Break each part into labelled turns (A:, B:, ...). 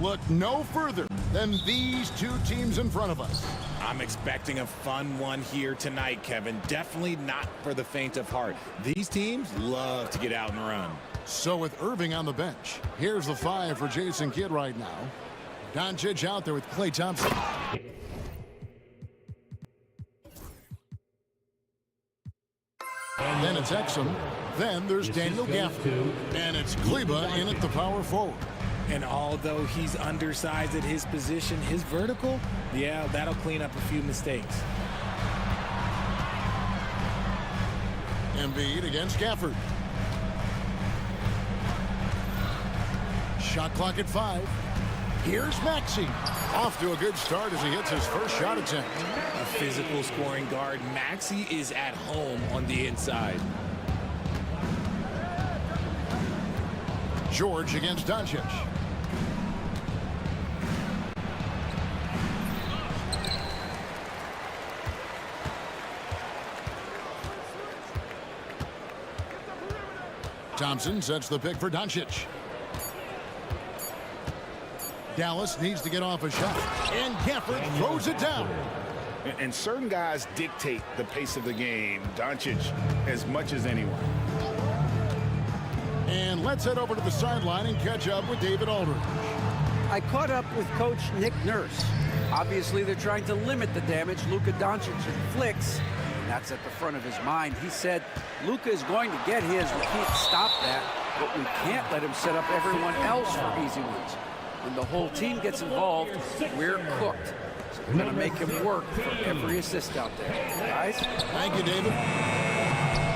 A: look no further than these two teams in front of us.
B: I'm expecting a fun one here tonight, Kevin. Definitely not for the faint of heart. These teams love to get out and run.
A: So with Irving on the bench, here's the 5 for Jason Kidd right now. Doncic out there with Klay Thompson. And then it's Exum. Then there's Daniel Gafford. And it's Kleba in at the power forward.
B: And although he's undersized at his position, his vertical, yeah, that'll clean up a few mistakes.
A: Embiid against Gafford. Shot clock at 5. Here's Maxey. Off to a good start as he hits his first shot attempt.
B: A physical scoring guard, Maxey is at home on the inside.
A: George against Doncic. Thompson sets the pick for Doncic. Dallas needs to get off a shot, and Gafford throws it down.
C: And certain guys dictate the pace of the game, Doncic as much as anyone.
A: And let's head over to the sideline and catch up with David Aldridge.
D: I caught up with Coach Nick Nurse. Obviously, they're trying to limit the damage Luka Doncic inflicts. And that's at the front of his mind. He said, Luka is going to get his. We can't stop that, but we can't let him set up everyone else for easy ones. When the whole team gets involved, we're cooked. So we're going to make him work for every assist out there. Guys?
A: Thank you, David.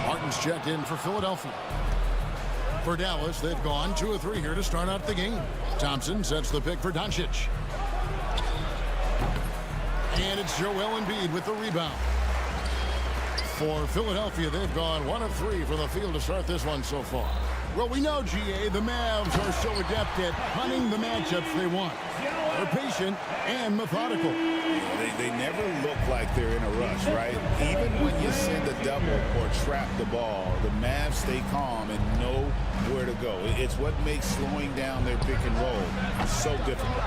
A: Martin's checked in for Philadelphia. For Dallas, they've gone 2 of 3 here to start out the game. Thompson sets the pick for Doncic. And it's Joel Embiid with the rebound. For Philadelphia, they've gone 1 of 3 from the field to start this one so far. Well, we know, GA, the Mavs are so adept at hunting the matchups they want. They're patient and methodical.
C: They never look like they're in a rush, right? Even when you send a double or trap the ball, the Mavs stay calm and know where to go. It's what makes slowing down their pick and roll so difficult.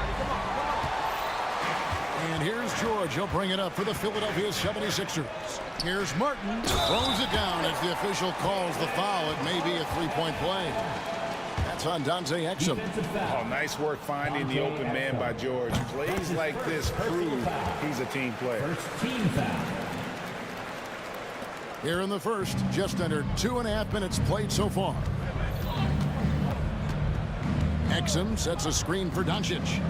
A: And here's George. He'll bring it up for the Philadelphia 76ers. Here's Martin. Throws it down as the official calls the foul. It may be a three-point play. That's on Dante Exum.
C: Oh, nice work finding the open man by George. Plays like this prove he's a team player.
A: Here in the first, just under 2.5 minutes played so far. Exum sets a screen for Doncic.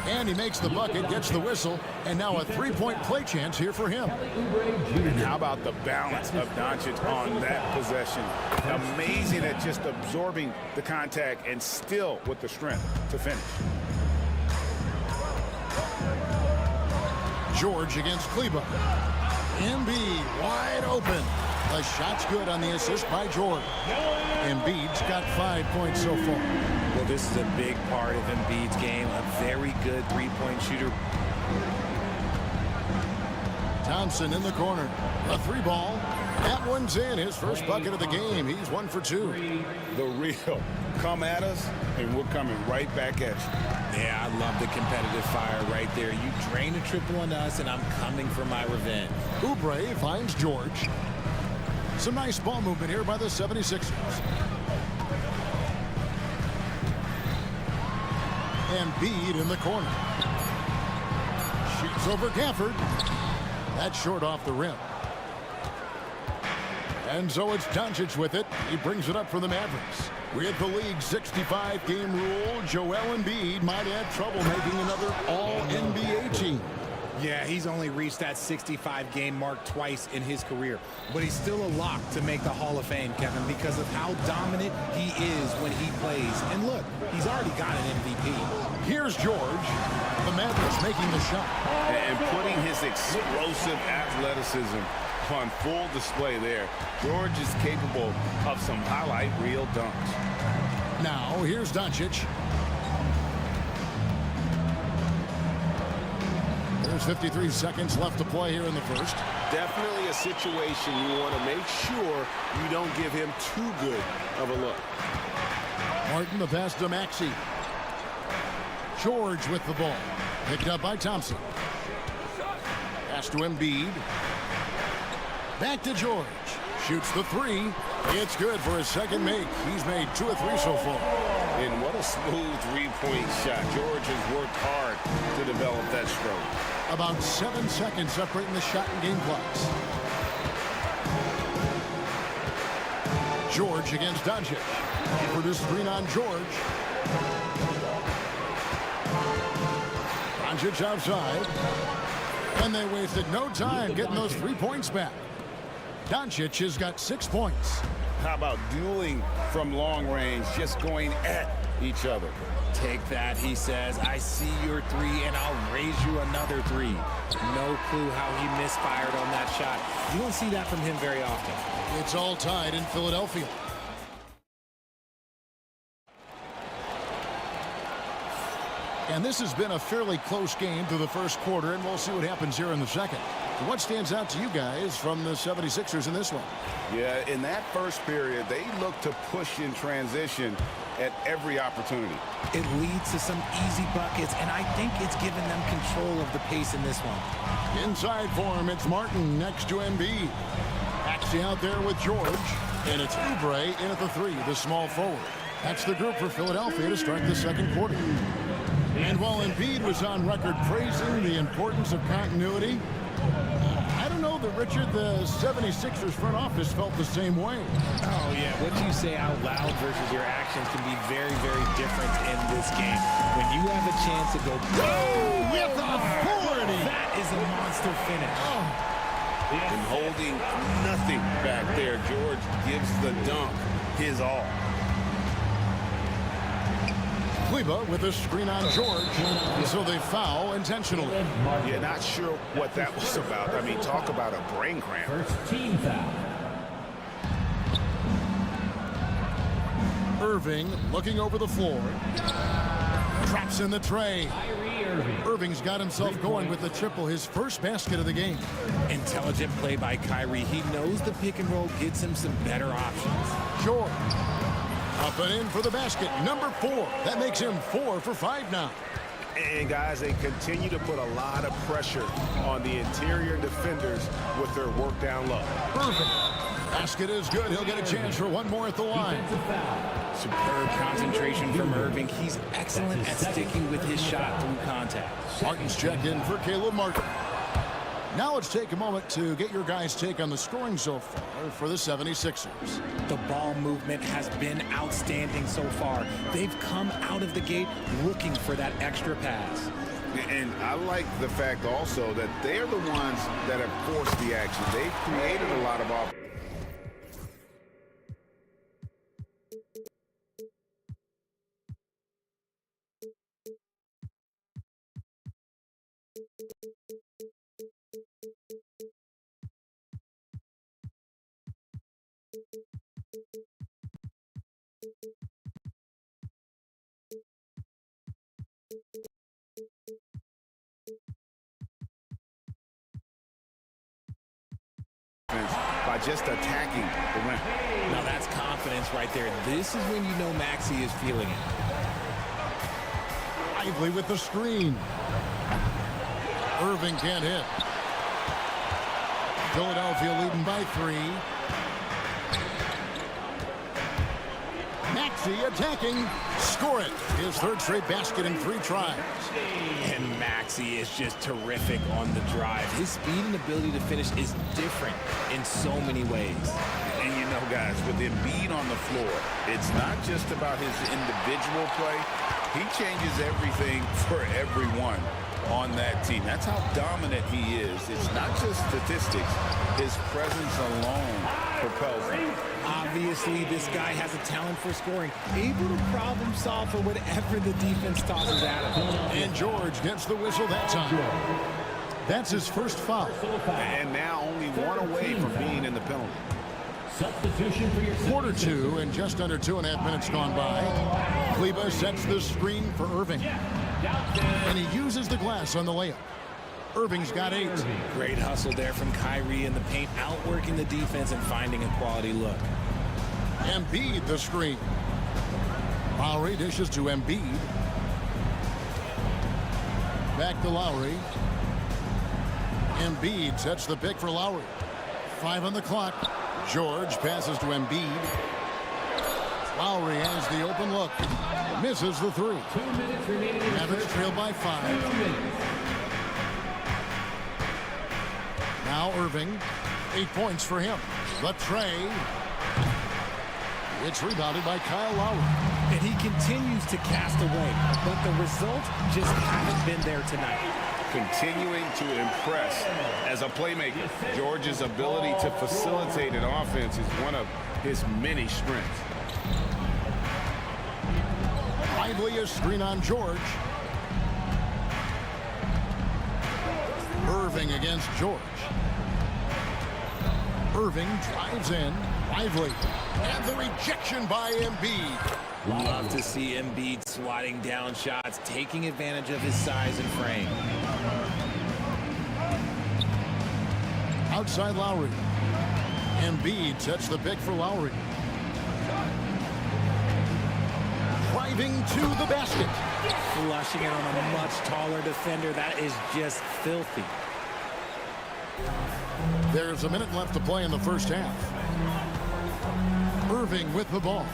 A: And he makes the bucket, gets the whistle, and now a three-point play chance here for him.
C: And how about the balance of Doncic on that possession? Amazing at just absorbing the contact and still with the strength to finish.
A: George against Kleba. Embiid wide open. The shot's good on the assist by George. Embiid's got 5 points so far.
B: Well, this is a big part of Embiid's game. A very good three-point shooter.
A: Thompson in the corner. A 3-ball. That one's in. His first bucket of the game. He's 1 for 2.
C: The real. Come at us, and we're coming right back at you.
B: Yeah, I love the competitive fire right there. You drain a triple on us, and I'm coming for my revenge.
A: Oubre finds George. Some nice ball movement here by the 76ers. Embiid in the corner. Shoots over Gafford. That's short off the rim. And so it's Doncic with it. He brings it up for the Mavericks. With the league's 65-game rule, Joel Embiid might have trouble making another All-NBA team.
B: Yeah, he's only reached that 65-game mark twice in his career. But he's still a lock to make the Hall of Fame, Kevin, because of how dominant he is when he plays. And look, he's already got an MVP.
A: Here's George. The Mavericks making the shot.
C: And putting his explosive athleticism on full display there. George is capable of some highlight reel dunks.
A: Now, here's Doncic. There's 53 seconds left to play here in the first.
E: Definitely a situation you want to make sure you don't give him too good of a look.
A: Martin, the pass to Maxey. George with the ball. Picked up by Thompson. Pass to Embiid. Back to George. Shoots the three. It's good for his second make. He's made 2 of 3 so far.
E: And what a smooth three-point shot. George has worked hard to develop that stroke.
A: About 7 seconds separating the shot and game clocks. George against Doncic. For this screen on George. Doncic outside. And they wasted no time getting those 3 points back. Doncic has got 6 points.
E: How about dueling from long range, just going at each other?
B: Take that, he says. I see your three, and I'll raise you another three. No clue how he misfired on that shot. You don't see that from him very often.
A: It's all tied in Philadelphia. And this has been a fairly close game through the first quarter, and we'll see what happens here in the second. What stands out to you guys from the 76ers in this one?
E: Yeah, in that first period, they looked to push in transition at every opportunity.
B: It leads to some easy buckets, and I think it's given them control of the pace in this one.
A: Inside for him, it's Martin next to Embiid. Maxey out there with George, and it's Oubre in at the three, the small forward. That's the group for Philadelphia to start the second quarter. And while Embiid was on record praising the importance of continuity, I don't know that, Richard, the 76ers front office felt the same way.
B: Oh, yeah. What you say out loud versus your actions can be very, very different in this game. When you have a chance to go,
A: oh, with authority!
B: That is a monster finish.
A: Oh.
E: And holding nothing back there, George gives the dunk his all.
A: Kleba with a screen on George, so they foul intentionally.
E: Yeah, not sure what that was about. I mean, talk about a brain cramp.
F: First team foul.
A: Irving looking over the floor. Traps in the tray. Irving's got himself going with the triple, his first basket of the game.
B: Intelligent play by Kyrie. He knows the pick and roll gets him some better options.
A: George. Up and in for the basket, number 4. That makes him 4 for 5 now.
E: And guys, they continue to put a lot of pressure on the interior defenders with their work down low.
A: Irving. Basket is good. He'll get a chance for one more at the line.
B: Superb concentration from Irving. He's excellent at sticking with his shot through contact.
A: Martin's checked in for Caleb Martin. Now let's take a moment to get your guys' take on the scoring so far for the 76ers.
B: The ball movement has been outstanding so far. They've come out of the gate looking for that extra pass.
E: And I like the fact also that they're the ones that have forced the action. They've created a lot of opportunities. By just attacking the rim.
B: Now that's confidence right there. This is when you know Maxey is feeling it.
A: Lively with the screen. Irving can't hit. Philadelphia leading by 3. Maxey attacking. Score it. His third straight basket in 3 tries.
B: And Maxey is just terrific on the drive. His speed and ability to finish is different in so many ways.
E: And you know, guys, with Embiid on the floor, it's not just about his individual play. He changes everything for everyone on that team. That's how dominant he is. It's not just statistics. His presence alone propels him.
B: Obviously, this guy has a talent for scoring, able to problem solve for whatever the defense tosses at him.
A: And George gets the whistle that time. That's his first foul.
E: And now only 1 away from being in the penalty.
F: Substitution for your
A: Quarter 2 and just under 2.5 minutes gone by. Kleba sets the screen for Irving. And he uses the glass on the layup. Irving's got 8.
B: Great hustle there from Kyrie in the paint, outworking the defense and finding a quality look.
A: Embiid the screen. Lowry dishes to Embiid. Back to Lowry. Embiid sets the pick for Lowry. 5 on the clock. George passes to Embiid. Lowry has the open look. Misses the 3.
F: 2 minutes remaining.
A: Mavericks trail by 5.
F: 2 minutes.
A: Now Irving. 8 points for him. The tray. It's rebounded by Kyle Lowry.
B: And he continues to cast away, but the results just haven't been there tonight.
E: Continuing to impress as a playmaker. George's ability to facilitate an offense is one of his many strengths.
A: Lively a screen on George. Irving against George. Irving drives in. Lively. And the rejection by Embiid.
B: Love to see Embiid swatting down shots, taking advantage of his size and frame.
A: Outside Lowry. Embiid sets the pick for Lowry. Driving to the basket.
B: Flushing it on a much taller defender. That is just filthy.
A: There's a minute left to play in the first half. Irving with the ball.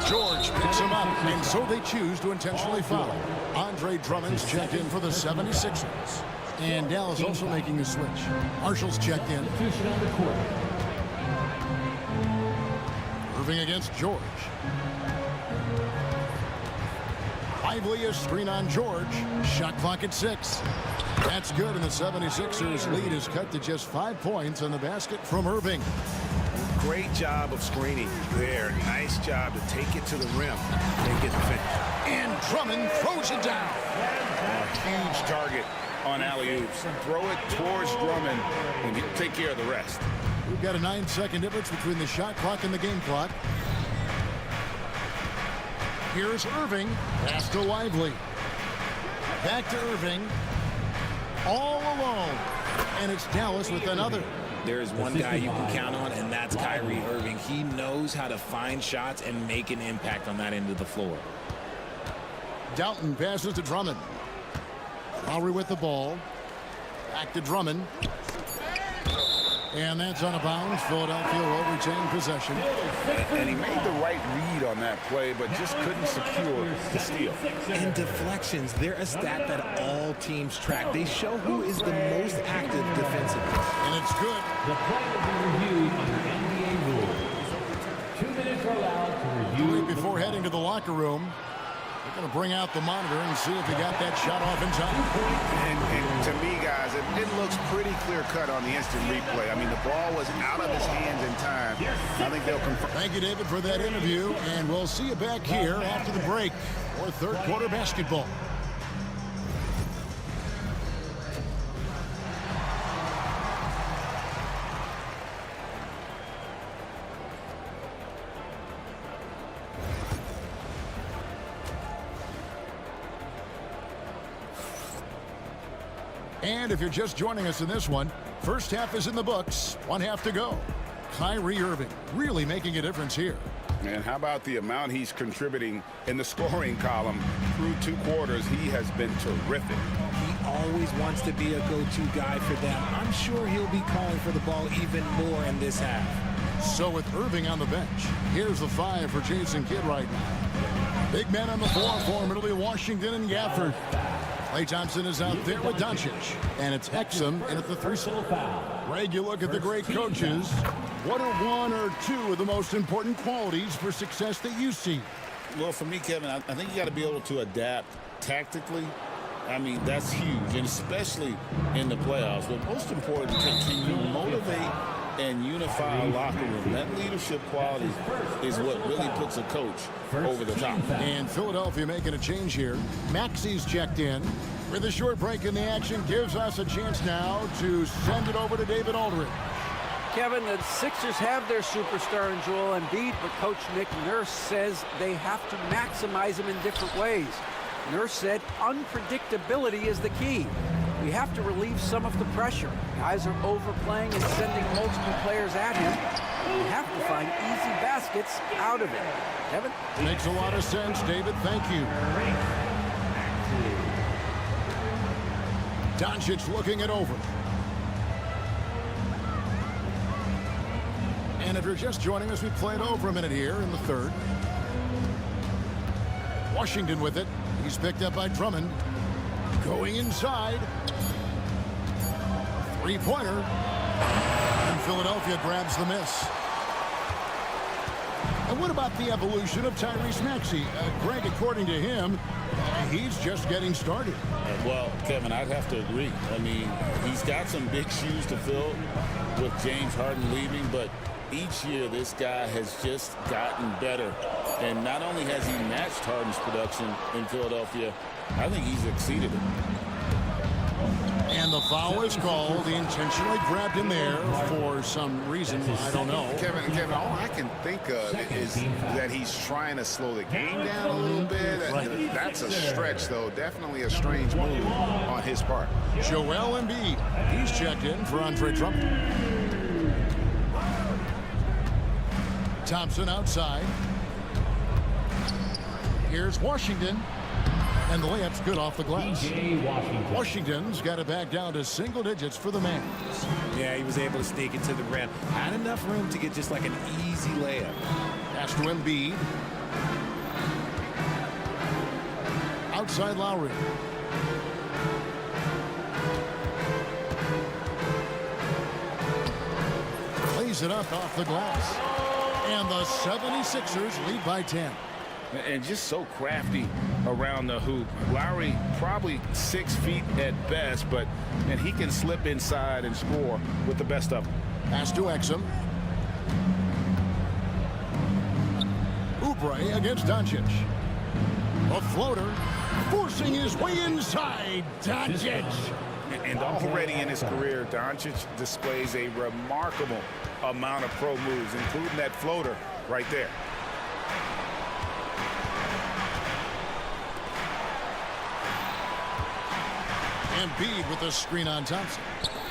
A: George picks him up, and so they choose to intentionally foul. Andre Drummond's checked in for the 76ers. And Dallas also making a switch. Marshall's checked in.
F: Substitution on the court.
A: Irving against George. Lively a screen on George. Shot clock at 6. That's good, and the 76ers lead is cut to just 5 points on the basket from Irving.
E: Great job of screening there. Nice job to take it to the rim and get the finish.
A: And Drummond throws it down.
E: A huge target on alley-oops. Throw it towards Drummond and he'll take care of the rest.
A: We've got a 9-second difference between the shot clock and the game clock. Here's Irving. Pass to Lively. Back to Irving. All alone. And it's Dallas with another.
B: There is one guy you can count on, and that's Kyrie Irving. He knows how to find shots and make an impact on that end of the floor.
A: Doughton passes to Drummond. Lowry with the ball. Back to Drummond. And that's out of bounds. Philadelphia will retain possession.
E: And he made the right read on that play, but just couldn't secure the steal.
B: And deflections, they're a stat that all teams track. They show who is the most active defensively.
A: And it's good.
F: The play will be reviewed under NBA rules. 2 minutes are allowed to review.
A: Before heading to the locker room, they're going to bring out the monitor and see if he got that shot off in time.
E: And to me, guys, it looks pretty clear-cut on the instant replay. I mean, the ball was out of his hands in time. I think they'll confirm.
A: Thank you, David, for that interview, and we'll see you back here after the break for third quarter basketball. And if you're just joining us in this one, first half is in the books, 1 half to go. Kyrie Irving really making a difference here.
E: And how about the amount he's contributing in the scoring column through 2 quarters? He has been terrific.
B: He always wants to be a go-to guy for them. I'm sure he'll be calling for the ball even more in this half.
A: So with Irving on the bench, here's the 5 for Jason Kidd right now. Big men on the floor for him. It'll be Washington and Gafford. Klay Thompson is out there with Doncic. And it's Exum in at the 3 spot. Greg, you look at the great coaches. What are 1 or 2 of the most important qualities for success that you see?
C: Well, for me, Kevin, I think you got to be able to adapt tactically. I mean, that's huge, and especially in the playoffs. But most important, can you motivate and unify a locker room? That leadership quality is what really puts a coach over the top.
A: And Philadelphia making a change here. Maxi's checked in. With a short break in the action, gives us a chance now to send it over to David Aldridge.
D: Kevin, the Sixers have their superstar in Joel Embiid, but Coach Nick Nurse says they have to maximize him in different ways. Nurse said unpredictability is the key. You have to relieve some of the pressure. Guys are overplaying and sending multiple players at him. You have to find easy baskets out of it. Kevin?
A: Makes a lot of sense, David. Thank you. Doncic looking it over. And if you're just joining us, we played over a minute here in the third. Washington with it. He's picked up by Drummond. Going inside. Three-pointer. And Philadelphia grabs the miss. And what about the evolution of Tyrese Maxey? Greg, according to him, he's just getting started.
C: Well, Kevin, I'd have to agree. I mean, he's got some big shoes to fill with James Harden leaving, but each year this guy has just gotten better. And not only has he matched Harden's production in Philadelphia, I think he's exceeded it.
A: And the foul is called. He intentionally grabbed him there for some reason. I don't know.
E: Kevin, all I can think of is that he's trying to slow the game down a little bit. That's a stretch, though. Definitely a strange move on his part.
A: Joel Embiid. He's checked in for Andre Drummond. Thompson outside. Here's Washington. And the layup's good off the glass. Washington's got it back down to single digits for the Mavs.
B: Yeah, he was able to sneak it to the rim. Had enough room to get just like an easy layup.
A: Pass to Embiid. Outside Lowry. Plays it up off the glass. And the 76ers lead by 10.
E: And just so crafty around the hoop. Lowry probably 6 feet at best, and he can slip inside and score with the best of them.
A: Pass to Exum. Oubre against Doncic. A floater forcing his way inside. Doncic.
E: And already in his career, Doncic displays a remarkable amount of pro moves, including that floater right there.
A: Embiid with the screen on Thompson.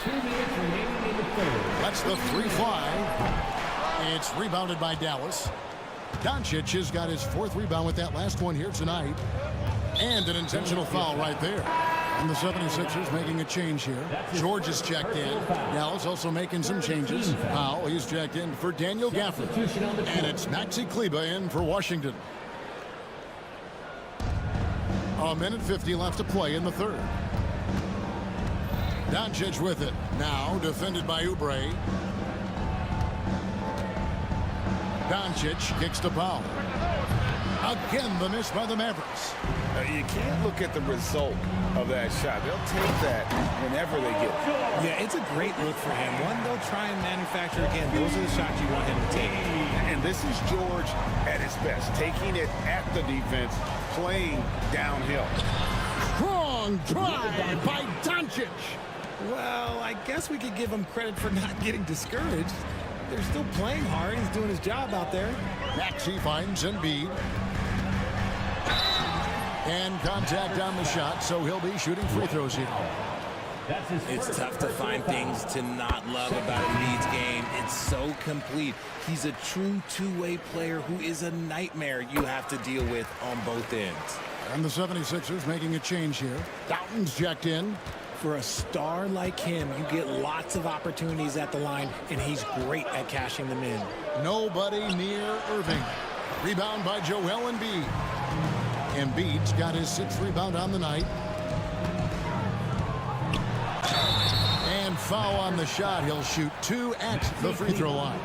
F: 2 minutes remaining in the third.
A: That's the three fly. It's rebounded by Dallas. Doncic has got his fourth rebound with that last one here tonight. And an intentional foul right there. And the 76ers making a change here. George is checked in. Dallas also making some changes. Powell, he's checked in for Daniel Gafford. And it's Maxi Kleber in for Washington. A minute 50 left to play in the third. Doncic with it. Now defended by Oubre. Doncic kicks to Powell. Again, the miss by the Mavericks.
E: You can't look at the result of that shot. They'll take that whenever they get it.
B: Yeah, it's a great look for him. One they'll try and manufacture again. Those are the shots you want him to take.
E: And this is George at his best, taking it at the defense, playing downhill.
A: Strong drive by Doncic.
B: Well, I guess we could give him credit for not getting discouraged. They're still playing hard. He's doing his job out there.
A: Maxey finds Embiid. And contact on the shot, so he'll be shooting free throws here.
B: It's tough to find things to not love about Embiid's game. It's so complete. He's a true two-way player who is a nightmare you have to deal with on both ends.
A: And the 76ers making a change here. Doughton's checked in.
B: For a star like him, you get lots of opportunities at the line, and he's great at cashing them in.
A: Nobody near Irving. Rebound by Joel Embiid. Embiid's got his 6th rebound on the night. And foul on the shot. He'll shoot 2 at the free throw line.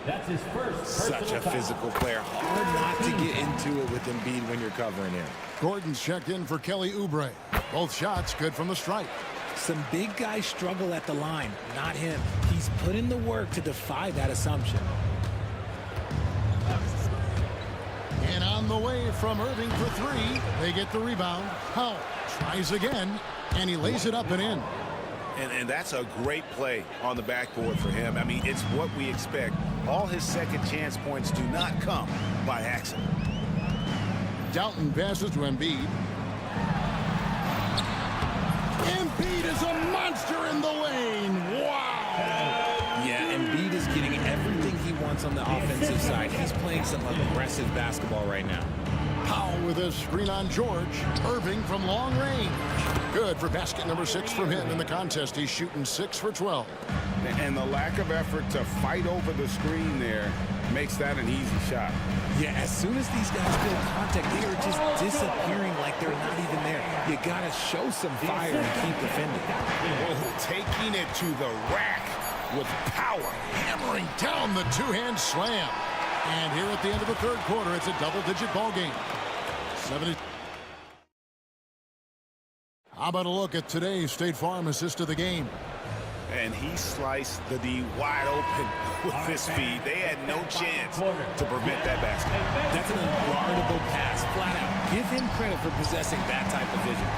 F: That's his first.
B: Such a physical player. Hard not to get into it with Embiid when you're covering him.
A: Gordon's checked in for Kelly Oubre. Both shots good from the stripe.
B: Some big guys struggle at the line, not him. He's put in the work to defy that assumption.
A: And on the way from Irving for 3, they get the rebound. Powell tries again, and he lays it up and in.
E: And that's a great play on the backboard for him. I mean, it's what we expect. All his second chance points do not come by accident.
A: Doughton passes to Embiid. Embiid is
B: points on the offensive side. He's playing some aggressive basketball right now.
A: Powell with a screen on George. Irving from long range. Good for basket number 6 from him in the contest. He's shooting 6 for 12.
E: And the lack of effort to fight over the screen there makes that an easy shot.
B: Yeah, as soon as these guys feel contact, they are just disappearing like they're not even there. You got to show some fire and keep defending.
E: Oh, taking it to the rack with power.
A: Hammering down the two-hand slam. And here at the end of the third quarter, it's a double-digit ball game. 70. How about a look at today's State Farm assist of the game?
E: And he sliced the D wide open with his feet. They had no chance to prevent that basket.
B: That's an unguardable pass, flat out. Give him credit for possessing that type of vision.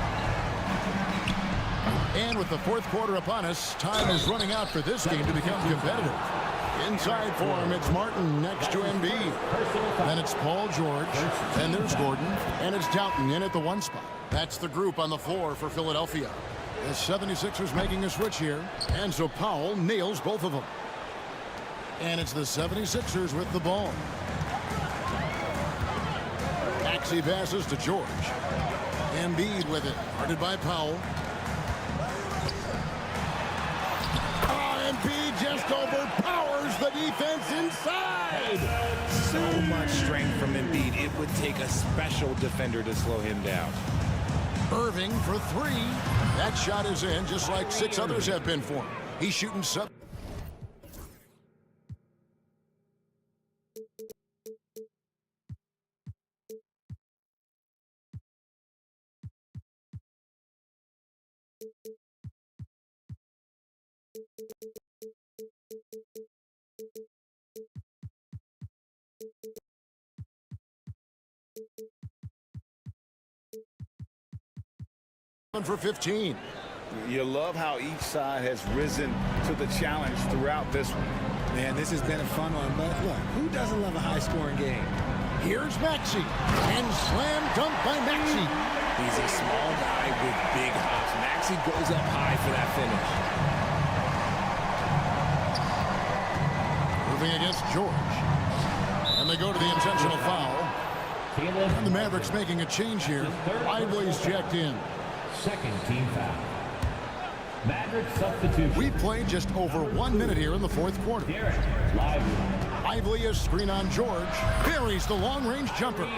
A: And with the fourth quarter upon us, time is running out for this game to become competitive. Inside for him, it's Martin next to Embiid. Then it's Paul George. Then there's Gordon. And it's Doughton in at the 1 spot. That's the group on the floor for Philadelphia. The 76ers making a switch here. And so Powell nails both of them. And it's the 76ers with the ball. Maxey passes to George. Embiid with it. Guarded by Powell. Embiid just overpowers the defense inside.
B: So much strength from Embiid. It would take a special defender to slow him down.
A: Irving for 3. That shot is in, just like 6 others have been for him. He's shooting 7. For 15.
E: You love how each side has risen to the challenge throughout this one.
B: Man, this has been a fun one, but look, who doesn't love a high-scoring game?
A: Here's Maxey, and slam dunk by Maxey.
B: He's a small guy with big hops. Maxey goes up high for that finish.
A: Moving against George. And they go to the intentional foul. And the Mavericks making a change here. Lively's checked in.
F: Second team foul. Maverick substitution.
A: We played just over 1 minute here in the fourth quarter. Lively a screen on George. Buries the long-range jumper.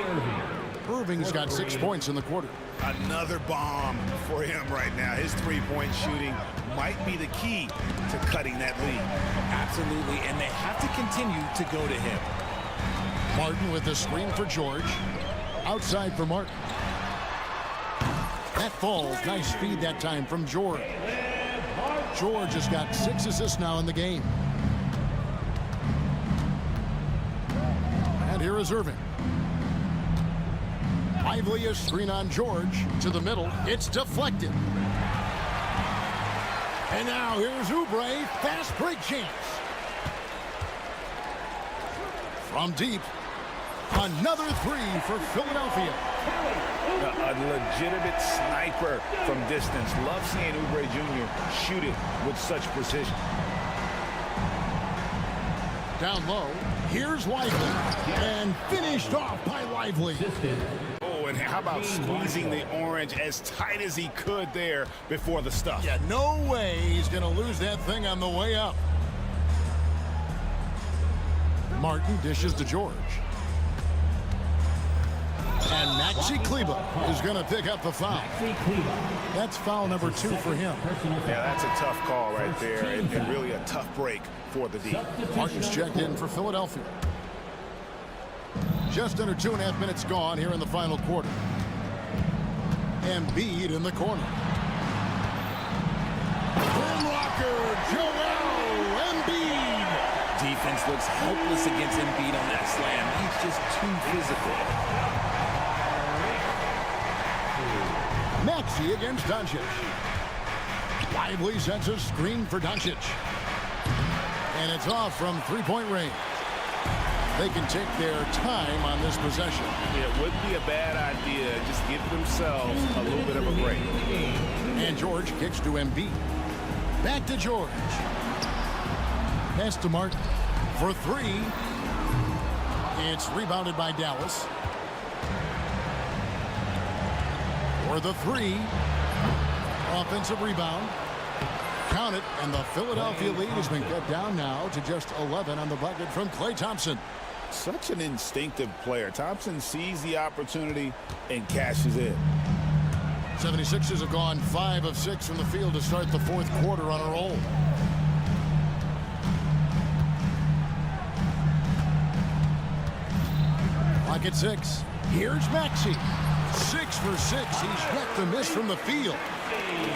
A: Irving's got 6 points in the quarter.
E: Another bomb for him right now. His three-point shooting might be the key to cutting that lead.
B: Absolutely, and they have to continue to go to him.
A: Martin with the screen for George. Outside for Martin. That falls. Nice feed that time from George. George has got 6 assists now in the game. And here is Irving. Lively a screen on George to the middle. It's deflected. And now here's Oubre. Fast break chance. From deep. Another 3 for Philadelphia.
E: A legitimate sniper from distance. Love seeing Oubre Jr. shoot it with such precision.
A: Down low. Here's Lively. And finished off by Lively.
E: Oh, and how about squeezing the orange as tight as he could there before the stuff?
A: Yeah, no way he's going to lose that thing on the way up. Martin dishes to George. And Maxey Kleber is going to pick up the foul. That's foul number 2 for him.
E: Yeah, that's a tough call right there, and really a tough break for the D.
A: Martin's checked in for Philadelphia. Just under 2.5 minutes gone here in the final quarter. Embiid in the corner. Rocker, Joel Embiid.
B: Defense looks helpless against Embiid on that slam. He's just too physical.
A: Maxey against Doncic. Lively sets a screen for Doncic. And it's off from three-point range. They can take their time on this possession.
E: It wouldn't be a bad idea. Just give themselves a little bit of a break.
A: And George kicks to Embiid. Back to George. Pass to Martin. For 3. It's rebounded by Dallas. For the three. Offensive rebound. Count it, and the Philadelphia lead has been cut down now to just 11 on the bucket from Klay Thompson.
C: Such an instinctive player. Thompson sees the opportunity and cashes in.
A: 76ers have gone 5 of 6 from the field to start the fourth quarter on a roll. Clock at 6. Here's Maxey. 6 for 6. He's yet to miss from the field.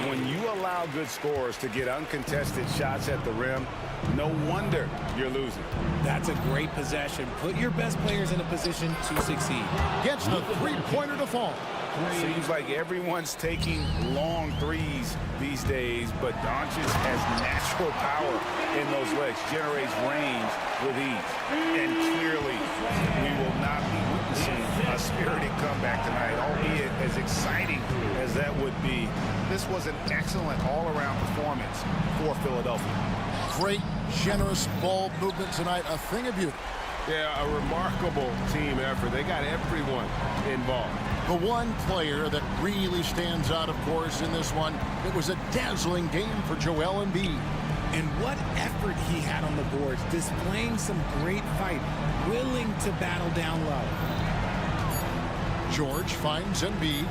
E: When you allow good scorers to get uncontested shots at the rim, no wonder you're losing.
B: That's a great possession. Put your best players in a position to succeed.
A: Gets the three-pointer to fall.
E: Seems like everyone's taking long threes these days, but Doncic has natural power in those legs, generates range with ease. And clearly, we will not be witnessing a spirited comeback tonight, albeit as exciting as that would be. This was an excellent all-around performance for Philadelphia.
A: Great, generous ball movement tonight, a thing of beauty.
E: Yeah, a remarkable team effort. They got everyone involved.
A: The one player that really stands out, of course, in this one, it was a dazzling game for Joel Embiid.
B: And what effort he had on the boards, displaying some great fight, willing to battle down low.
A: George finds Embiid.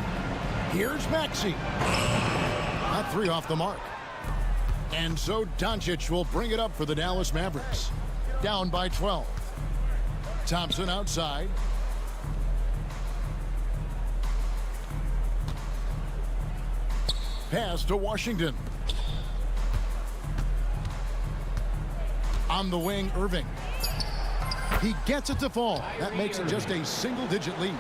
A: Here's Maxey. Not 3 off the mark. And so Doncic will bring it up for the Dallas Mavericks. Down by 12. Thompson outside. Pass to Washington. On the wing, Irving. He gets it to fall. That makes it just a single-digit lead.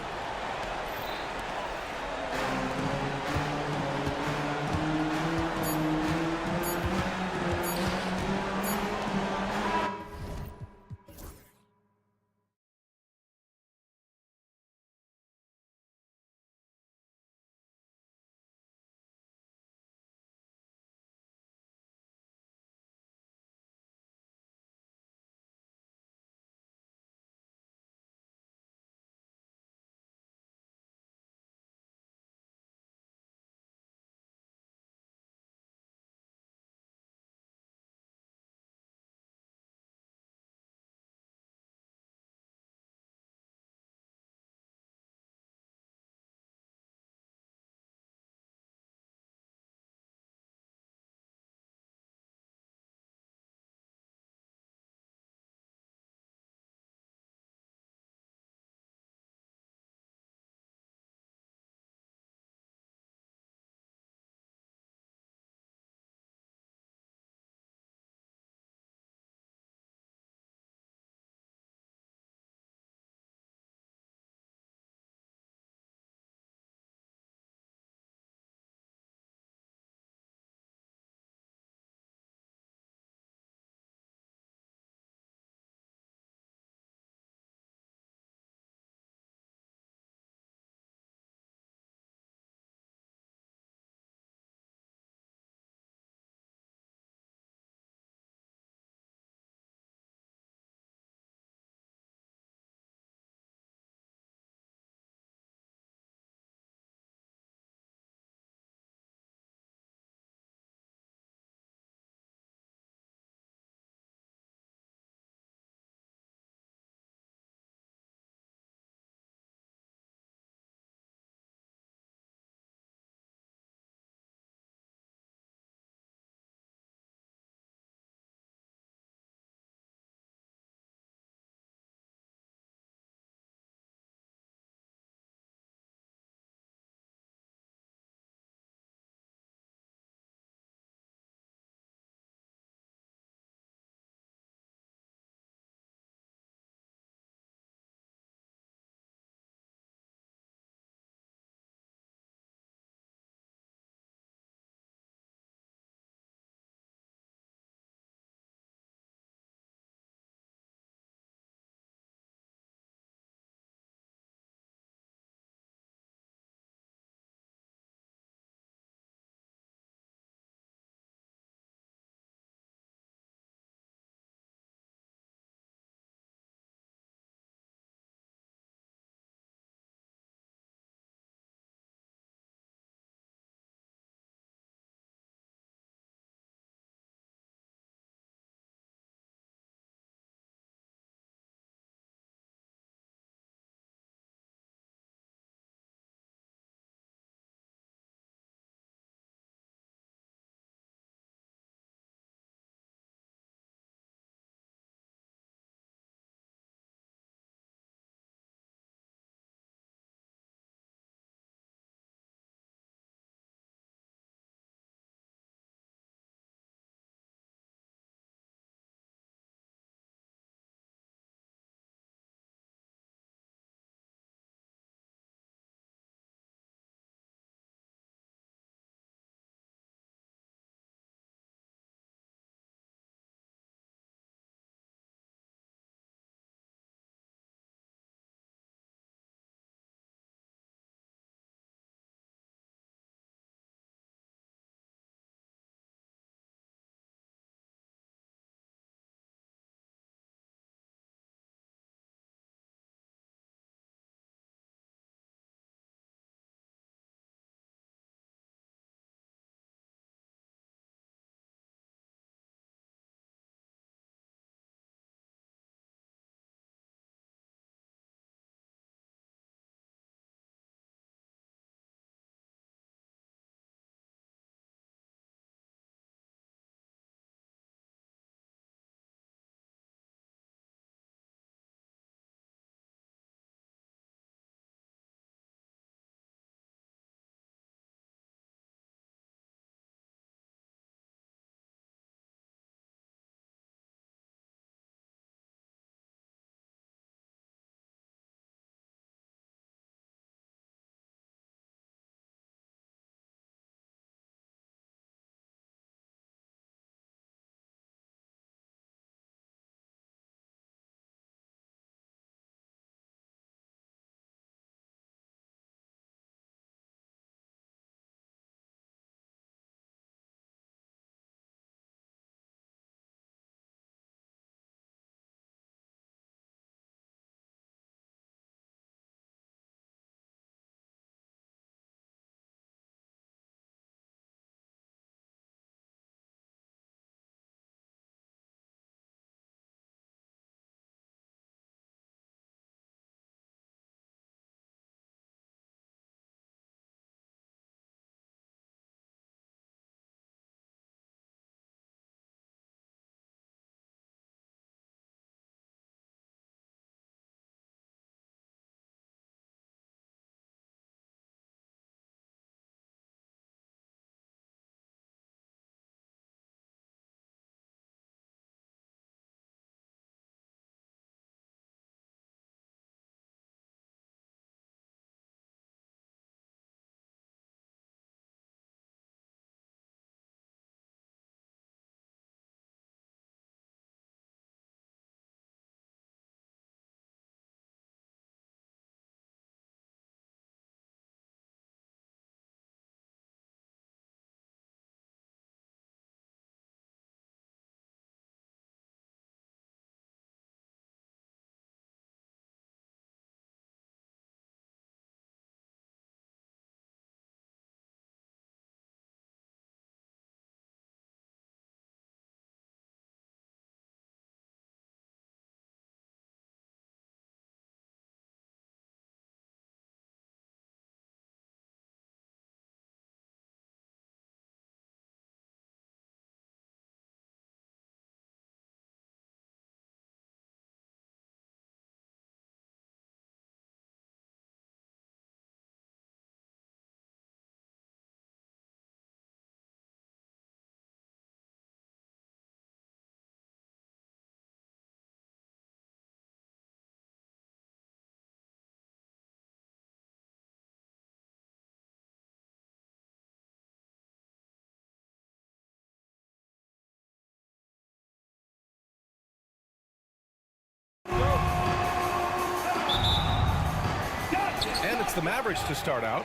G: It's the Mavericks to start out.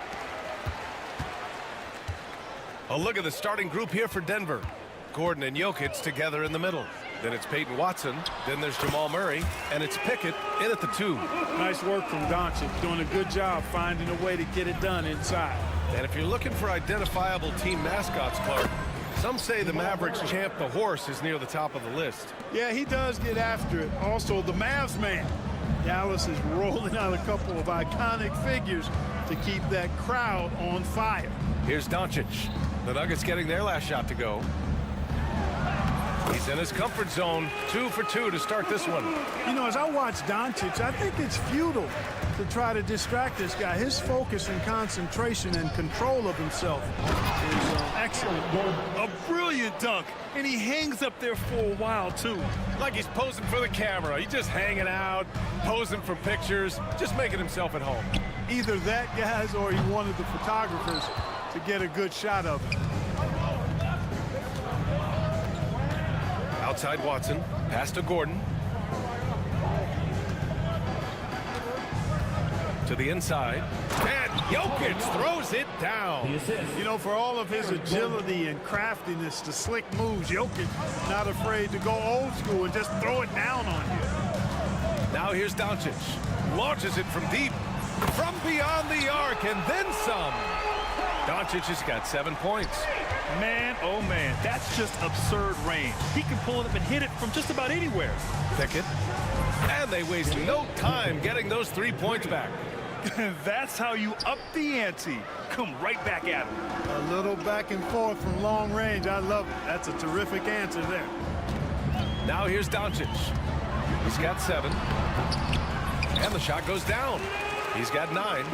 G: A look at the starting group here for Denver. Gordon and Jokic together in the middle. Then it's Peyton Watson. Then there's Jamal Murray. And it's Pickett in at the 2.
H: Nice work from Doncic, doing a good job finding a way to get it done inside.
G: And if you're looking for identifiable team mascots, Clark, some say the Mavericks champ the horse is near the top of the list.
H: Yeah, he does get after it. Also, the Mavs man. Dallas is rolling out a couple of iconic figures to keep that crowd on fire.
G: Here's Doncic. The Nuggets getting their last shot to go. He's in his comfort zone. 2 for 2 to start this one.
H: You know, as I watch Doncic, I think it's futile to try to distract this guy. His focus and concentration and control of himself is excellent.
I: A brilliant dunk, and he hangs up there for a while, too.
G: Like he's posing for the camera. He's just hanging out, posing for pictures, just making himself at home.
H: Either that, guys, or he wanted the photographers to get a good shot of it.
G: Outside Watson, pass to Gordon. To the inside, and Jokic throws it down.
H: You know, for all of his agility and craftiness, the slick moves, Jokic not afraid to go old school and just throw it down on you.
G: Now here's Doncic. Launches it from deep, from beyond the arc, and then some. Doncic has got 7 points.
I: Man, oh man, that's just absurd range. He can pull it up and hit it from just about anywhere.
G: Pickett. And they waste no time getting those 3 points back.
I: That's how you up the ante. Come right back at him.
H: A little back and forth from long range. I love it. That's a terrific answer there.
G: Now here's Doncic. He's got 7. And the shot goes down. He's got 9.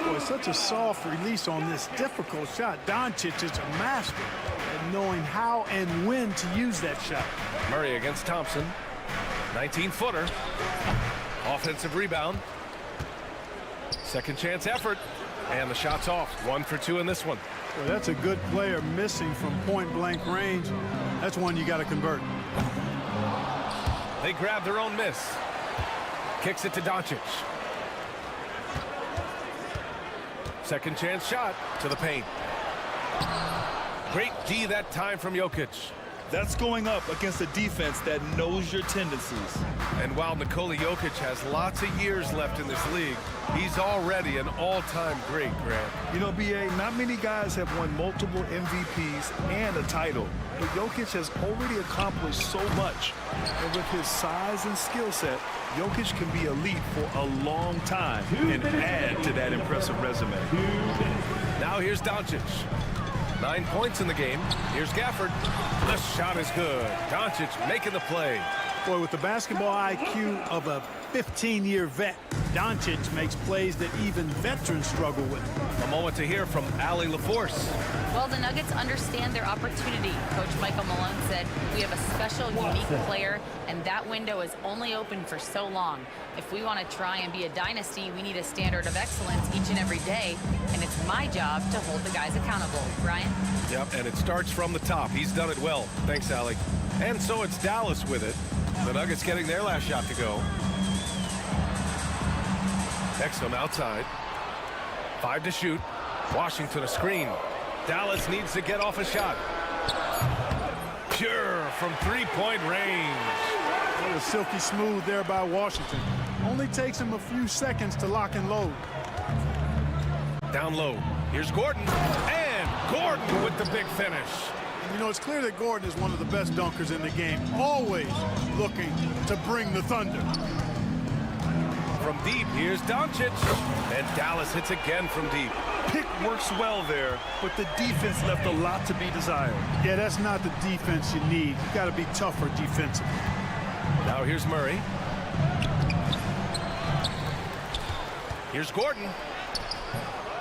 H: Boy, such a soft release on this difficult shot. Doncic is a master at knowing how and when to use that shot.
G: Murray against Thompson. 19-footer. Offensive rebound. Second chance effort. And the shot's off. 1 for 2 in this one.
H: Boy, that's a good player missing from point-blank range. That's one you got to convert.
G: They grab their own miss. Kicks it to Doncic. Second chance shot to the paint. Great D that time from Jokic.
I: That's going up against a defense that knows your tendencies.
G: And while Nikola Jokic has lots of years left in this league, he's already an all-time great, Grant.
I: You know, B.A., not many guys have won multiple MVPs and a title. But Jokic has already accomplished so much. And with his size and skill set, Jokic can be elite for a long time and add to that impressive resume.
G: Now here's Doncic. 9 points in the game. Here's Gafford. The shot is good. Doncic making the play.
H: Boy, with the basketball IQ of a 15-year vet, Doncic makes plays that even veterans struggle with.
G: A moment to hear from Allie LaForce.
J: Well, the Nuggets understand their opportunity. Coach Michael Malone said, we have a special, unique player, and that window is only open for so long. If we want to try and be a dynasty, we need a standard of excellence each and every day, and it's my job to hold the guys accountable. Brian?
G: Yep, and it starts from the top. He's done it well. Thanks, Allie. And so it's Dallas with it. The Nuggets getting their last shot to go. Exum outside. 5 to shoot. Washington a screen. Dallas needs to get off a shot. Pure from three-point range.
H: What a silky smooth there by Washington. Only takes him a few seconds to lock and load.
G: Down low. Here's Gordon. And Gordon with the big finish.
H: You know, it's clear that Gordon is one of the best dunkers in the game. Always looking to bring the thunder.
G: From deep, here's Doncic. And Dallas hits again from deep.
I: Pick works well there, but the defense left a lot to be desired.
H: Yeah, that's not the defense you need. You got to be tougher defensively.
G: Now here's Murray. Here's Gordon.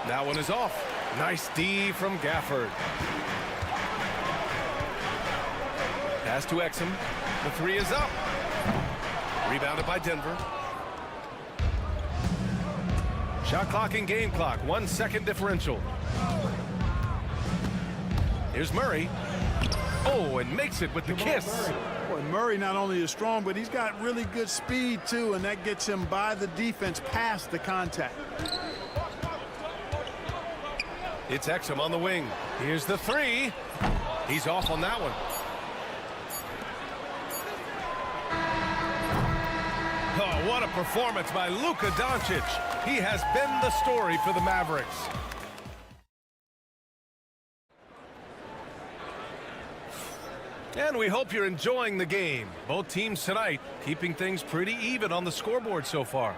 G: That one is off. Nice D from Gafford. Pass to Exum. The 3 is up. Rebounded by Denver. Shot clock and game clock. 1 second differential. Here's Murray. Oh, and makes it with the kiss.
H: Boy, Murray not only is strong, but he's got really good speed, too, and that gets him by the defense past the contact.
G: It's Exum on the wing. Here's the three. He's off on that one. Oh, what a performance by Luka Doncic. He has been the story for the Mavericks. And we hope you're enjoying the game. Both teams tonight keeping things pretty even on the scoreboard so far.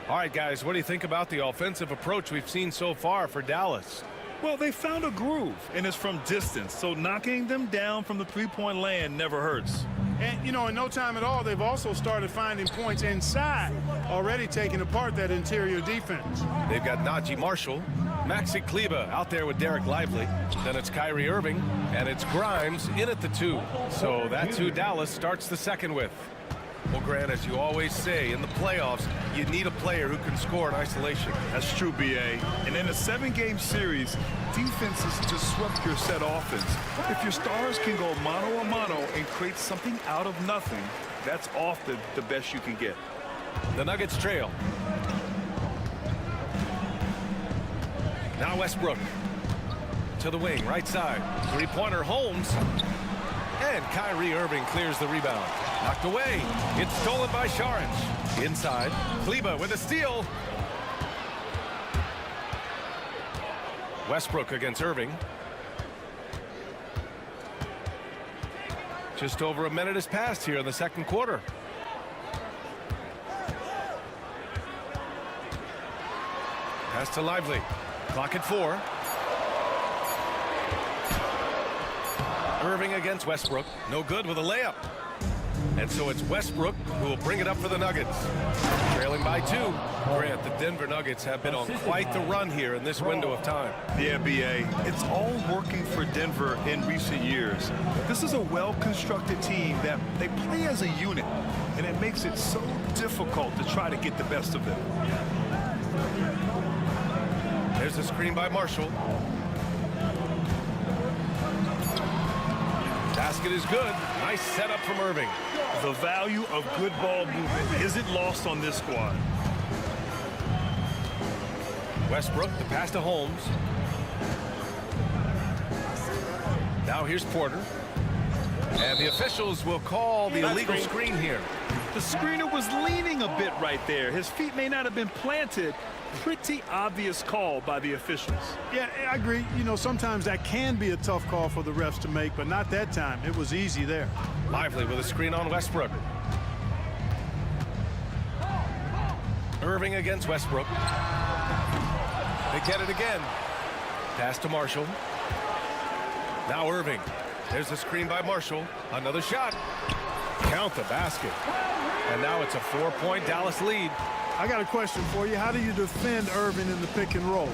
G: All right, guys, what do you think about the offensive approach we've seen so far for Dallas?
I: Well, they found a groove, and it's from distance, so knocking them down from the three-point land never hurts.
H: And, you know, in no time at all, they've also started finding points inside, already taking apart that interior defense.
G: They've got Najee Marshall, Maxi Kleber out there with Derek Lively. Then it's Kyrie Irving, and it's Grimes in at the 2. So that's who Dallas starts the second with. Well, Grant, as you always say, in the playoffs, you need a player who can score in isolation.
I: That's true, B.A. And in a 7-game series, defenses just swept your set offense. If your stars can go mano-a-mano and create something out of nothing, that's often the best you can get.
G: The Nuggets trail. Now Westbrook to the wing, right side. Three-pointer Holmes. And Kyrie Irving clears the rebound. Knocked away. It's stolen by Saric. Inside. Kleber with a steal. Westbrook against Irving. Just over a minute has passed here in the second quarter. Pass to Lively. Clock at 4. Irving against Westbrook. No good with a layup. And so it's Westbrook who will bring it up for the Nuggets. Trailing by 2. Grant, the Denver Nuggets have been on quite the run here in this window of time.
I: Yeah, B.A. It's all working for Denver in recent years. This is a well-constructed team that they play as a unit, and it makes it so difficult to try to get the best of them.
G: There's a screen by Marshall. Basket is good. Nice setup from Irving.
I: The value of good ball movement isn't lost on this squad.
G: Westbrook, the pass to Holmes. Now here's Porter. And the officials will call the illegal screen here.
I: The screener was leaning a bit right there. His feet may not have been planted. Pretty obvious call by the officials.
H: Yeah, I agree. You know, sometimes that can be a tough call for the refs to make, but not that time. It was easy there.
G: Lively with a screen on Westbrook. Irving against Westbrook. They get it again. Pass to Marshall. Now Irving. There's a screen by Marshall. Another shot. Count the basket. And now it's a 4-point Dallas lead.
H: I got a question for you. How do you defend Irving in the pick and roll?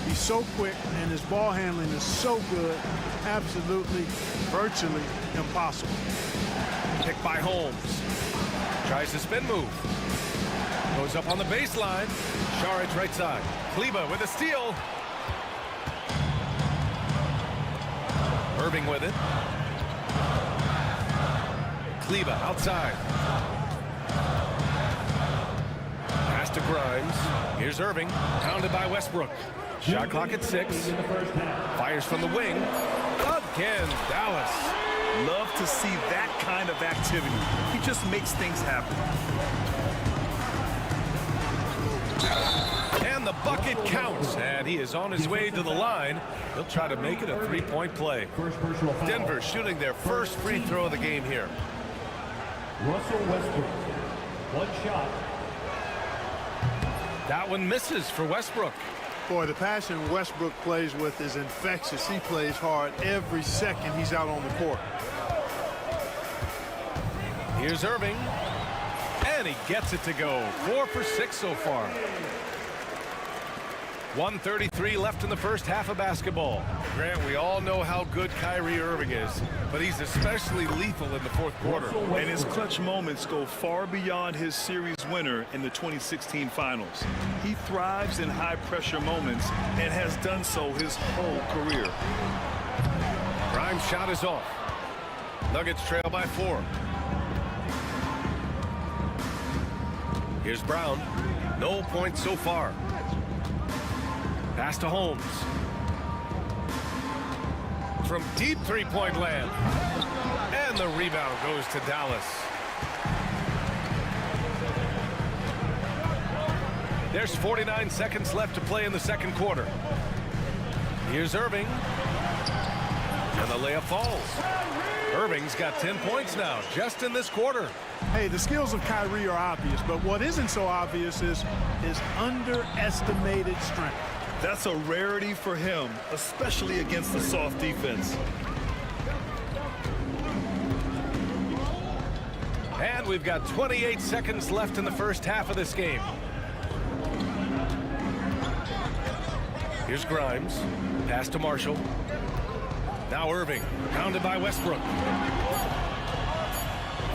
H: He's so quick, and his ball handling is so good. Absolutely, virtually impossible.
G: Picked by Holmes. Tries the spin move. Goes up on the baseline. Saric right side. Kleber with a steal. Irving with it. Kleber outside. Pass to Grimes. Here's Irving. Pounded by Westbrook. Shot clock at 6. Fires from the wing. Again, Dallas.
I: Love to see that kind of activity. He just makes things happen.
G: And the bucket counts. And he is on his way to the line. He'll try to make it a 3-point play. Denver shooting their first free throw of the game here.
F: Russell Westbrook. One shot.
G: That one misses for Westbrook.
H: Boy, the passion Westbrook plays with is infectious. He plays hard every second he's out on the court.
G: Here's Irving. And he gets it to go. 4 for 6 so far. 1:33 left in the first half of basketball. Grant, we all know how good Kyrie Irving is, but he's especially lethal in the fourth quarter.
I: And his clutch moments go far beyond his series winner in the 2016 finals. He thrives in high-pressure moments and has done so his whole career.
G: Grimes' shot is off. Nuggets trail by 4. Here's Brown. No points so far. Pass to Holmes. from deep three-point land. And the rebound goes to Dallas. There's 49 seconds left to play in the second quarter. Here's Irving. And the layup falls. Irving's got 10 points now, just in this quarter.
H: Hey, the skills of Kyrie are obvious, but what isn't so obvious is his underestimated strength.
I: That's a rarity for him, especially against the soft defense.
G: And we've got 28 seconds left in the first half of this game. Here's Grimes. Pass to Marshall. Now Irving, pounded by Westbrook.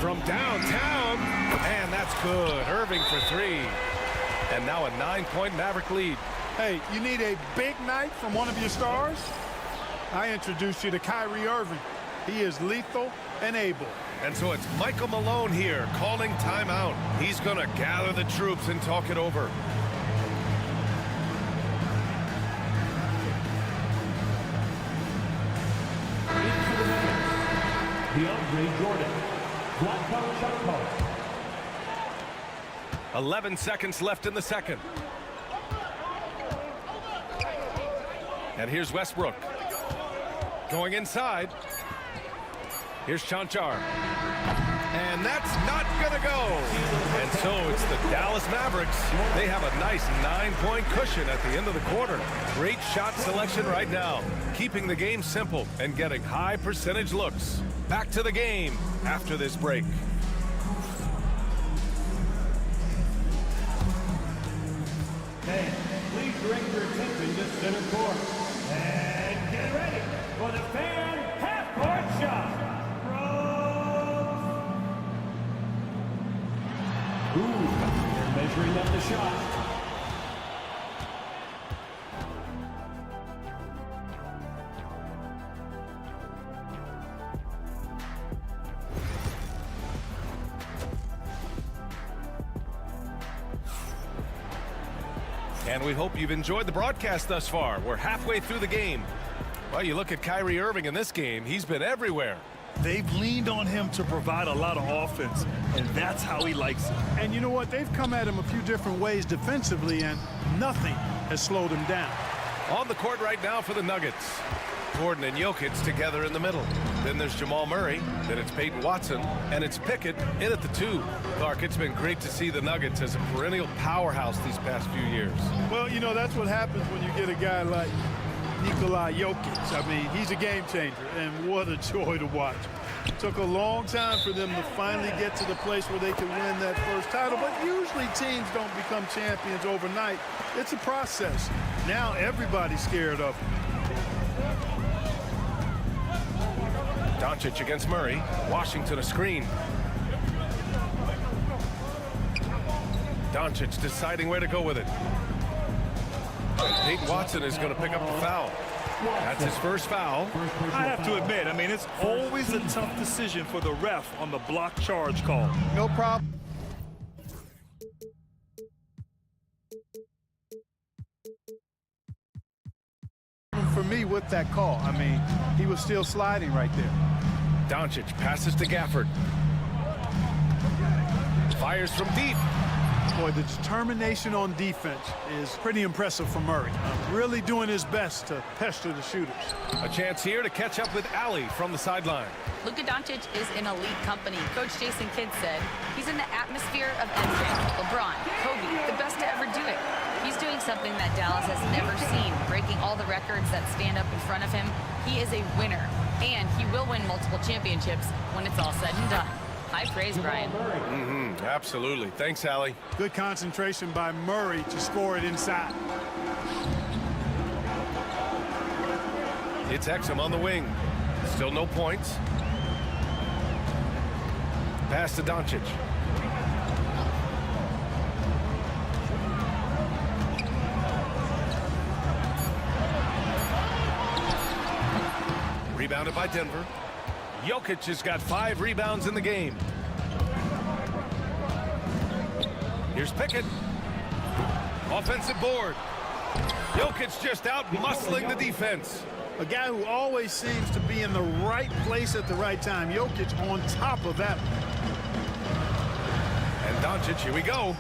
G: From downtown, and that's good. Irving for three. And now a 9-point Maverick lead.
H: Hey, you need a big night from one of your stars? I introduce you to Kyrie Irving. He is lethal and able.
G: And so it's Michael Malone here calling timeout. He's going to gather the troops and talk it over.
F: DeAndre Jordan. Black collar, shot call.
G: 11 seconds left in the second. And here's Westbrook. Going inside. Here's Chanchar. And that's not going to go. And so it's the Dallas Mavericks. They have a nice 9-point cushion at the end of the quarter. Great shot selection right now. Keeping the game simple and getting high percentage looks. Back to the game after this break.
F: Hey, please direct your attention to center court. And get ready for the fan half-court shot. Ooh, they're measuring up the shot.
G: And we hope you've enjoyed the broadcast thus far. We're halfway through the game. Well, you look at Kyrie Irving in this game, he's been everywhere.
I: They've leaned on him to provide a lot of offense, and that's how he likes it.
H: And you know what? They've come at him a few different ways defensively, and nothing has slowed him down.
G: On the court right now for the Nuggets. Gordon and Jokic together in the middle. Then there's Jamal Murray. Then it's Peyton Watson. And it's Pickett in at the 2. Clark, it's been great to see the Nuggets as a perennial powerhouse these past few years.
H: Well, you know, that's what happens when you get a guy like Nikola Jokic. I mean, he's a game changer, and what a joy to watch. It took a long time for them to finally get to the place where they could win that first title, but usually teams don't become champions overnight. It's a process. Now everybody's scared of him.
G: Doncic against Murray. Washington a screen. Doncic deciding where to go with it. And Peyton Watson is going to pick up the foul. That's his first foul.
I: I have to admit, I mean, it's always a tough decision for the ref on the block charge call.
H: No problem. For me with that call, I mean, he was still sliding right there.
G: Doncic passes to Gafford. Fires from deep.
H: Boy, the determination on defense is pretty impressive from Murray. Really doing his best to pester the shooters.
G: A chance here to catch up with Allie from the sideline.
J: Luka Doncic is in elite company. Coach Jason Kidd said he's in the atmosphere of MJ, LeBron, Kobe, the best to ever do it. He's doing something that Dallas has never seen, breaking all the records that stand up in front of him. He is a winner, and he will win multiple championships when it's all said and done. High praise, Brian.
G: Absolutely. Thanks, Allie.
H: Good concentration by Murray to score it inside.
G: It's Exum on the wing. Still no points. Pass to Doncic. Rebounded by Denver. Jokic has got 5 rebounds in the game. Here's Pickett. Offensive board. Jokic just out muscling the defense.
H: A guy who always seems to be in the right place at the right time. Jokic on top of that.
G: And Doncic, here we go.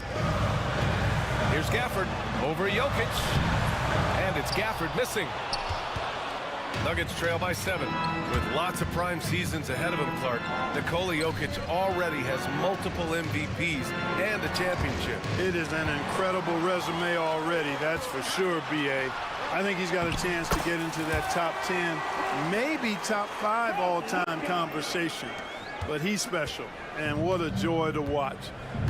G: Here's Gafford over Jokic. And it's Gafford missing. Nuggets trail by 7. With lots of prime seasons ahead of him, Clark, Nikola Jokic already has multiple MVPs and a championship.
H: It is an incredible resume already, that's for sure, B.A. I think he's got a chance to get into that top 10, maybe top 5 all-time conversation. But he's special, and what a joy to watch.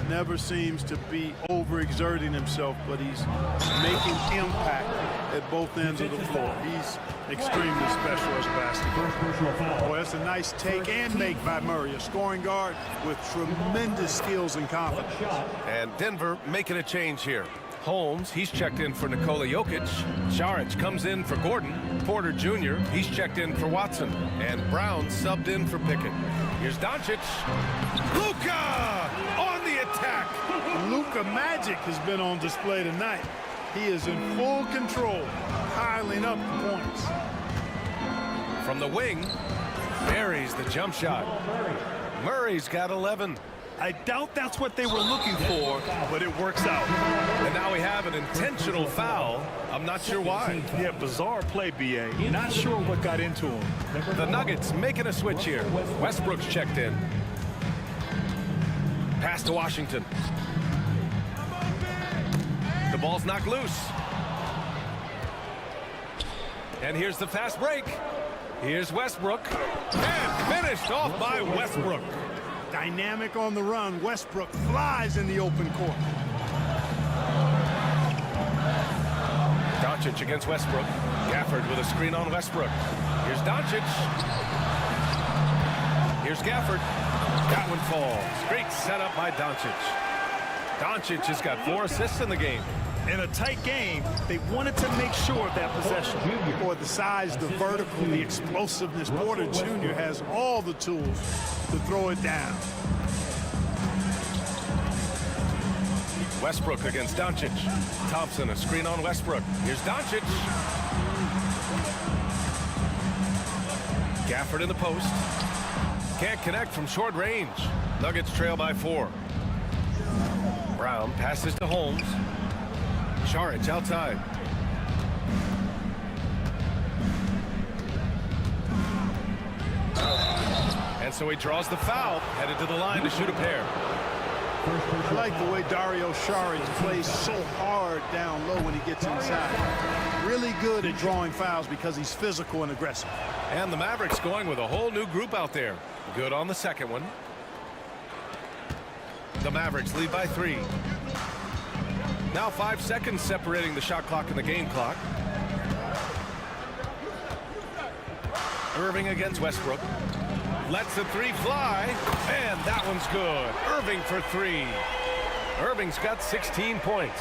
H: Never seems to be overexerting himself, but he's making impact at both ends of the floor. He's extremely special as a basketball. Boy, that's a nice take and make by Murray, a scoring guard with tremendous skills and confidence.
G: And Denver making a change here. Holmes, he's checked in for Nikola Jokic. Saric comes in for Gordon. Porter Jr., he's checked in for Watson. And Brown subbed in for Pickett. Here's Doncic. Luka on the attack.
H: Luka magic has been on display tonight. He is in full control, piling up the points.
G: From the wing, buries the jump shot. Murray's got 11.
I: I doubt that's what they were looking for, but it works out.
G: And now we have an intentional foul. I'm not sure why.
I: Yeah, bizarre play, B.A. Not sure what got into him.
G: The Nuggets making a switch here. Westbrook's checked in. Pass to Washington. The ball's knocked loose. And here's the fast break. Here's Westbrook. And finished off by Westbrook.
H: Dynamic on the run. Westbrook flies in the open court.
G: Doncic against Westbrook. Gafford with a screen on Westbrook. Here's Doncic. Here's Gafford. That one falls. Great setup by Doncic. Doncic has got 4 assists in the game.
I: In a tight game, they wanted to make sure of that possession.
H: Boy, the size, the vertical, the explosiveness. Porter Jr. has all the tools to throw it down.
G: Westbrook against Doncic. Thompson, a screen on Westbrook. Here's Doncic. Gafford in the post. Can't connect from short range. Nuggets trail by 4. Brown passes to Holmes. Saric outside. And so he draws the foul, headed to the line to shoot a pair.
H: I like the way Dario Saric plays so hard down low when he gets inside. Really good at drawing fouls because he's physical and aggressive.
G: And the Mavericks going with a whole new group out there. Good on the second one. The Mavericks lead by 3. Now 5 seconds separating the shot clock and the game clock. Irving against Westbrook. Lets the 3 fly, and that one's good. Irving for 3. Irving's got 16 points.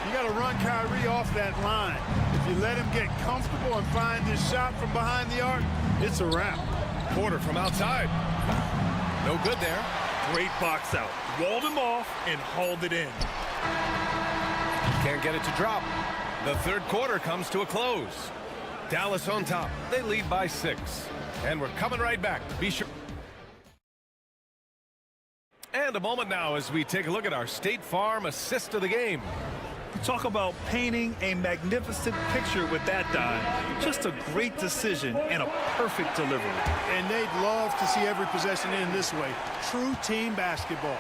H: You got to run Kyrie off that line. If you let him get comfortable and find his shot from behind the arc, it's a wrap.
G: Porter from outside. No good there.
I: Great box out. Walled him off and hauled it in.
G: Can't get it to drop. The third quarter comes to a close. Dallas on top. They lead by 6. And we're coming right back. Be sure. And a moment now as we take a look at our State Farm assist of the game.
I: Talk about painting a magnificent picture with that dive. Just a great decision and a perfect delivery.
H: And they'd love to see every possession in this way. True team basketball.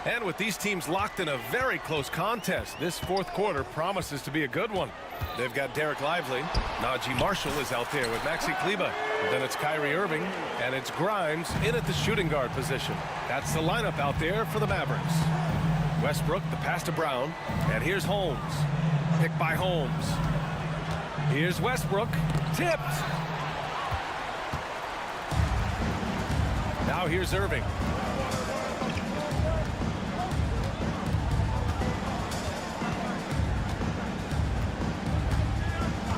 G: And with these teams locked in a very close contest, this fourth quarter promises to be a good one. They've got Derek Lively. Najee Marshall is out there with Maxi Kleber. Then it's Kyrie Irving, and it's Grimes in at the shooting guard position. That's the lineup out there for the Mavericks. Westbrook, the pass to Brown, and here's Holmes. Picked by Holmes. Here's Westbrook, tipped. Now here's Irving.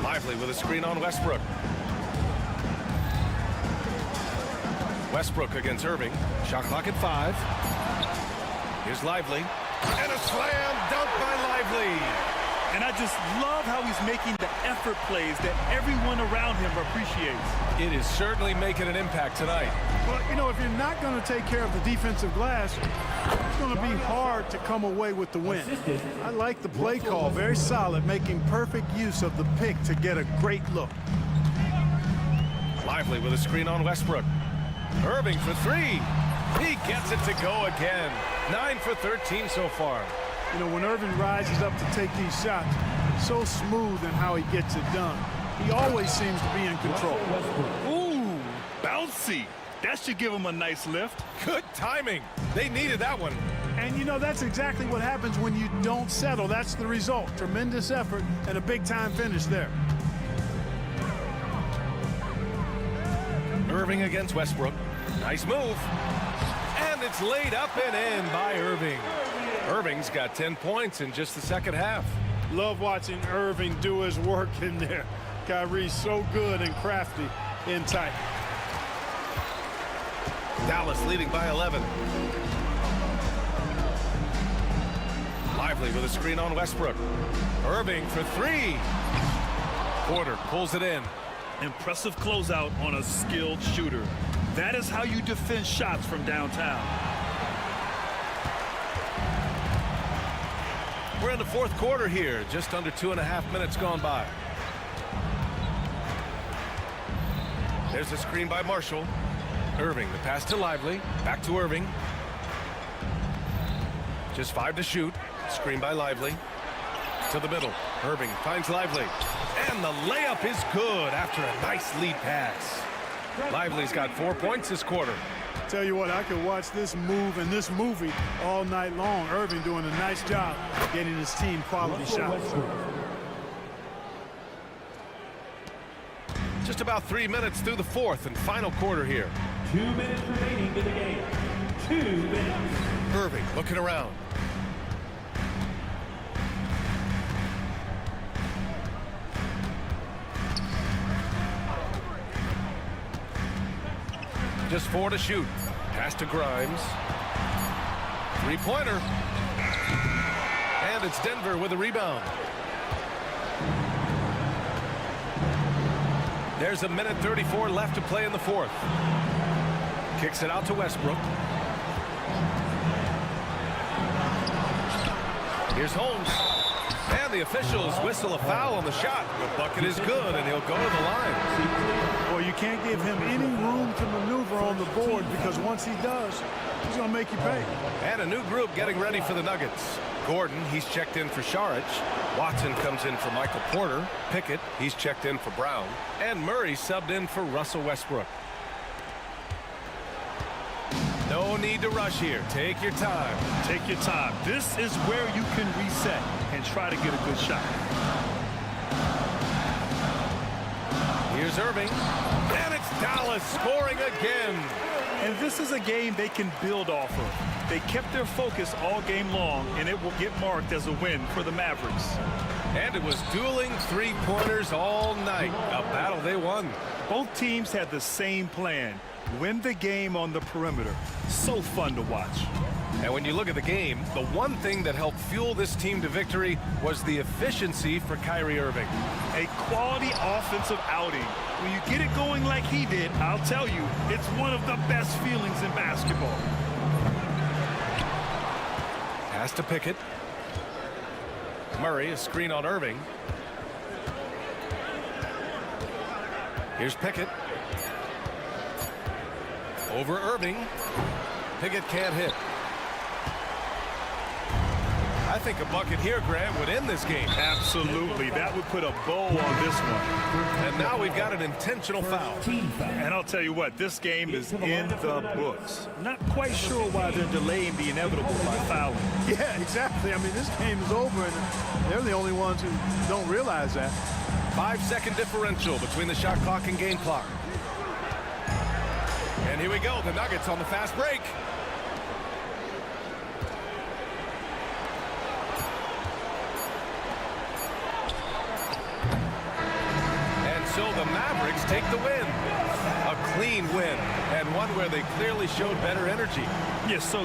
G: Lively with a screen on Westbrook. Westbrook against Irving. Shot clock at 5. Here's Lively. And a slam dunk by Lively.
I: And I just love how he's making the effort plays that everyone around him appreciates.
G: It is certainly making an impact tonight.
H: Well, you know, if you're not going to take care of the defensive glass, it's going to be hard to come away with the win. I like the play call, very solid, making perfect use of the pick to get a great look.
G: Lively with a screen on Westbrook. Irving for three. He gets it to go again. 9 for 13 so far.
H: You know, when Irving rises up to take these shots, so smooth in how he gets it done. He always seems to be in control.
I: Ooh, bouncy. That should give him a nice lift.
G: Good timing. They needed that one.
H: And, you know, that's exactly what happens when you don't settle. That's the result. Tremendous effort and a big-time finish there.
G: Irving against Westbrook. Nice move. And it's laid up and in by Irving. Irving's got 10 points in just the second half.
H: Love watching Irving do his work in there. Kyrie's so good and crafty in tight.
G: Dallas leading by 11. Lively with a screen on Westbrook. Irving for three. Porter pulls it in.
I: Impressive closeout on a skilled shooter. That is how you defend shots from downtown.
G: We're in the fourth quarter here. Just under 2.5 minutes gone by. There's a screen by Marshall. Irving, the pass to Lively. Back to Irving. Just 5 to shoot. Screen by Lively. To the middle. Irving finds Lively. And the layup is good after a nice lead pass. Lively's got 4 points this quarter.
H: Tell you what, I could watch this move and this movie all night long. Irving doing a nice job getting his team quality shots.
G: Just about 3 minutes through the fourth and final quarter here.
F: 2 minutes remaining to the game. 2 minutes.
G: Irving looking around. Just 4 to shoot. Pass to Grimes. Three-pointer. And it's Denver with a rebound. There's a minute 34 left to play in the fourth. Kicks it out to Westbrook. Here's Holmes. And the officials whistle a foul on the shot. The bucket is good, and he'll go to the line.
H: Well, you can't give him any room to maneuver on the board because once he does, he's going to make you pay.
G: And a new group getting ready for the Nuggets. Gordon, he's checked in for Saric. Watson comes in for Michael Porter. Pickett, he's checked in for Brown. And Murray subbed in for Russell Westbrook. No need to rush here. Take your time.
I: Take your time. This is where you can reset and try to get a good shot.
G: Here's Irving. And it's Dallas scoring again.
I: And this is a game they can build off of. They kept their focus all game long, and it will get marked as a win for the Mavericks.
G: And it was dueling three-pointers all night. A battle they won.
I: Both teams had the same plan. Win the game on the perimeter. So fun to watch.
G: And when you look at the game, the one thing that helped fuel this team to victory was the efficiency for Kyrie Irving.
I: A quality offensive outing. When you get it going like he did, I'll tell you, it's one of the best feelings in basketball.
G: Pass to Pickett. Murray, a screen on Irving. Here's Pickett. Over Irving. Pickett can't hit. I think a bucket here, Grant, would end this game.
I: Absolutely. That would put a bow on this one.
G: And now we've got an intentional foul.
I: And I'll tell you what, this game is in the books. Not quite sure why they're delaying the inevitable by fouling.
H: Yeah, exactly. I mean, this game is over, and they're the only ones who don't realize that.
G: 5-second differential between the shot clock and game clock. And here we go, the Nuggets on the fast break. And so the Mavericks take the win. A clean win, and one where they clearly showed better energy.
I: Yes, so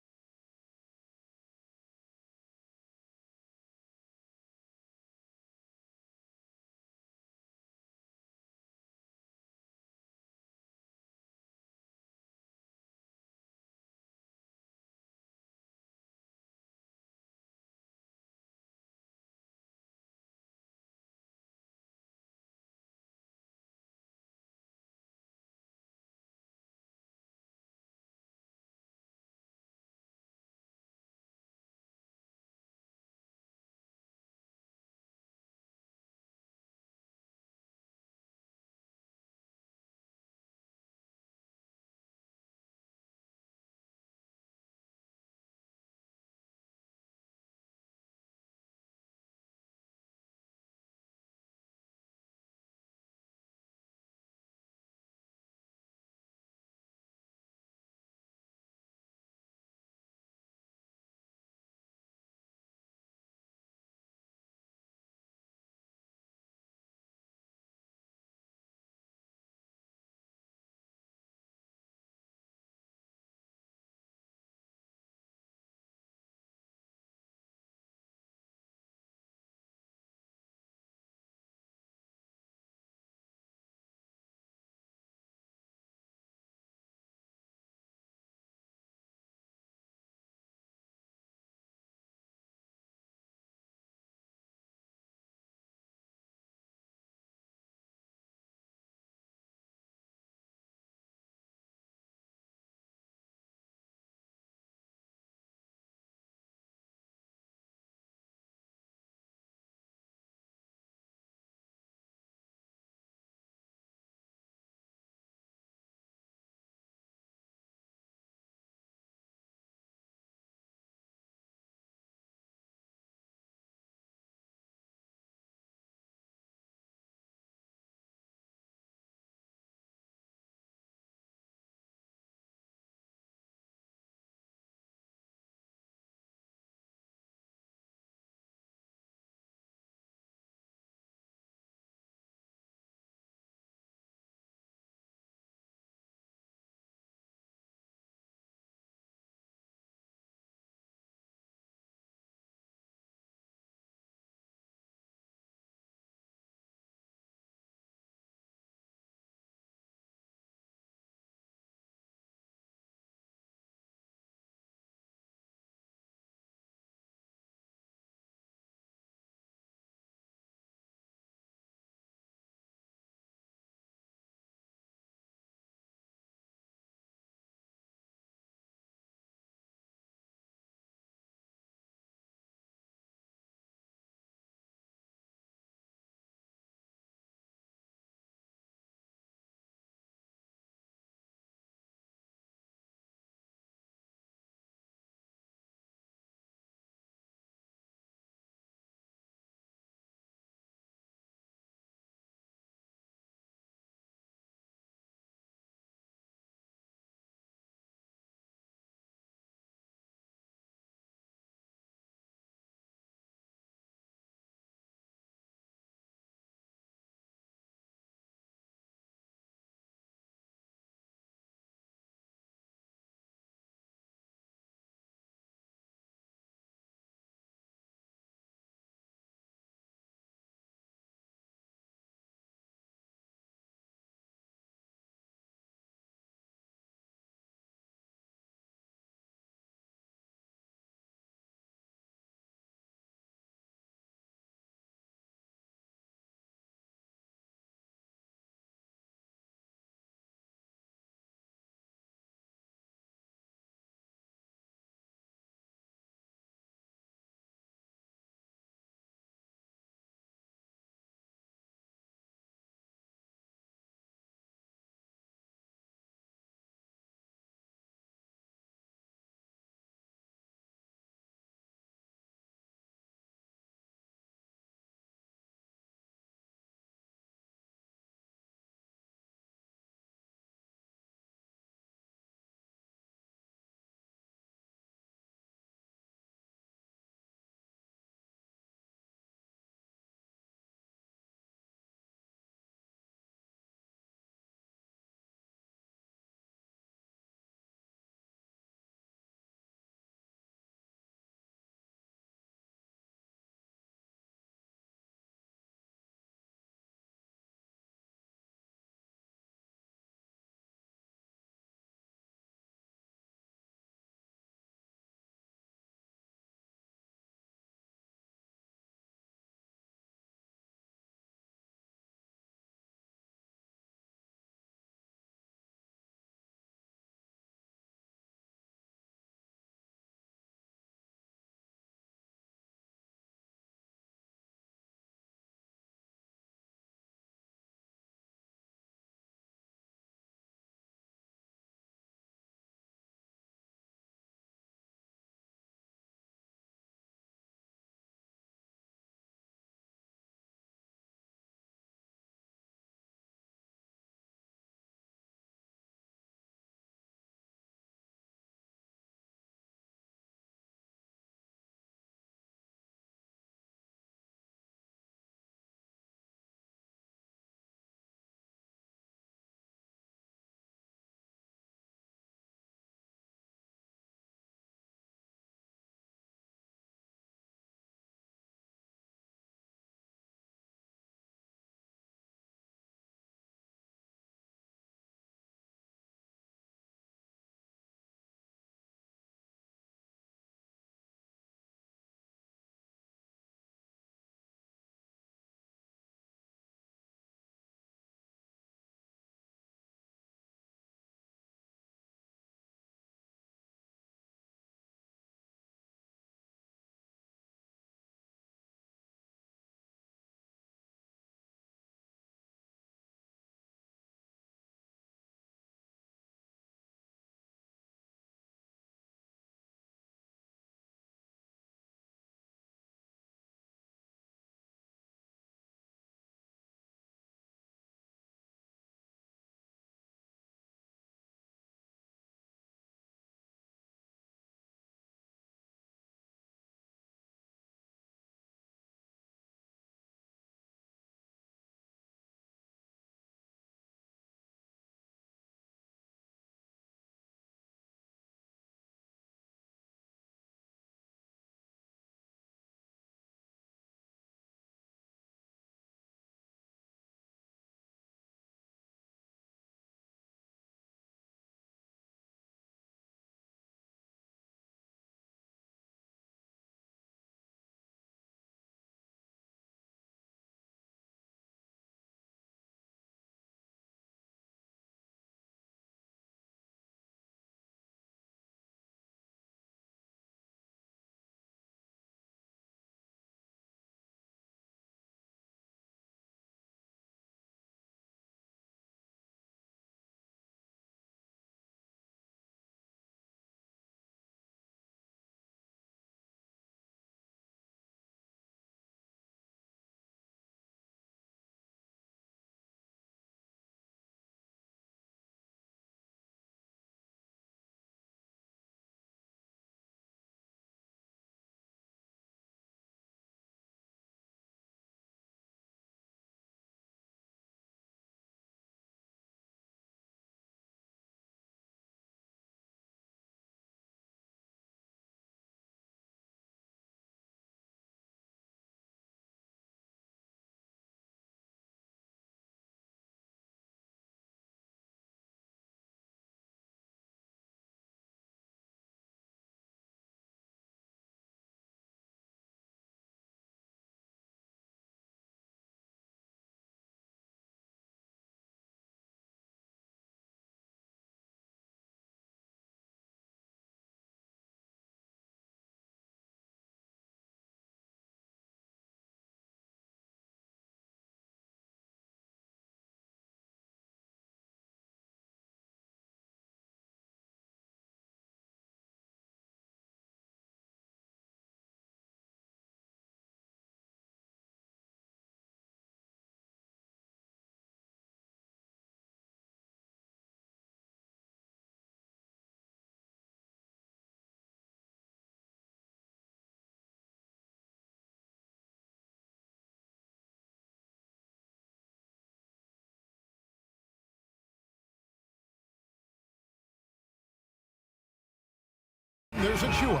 A: there's Achua.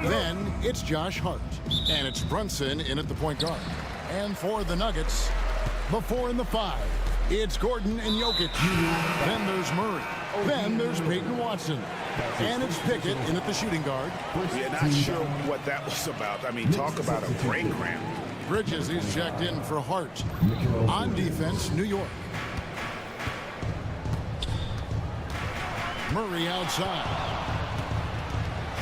A: Then it's Josh Hart. And it's Brunson in at the point guard. And for the Nuggets, the 4 and the 5, it's Gordon and Jokic. Then there's Murray. Then there's Peyton Watson. And it's Pickett in at the shooting guard.
C: Yeah, not sure what that was about. I mean, talk about a brain cramp.
A: Bridges, he's checked in for Hart. On defense, New York. Murray outside.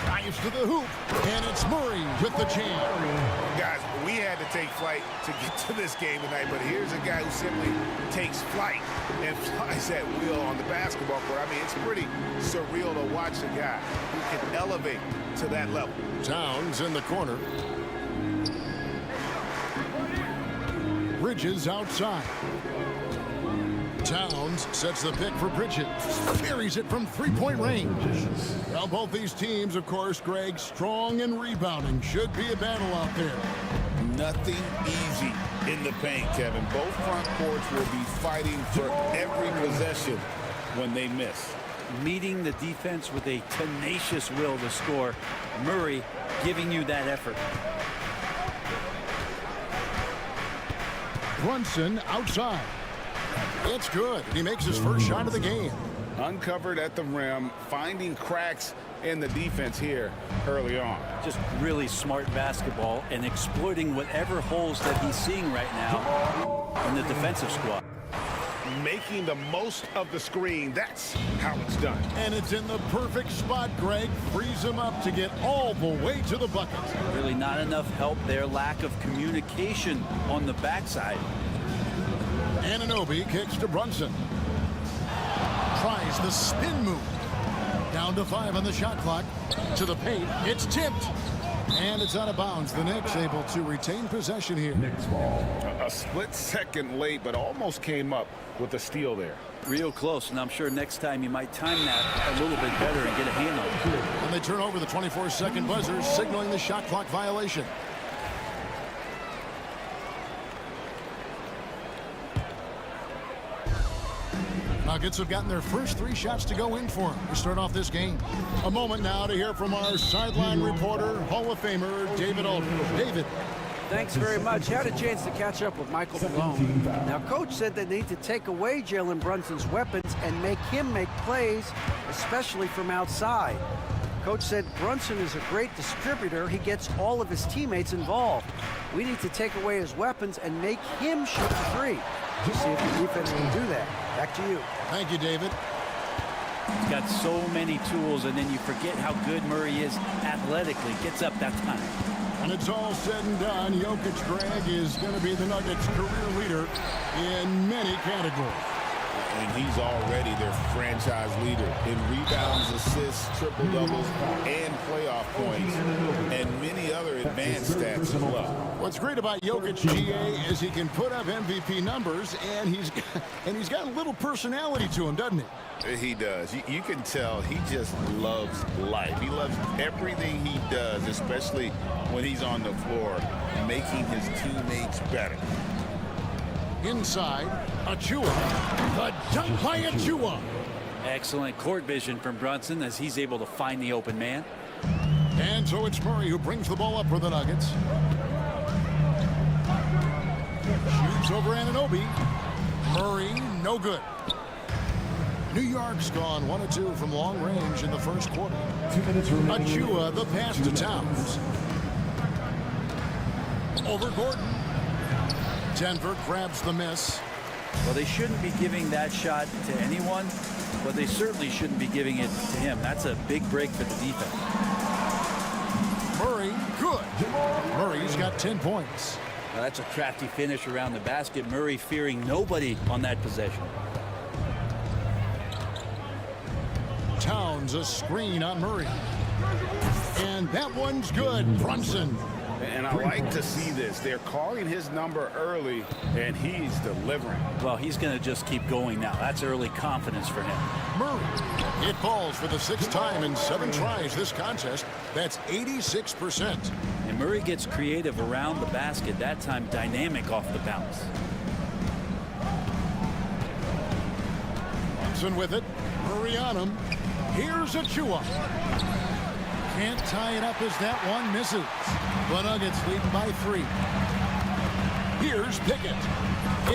A: Dives to the hoop. And it's Murray with the jam.
C: Guys, we had to take flight to get to this game tonight, but here's a guy who simply takes flight and flies at will on the basketball court. I mean, it's pretty surreal to watch a guy who can elevate to that level.
A: Towns in the corner. Bridges outside. Towns sets the pick for Bridges. Buries it from three-point range. Well, both these teams, of course, Greg, strong and rebounding. Should be a battle out there.
C: Nothing easy in the paint, Kevin. Both front courts will be fighting for every possession when they miss.
D: Meeting the defense with a tenacious will to score. Murray giving you that effort.
A: Brunson outside. It's good. He makes his first shot of the game.
C: Uncovered at the rim, finding cracks in the defense here early on.
D: Just really smart basketball and exploiting whatever holes that he's seeing right now in the defensive squad.
C: Making the most of the screen. That's how it's done.
A: And it's in the perfect spot, Greg. Frees him up to get all the way to the bucket.
D: Really not enough help there. Lack of communication on the backside.
A: Anunoby kicks to Brunson. Tries the spin move. Down to 5 on the shot clock. To the paint. It's tipped. And it's out of bounds. The Knicks able to retain possession here.
C: A split second late, but almost came up with a steal there.
D: Real close, and I'm sure next time you might time that a little bit better and get a handle.
A: And they turn over the 24-second buzzer, signaling the shot clock violation. Nuggets have gotten their first 3 shots to go in for them to start off this game. A moment now to hear from our sideline reporter, Hall of Famer David Aldridge. David.
D: Thanks very much. Had a chance to catch up with Michael Malone. Now, Coach said they need to take away Jalen Brunson's weapons and make him make plays, especially from outside. Coach said Brunson is a great distributor. He gets all of his teammates involved. We need to take away his weapons and make him shoot the three. Just see if the defense can do that. Back to you.
A: Thank you, David.
D: He's got so many tools, and then you forget how good Murray is athletically. Gets up that time.
A: And it's all said and done, Jokic, Greg, is going to be the Nuggets' career leader in many categories.
C: And he's already their franchise leader in rebounds, assists, triple-doubles, and playoff points, and many other advanced stats as well.
A: What's great about Jokic, GA, is he can put up MVP numbers, and he's got a little personality to him, doesn't he?
C: He does. You can tell he just loves life. He loves everything he does, especially when he's on the floor, making his teammates better.
A: Inside, Achua. The dunk by Achua.
D: Excellent court vision from Brunson as he's able to find the open man.
A: And so it's Murray who brings the ball up for the Nuggets. Shoots over Anunoby. Murray, no good. New York's gone 1 of 2 from long range in the first quarter. Achua, the pass to Towns. Over Gordon. Denver grabs the miss.
D: Well, they shouldn't be giving that shot to anyone, but they certainly shouldn't be giving it to him. That's a big break for the defense.
A: Murray, good. Murray's got 10 points.
D: Now, that's a crafty finish around the basket. Murray fearing nobody on that possession.
A: Towns a screen on Murray. And that one's good. Brunson.
C: And I like to see this. They're calling his number early, and he's delivering.
D: Well, he's going to just keep going now. That's early confidence for him.
A: Murray. It falls for the 6th time in 7 tries this contest. That's 86%.
D: And Murray gets creative around the basket, that time dynamic off the bounce.
A: Brunson with it. Murray on him. Here's Achua. Can't tie it up as that one misses. The Nuggets leading by 3. Here's Pickett.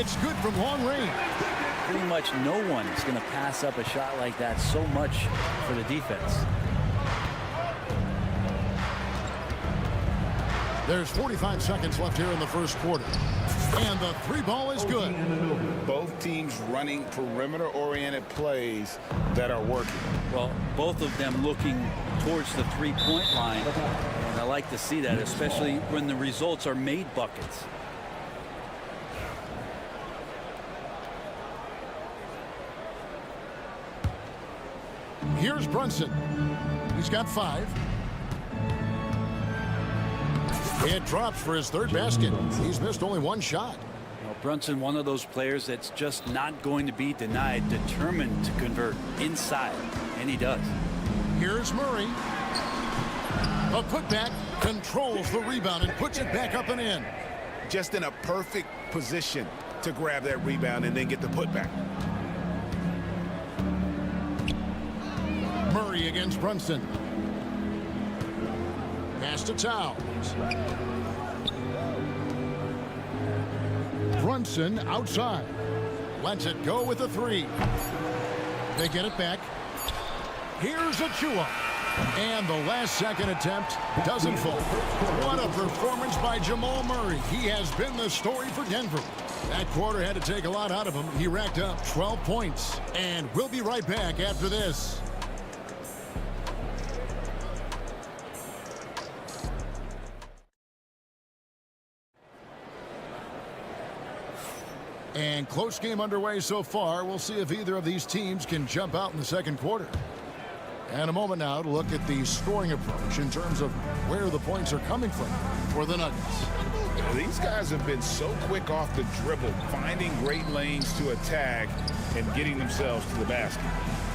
A: It's good from long range.
K: Pretty much no one is going to pass up a shot like that so much for the defense.
A: There's 45 seconds left here in the first quarter. And the 3 ball is good.
C: Both teams running perimeter-oriented plays that are working.
K: Well, both of them looking towards the three-point line. And I like to see that, especially when the results are made buckets.
A: Here's Brunson. He's got 5. It drops for his 3rd basket. He's missed only 1 shot.
K: Well, Brunson, one of those players that's just not going to be denied, determined to convert inside, and he does.
A: Here's Murray. A putback, controls the rebound and puts it back up and in.
C: Just in a perfect position to grab that rebound and then get the putback.
A: Murray against Brunson. Pass to Towns. Brunson outside. Lets it go with a 3. They get it back. Here's Achua. And the last second attempt doesn't fall. What a performance by Jamal Murray. He has been the story for Denver. That quarter had to take a lot out of him. He racked up 12 points. And we'll be right back after this. And close game underway so far. We'll see if either of these teams can jump out in the second quarter. And a moment now to look at the scoring approach in terms of where the points are coming from for the Nuggets.
C: These guys have been so quick off the dribble, finding great lanes to attack and getting themselves to the basket.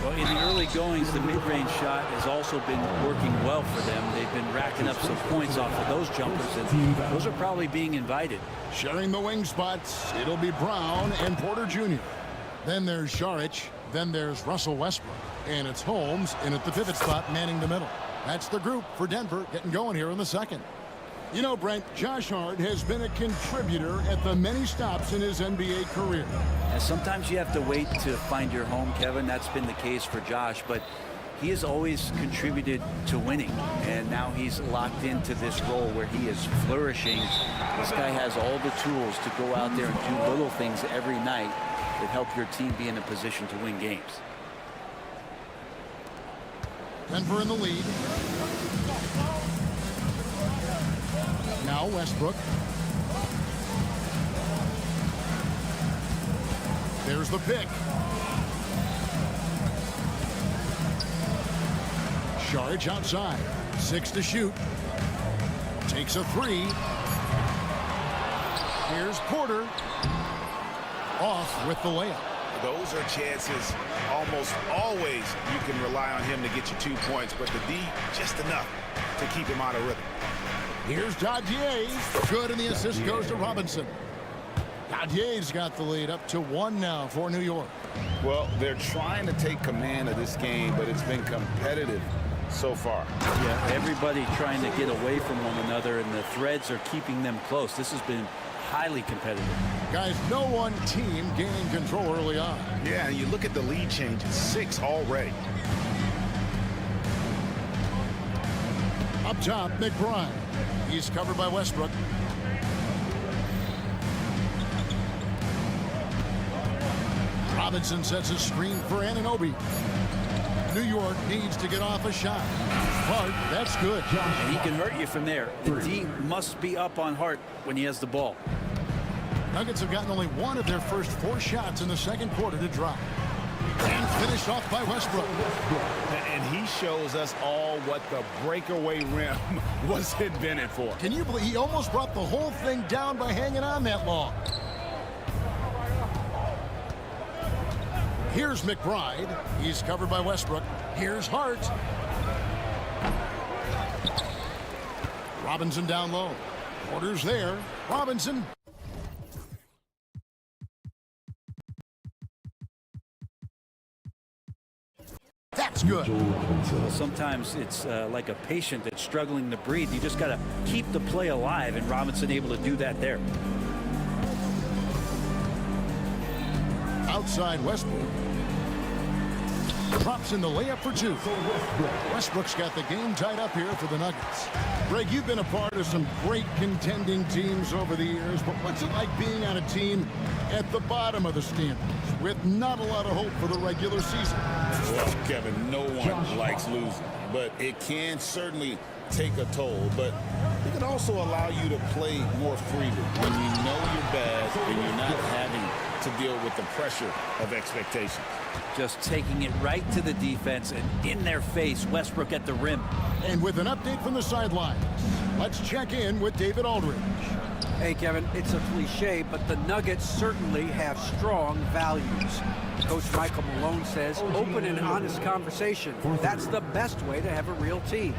K: Well, in the early goings, the mid-range shot has also been working well for them. They've been racking up some points off of those jumpers, and those are probably being invited.
A: Sharing the wing spots, it'll be Brown and Porter Jr. Then there's Šarić. Then there's Russell Westbrook. And it's Holmes in at the pivot spot, manning the middle. That's the group for Denver getting going here in the second. You know, Brent, Josh Hart has been a contributor at the many stops in his NBA career.
K: And sometimes you have to wait to find your home, Kevin. That's been the case for Josh, but he has always contributed to winning, and now he's locked into this role where he is flourishing. This guy has all the tools to go out there and do little things every night that help your team be in a position to win games.
A: Denver in the lead. Now Westbrook. There's the pick. Šarić outside. 6 to shoot. Takes a 3. Here's Porter. Off with the layup.
C: Those are chances almost always you can rely on him to get you 2 points, but the D just enough to keep him out of rhythm.
A: Here's Dadier. Good, and the assist goes to Robinson. Dadier's got the lead up to 1 now for New York.
C: Well, they're trying to take command of this game, but it's been competitive so far.
K: Yeah, everybody trying to get away from one another, and the threads are keeping them close. This has been highly competitive.
A: Guys, no one team gained control early on.
C: Yeah, and you look at the lead changes, 6 already.
A: Up top, McBride. He's covered by Westbrook. Robinson sets a screen for Anunoby. New York needs to get off a shot. Hart, that's good.
K: And he can hurt you from there. The D must be up on Hart when he has the ball.
A: Nuggets have gotten only 1 of their first 4 shots in the second quarter to drop. And finished off by Westbrook.
C: And he shows us all what the breakaway rim was invented for.
A: Can you believe he almost brought the whole thing down by hanging on that long? Here's McBride. He's covered by Westbrook. Here's Hart. Robinson down low. Porter's there. Robinson. That's good.
K: Sometimes it's like a patient that's struggling to breathe. You just got to keep the play alive, and Robinson able to do that there.
A: Outside Westbrook. Drops in the layup for two. Westbrook's got the game tied up here for the Nuggets. Greg, you've been a part of some great contending teams over the years, but what's it like being on a team at the bottom of the standings with not a lot of hope for the regular season?
C: Well, Kevin, no one likes losing, but it can certainly take a toll. But it can also allow you to play more freely when you know you're bad and you're not having to deal with the pressure of expectations.
K: Just taking it right to the defense and in their face. Westbrook at the rim.
A: And with an update from the sidelines, let's check in with David Aldridge.
D: Hey, Kevin, it's a cliche, but the Nuggets certainly have strong values. Coach Michael Malone says open and honest conversation. That's the best way to have a real team.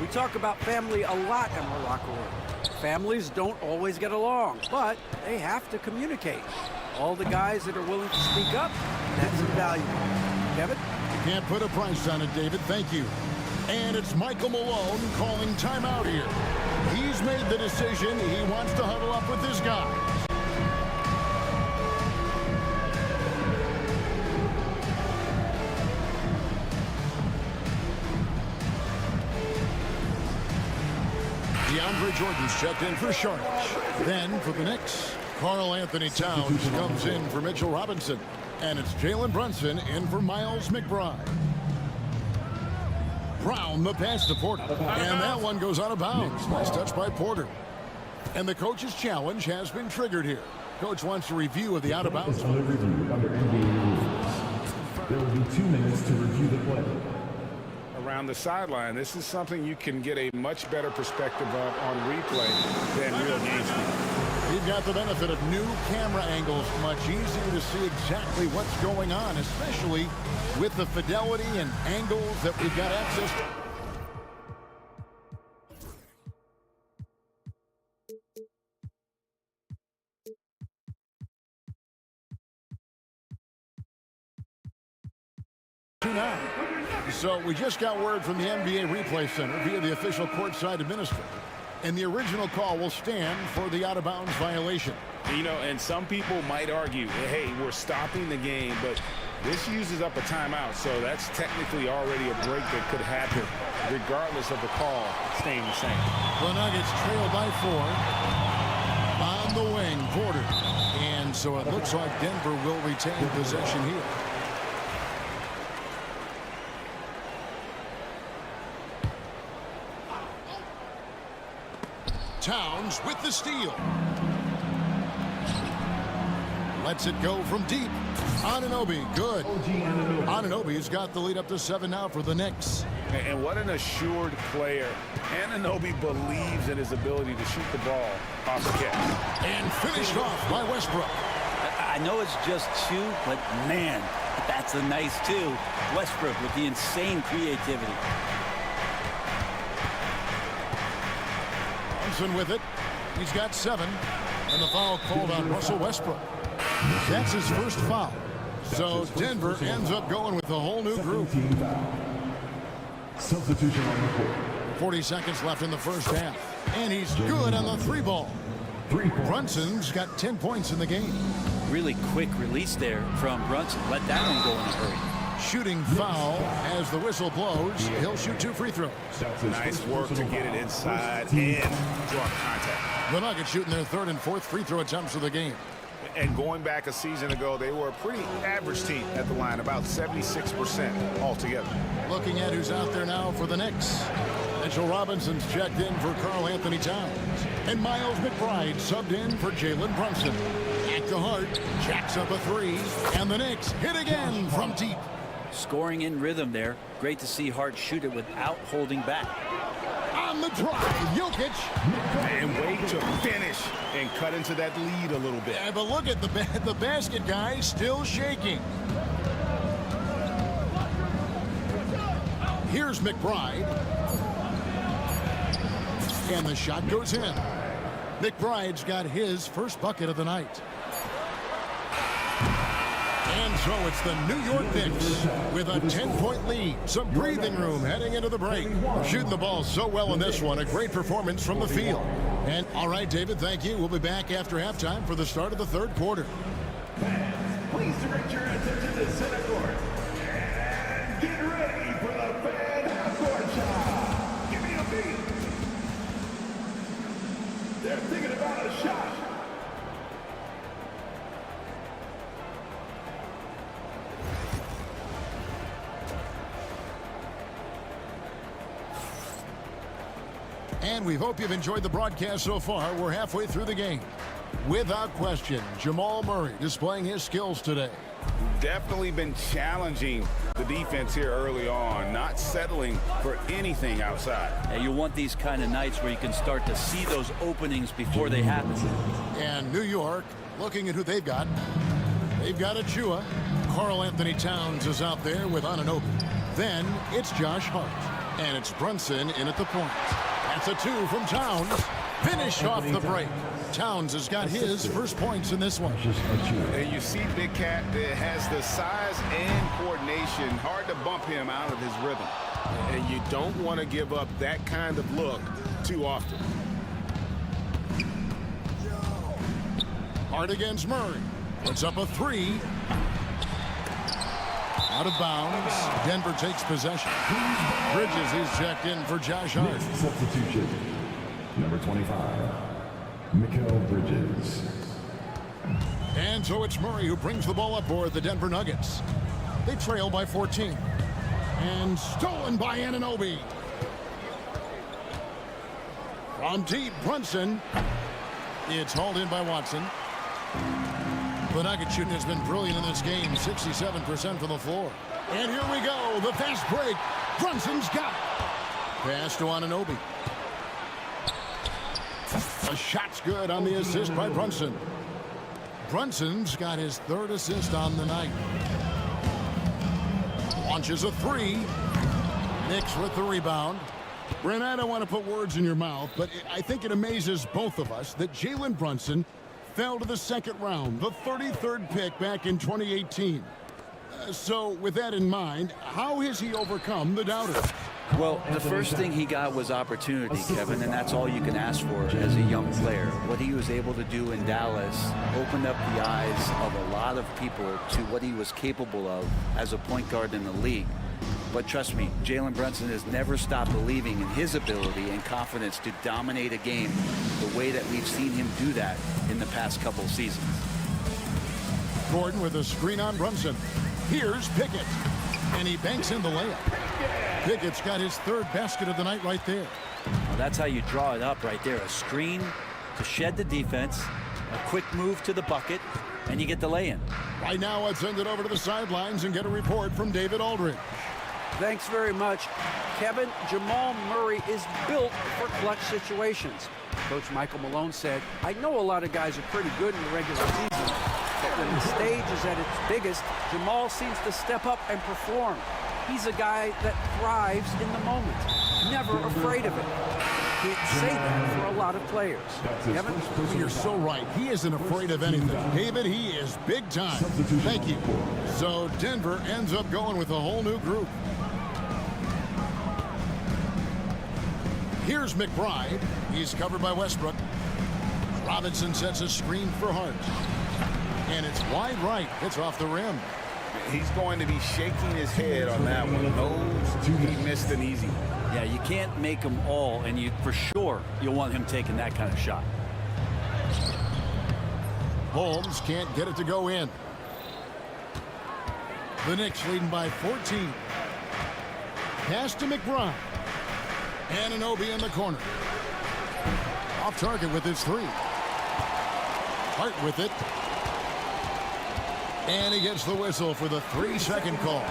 D: We talk about family a lot in our locker room. Families don't always get along, but they have to communicate. All the guys that are willing to speak up, that's invaluable. Kevin?
A: You can't put a price on it, David. Thank you. And it's Michael Malone calling timeout here. He's made the decision. He wants to huddle up with his guys. DeAndre Jordan's checked in for Charlotte. Then for the Knicks, Karl Anthony Towns comes in for Mitchell Robinson. And it's Jalen Brunson in for Miles McBride. Brown, the pass to Porter. And that one goes out of bounds. Nice touch by Porter. And the coach's challenge has been triggered here. Coach wants a review of the out-of-bounds.
L: Under review under NBA rules. There will be 2 minutes to review the play.
E: Around the sideline, this is something you can get a much better perspective of on replay than real game speed.
A: You've got the benefit of new camera angles. Much easier to see exactly what's going on, especially with the fidelity and angles that we've got access to. Now. So we just got word from the NBA Replay Center via the official courtside administrator. And the original call will stand for the out-of-bounds violation.
C: You know, and some people might argue, hey, we're stopping the game, but this uses up a timeout, so that's technically already a break that could happen, regardless of the call staying the same.
A: The Nuggets trail by 4. On the wing, Porter. And so it looks like Denver will retain possession here. Towns with the steal. Lets it go from deep. Anunoby, good. Anunoby's got the lead up to 7 now for the Knicks.
C: And what an assured player. Anunoby believes in his ability to shoot the ball off the catch.
A: And finished off by Westbrook.
K: I know it's just 2, but man, that's a nice 2. Westbrook with the insane creativity.
A: With it, he's got 7, and the foul called on Russell Westbrook. That's his first foul. So Denver ends up going with a whole new group.
L: Substitution on the court.
A: 40 seconds left in the first half, and he's good on the 3-ball. Brunson's got 10 points in the game.
K: Really quick release there from Brunson. Let that one go in a hurry.
A: Shooting foul as the whistle blows. He'll shoot 2 free throws.
C: Nice work to get it inside and draw contact.
A: The Nuggets shooting their 3rd and 4th free throw attempts of the game.
C: And going back a season ago, they were a pretty average team at the line, about 76% altogether.
A: Looking at who's out there now for the Knicks. Mitchell Robinson's checked in for Karl Anthony Towns. And Miles McBride subbed in for Jalen Brunson. At the heart, jacks up a 3. And the Knicks hit again from deep.
K: Scoring in rhythm there. Great to see Hart shoot it without holding back.
A: On the drive, Jokic.
C: And wait to finish and cut into that lead a little bit.
A: Yeah, but look at the basket guy still shaking. Here's McBride. And the shot goes in. McBride's got his first bucket of the night. And So it's the New York Knicks with a 10-point lead. Some breathing room heading into the break. Shooting the ball so well in this one. A great performance from the field. And all right, David, thank you. We'll be back after halftime for the start of the third quarter.
F: Please direct your attention to center court. And get ready for the fan half-court shot. Give me a beat. They're thinking about a shot.
A: And we hope you've enjoyed the broadcast so far. We're halfway through the game. Without question, Jamal Murray displaying his skills today.
E: Definitely been challenging the defense here early on, not settling for anything outside.
K: And you want these kind of nights where you can start to see those openings before they happen.
A: And New York, looking at who they've got. They've got Achua. Karl Anthony Towns is out there with Anunoby. Then it's Josh Hart. And it's Brunson in at the point. That's a two from Towns. Finish off the break. Towns has got his first points in this one.
E: And you see Big Cat that has the size and coordination. Hard to bump him out of his rhythm.
G: And you don't want to give up that kind of look too often.
A: Hart against Murray. Puts up a three. Out of bounds. Denver takes possession. Bridges is checked in for Josh Hart.
L: Next substitution, number 25, Mikal Bridges.
A: And so it's Murray who brings the ball up for the Denver Nuggets. They trail by 14. And stolen by Anunoby. From deep, Brunson. It's hauled in by Watson. The Nugget shooting has been brilliant in this game. 67% from the floor. And here we go. The fast break. Brunson's got it. Pass to Anunoby. A shot's good on the assist by Brunson. Brunson's got his third assist on the night. Launches a three. Knicks with the rebound. Brent, I don't want to put words in your mouth, but I think it amazes both of us that Jalen Brunson fell to the second round, the 33rd pick back in 2018. So with that in mind, how has he overcome the doubters?
K: Well, the first thing he got was opportunity, Kevin, and that's all you can ask for as a young player. What he was able to do in Dallas opened up the eyes of a lot of people to what he was capable of as a point guard in the league. But trust me, Jalen Brunson has never stopped believing in his ability and confidence to dominate a game the way that we've seen him do that in the past couple seasons.
A: Gordon with a screen on Brunson. Here's Pickett. And he banks in the layup. Pickett's got his third basket of the night right there.
K: Well, that's how you draw it up right there. A screen to shed the defense, a quick move to the bucket, and you get the lay-in.
A: Right now, let's send it over to the sidelines and get a report from David Aldridge.
D: Thanks very much. Kevin, Jamal Murray is built for clutch situations. Coach Michael Malone said, I know a lot of guys are pretty good in the regular season, but when the stage is at its biggest, Jamal seems to step up and perform. He's a guy that thrives in the moment, never afraid of it. Can't say that for a lot of players. Kevin?
A: You're so right. He isn't afraid of anything. David, he is big time. Thank you. So Denver ends up going with a whole new group. Here's McBride. He's covered by Westbrook. Robinson sets a screen for Hart. And it's wide right. It's off the rim.
E: He's going to be shaking his head on that one. Knows he missed an easy one.
K: Yeah, you can't make them all, and you for sure you'll want him taking that kind of shot.
A: Holmes can't get it to go in. The Knicks leading by 14. Pass to McBride. Anunoby in the corner. Off target with his three. Hart with it. And he gets the whistle for the 3-second call.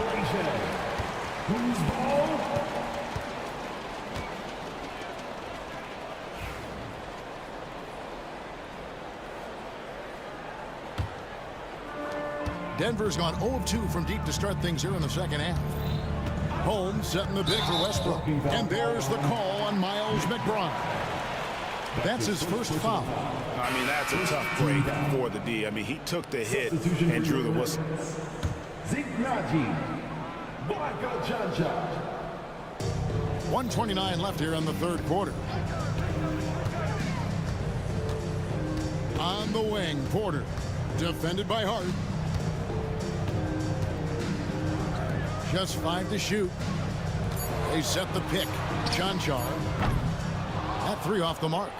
A: Denver's gone 0 of 2 from deep to start things here in the second half. Holmes setting the big for Westbrook. And there's the call on Miles McBride. That's his first foul.
E: I mean, that's a tough break for the D. I mean, he took the hit and drew the whistle.
F: Zignaji, Blanco Janja.
A: 1:29 left here in the third quarter. On the wing, Porter, defended by Hart. Just 5 to shoot. They set the pick. Chanchar. That 3 off the mark.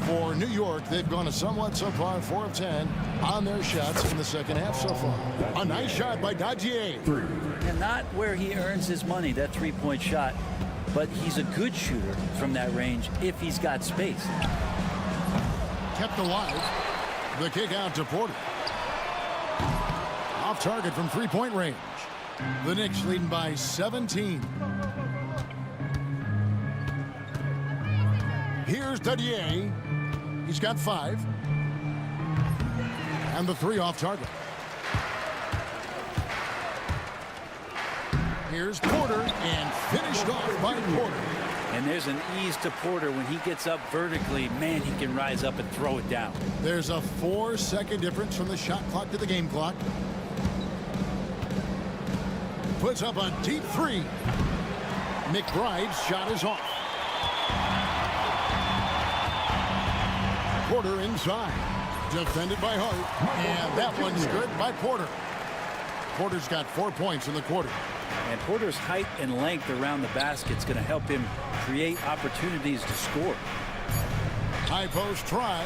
A: For New York, they've gone a somewhat subpar 4 of 10 on their shots in the second half so far. A nice shot by Dajier.
K: And not where he earns his money, that three-point shot, but he's a good shooter from that range if he's got space.
A: Kept alive. The kick out to Porter. Off target from three-point range. The Knicks leading by 17. Here's Dadier. He's got 5. And the 3 off target. Here's Porter, and finished off by Porter.
K: And there's an ease to Porter when he gets up vertically. Man, he can rise up and throw it down.
A: There's a 4-second difference from the shot clock to the game clock. Puts up a deep 3. McBride's shot is off. Porter inside. Defended by Hart. And that one's good by Porter. Porter's got 4 points in the quarter.
K: And Porter's height and length around the basket is going to help him create opportunities to score.
A: High post try.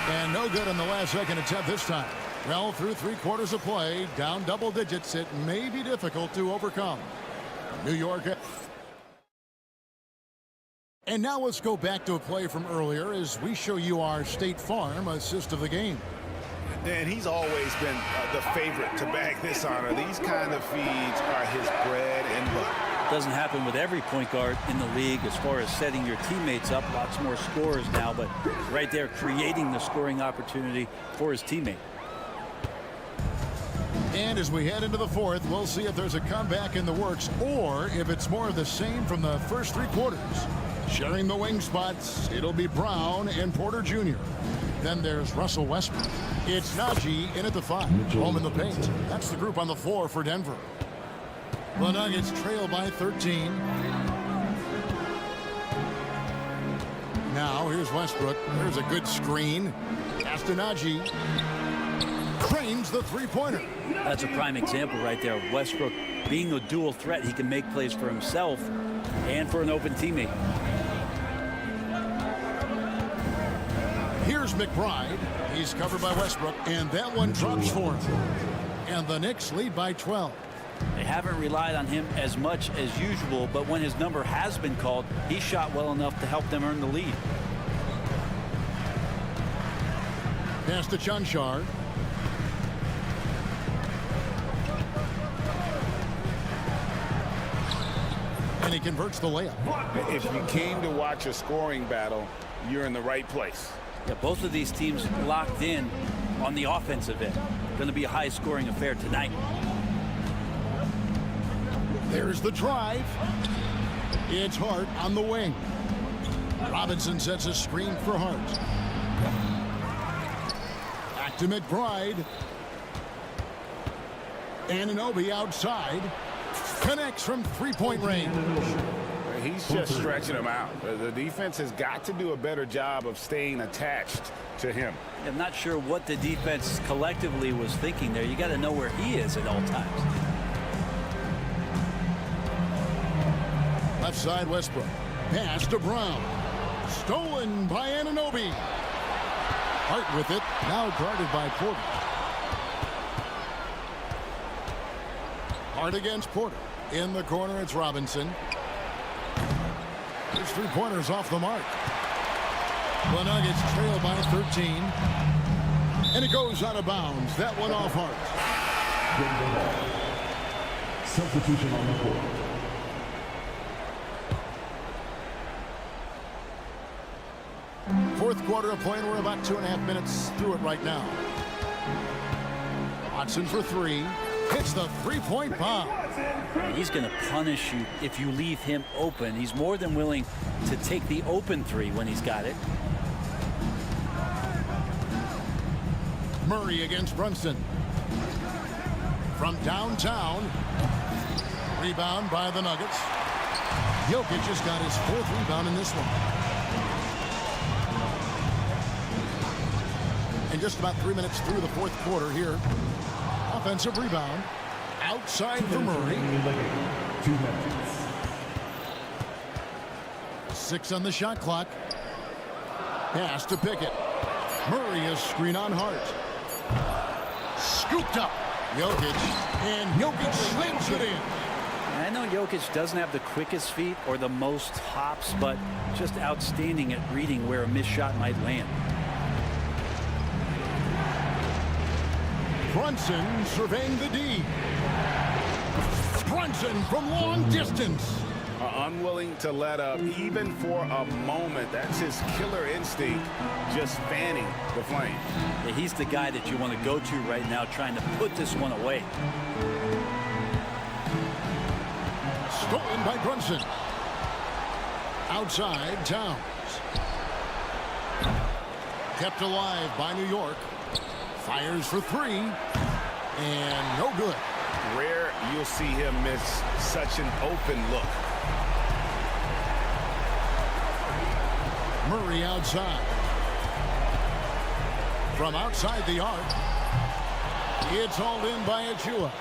A: And no good on the last second attempt this time. Well, through 3 quarters of play, down double digits, it may be difficult to overcome. New York. And now let's go back to a play from earlier as we show you our State Farm assist of the game.
C: And he's always been the favorite to bag this honor. These kind of feeds are his bread and butter.
K: Doesn't happen with every point guard in the league as far as setting your teammates up. Lots more scorers now, but right there creating the scoring opportunity for his teammate.
A: And as we head into the fourth, we'll see if there's a comeback in the works or if it's more of the same from the first 3 quarters. Sharing the wing spots, it'll be Brown and Porter Jr. Then there's Russell Westbrook. It's Najee in at the 5. Home in the paint. That's the group on the floor for Denver. The Nuggets trail by 13. Now here's Westbrook. There's a good screen. Pass to Najee. Cranes the 3-pointer.
K: That's a prime example right there. Westbrook being a dual threat. He can make plays for himself and for an open teammate.
A: Here's McBride. He's covered by Westbrook, and that one drops for him. And the Knicks lead by 12.
K: They haven't relied on him as much as usual, but when his number has been called, he shot well enough to help them earn the lead.
A: Pass to Chanchar. And he converts the layup.
C: If you came to watch a scoring battle, you're in the right place.
K: Yeah, both of these teams locked in on the offensive end. Going to be a high-scoring affair tonight.
A: There's the drive. It's Hart on the wing. Robinson sets a screen for Hart. Back to McBride. Anunoby outside. Connects from 3-point range.
C: He's just stretching him out. The defense has got to do a better job of staying attached to him.
K: I'm not sure what the defense collectively was thinking there. You got to know where he is at all times.
A: Left side Westbrook. Pass to Brown. Stolen by Anunoby. Hart with it. Now guarded by Porter. Hart against Porter. In the corner, it's Robinson. His 3-pointers off the mark. The Nuggets trail by 13. And it goes out of bounds. That one off Hart.
L: Substitution on the court.
A: Fourth quarter of play, and we're about 2.5 minutes through it right now. Watson for 3. Hits the 3-point bomb.
K: He's going to punish you if you leave him open. He's more than willing to take the open 3 when he's got it.
A: Murray against Brunson. From downtown. Rebound by the Nuggets. Jokic has got his 4th rebound in this one. And just about 3 minutes through the 4th quarter here. Offensive rebound. Outside for Murray.
L: 2 minutes.
A: 6 on the shot clock. Pass to Pickett. Murray is screen on Hart. Scooped up. Jokic. And Jokic slams it in.
K: I know Jokic doesn't have the quickest feet or the most hops, but just outstanding at reading where a missed shot might land.
A: Brunson surveying the D. Brunson from long distance.
C: Unwilling to let up even for a moment. That's his killer instinct, just fanning the flame.
K: Yeah, he's the guy that you want to go to right now, trying to put this one away.
A: Stolen by Brunson. Outside, Towns. Kept alive by New York. Fires for 3. And no good.
C: Rare you'll see him miss such an open look.
A: Murray outside. From outside the arc. It's hauled in by Achua.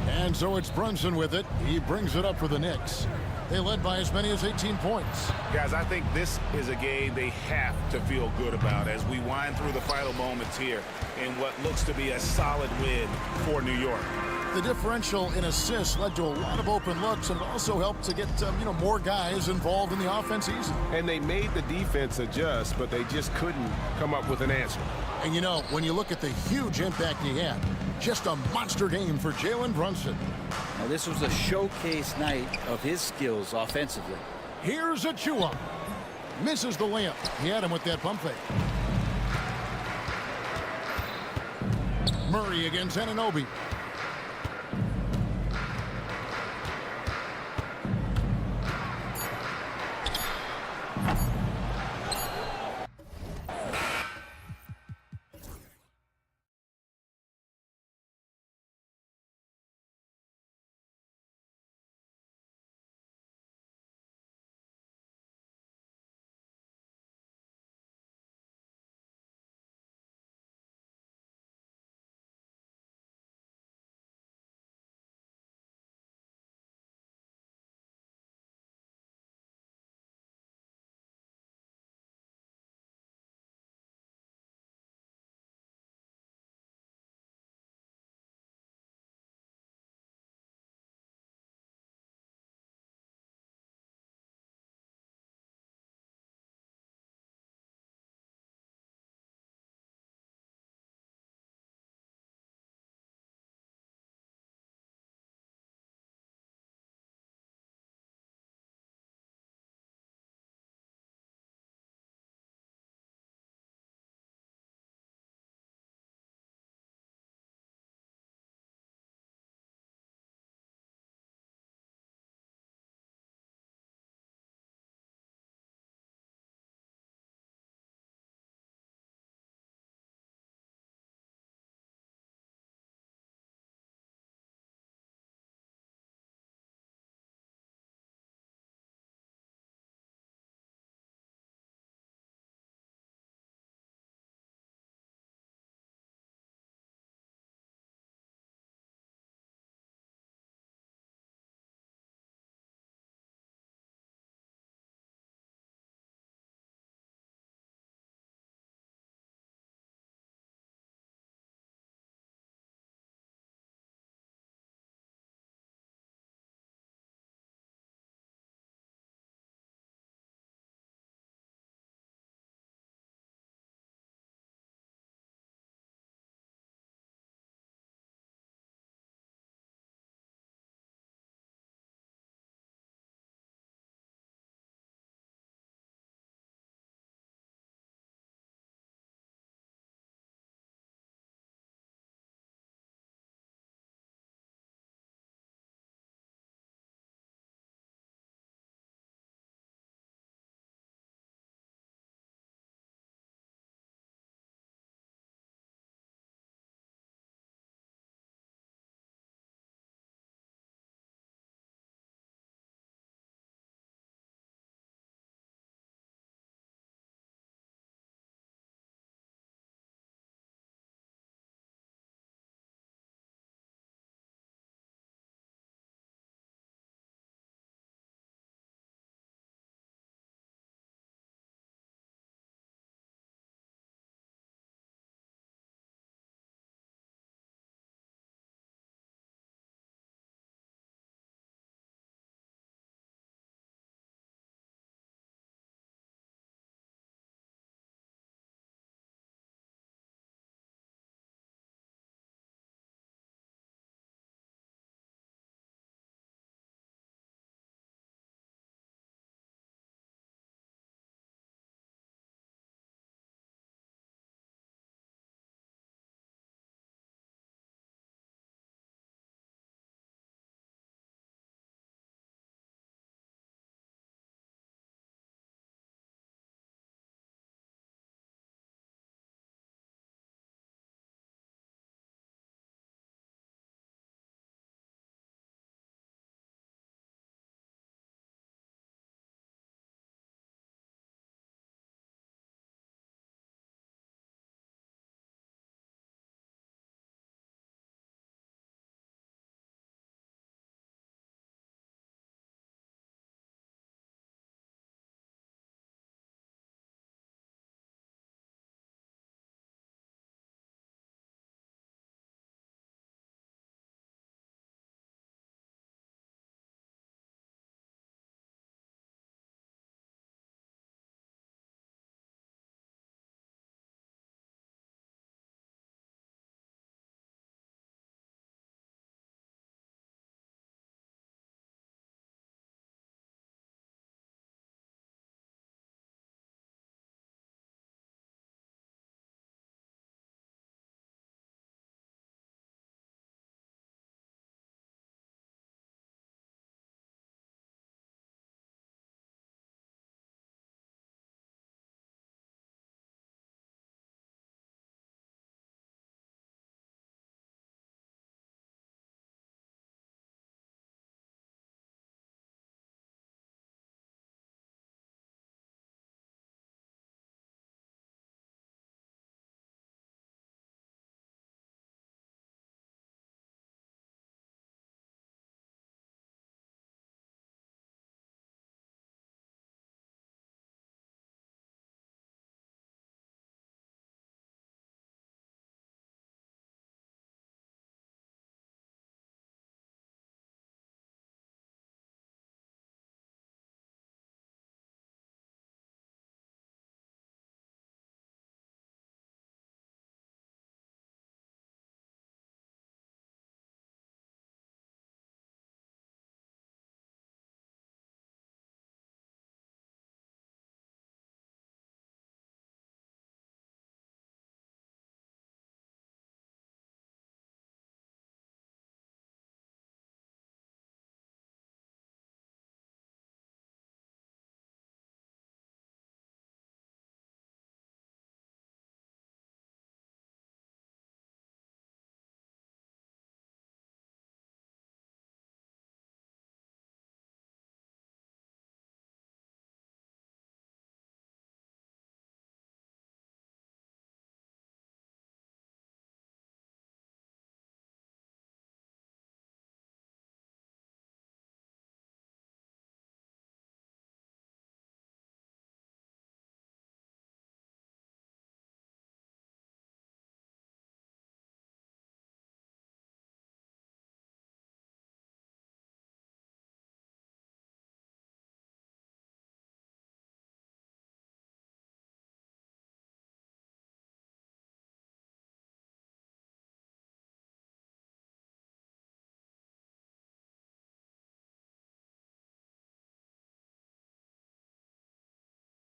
A: And so it's Brunson with it. He brings it up for the Knicks. They led by as many as 18 points.
C: Guys, I think this is a game they have to feel good about as we wind through the final moments here in what looks to be a solid win for New York.
A: The differential in assists led to a lot of open looks, and it also helped to get more guys involved in the offense easy.
G: And they made the defense adjust, but they just couldn't come up with an answer.
A: And when you look at the huge impact he had, just a monster game for Jalen Brunson.
K: Now, this was a showcase night of his skills offensively.
A: Here's Achua. Misses the layup. He had him with that pump fake. Murray against Anunoby.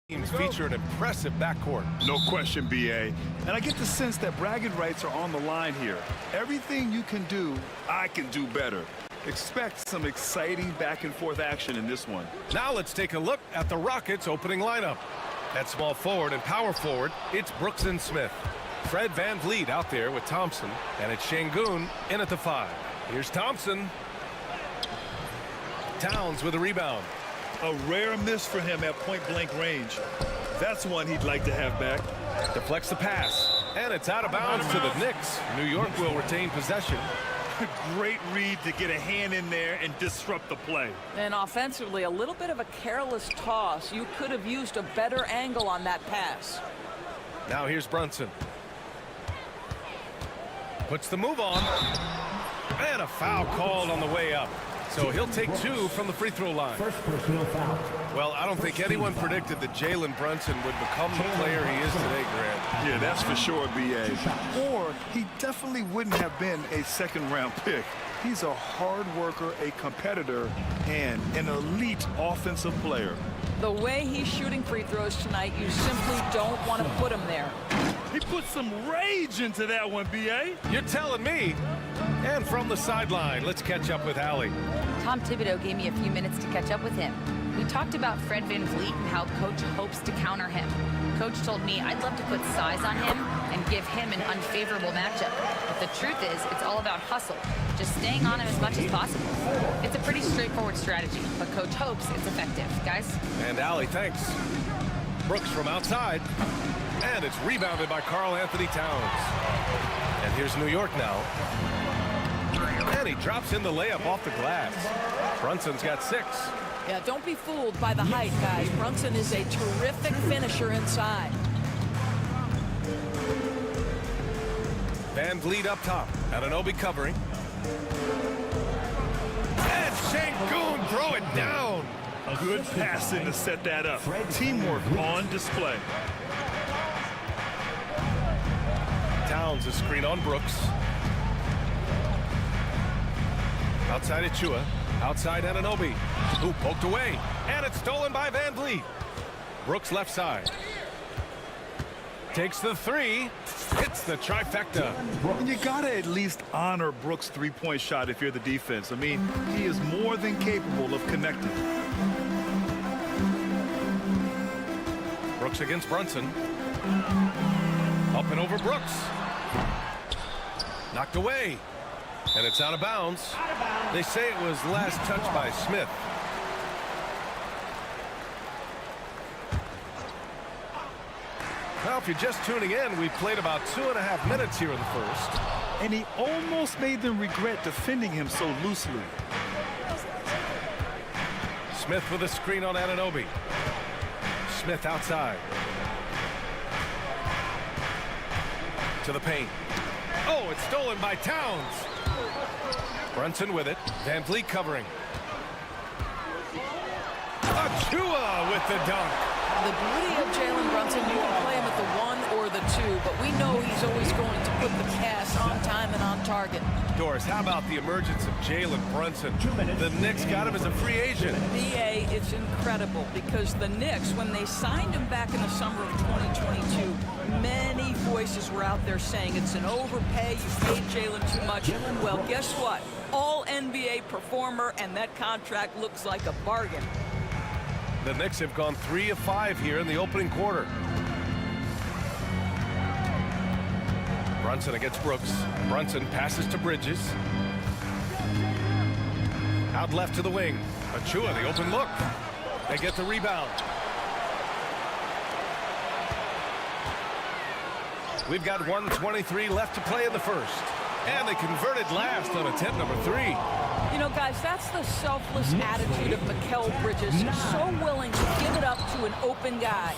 G: Teams feature an impressive backcourt.
I: No question, BA. And I get the sense that bragging rights are on the line here. Everything you can do, I can do better. Expect some exciting back-and-forth action in this one.
G: Now let's take a look at the Rockets' opening lineup. At small forward and power forward, it's Brooks and Smith. Fred VanVleet out there with Thompson, and it's Şengün in at the 5. Here's Thompson. Towns with a rebound.
I: A rare miss for him at point-blank range. That's one he'd like to have back.
G: Deflects the pass, and it's out of bounds to the Knicks. New York will retain possession.
I: Great read to get a hand in there and disrupt the play.
M: And offensively, a little bit of a careless toss. You could have used a better angle on that pass.
G: Now here's Brunson. Puts the move on. And a foul called on the way up. So he'll take 2 from the free throw line.
L: First personal foul.
G: Well, I don't think anyone predicted that Jalen Brunson would become the player he is today, Grant.
I: Yeah, that's for sure, BA. Or he definitely wouldn't have been a second-round pick. He's a hard worker, a competitor, and an elite offensive player.
M: The way he's shooting free throws tonight, you simply don't want to put him there.
I: He put some rage into that one, BA.
G: You're telling me. And from the sideline, let's catch up with Allie.
J: Tom Thibodeau gave me a few minutes to catch up with him. We talked about Fred VanVleet and how Coach hopes to counter him. Coach told me I'd love to put size on him and give him an unfavorable matchup. But the truth is, it's all about hustle, just staying on him as much as possible. It's a pretty straightforward strategy, but Coach hopes it's effective. Guys?
G: And Allie, thanks. Brooks from outside. And it's rebounded by Karl Anthony Towns. And here's New York now. And he drops in the layup off the glass. Brunson's got 6.
M: Yeah, don't be fooled by the height, guys. Brunson is a terrific finisher inside.
G: VanVleet up top. Anunoby covering. And Şengün throw it down.
I: Good passing to set that up. Teamwork on display.
G: Towns is screen on Brooks. Outside Achua. Outside Anunoby. Who poked away. And it's stolen by VanVleet. Brooks left side. Takes the 3. Hits the trifecta.
I: And you gotta at least honor Brooks' three-point shot if you're the defense. I mean, he is more than capable of connecting.
G: Brooks against Brunson. Up and over Brooks. Knocked away. And it's out of bounds. They say it was last touched by Smith. Well, if you're just tuning in, we played about 2.5 minutes here in the first.
I: And he almost made them regret defending him so loosely.
G: Smith with a screen on Anunoby. Smith outside. To the paint. Oh, it's stolen by Towns. Brunson with it. VanVleet covering. Achua with the dunk.
M: The beauty of Jalen Brunson, you can play him at the 1 or the 2, but we know he's always going to put the pass on time and on target.
G: Doris, how about the emergence of Jalen Brunson? The Knicks got him as a free agent.
M: BA, it's incredible because the Knicks, when they signed him back in the summer of 2022, many voices were out there saying it's an overpay, you paid Jalen too much. Well, guess what? All NBA performer, and that contract looks like a bargain.
G: The Knicks have gone 3 of 5 here in the opening quarter. Brunson against Brooks. Brunson passes to Bridges. Out left to the wing. Achua, the open look. They get the rebound. We've got 1:23 left to play in the first. And they converted last on attempt number 3.
M: You know, guys, that's the selfless attitude of Mikal Bridges. He's so willing to give it up to an open guy.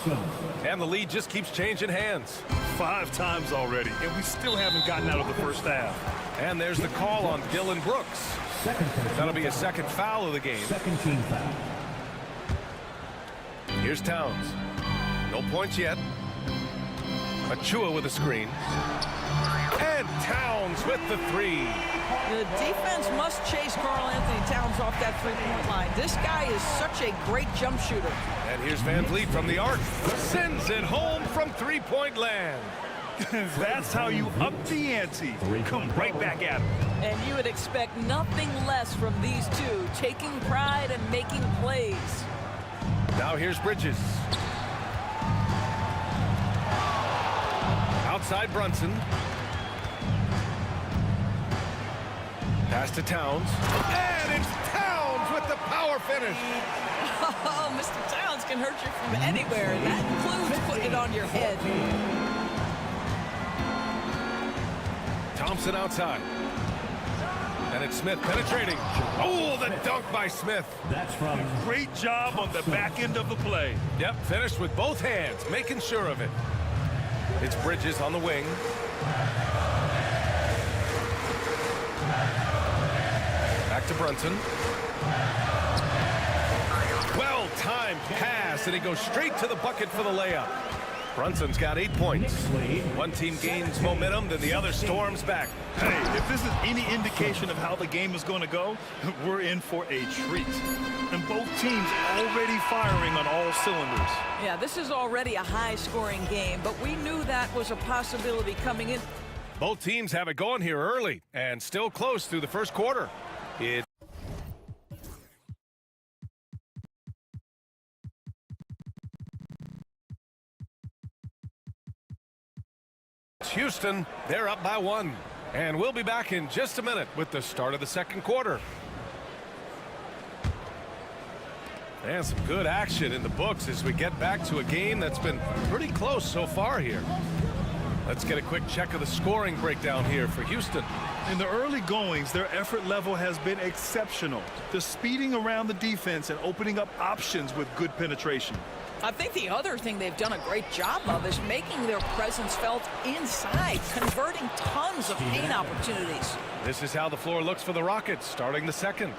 G: And the lead just keeps changing hands.
I: 5 times already, and we still haven't gotten out of the first half.
G: And there's the call on Dylan Brooks. That'll be a second foul of the game.
L: Second team foul.
G: Here's Towns. No points yet. Achua with a screen. And Towns with the three.
M: The defense must chase Karl Anthony Towns off that three-point line. This guy is such a great jump shooter.
G: And here's Van Vliet from the arc. Sends it home from three-point land.
I: That's how you up the ante. Come right back at him.
M: And you would expect nothing less from these two, taking pride and making plays.
G: Now here's Bridges. Outside Brunson. Pass to Towns. And it's Towns with the power finish.
M: Oh, Mr. Towns can hurt you from anywhere. That includes putting it on your head.
G: Thompson outside. And it's Smith penetrating. Oh, the dunk by Smith.
L: That's from
I: Great job on the back end of the play.
G: Yep, finished with both hands, making sure of it. It's Bridges on the wing. Back to Brunson. Well-timed pass, and he goes straight to the bucket for the layup. Brunson's got 8 points. One team gains momentum, then the other storms back.
I: Hey, if this is any indication of how the game is going to go, we're in for a treat. And both teams already firing on all cylinders.
M: Yeah, this is already a high-scoring game, but we knew that was a possibility coming in.
G: Both teams have it going here early, and still close through the first quarter. It's Houston. They're up by 1. And we'll be back in just a minute with the start of the second quarter. And some good action in the books as we get back to a game that's been pretty close so far here. Let's get a quick check of the scoring breakdown here for Houston.
I: In the early goings, their effort level has been exceptional. The speeding around the defense and opening up options with good penetration.
M: I think the other thing they've done a great job of is making their presence felt inside, converting tons of paint opportunities.
G: This is how the floor looks for the Rockets, starting the second.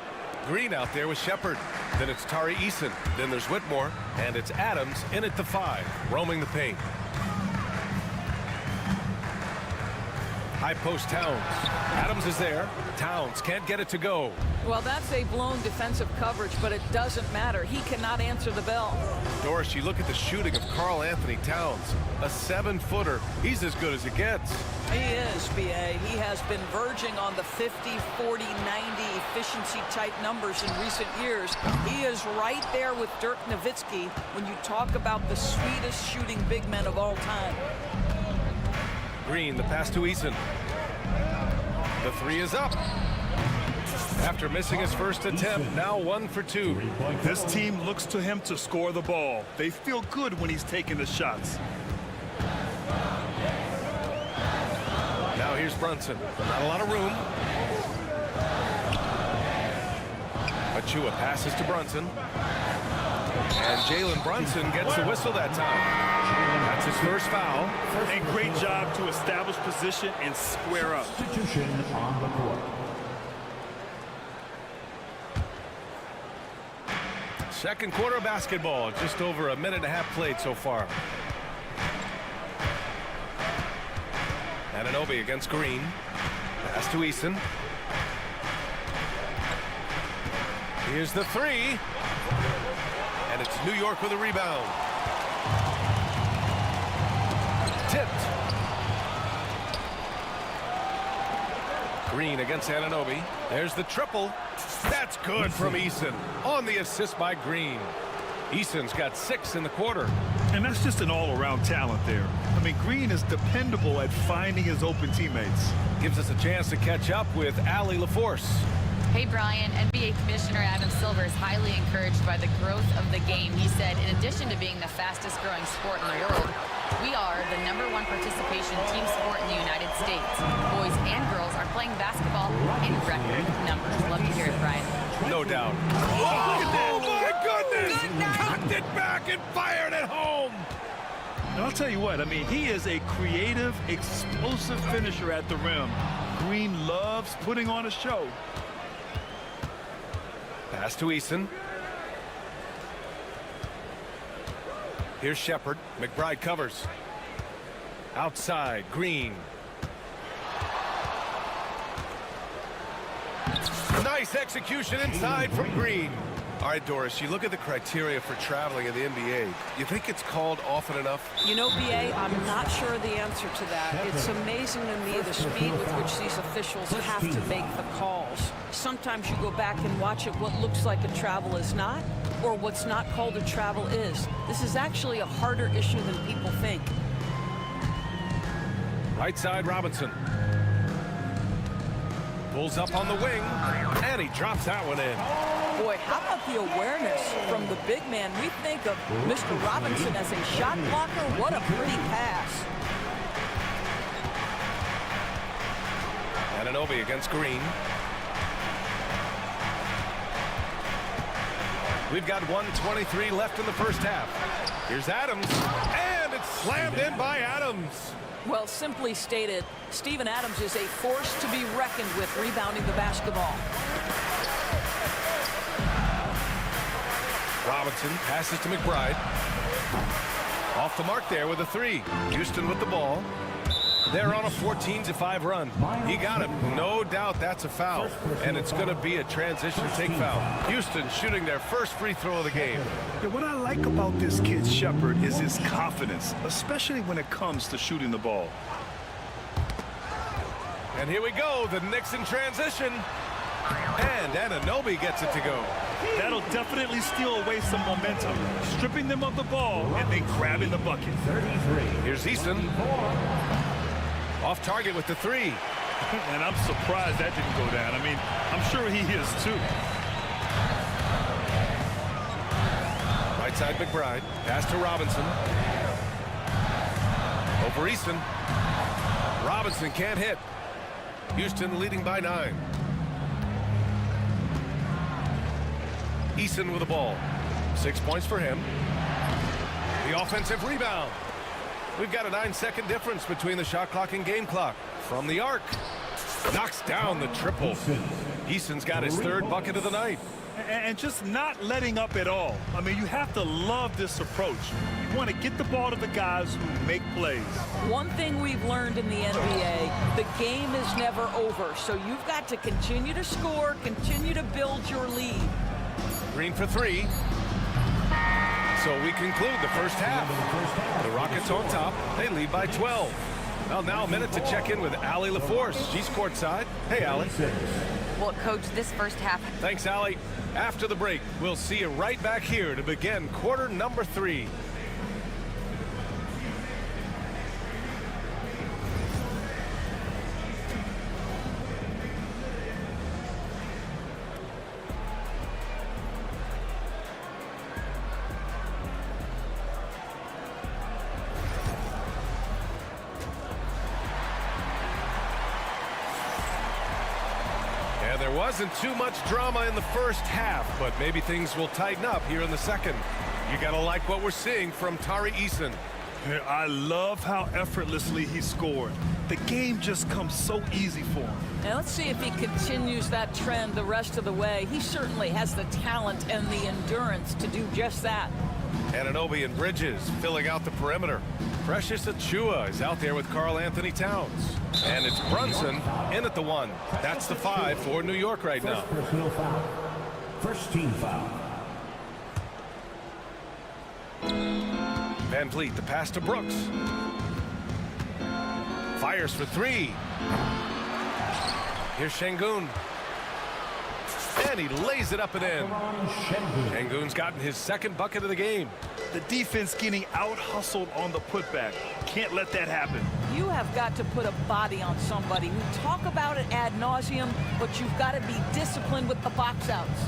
G: Green out there with Shepard. Then it's Tari Eason. Then there's Whitmore. And it's Adams in at the 5, roaming the paint. High post Towns. Adams is there. Towns can't get it to go.
M: Well, that's a blown defensive coverage, but it doesn't matter. He cannot answer the bell.
G: Doris, you look at the shooting of Karl Anthony Towns. A 7-footer. He's as good as it gets.
M: He is, B.A. He has been verging on the 50, 40, 90 efficiency type numbers in recent years. He is right there with Dirk Nowitzki when you talk about the sweetest shooting big men of all time.
G: Green, the pass to Eason. The 3 is up. After missing his first attempt, now 1 for 2.
I: This team looks to him to score the ball. They feel good when he's taking the shots.
G: Now here's Brunson. Not a lot of room. Achua passes to Brunson. And Jalen Brunson gets the whistle that time. That's his first foul.
I: And great job to establish position and square up.
L: substitution on the court.
G: Second quarter basketball. Just over a minute and a half played so far. Anunoby against Green. Pass to Eason. Here's the 3. And it's New York with a rebound. Tipped. Green against Anunoby. There's the triple. That's good from Eason. On the assist by Green. Eason's got 6 in the quarter.
I: And that's just an all-around talent there. I mean, Green is dependable at finding his open teammates.
G: Gives us a chance to catch up with Allie LaForce.
J: Hey, Brian, NBA Commissioner Adam Silver is highly encouraged by the growth of the game. He said, in addition to being the fastest growing sport in the world, we are the #1 participation team sport in the United States. Boys and girls are playing basketball in record numbers. Love to hear it, Brian.
G: No doubt. Oh, my goodness! Cocked it back and fired it home!
I: And I'll tell you what, I mean, he is a creative, explosive finisher at the rim. Green loves putting on a show.
G: Pass to Eason. Here's Shepard. McBride covers. Outside, Green. Nice execution inside from Green. All right, Doris, you look at the criteria for traveling in the NBA. You think it's called often enough?
M: You know, BA, I'm not sure the answer to that. It's amazing to me the speed with which these officials have to make the calls. Sometimes you go back and watch it, what looks like a travel is not, or what's not called a travel is. This is actually a harder issue than people think.
G: Right side, Robinson. Pulls up on the wing, and he drops that one in.
M: Boy, how about the awareness from the big man? We think of Mr. Robinson as a shot blocker. What a pretty pass.
G: Anunoby against Green. We've got 1:23 left in the first half. Here's Adams, and it's slammed in by Adams.
M: Well, simply stated, Steven Adams is a force to be reckoned with rebounding the basketball.
G: Robinson passes to McBride. Off the mark there with a three. Houston with the ball. They're on a 14-5 run. He got it. No doubt that's a foul. And it's going to be a transition take foul. Houston shooting their first free throw of the game.
I: Yeah, what I like about this kid, Shepard, is his confidence, especially when it comes to shooting the ball.
G: And here we go, the Knicks in transition. And Anunoby gets it to go.
I: That'll definitely steal away some momentum, stripping them of the ball and then grabbing the bucket.
L: 33.
G: Here's Easton. Off target with the three.
I: And I'm surprised that didn't go down. I mean, I'm sure he is too.
G: Right side McBride. Pass to Robinson. Over Easton. Robinson can't hit. Houston leading by 9. Easton with the ball. 6 points for him. The offensive rebound. We've got a 9-second difference between the shot clock and game clock. From the arc. Knocks down the triple. Easton's got his third bucket of the night.
I: And just not letting up at all. I mean, you have to love this approach. You want to get the ball to the guys who make plays.
M: One thing we've learned in the NBA, the game is never over. So you've got to continue to score, continue to build your lead.
G: Green for three. So we conclude the first half. The Rockets on top. They lead by 12. Well, now a minute to check in with Allie LaForce. She's courtside. Hey, Allie.
J: Well, Coach, this first half.
G: Thanks, Allie. After the break, we'll see you right back here to begin quarter number 3. There wasn't too much drama in the first half, but maybe things will tighten up here in the second. You gotta like what we're seeing from Tari Eason.
I: I love how effortlessly he scored. The game just comes so easy for him.
M: Now let's see if he continues that trend the rest of the way. He certainly has the talent and the endurance to do just that.
G: Anunoby and Bridges filling out the perimeter. Precious Achua is out there with Karl Anthony Towns. And it's Brunson in at the 1. That's the 5 for New York right now.
L: First personal foul. First team foul.
G: Van Vliet, the pass to Brooks. Fires for 3. Here's Şengün. And he lays it up and in. Şengün's gotten his second bucket of the game.
I: The defense getting out-hustled on the putback. Can't let that happen.
M: You have got to put a body on somebody. We talk about it ad nauseum, but you've got to be disciplined with the box outs.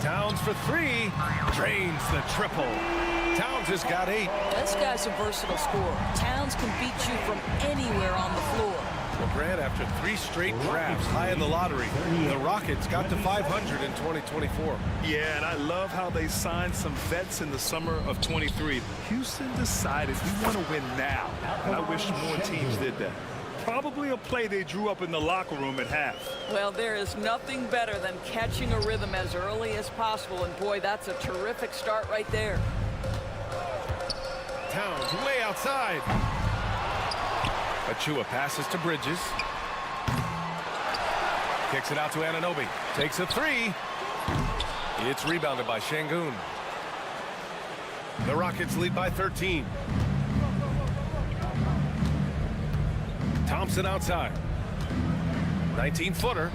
G: Towns for 3. Drains the triple. Towns has got 8.
M: This guy's a versatile scorer. Towns can beat you from anywhere on the floor.
G: LeBron, after 3 straight drafts high in the lottery, the Rockets got to 500 in 2024.
I: Yeah, and I love how they signed some vets in the summer of 23. Houston decided we want to win now, and I wish more teams did that. Probably a play they drew up in the locker room at half.
M: Well, there is nothing better than catching a rhythm as early as possible, and boy, that's a terrific start right there.
G: Towns way outside. Achua passes to Bridges. Kicks it out to Anunoby. Takes a three. It's rebounded by Şengün. The Rockets lead by 13. Thompson outside. 19-footer.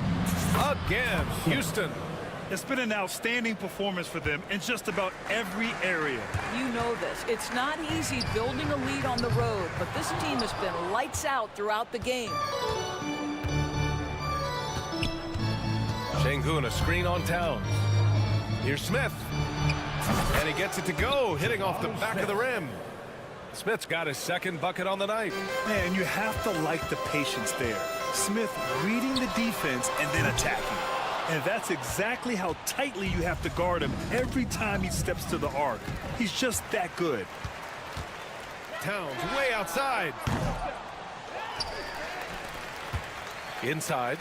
G: Again, Houston.
I: It's been an outstanding performance for them in just about every area.
M: You know this. It's not easy building a lead on the road, but this team has been lights out throughout the game.
G: Şengün, a screen on Towns. Here's Smith. And he gets it to go, hitting off the back of the rim. Smith's got his second bucket on the night.
I: Man, you have to like the patience there. Smith reading the defense and then attacking. And that's exactly how tightly you have to guard him every time he steps to the arc. He's just that good.
G: Towns way outside. Inside.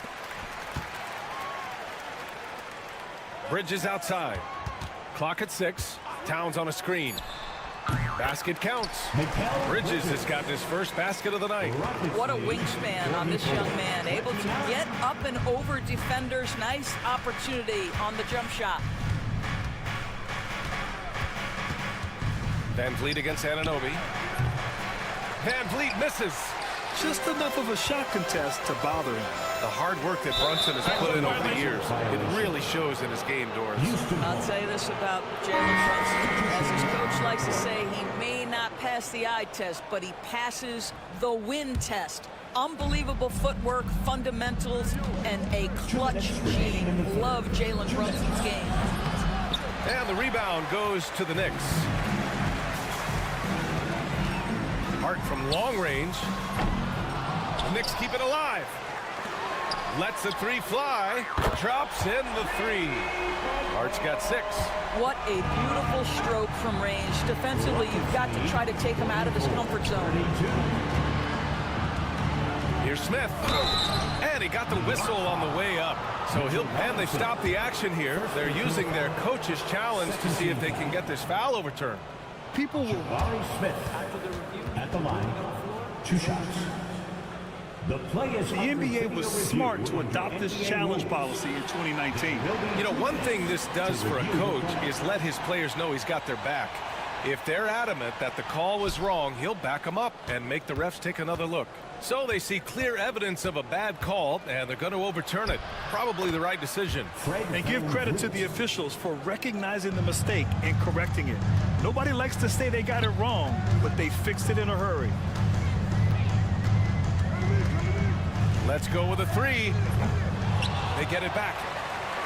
G: Bridges outside. Clock at 6. Towns on a screen. Basket counts. Bridges has gotten his first basket of the night.
M: What a wingspan on this young man. Able to get up and over defenders. Nice opportunity on the jump shot.
G: Van Vliet against Anunoby. Van Vliet misses.
I: Just enough of a shot contest to bother him.
G: The hard work that Brunson has put in over the years, it really shows in his game, Doris.
M: I'll tell you this about Jalen Brunson. As his coach likes to say, he may not pass the eye test, but he passes the win test. Unbelievable footwork, fundamentals, and a clutch gene. Love Jalen Brunson's game.
G: And the rebound goes to the Knicks. Hart from long range. The Knicks keep it alive. Lets the three fly. Drops in the three. Hart's got 6.
M: What a beautiful stroke from range. Defensively, you've got to try to take him out of his comfort zone.
G: Here's Smith. And he got the whistle on the way up. So they stop the action here. They're using their coach's challenge to see if they can get this foul overturned.
I: People will...
L: Smith at the line. 2 shots. The
I: NBA was smart to adopt this challenge policy in 2019.
G: You know, one thing this does for a coach is let his players know he's got their back. If they're adamant that the call was wrong, he'll back them up and make the refs take another look. So they see clear evidence of a bad call, and they're going to overturn it. Probably the right decision.
I: And give credit to the officials for recognizing the mistake and correcting it. Nobody likes to say they got it wrong, but they fixed it in a hurry.
G: Let's go with a 3. They get it back.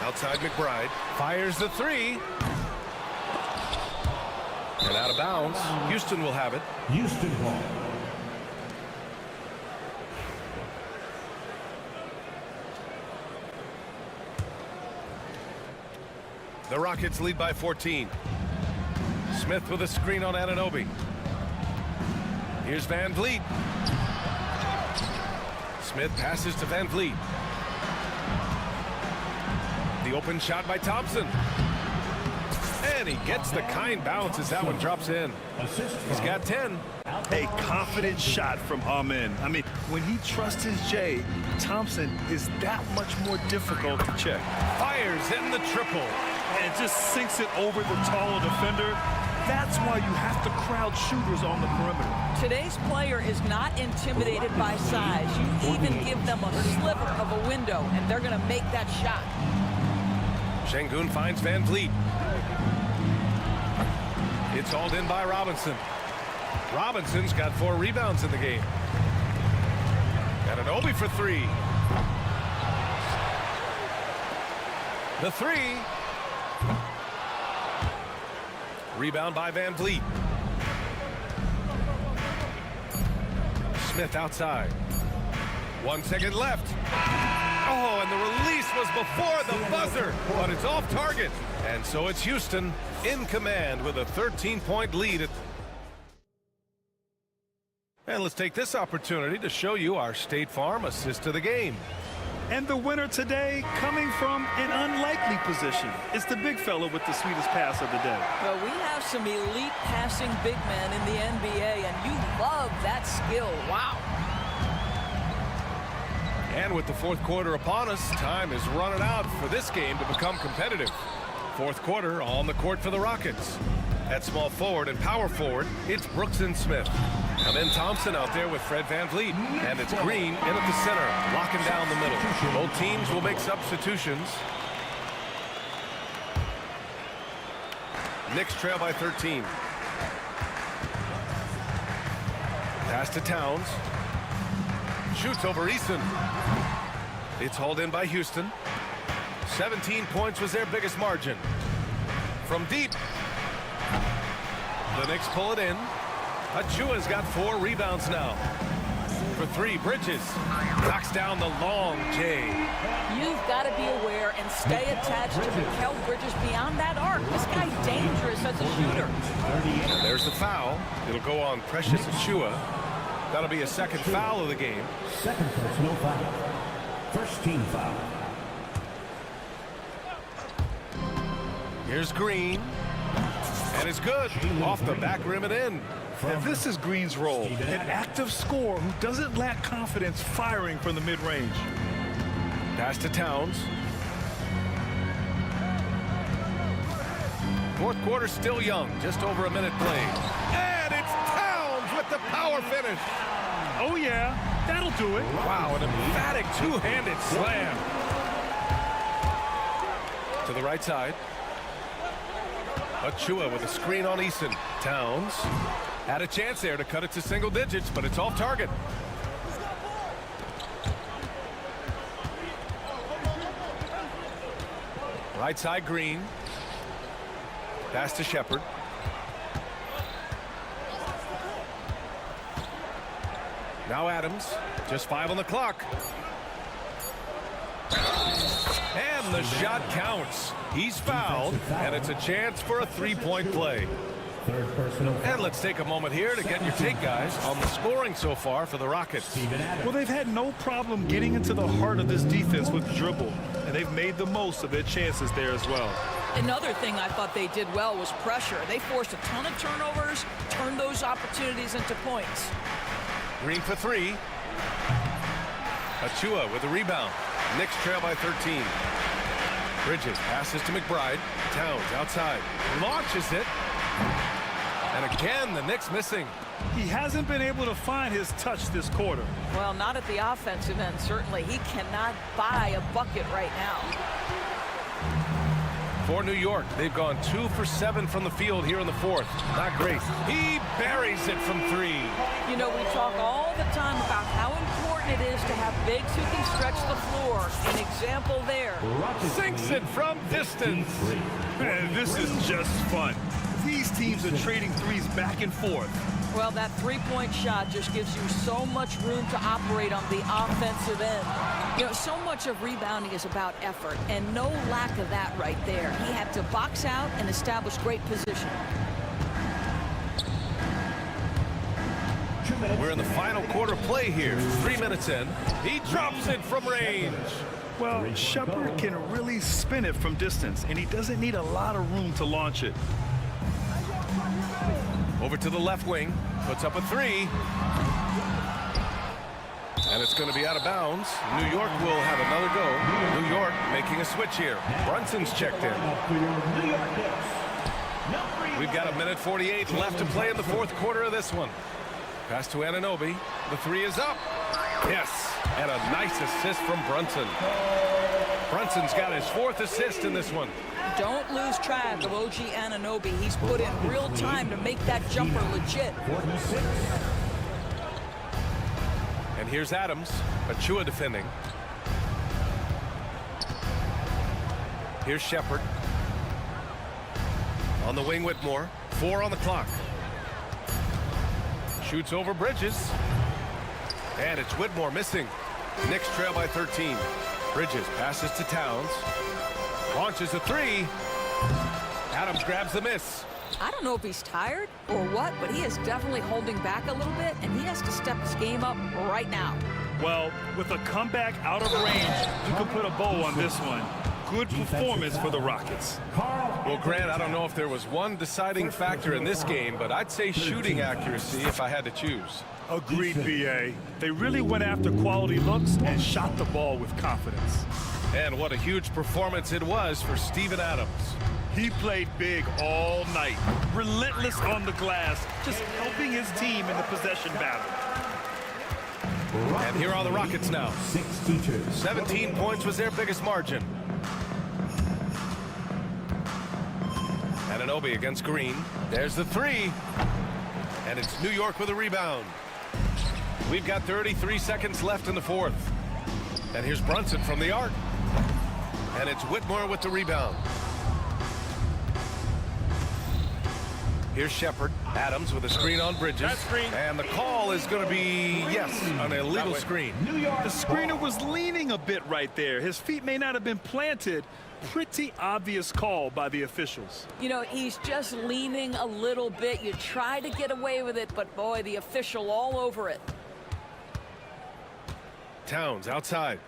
G: Outside McBride. Fires the 3. And out of bounds. Houston will have it.
L: Houston ball.
G: The Rockets lead by 14. Smith with a screen on Anunoby. Here's Van Vliet. Smith passes to Van Vliet. The open shot by Thompson. And he gets the kind bounce as that one drops in. He's got 10.
I: A confident shot from Amen. I mean, when he trusts his J, Thompson is that much more difficult to check.
G: Fires in the triple.
I: And just sinks it over the taller defender. That's why you have to crowd shooters on the perimeter.
M: Today's player is not intimidated by size. You even give them a sliver of a window, and they're going to make that shot.
G: Şengün finds Van Vliet. It's hauled in by Robinson. Robinson's got 4 rebounds in the game. Anunoby for 3. The 3. Rebound by Van Vliet. Smith outside. 1 second left. Oh, and the release was before the buzzer, but it's off target. And so it's Houston in command with a 13-point lead. And let's take this opportunity to show you our State Farm assist to the game.
I: And the winner today coming from an unlikely position. It's the big fella with the sweetest pass of the day.
M: Well, we have some elite passing big men in the NBA, and you love that skill. Wow.
G: And with the fourth quarter upon us, time is running out for this game to become competitive. Fourth quarter on the court for the Rockets. At small forward and power forward, it's Brooks and Smith. And then Thompson out there with Fred VanVleet. And it's Green in at the center, locking down the middle. Both teams will make substitutions. Knicks trail by 13. Pass to Towns. Shoots over Eason. It's hauled in by Houston. 17 points was their biggest margin. From deep. The Knicks pull it in. Achua's got 4 rebounds now. For 3, Bridges knocks down the long J.
M: You've got to be aware and stay attached to Mikal Bridges beyond that arc. This guy's dangerous as a shooter.
G: And there's the foul. It'll go on Precious Achua. That'll be a second foul of the game.
L: Second personal foul. First team foul.
G: Here's Green. And it's good. Off the back rim and in.
I: And this is Green's role, an active scorer who doesn't lack confidence firing from the mid-range.
G: Pass to Towns. Fourth quarter still young, just over a minute played. And it's Towns with the power finish.
I: Oh yeah, that'll do it.
G: Wow, an emphatic two-handed slam. To the right side. Achua with a screen on Eason. Towns had a chance there to cut it to single digits, but it's off target. Right side Green. Pass to Shepard. Now Adams. Just 5 on the clock. And the shot counts. He's fouled, and it's a chance for a three-point play.
L: Third personal foul.
G: And let's take a moment here to get your take, guys, on the scoring so far for the Rockets.
I: Well, they've had no problem getting into the heart of this defense with dribble, and they've made the most of their chances there as well.
M: Another thing I thought they did well was pressure. They forced a ton of turnovers, turned those opportunities into points.
G: Green for 3. Achua with the rebound. Knicks trail by 13. Bridges passes to McBride. Towns outside. Launches it. And again, the Knicks missing.
I: He hasn't been able to find his touch this quarter.
M: Well, not at the offensive end, certainly. He cannot buy a bucket right now.
G: For New York, they've gone 2 for 7 from the field here in the fourth. Not great. He buries it from 3.
M: You know, we talk all the time about how important it is to have bigs who can stretch the floor. An example there.
G: Sinks it from distance.
I: Man, this is just fun. These teams are trading threes back and forth.
M: Well, that three-point shot just gives you so much room to operate on the offensive end. You know, so much of rebounding is about effort, and no lack of that right there. He had to box out and establish great position.
G: We're in the final quarter play here. 3 minutes in. He drops it from range.
I: Well, Shepard can really spin it from distance, and he doesn't need a lot of room to launch it.
G: Over to the left wing. Puts up a 3. And it's going to be out of bounds. New York will have another go. New York making a switch here. Brunson's checked in. We've got 1:48 left to play in the fourth quarter of this one. Pass to Anunoby. The 3 is up. Yes. And a nice assist from Brunson. Brunson's got his 4th assist in this one.
M: Don't lose track of OG Anunoby. He's put in real time to make that jumper legit.
G: And here's Adams. Achua defending. Here's Shepard. On the wing, Whitmore. 4 on the clock. Shoots over Bridges. And it's Whitmore missing. Knicks trail by 13. Bridges passes to Towns. Launches a 3. Adams grabs the miss.
M: I don't know if he's tired or what, but he is definitely holding back a little bit, and he has to step his game up right now.
I: Well, with a comeback out of range, you can put a bow on this one. Good performance for the Rockets.
G: Well, Grant, I don't know if there was one deciding factor in this game, but I'd say shooting accuracy if I had to choose.
I: Agreed, PA. They really went after quality looks and shot the ball with confidence.
G: And what a huge performance it was for Steven Adams.
I: He played big all night, relentless on the glass, just helping his team in the possession battle.
G: And here are the Rockets now.
L: 62.
G: 17 points was their biggest margin. Anunoby against Green. There's the three. And it's New York with a rebound. We've got 33 seconds left in the fourth. And here's Brunson from the arc. And it's Whitmore with the rebound. Here's Shepard. Adams with a screen on Bridges.
I: That screen.
G: And the call is going to be, yes, an illegal screen.
I: The screener was leaning a bit right there. His feet may not have been planted. Pretty obvious call by the officials.
M: You know, he's just leaning a little bit. You try to get away with it, but boy, the official all over it.
G: Towns outside.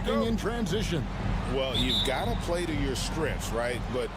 A: attacking in transition.
C: Well, you've got to play to your strengths, right? But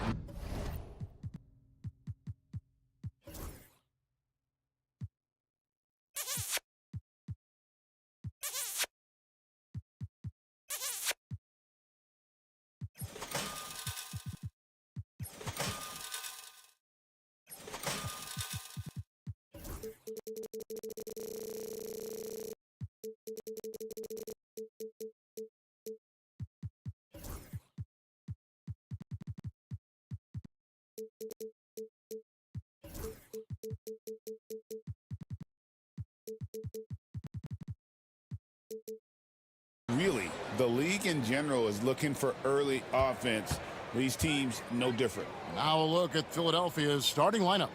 C: really, the league in general is looking for early offense. These teams, no different.
A: Now a look at Philadelphia's starting lineup.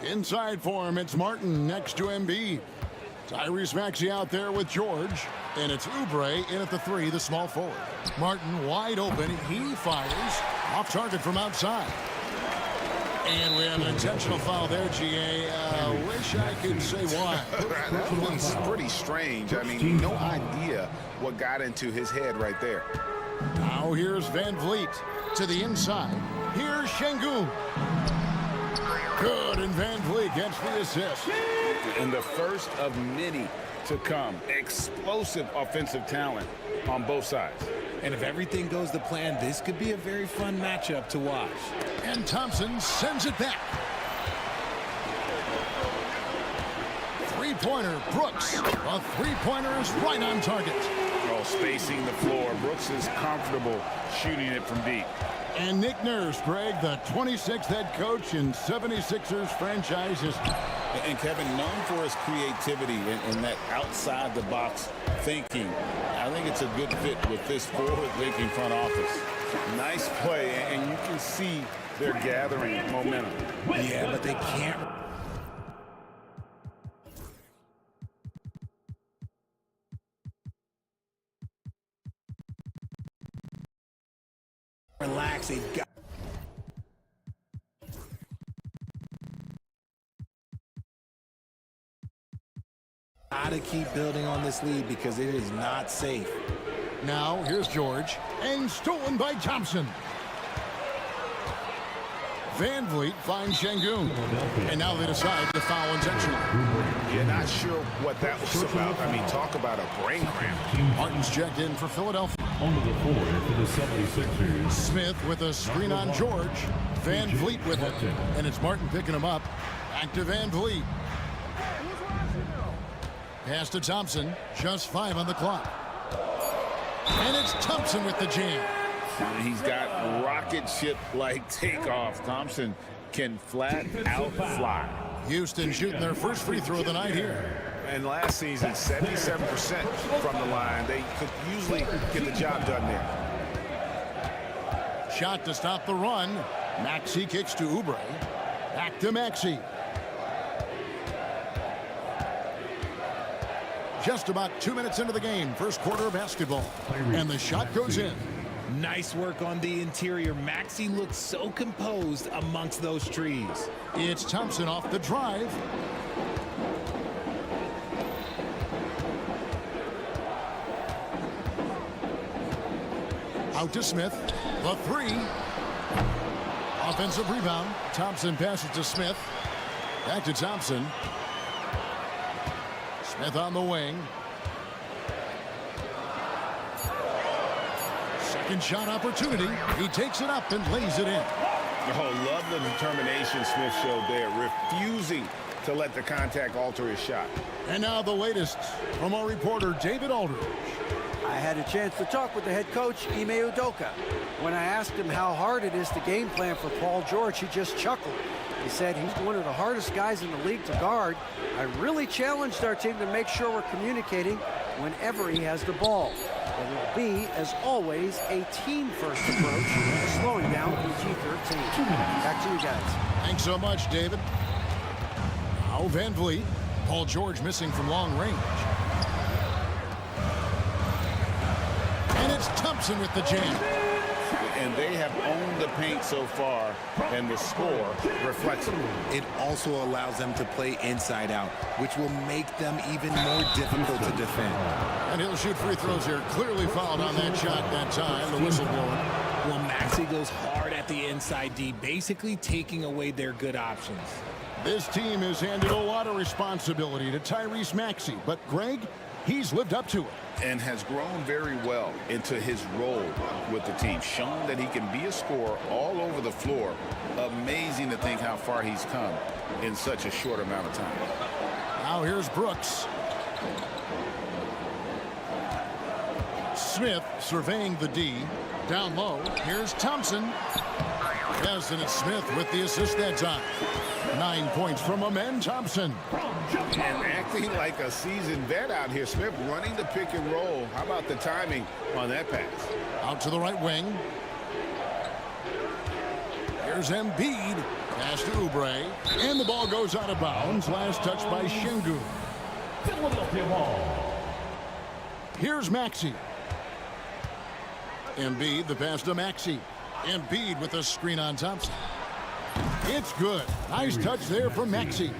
A: Inside for him, it's Martin next to Embiid. Tyrese Maxey out there with George. And it's Oubre in at the 3, the small forward. Martin wide open. He fires. Off target from outside. And we have an intentional foul there, GA. Wish I could say why.
C: That was pretty strange. I mean, no idea what got into his head right there.
A: Now here's Van Vliet to the inside. Here's Şengün. Good, and Van Vliet gets the assist.
C: And the first of many to come. Explosive offensive talent on both sides.
B: And if everything goes to plan, this could be a very fun matchup to watch.
A: And Thompson sends it back. Three-pointer, Brooks. A three-pointer is right on target.
C: Oh, spacing the floor. Brooks is comfortable shooting it from deep.
A: And Nick Nurse, Greg, the 26th head coach in 76ers franchise history.
C: And Kevin, known for his creativity and that outside-the-box thinking. I think it's a good fit with this forward-thinking front office. Nice play, and you can see they're gathering momentum.
B: Yeah, but they can't. Relax, they've got. Gotta keep building on this lead because it is not safe.
A: Now, here's George, and stolen by Thompson. Van Vliet finds Şengün. And now they decide to foul intentionally.
C: You're not sure what that was about. I mean, talk about a brain cramp.
A: Martin's checked in for Philadelphia.
L: Onto the floor for the 76ers.
A: Smith with a screen on George. Van Vliet with it. And it's Martin picking him up. Back to Van Vliet. Pass to Thompson. Just 5 on the clock. And it's Thompson with the jam.
C: He's got rocket ship-like takeoff. Thompson can flat out fly.
A: Houston shooting their first free throw of the night here.
C: And last season, 77% from the line. They could usually get the job done there.
A: Shot to stop the run. Maxey kicks to Oubre. Back to Maxey. Just about 2 minutes into the game, first quarter of basketball. And the shot goes in.
B: Nice work on the interior. Maxey looks so composed amongst those trees.
A: It's Thompson off the drive. Out to Smith. The 3. Offensive rebound. Thompson passes to Smith. Back to Thompson. Smith on the wing. Second shot opportunity. He takes it up and lays it in.
C: Oh, love the determination Smith showed there, refusing to let the contact alter his shot.
A: And now the latest from our reporter, David Aldridge.
D: I had a chance to talk with the head coach, Ime Udoka. When I asked him how hard it is to game plan for Paul George, he just chuckled. He said he's one of the hardest guys in the league to guard. I really challenged our team to make sure we're communicating whenever he has the ball. It will be, as always, a team-first approach, slowing down PG-13. Back to you guys.
A: Thanks so much, David. Now Van Vliet. Paul George missing from long range. And it's Thompson with the jam.
C: and they have owned the paint so far, and the score reflects it.
B: It also allows them to play inside out, which will make them even more difficult to defend.
A: And he'll shoot free throws here. Clearly fouled on that shot that time. The whistle blowing.
B: Well, Maxey goes hard at the inside D, basically taking away their good options.
A: This team has handed a lot of responsibility to Tyrese Maxey, but Greg, he's lived up to it.
C: And has grown very well into his role with the team, shown that he can be a scorer all over the floor. Amazing to think how far he's come in such a short amount of time.
A: Now here's Brooks. Smith surveying the D. Down low, here's Thompson. Yes, and it's Smith with the assist that time. 9 points from Amen Thompson.
C: And acting like a seasoned vet out here. Smith running the pick and roll. How about the timing on that pass?
A: Out to the right wing. Here's Embiid. Pass to Oubre. And the ball goes out of bounds. Last touch by Şengün.
L: Philadelphia ball.
A: Here's Maxey. Embiid, the pass to Maxey. Embiid with a screen on Thompson. It's good. Nice touch there from Maxey.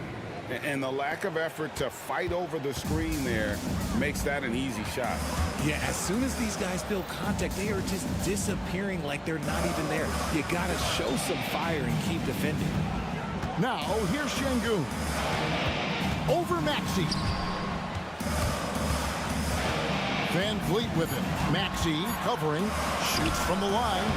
C: And the lack of effort to fight over the screen there makes that an easy shot.
B: Yeah, as soon as these guys feel contact, they are just disappearing like they're not even there. You got to show some fire and keep defending.
A: Now, here's Şengün. Over Maxey. Van Vliet with it. Maxey covering. Shoots from the line.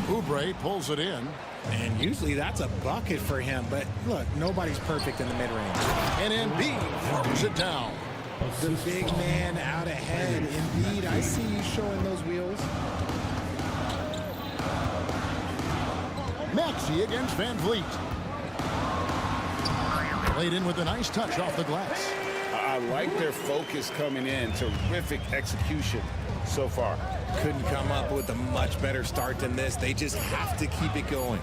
A: Oubre pulls it in.
B: And usually that's a bucket for him, but look, nobody's perfect in the mid-range.
A: And Embiid throws it down.
B: The big man out ahead. Embiid, I see you showing those wheels.
A: Maxey against Van Vliet. Played in with a nice touch off the glass.
C: I like their focus coming in. Terrific execution so far.
B: Couldn't come up with a much better start than this. They just have to keep it going.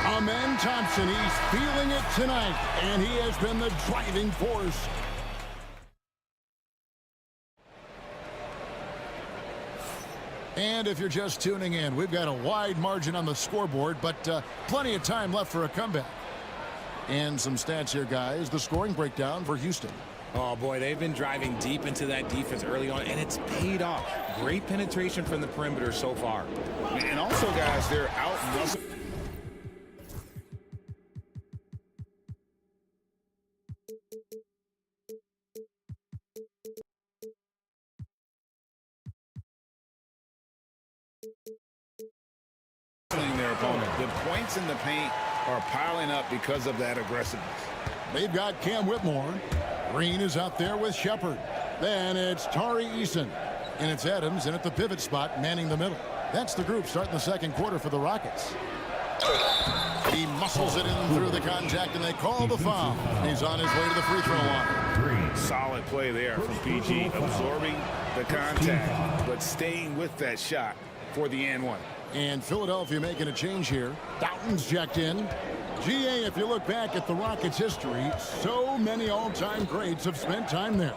A: Amen Thompson, he's feeling it tonight, and he has been the driving force. And if you're just tuning in, we've got a wide margin on the scoreboard, but plenty of time left for a comeback. And some stats here, guys. The scoring breakdown for Houston.
B: Oh, boy, they've been driving deep into that defense early on, and it's paid off. Great penetration from the perimeter so far.
C: And also, guys, they're out. Their opponent. The points in the paint are piling up because of that aggressiveness.
A: They've got Cam Whitmore. Green is out there with Shepard. Then it's Tari Eason. And it's Adams in at the pivot spot, manning the middle. That's the group starting the second quarter for the Rockets. He muscles it in through the contact, and they call the foul. He's on his way to the free throw line.
C: Solid play there from PG, absorbing the contact, but staying with that shot for the and one.
A: And Philadelphia making a change here. Doughton's jacked in. GA, if you look back at the Rockets' history, so many all-time greats have spent time there.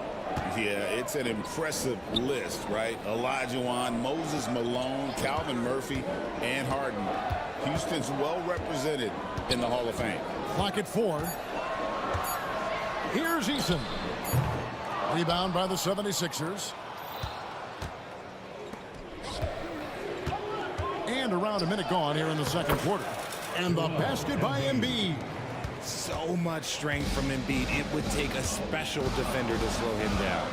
C: Yeah, it's an impressive list, right? Olajuwon, Moses Malone, Calvin Murphy, and Harden. Houston's well represented in the Hall of Fame.
A: Clock at 4. Here's Eason. Rebound by the 76ers. And around a minute gone here in the second quarter. And the basket by Embiid.
B: So much strength from Embiid. It would take a special defender to slow him down.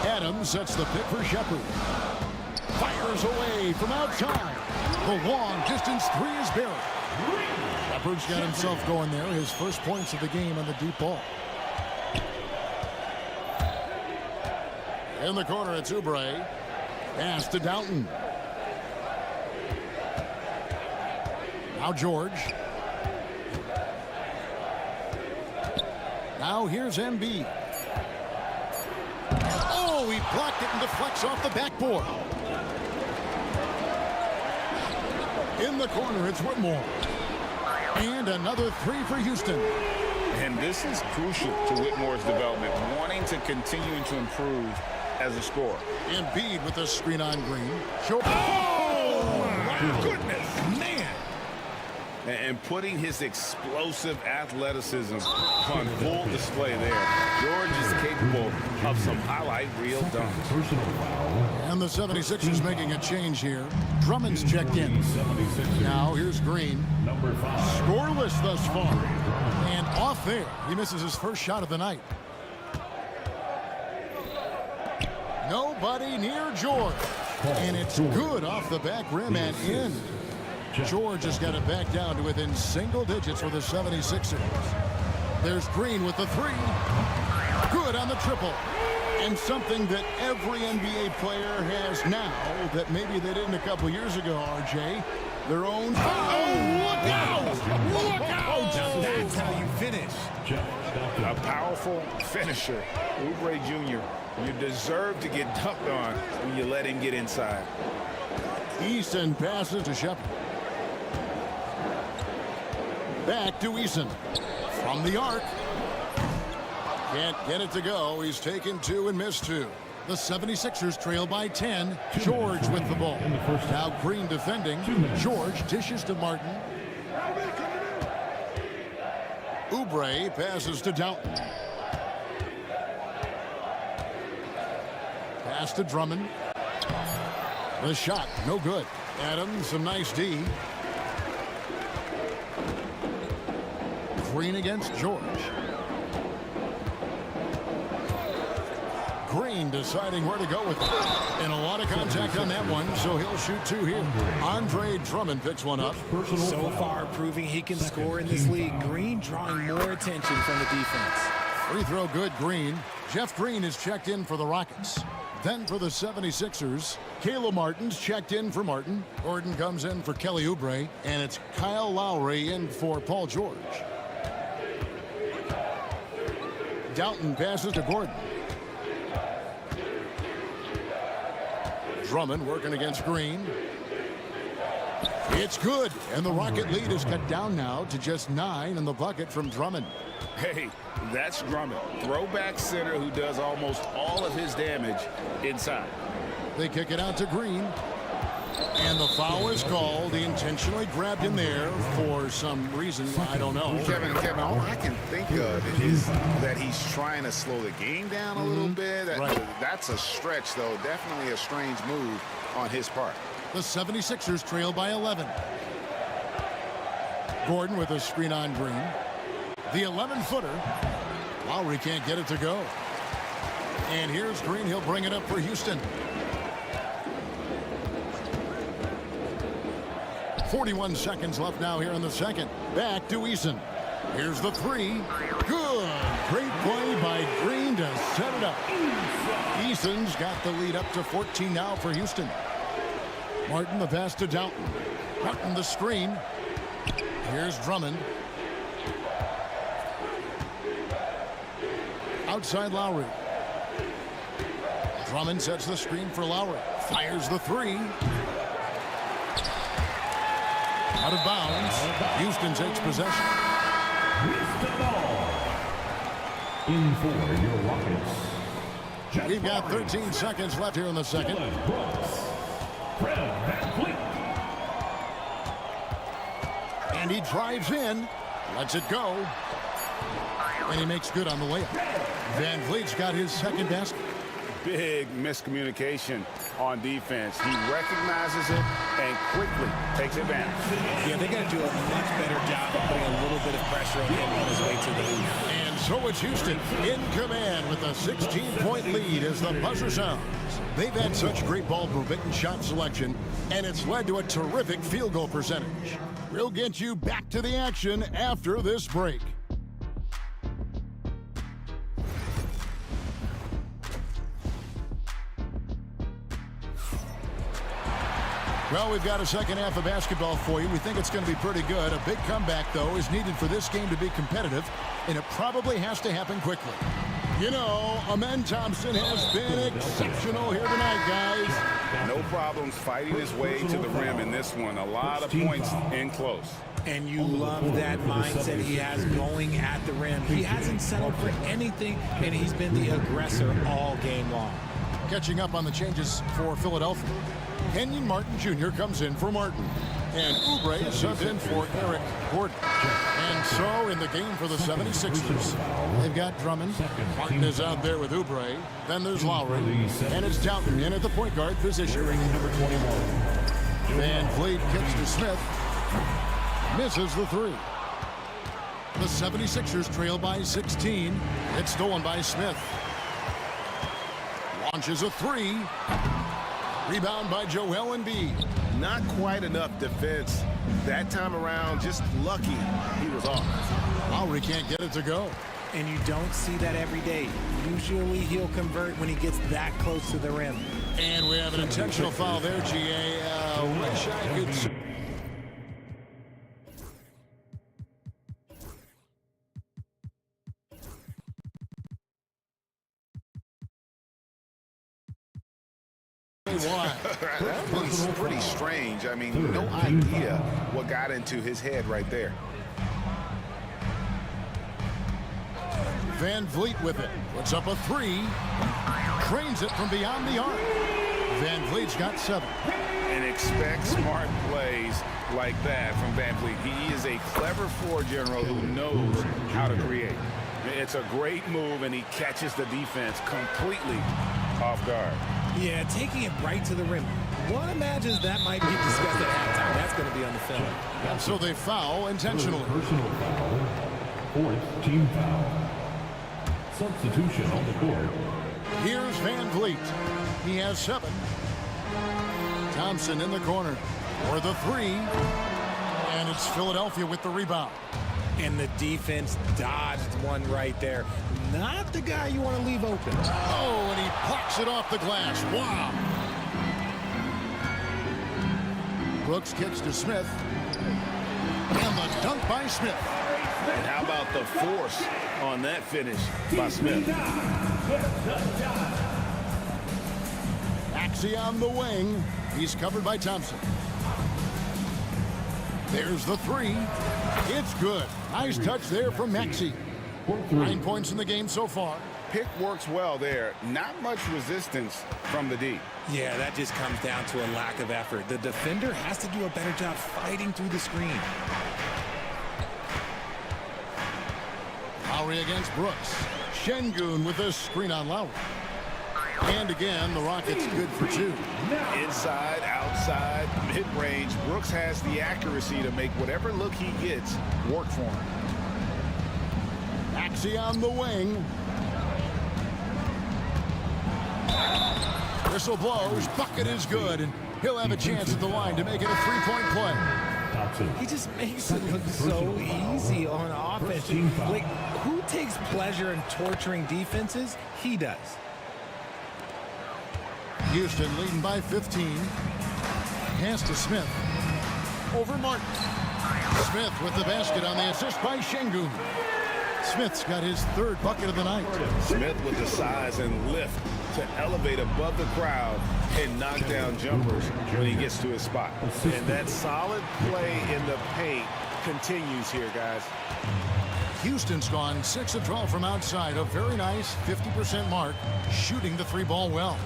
A: Adams sets the pick for Shepard. Fires away from outside. The long distance three is buried. Shepard's got himself going there. His first points of the game on the deep ball. In the corner, it's Oubre. Pass to Doughton. Now George. Now here's Embiid. Oh, he blocked it and deflects off the backboard. In the corner, it's Whitmore. And another three for Houston.
C: And this is crucial to Whitmore's development, wanting to continue to improve
E: as a scorer.
A: Embiid with the screen on Green.
E: My goodness, man. And putting his explosive athleticism on full display there. George is capable of some highlight reel dunks.
A: And the 76ers making a change here. Drummond's checked in. Now here's Green. Scoreless thus far. And off there. He misses his first shot of the night. Nobody near George. And it's good off the back rim and in. George has got it back down to within single digits for the 76ers. There's Green with the three. Good on the triple. And something that every NBA player has now that maybe they didn't a couple years ago, RJ. Their own... Oh, look out! Look out!
B: That's how you finish.
E: A powerful finisher. Oubre Jr., you deserve to get dunked on when you let him get inside.
A: Eason passes to Shepard. Back to Eason. From the arc. Can't get it to go. He's taken two and missed two. The 76ers trail by 10. George with the ball. Now Green defending. George dishes to Martin. Oubre passes to Downton. Pass to Drummond. The shot, no good. Adams, some nice D. Green against George. Green deciding where to go with it. And a lot of contact on that one, so he'll shoot two here. Andre Drummond picks one up.
B: So far proving he can score in this league. Green drawing more attention from the defense.
A: Free throw good, Green. Jeff Green is checked in for the Rockets. Then for the 76ers, Caleb Martin's checked in for Martin. Gordon comes in for Kelly Oubre. And it's Kyle Lowry in for Paul George. Downton passes to Gordon. Drummond working against Green. It's good, and the Rocket lead is cut down now to just 9 in the bucket from Drummond.
E: Hey, that's Drummond, throwback center who does almost all of his damage inside.
A: They kick it out to Green. And the foul is called. He intentionally grabbed him there for some reason. I don't know.
C: Kevin, all I can think of is that he's trying to slow the game down a little bit. That's a stretch, though. Definitely a strange move on his part.
A: The 76ers trail by 11. Gordon with a screen on Green. The 11-footer. Lowry can't get it to go. And here's Green. He'll bring it up for Houston. 41 seconds left now here in the second. Back to Eason. Here's the three. Good. Great play by Green to set it up. Eason's got the lead up to 14 now for Houston. Martin the pass to Downton. Martin the screen. Here's Drummond. Outside Lowry. Drummond sets the screen for Lowry. Fires the three. Out of bounds. Houston takes possession.
L: In for your Rockets.
A: We've got 13 seconds left here in the second. And he drives in. Lets it go. And he makes good on the layup. Van Vliet's got his second basket.
E: Big miscommunication on defense. He recognizes it and quickly takes advantage.
B: Yeah, they got to do a much better job of putting a little bit of pressure on him on his way to the hoop.
A: And so it's Houston in command with a 16-point lead as the buzzer sounds. They've had such great ball movement and shot selection, and it's led to a terrific field goal percentage. We'll get you back to the action after this break. Well, we've got a second half of basketball for you. We think it's going to be pretty good. A big comeback, though, is needed for this game to be competitive, and it probably has to happen quickly. You know, Amen Thompson has been exceptional here tonight, guys.
E: No problems fighting his way to the rim in this one. A lot of points in close.
B: And you love that mindset he has going at the rim. He hasn't settled for anything, and he's been the aggressor all game long.
A: Catching up on the changes for Philadelphia. Kenyon Martin Jr. comes in for Martin. And Oubre is subbed in for Eric Gordon. And so in the game for the 76ers, they've got Drummond. Martin is out there with Oubre. Then there's Lowry. And it's Downton in at the point guard position.
L: Number 21.
A: Van Vliet kicks to Smith. Misses the three. The 76ers trail by 16. It's stolen by Smith. Launches a three. Rebound by Joel Embiid.
E: Not quite enough defense that time around. Just lucky he was off.
A: Lowry can't get it to go.
B: And you don't see that every day. Usually he'll convert when he gets that close to the rim.
A: And we have an intentional foul there, GA. Wish I could...
E: That was pretty strange. I mean, no idea what got into his head right there.
A: Van Vliet with it. Puts up a three. Trains it from beyond the arc. Van Vliet's got 7.
E: And expect smart plays like that from Van Vliet. He is a clever floor general who knows how to create. It's a great move, and he catches the defense completely off guard.
B: Yeah, taking it right to the rim. One imagines that might be discussed at halftime. That's going to be on the film.
A: And so they foul intentionally.
L: Personal foul. 4th team foul. Substitution on the court.
A: Here's Van Vliet. He has 7. Thompson in the corner for the 3. And it's Philadelphia with the rebound.
B: And the defense dodged one right there. Not the guy you want to leave open.
A: Oh, and he plucks it off the glass. Wow. Brooks kicks to Smith. And the dunk by Smith.
E: And how about the force on that finish by Smith?
A: Maxey on the wing. He's covered by Thompson. There's the 3. It's good. Nice touch there from Maxey. 9 points in the game so far.
E: Pick works well there. Not much resistance from the D.
B: Yeah, that just comes down to a lack of effort. The defender has to do a better job fighting through the screen.
A: Lowry against Brooks. Şengün with a screen on Lowry. And again, the Rockets good for 2.
E: Inside, outside, mid-range. Brooks has the accuracy to make whatever look he gets work for him.
A: Maxey on the wing. Whistle blows. Bucket is good. And he'll have a chance at the line to make it a 3-point play.
B: He just makes it look so easy on offense. Like, who takes pleasure in torturing defenses? He does.
A: Houston leading by 15. Pass to Smith. Over Martin. Smith with the basket on the assist by Şengün. Smith's got his 3rd bucket of the night.
E: Smith with the size and lift to elevate above the crowd and knock down jumpers when he gets to his spot. And that solid play in the paint continues here, guys.
A: Houston's gone 6 of 12 from outside. A very nice 50% mark, shooting the 3-ball well.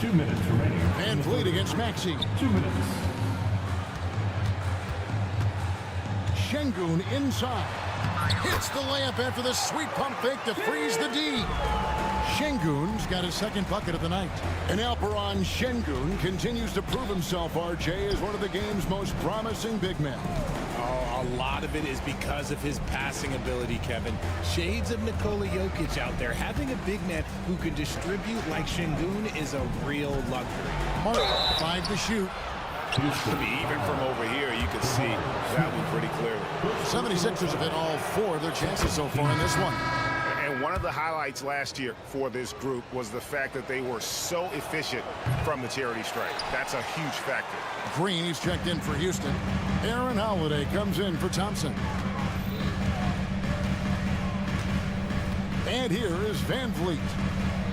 L: 2 minutes remaining.
A: Van Vliet against Maxey.
L: 2 minutes.
A: Şengün inside. Hits the layup after the sweet pump fake to freeze the D. Şengün's got his 2nd bucket of the night. And Alperen Şengün continues to prove himself, RJ, as one of the game's most promising big men.
B: Oh, a lot of it is because of his passing ability, Kevin. Shades of Nikola Jokic out there. Having a big man who can distribute like Şengün is a real luxury.
A: Mark, 5 to shoot.
E: Even from over here, you can see that one pretty clearly.
A: 76ers have hit all 4 of their chances so far in this one.
E: And one of the highlights last year for this group was the fact that they were so efficient from the charity stripe. That's a huge factor.
A: Green, he's checked in for Houston. Aaron Holiday comes in for Thompson. And here is Van Vliet.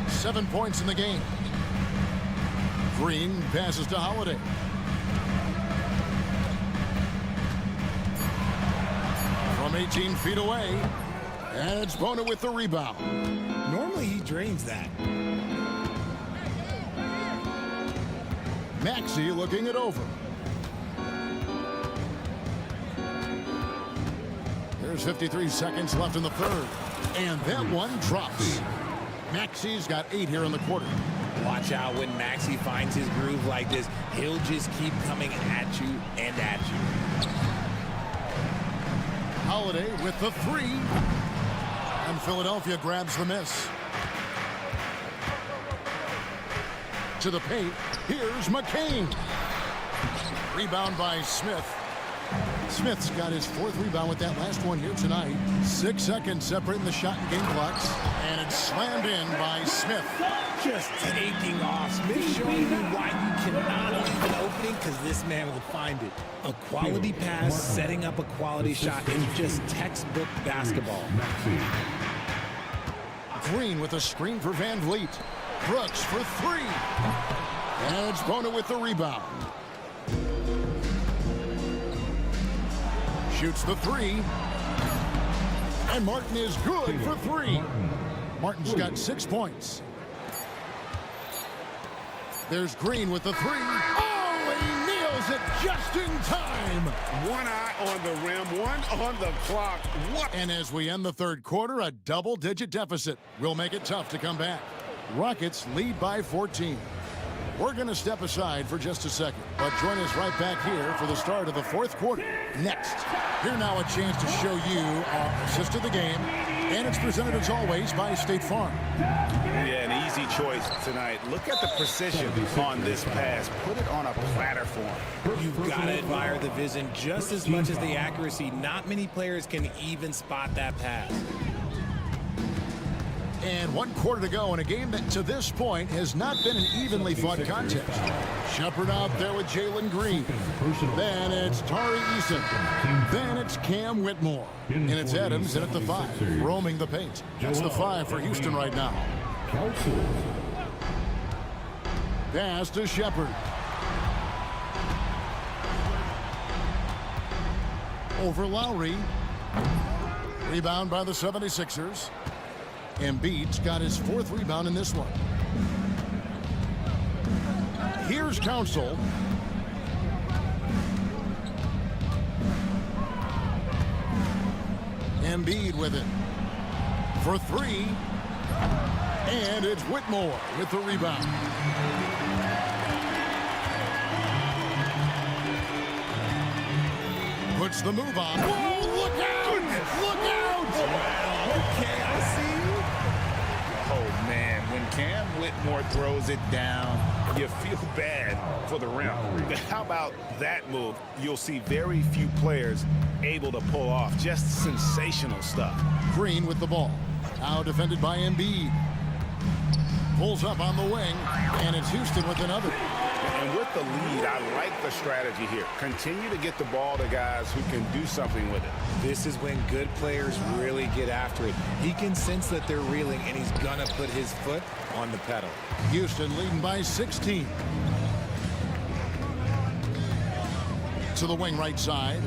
A: 7 points in the game. Green passes to Holiday. From 18 feet away, And it's Bona with the rebound.
B: Normally he drains that.
A: Maxey looking it over. There's 53 seconds left in the third. And that one drops. Maxey's got 8 here in the quarter.
B: Watch out when Maxey finds his groove like this. He'll just keep coming at you and at you.
A: Holiday with the 3. And Philadelphia grabs the miss. To the paint. Here's McCain. Rebound by Smith. Smith's got his 4th rebound with that last one here tonight. 6 seconds separating the shot and game clocks. And it's slammed in by Smith.
B: Just taking off. Smith showing you why you cannot leave an opening, because this man will find it. A quality pass, setting up a quality shot, and just textbook basketball.
A: Green with a screen for Van Vliet. Brooks for 3. And it's Bona with the rebound. Shoots the 3. And Martin is good for 3. Martin's got 6 points. There's Green with the 3. Oh, he nails it just in time.
C: One eye on the rim, one on the clock. What?
A: And as we end the third quarter, a double-digit deficit will make it tough to come back. Rockets lead by 14. We're going to step aside for just a second, but join us right back here for the start of the 4th quarter. Next, here now a chance to show you our assist of the game, and it's presented as always by State Farm.
C: Yeah, an easy choice tonight. Look at the precision on this pass. Put it on a platter form.
B: You've got to admire the vision just as much as the accuracy. Not many players can even spot that pass.
A: And 1 quarter to go in a game that to this point has not been an evenly fought contest. Shepard out there with Jalen Green. Then it's Tari Eason. Then it's Cam Whitmore. And it's Adams in at the 5, roaming the paint. That's the 5 for Houston right now. Pass to Shepard. Over Lowry. Rebound by the 76ers. Embiid's got his 4th rebound in this one. Here's Council. Embiid with it. For 3. And it's Whitmore with the rebound. Puts the move on. Whoa, look out! Look out!
B: Okay, I see you.
C: Oh, man, when Cam Whitmore throws it down, you feel bad for the rim. How about that move? You'll see very few players able to pull off. Just sensational stuff.
A: Green with the ball. Now defended by Embiid. Pulls up on the wing, and it's Houston with another.
C: And with the lead, I like the strategy here. Continue to get the ball to guys who can do something with it.
B: This is when good players really get after it. He can sense that they're reeling, and he's gonna put his foot on the pedal.
A: Houston leading by 16. To the wing right side.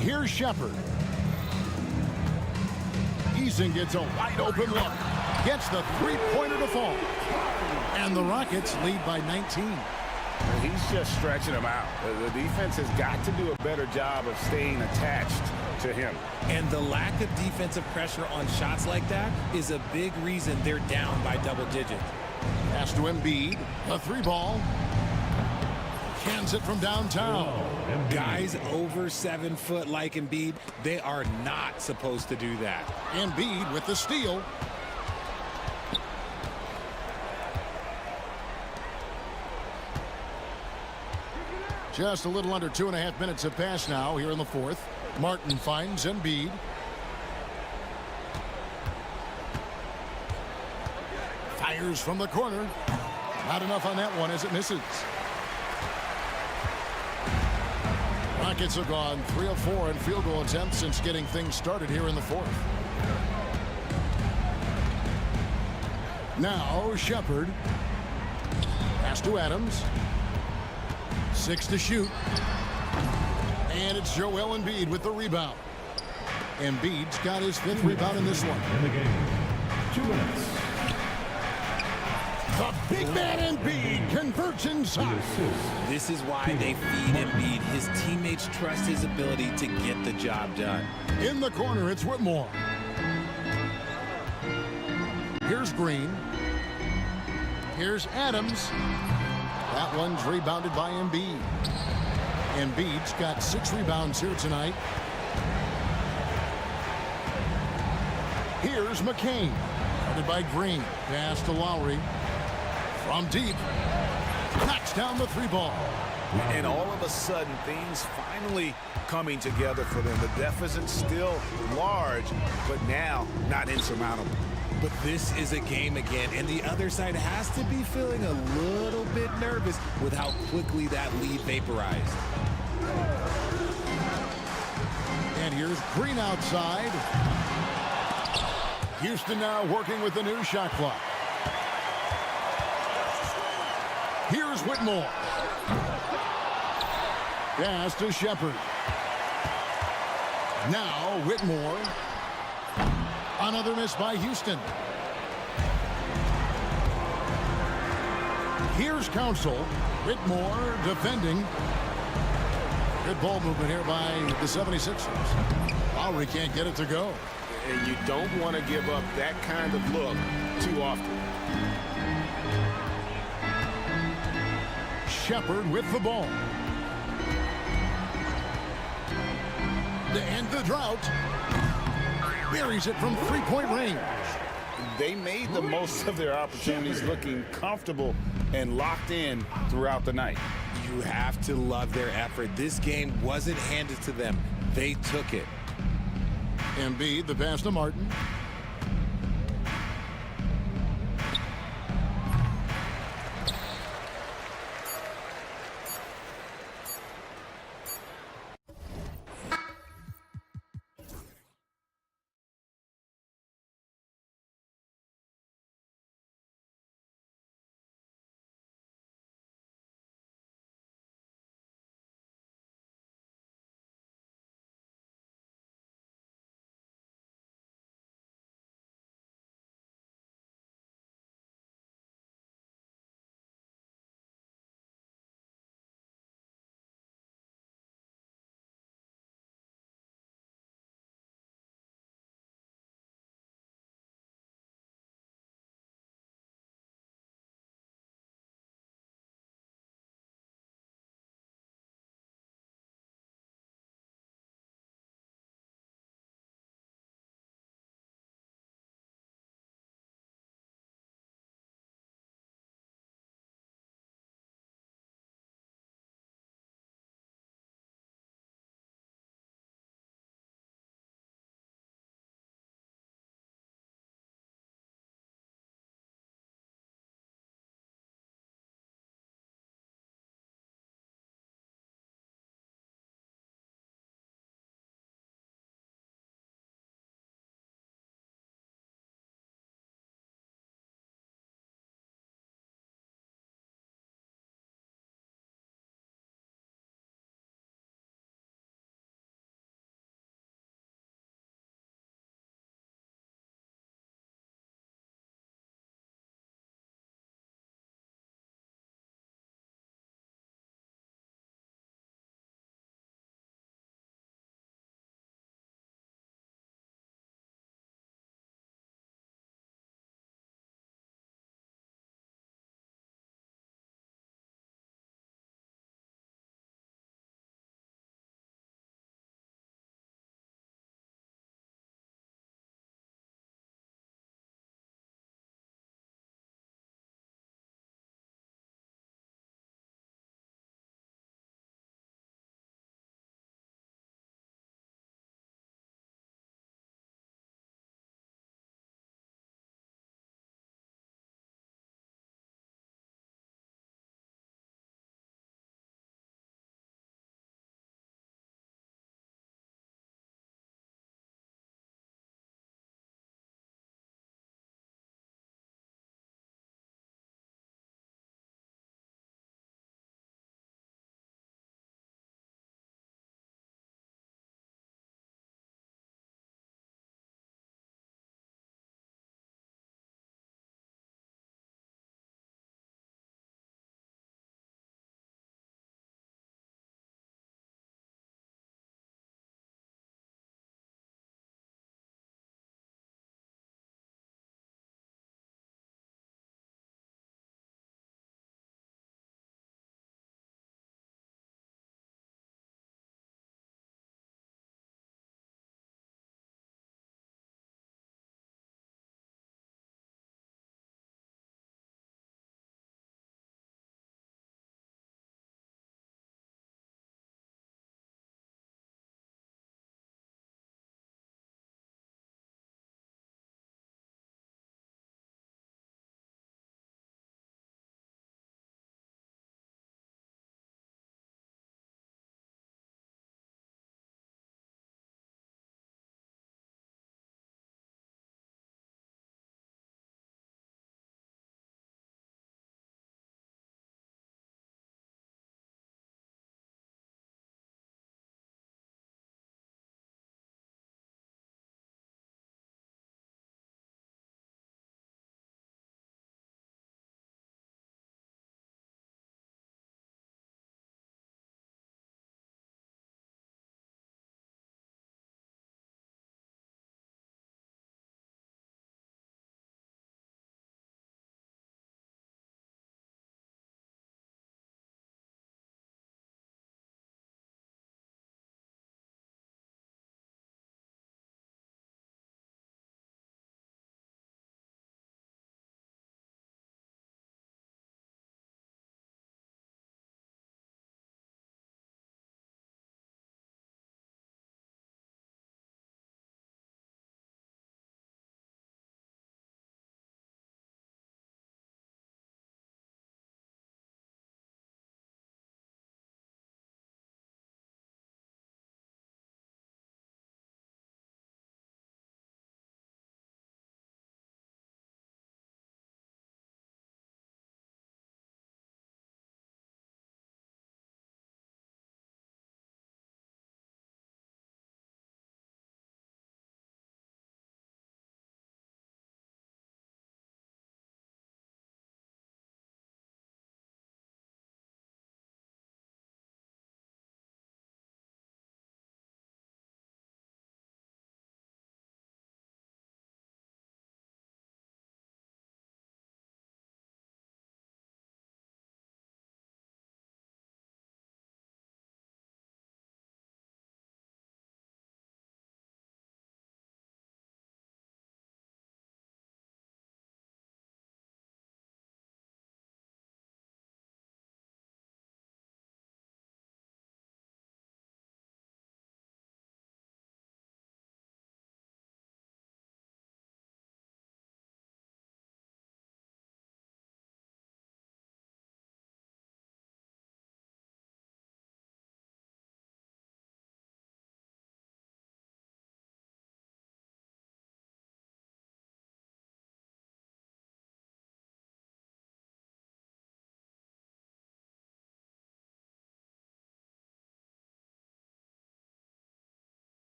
A: Here's Shepard. Eason gets a wide open look. Gets the 3-pointer to fall. And the Rockets lead by 19.
C: He's just stretching them out. The defense has got to do a better job of staying attached to him.
B: And the lack of defensive pressure on shots like that is a big reason they're down by double digits.
A: Pass to Embiid. A 3-ball. Cans it from downtown.
B: Guys over 7 foot like Embiid, they are not supposed to do that.
A: Embiid with the steal. Just a little under 2.5 minutes have passed now here in the 4th. Martin finds Embiid. Fires from the corner. Not enough on that one as it misses. Rockets have gone 3 of 4 in field goal attempts since getting things started here in the 4th. Now Shepard. Pass to Adams. 6 to shoot. And it's Joel Embiid with the rebound. Embiid's got his 5th rebound in this one.
L: In the game. 2 minutes.
A: The big man Embiid converts inside.
B: This is why they feed Embiid. His teammates trust his ability to get the job done.
A: In the corner, it's Whitmore. Here's Green. Here's Adams. That one's rebounded by Embiid. Embiid's got 6 rebounds here tonight. Here's McCain. Guarded by Green. Pass to Lowry. From deep. Knocks down the 3-ball.
C: And all of a sudden, things finally coming together for them. The deficit's still large, but now not insurmountable.
B: But this is a game again, and the other side has to be feeling a little bit nervous with how quickly that lead vaporized.
A: And here's Green outside. Houston now working with the new shot clock. Here's Whitmore. Pass to Shepard. Now Whitmore. Another miss by Houston. Here's Council. Whitmore defending. Good ball movement here by the 76ers. Lowry can't get it to go.
C: And you don't want to give up that kind of look too often.
A: Shepard with the ball. To end the drought. Buries it from 3-point range.
C: They made the most of their opportunities, looking comfortable and locked in throughout the night.
B: You have to love their effort. This game wasn't handed to them. They took it.
A: Embiid, the pass to Martin.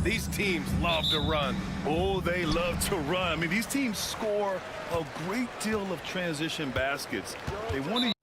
G: These teams love to run.
I: Oh, they love to run. I mean, these teams score a great deal of transition baskets. They want to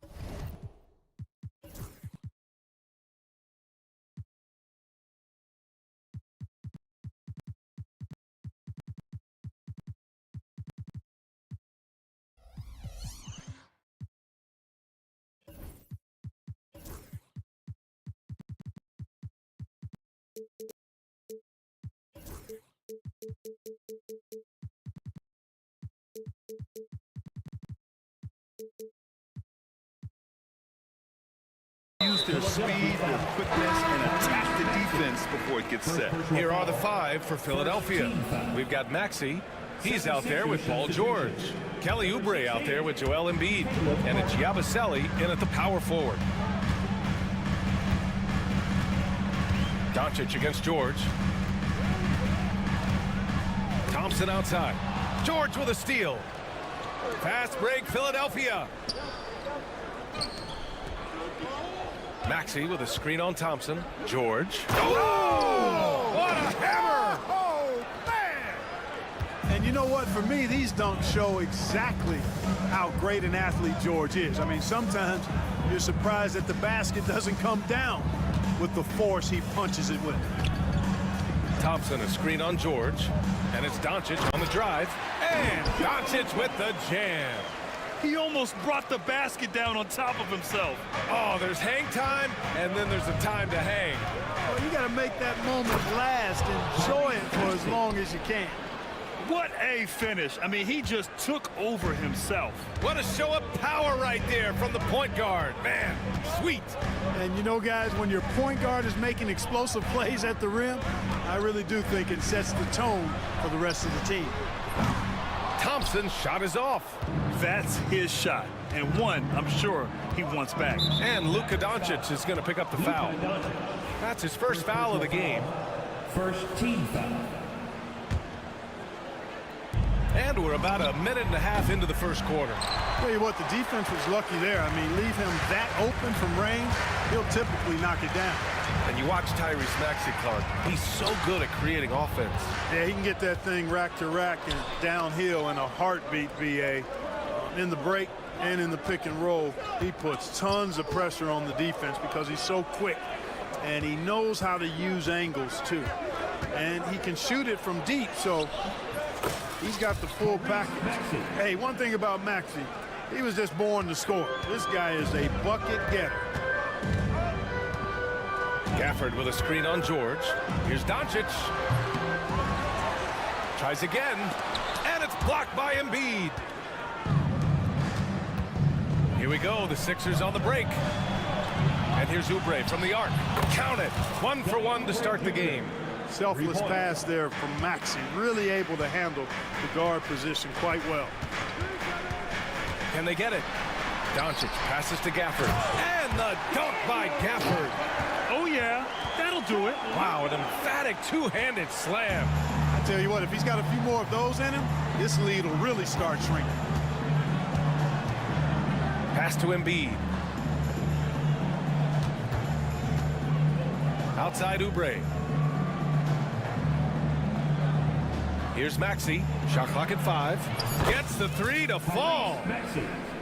I: use their speed, their quickness, and attack the defense before it gets set.
G: Here are the 5 for Philadelphia. We've got Maxey. He's out there with Paul George. Kelly Oubre out there with Joel Embiid. And it's Yabusele in at the power forward. Doncic against George. Thompson outside. George with a steal. Fast break, Philadelphia. Maxey with a screen on Thompson. George. Oh! What a hammer!
H: Oh, man! And you know what? For me, these dunks show exactly how great an athlete George is. I mean, sometimes you're surprised that the basket doesn't come down with the force he punches it with.
G: Thompson a screen on George. And it's Doncic on the drive. And Doncic with the jam.
I: He almost brought the basket down on top of himself.
G: Oh, there's hang time, and then there's a time to hang.
H: Well, you got to make that moment last. Enjoy it for as long as you can.
I: What a finish. I mean, he just took over himself.
G: What a show of power right there from the point guard. Man, sweet.
H: And you know, guys, when your point guard is making explosive plays at the rim, I really do think it sets the tone for the rest of the team.
G: Thompson's shot is off.
I: That's his shot, and one I'm sure he wants back.
G: And Luka Doncic is going to pick up the foul. That's his first foul of the game.
L: First team foul.
G: And we're about a minute and a half into the first quarter.
H: Tell you what, the defense was lucky there. I mean, leave him that open from range, he'll typically knock it down.
G: And you watch Tyrese Maxey, Clark. He's so good at creating offense.
H: Yeah, he can get that thing rack to rack and downhill in a heartbeat, BA. In the break and in the pick and roll, he puts tons of pressure on the defense because he's so quick. And he knows how to use angles, too. And he can shoot it from deep, so he's got the full package. Hey, one thing about Maxey, he was just born to score. This guy is a bucket getter.
G: Gafford with a screen on George. Here's Doncic. Tries again, and it's blocked by Embiid. Here we go, the Sixers on the break. And here's Oubre from the arc. Count it, 1 for 1 to start the game.
H: Selfless pass there from Maxey, really able to handle the guard position quite well.
G: Can they get it? Doncic passes to Gafford. And the dunk by Gafford.
I: Oh, yeah, that'll do it.
G: Wow, an emphatic two-handed slam.
H: I tell you what, if he's got a few more of those in him, this lead will really start shrinking.
G: Pass to Embiid. Outside Oubre. Here's Maxey. Shot clock at 5. Gets the 3 to fall.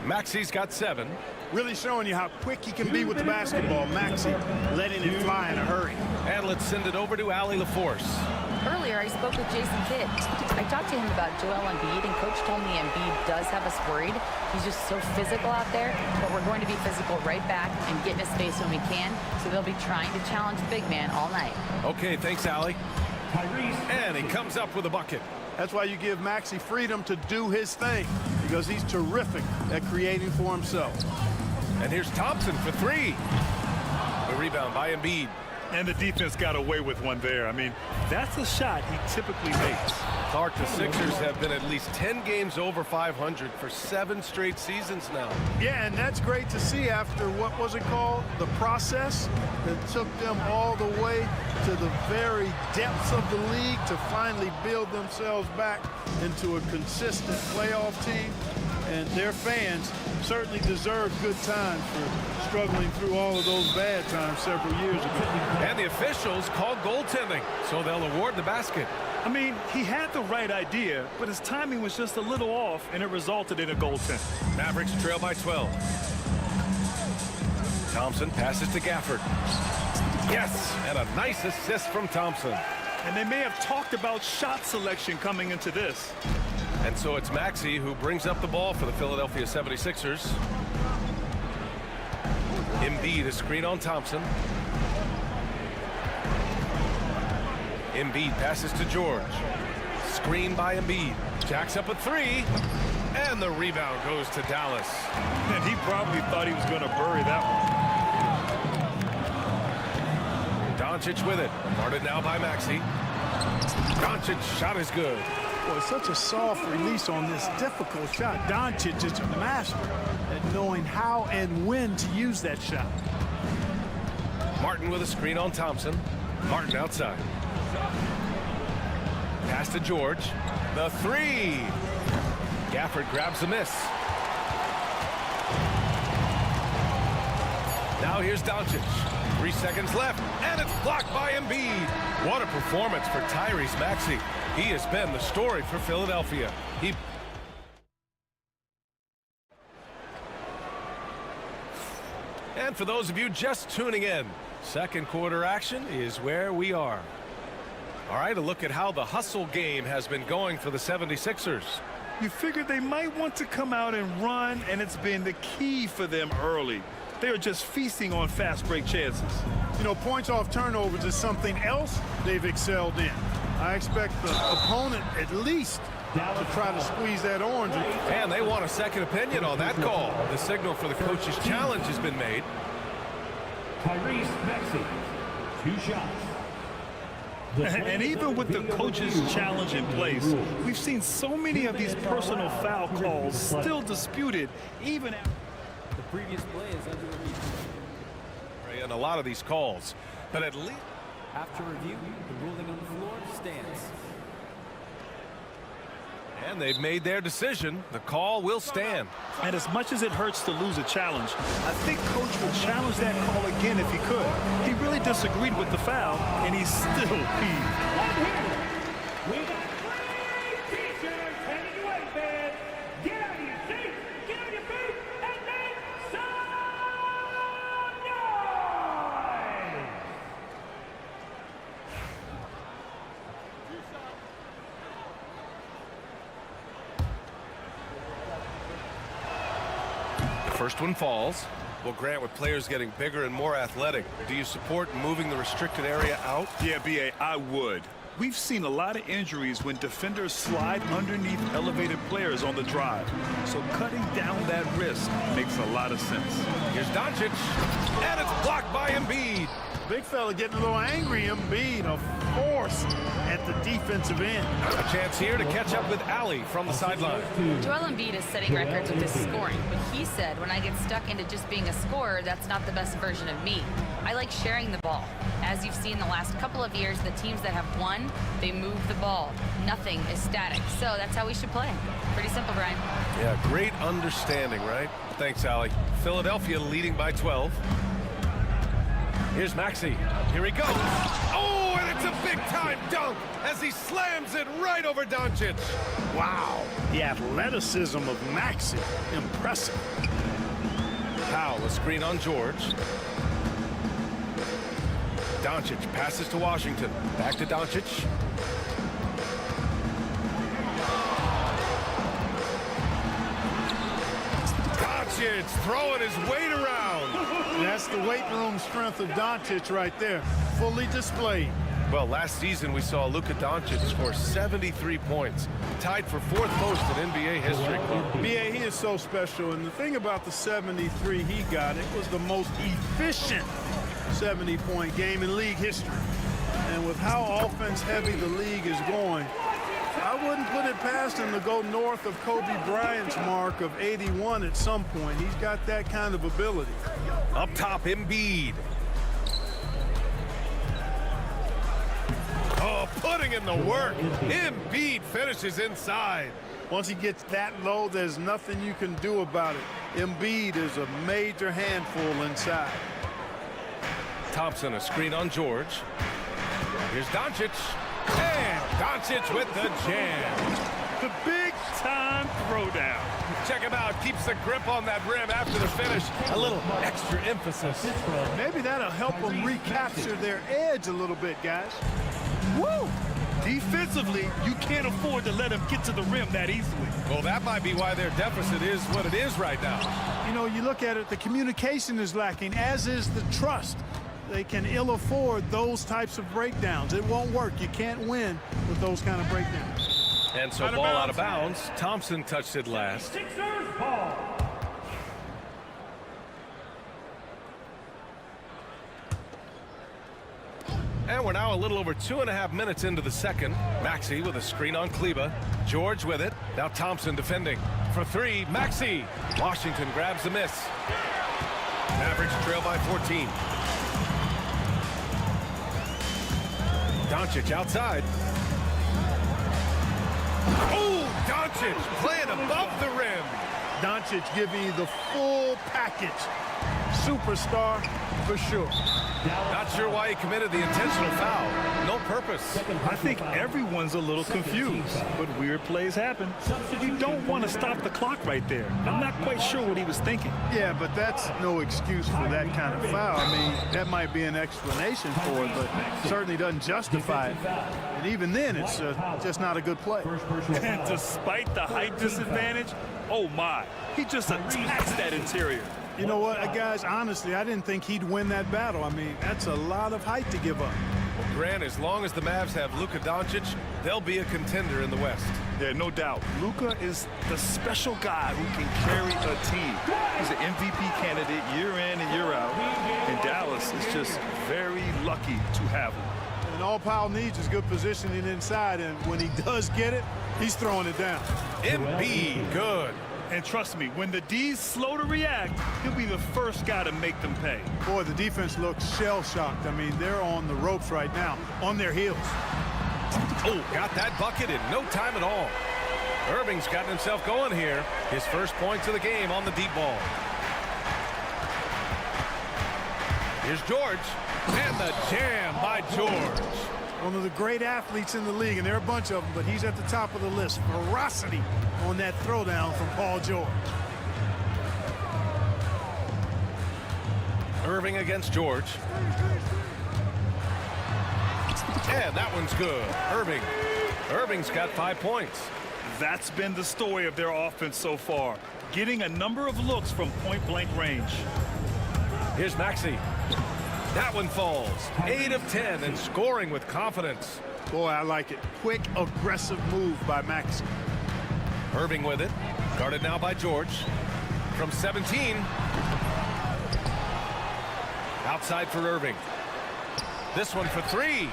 G: Maxey's got 7.
H: Really showing you how quick he can be with the basketball. Maxey letting it fly in a hurry.
G: And let's send it over to Allie LaForce.
J: Earlier, I spoke with Jason Kidd. I talked to him about Joel Embiid, and Coach told me Embiid does have us worried. He's just so physical out there, but we're going to be physical right back and get in his face when we can, so they'll be trying to challenge the big man all night.
G: Okay, thanks, Allie. And he comes up with a bucket.
H: That's why you give Maxey freedom to do his thing, because he's terrific at creating for himself.
G: And here's Thompson for 3. The rebound by Embiid.
I: And the defense got away with one there. I mean, that's a shot he typically makes.
G: Clark, the Sixers have been at least 10 games over 500 for 7 straight seasons now.
H: Yeah, and that's great to see after, what was it called? The process that took them all the way to the very depths of the league to finally build themselves back into a consistent playoff team. and their fans certainly deserve good times for struggling through all of those bad times several years ago.
G: And the officials called goaltending, so they'll award the basket.
I: I mean, he had the right idea, but his timing was just a little off, and it resulted in a goaltend.
G: Mavericks trail by 12. Thompson passes to Gafford. Yes, and a nice assist from Thompson.
I: And they may have talked about shot selection coming into this.
G: And so it's Maxey who brings up the ball for the Philadelphia 76ers. Embiid, a screen on Thompson. Embiid passes to George. Screen by Embiid. Jacks up a three. And the rebound goes to Dallas.
I: And he probably thought he was going to bury that one.
G: Doncic with it. Guarded now by Maxey. Doncic's shot is good.
H: Boy, such a soft release on this difficult shot. Doncic is a master at knowing how and when to use that shot.
G: Martin with a screen on Thompson. Martin outside. Pass to George. The three. Gafford grabs the miss. Now here's Doncic. 3 seconds left, and it's blocked by Embiid. What a performance for Tyrese Maxey. He has been the story for Philadelphia. And for those of you just tuning in, second quarter action is where we are. All right, a look at how the hustle game has been going for the 76ers.
I: You figured they might want to come out and run, and it's been the key for them early. They are just feasting on fast break chances.
H: You know, points off turnovers is something else they've excelled in. I expect the opponent at least to try to squeeze that orange.
G: And they want a second opinion on that call. The signal for the coach's challenge has been made.
L: Tyrese Maxey, 2 shots.
I: And even with the coach's challenge in place, we've seen so many of these personal foul calls still disputed, even after
N: the previous play is under review.
G: And a lot of these calls, but at least
N: after review, the ruling on the floor stands.
G: And they've made their decision. The call will stand.
I: And as much as it hurts to lose a challenge, I think Coach would challenge that call again if he could. He really disagreed with the foul, and he's still peeved.
F: We got 3 t-shirts heading your way, fans. Get out of your seats, get on your feet, and make some noise!
G: First one falls. Well, Grant, with players getting bigger and more athletic, do you support moving the restricted area out?
I: Yeah, B.A., I would. We've seen a lot of injuries when defenders slide underneath elevated players on the drive. So cutting down that risk makes a lot of sense.
G: Here's Doncic, and it's blocked by Embiid.
H: Big fella getting a little angry. Embiid, a force at the defensive end.
G: A chance here to catch up with Ali from the sideline.
J: Joel Embiid is setting records with his scoring, but he said, when I get stuck into just being a scorer, that's not the best version of me. I like sharing the ball. As you've seen the last couple of years, the teams that have won, they move the ball. Nothing is static. So that's how we should play. Pretty simple, Brian.
G: Yeah, great understanding, right? Thanks, Ali. Philadelphia leading by 12. Here's Maxey. Here he goes. Oh, and it's a big-time dunk as he slams it right over Doncic.
H: Wow, the athleticism of Maxey, impressive.
G: Powell, a screen on George. Doncic passes to Washington. Back to Doncic. Doncic throwing his weight around.
H: That's the weight room strength of Doncic right there, fully displayed.
G: Well, last season we saw Luka Doncic score 73 points, tied for 4th most in NBA history.
H: B.A., he is so special, and the thing about the 73 he got, it was the most efficient 70-point game in league history. And with how offense-heavy the league is going, I wouldn't put it past him to go north of Kobe Bryant's mark of 81 at some point. He's got that kind of ability.
G: Up top, Embiid. Oh, putting in the work. Embiid finishes inside.
H: Once he gets that low, there's nothing you can do about it. Embiid is a major handful inside.
G: Thompson, a screen on George. Here's Doncic. And Doncic with the jam.
H: The big-time throwdown.
G: Check him out. Keeps the grip on that rim after the finish. A little extra emphasis.
H: Maybe that'll help them recapture their edge a little bit, guys.
I: Woo! Defensively, you can't afford to let him get to the rim that easily.
G: Well, that might be why their deficit is what it is right now.
H: You know, you look at it, the communication is lacking, as is the trust. They can ill afford those types of breakdowns. It won't work. You can't win with those kind of breakdowns.
G: And so ball out of bounds. Thompson touched it last. And we're now a little over 2.5 minutes into the second. Maxey with a screen on Kleba. George with it. Now Thompson defending. For three, Maxey. Washington grabs the miss. Mavericks trail by 14. Doncic outside. Oh, Doncic playing above the rim.
H: Doncic giving you the full package. Superstar for sure.
G: Not sure why he committed the intentional foul. No purpose.
I: I think everyone's a little confused, but weird plays happen. You don't want to stop the clock right there. I'm not quite sure what he was thinking.
H: Yeah, but that's no excuse for that kind of foul. I mean, that might be an explanation for it, but certainly doesn't justify it. And even then, it's just not a good play.
I: And despite the height disadvantage, oh my, he just attacks that interior.
H: You know what, guys, honestly, I didn't think he'd win that battle. I mean, that's a lot of height to give up.
G: Well, Grant, as long as the Mavs have Luka Doncic, they'll be a contender in the West.
I: Yeah, no doubt. Luka is the special guy who can carry a team. He's an MVP candidate year in and year out. And Dallas is just very lucky to have him.
H: And all Powell needs is good positioning inside, and when he does get it, he's throwing it down.
G: Embiid, good.
I: And trust me, when the D's slow to react, he'll be the first guy to make them pay.
H: Boy, the defense looks shell-shocked. I mean, they're on the ropes right now, on their heels.
G: Oh, got that bucket in no time at all. Irving's gotten himself going here. His first points of the game on the deep ball. Here's George. And the jam by George.
H: One of the great athletes in the league, and there are a bunch of them, but he's at the top of the list. Ferocity on that throwdown from Paul George.
G: Irving against George. And that one's good. Irving's got 5 points.
I: That's been the story of their offense so far, getting a number of looks from point-blank range.
G: Here's Maxey. That one falls. 8 of 10 and scoring with confidence.
H: Boy, I like it. Quick, aggressive move by Maxey.
G: Irving with it. Guarded now by George. From 17. Outside for Irving. This one for three.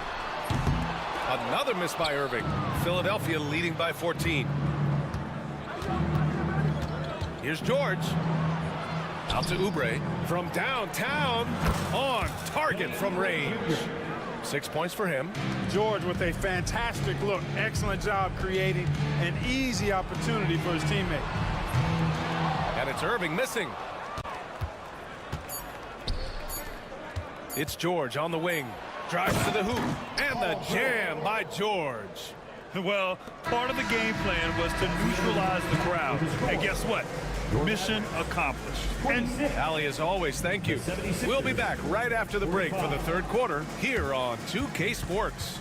G: Another miss by Irving. Philadelphia leading by 14. Here's George. Out to Oubre. From downtown. On target from range. 6 points for him.
H: George with a fantastic look. Excellent job creating an easy opportunity for his teammate.
G: And it's Irving missing. It's George on the wing. Drives to the hoop. And the jam by George.
I: Well, part of the game plan was to neutralize the crowd. And guess what? Mission accomplished.
G: And Ali, as always, thank you. We'll be back right after the break for the third quarter here on 2K Sports.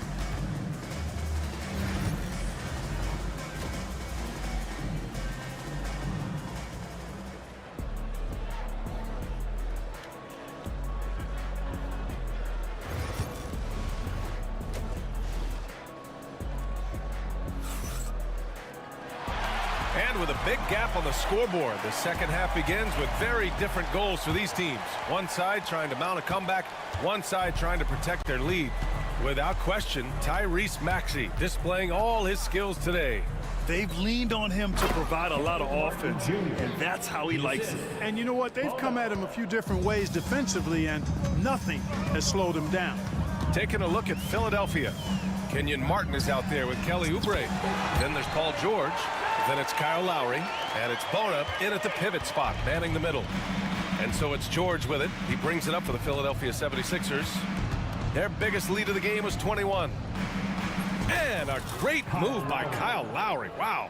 G: And with a big gap on the scoreboard, the second half begins with very different goals for these teams. One side trying to mount a comeback, one side trying to protect their lead. Without question, Tyrese Maxey displaying all his skills today.
I: They've leaned on him to provide a lot of offense, and that's how he likes it.
H: And you know what? They've come at him a few different ways defensively, and nothing has slowed him down.
G: Taking a look at Philadelphia. Kenyon Martin is out there with Kelly Oubre. Then there's Paul George. Then it's Kyle Lowry, and it's Bona in at the pivot spot, manning the middle. And so it's George with it. He brings it up for the Philadelphia 76ers. Their biggest lead of the game was 21. And a great move by Kyle Lowry. Wow.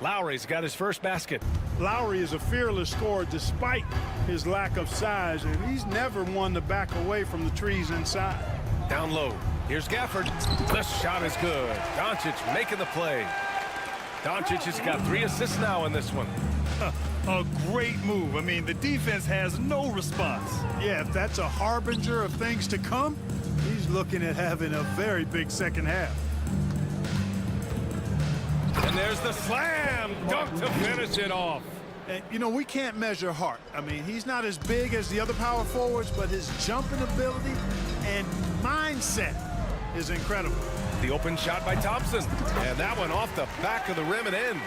G: Lowry's got his first basket.
H: Lowry is a fearless scorer despite his lack of size, and he's never one to back away from the trees inside.
G: Down low. Here's Gafford. The shot is good. Doncic making the play. Doncic has got 3 assists now in this one.
I: A great move. I mean, the defense has no response.
H: Yeah, if that's a harbinger of things to come, he's looking at having a very big second half.
G: And there's the slam dunk to finish it off.
H: And, you know, we can't measure heart. I mean, he's not as big as the other power forwards, but his jumping ability and mindset is incredible.
G: The open shot by Thompson. And that one off the back of the rim and in.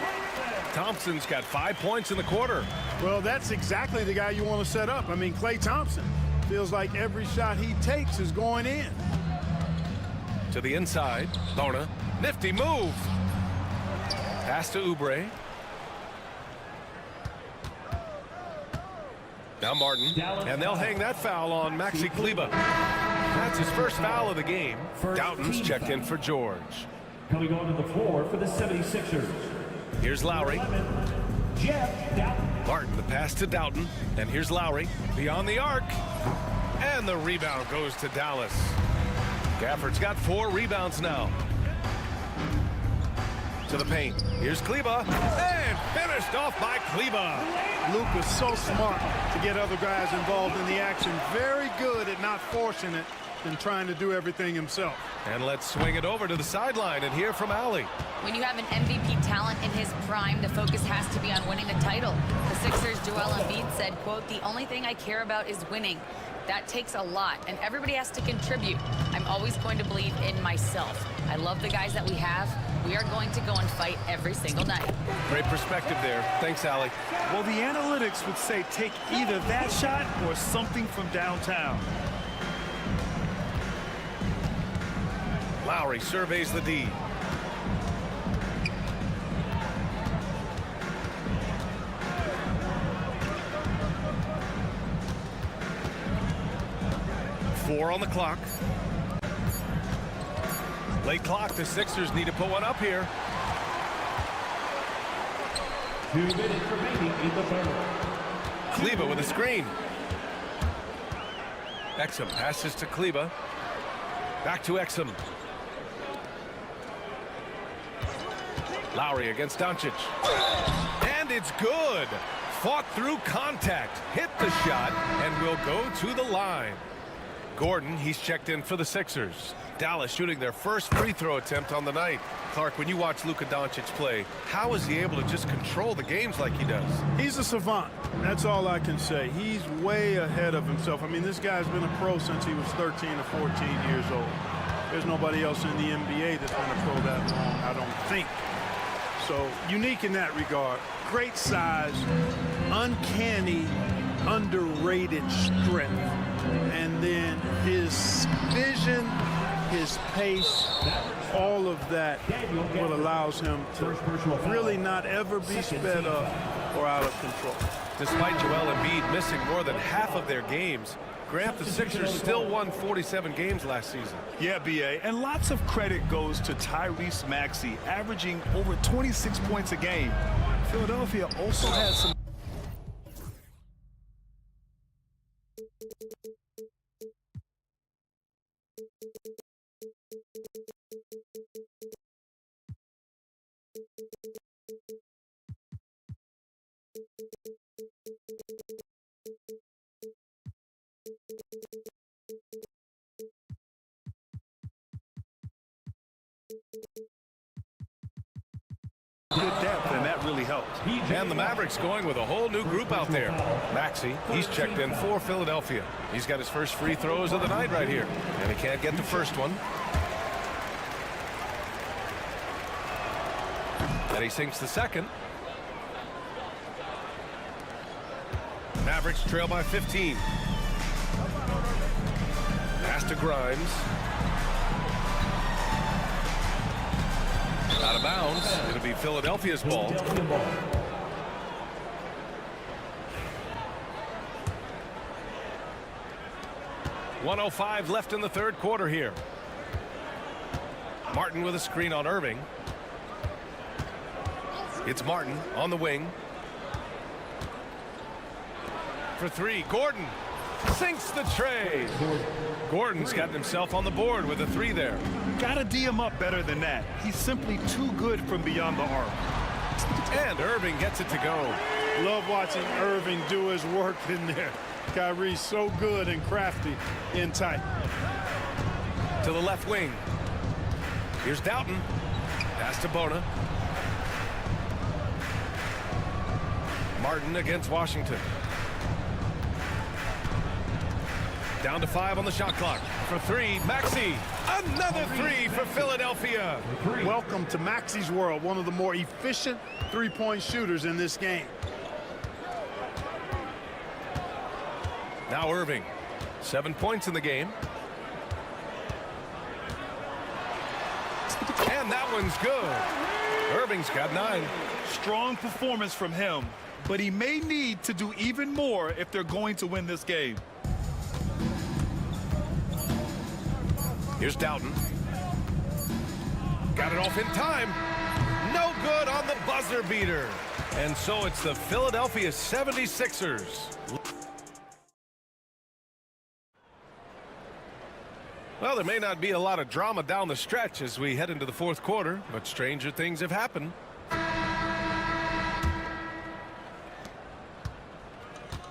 G: Thompson's got 5 points in the quarter.
H: Well, that's exactly the guy you want to set up. I mean, Klay Thompson feels like every shot he takes is going in.
G: To the inside. Bona. Nifty move. Pass to Oubre. Now Martin. And they'll hang that foul on Maxi Kleber. That's his first foul of the game. Doughton's checked in for George.
L: Coming onto the floor for the 76ers.
G: Here's Lowry. Martin, the pass to Doughton. And here's Lowry. Beyond the arc. And the rebound goes to Dallas. Gafford's got 4 rebounds now. To the paint. Here's Kleber. And finished off by Kleber.
H: Luka's so smart to get other guys involved in the action. Very good at not forcing it and trying to do everything himself.
G: And let's swing it over to the sideline and hear from Allie.
J: When you have an MVP talent in his prime, the focus has to be on winning the title. The Sixers' Joel Embiid said, quote, "The only thing I care about is winning. That takes a lot, and everybody has to contribute. I'm always going to believe in myself. I love the guys that we have. We are going to go and fight every single night."
G: Great perspective there. Thanks, Allie.
I: Well, the analytics would say take either that shot or something from downtown.
G: Lowry surveys the D. Four on the clock. Late clock. The Sixers need to put one up here.
L: 2 minutes remaining in the third.
G: Kleber with a screen. Exum passes to Kleber. Back to Exum. Lowry against Doncic. And it's good. Fought through contact. Hit the shot and will go to the line. Gordon, he's checked in for the Sixers. Dallas shooting their first free throw attempt on the night. Clark, when you watch Luka Doncic play, how is he able to just control the games like he does?
H: He's a savant. That's all I can say. He's way ahead of himself. I mean, this guy's been a pro since he was 13 or 14 years old. There's nobody else in the NBA that's been a pro that long, I don't think. So, unique in that regard. Great size, uncanny, underrated strength. And then his vision, his pace, all of that what allows him to really not ever be sped up or out of control.
G: Despite Joel Embiid missing more than half of their games, Grant, the Sixers still won 47 games last season.
I: Yeah, B.A., and lots of credit goes to Tyrese Maxey, averaging over 26 points a game. Philadelphia also had some... good depth, and that really helped.
G: And the Mavericks going with a whole new group out there. Maxey, he's checked in for Philadelphia. He's got his first free throws of the night right here. And he can't get the first one. And he sinks the second. Mavericks trail by 15. Pass to Grimes. Out of bounds. It'll be Philadelphia's ball. .105 left in the third quarter here. Martin with a screen on Irving. It's Martin on the wing. For three, Gordon sinks the tray. Gordon's gotten himself on the board with a three there.
I: Gotta D him up better than that. He's simply too good from beyond the arc.
G: And Irving gets it to go.
H: Love watching Irving do his work in there. Kyrie's so good and crafty in tight.
G: To the left wing. Here's Doughton. Pass to Bona. Martin against Washington. Down to 5 on the shot clock. For three, Maxey. Another three for Philadelphia.
H: Welcome to Maxey's world, one of the more efficient three-point shooters in this game.
G: Now Irving. 7 points in the game. And that one's good. Irving's got 9.
I: Strong performance from him, but he may need to do even more if they're going to win this game.
G: Here's Doughton. Got it off in time. No good on the buzzer beater. And so it's the Philadelphia 76ers. Well, there may not be a lot of drama down the stretch as we head into the fourth quarter, but stranger things have happened.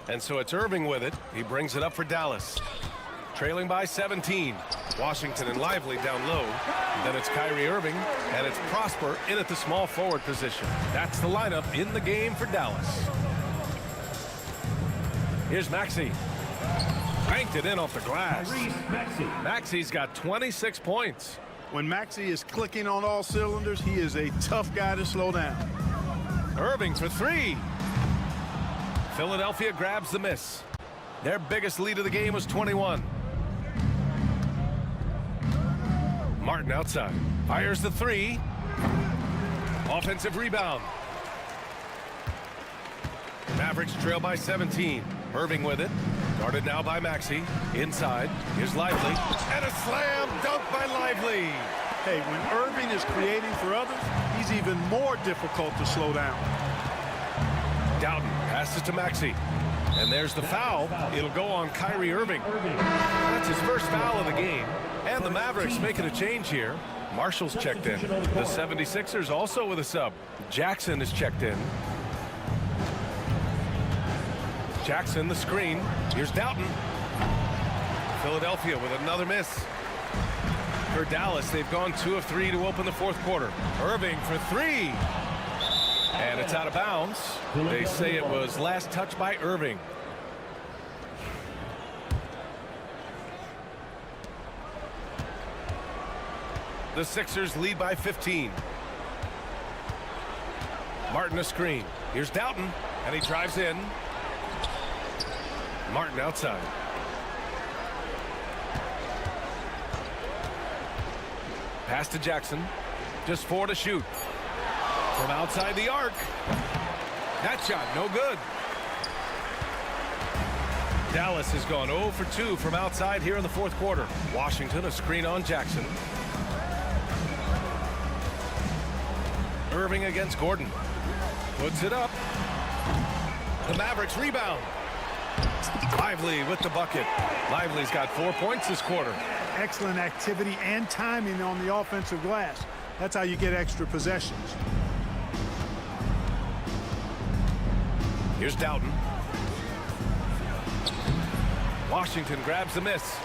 G: And so it's Irving with it. He brings it up for Dallas. Trailing by 17. Washington and Lively down low. Then it's Kyrie Irving, and it's Prosper in at the small forward position. That's the lineup in the game for Dallas. Here's Maxey. Banked it in off the glass. Maxey's got 26 points.
H: When Maxey is clicking on all cylinders, he is a tough guy to slow down.
G: Irving for three. Philadelphia grabs the miss. Their biggest lead of the game was 21. Martin outside. Fires the three. Offensive rebound. Mavericks trail by 17. Irving with it. Guarded now by Maxey. Inside. Here's Lively. And a slam dunk by Lively.
H: Hey, when Irving is creating for others, he's even more difficult to slow down.
G: Doughton passes to Maxey. And there's the foul. It'll go on Kyrie Irving. That's his first foul of the game. And the Mavericks making a change here. Marshall's checked in. The 76ers also with a sub. Jackson is checked in. Jackson, the screen. Here's Doughton. Philadelphia with another miss. For Dallas, they've gone 2 of 3 to open the fourth quarter. Irving for three. And it's out of bounds. They say it was last touch by Irving. The Sixers lead by 15. Martin a screen. Here's Doughton, and he drives in. Martin outside. Pass to Jackson. Just 4 to shoot. From outside the arc. That shot, no good. Dallas has gone 0 for 2 from outside here in the fourth quarter. Washington a screen on Jackson. Irving against Gordon. Puts it up. The Mavericks rebound. Lively with the bucket. Lively's got 4 points this quarter.
H: Excellent activity and timing on the offensive glass. That's how you get extra possessions.
G: Here's Doughton. Washington grabs the miss.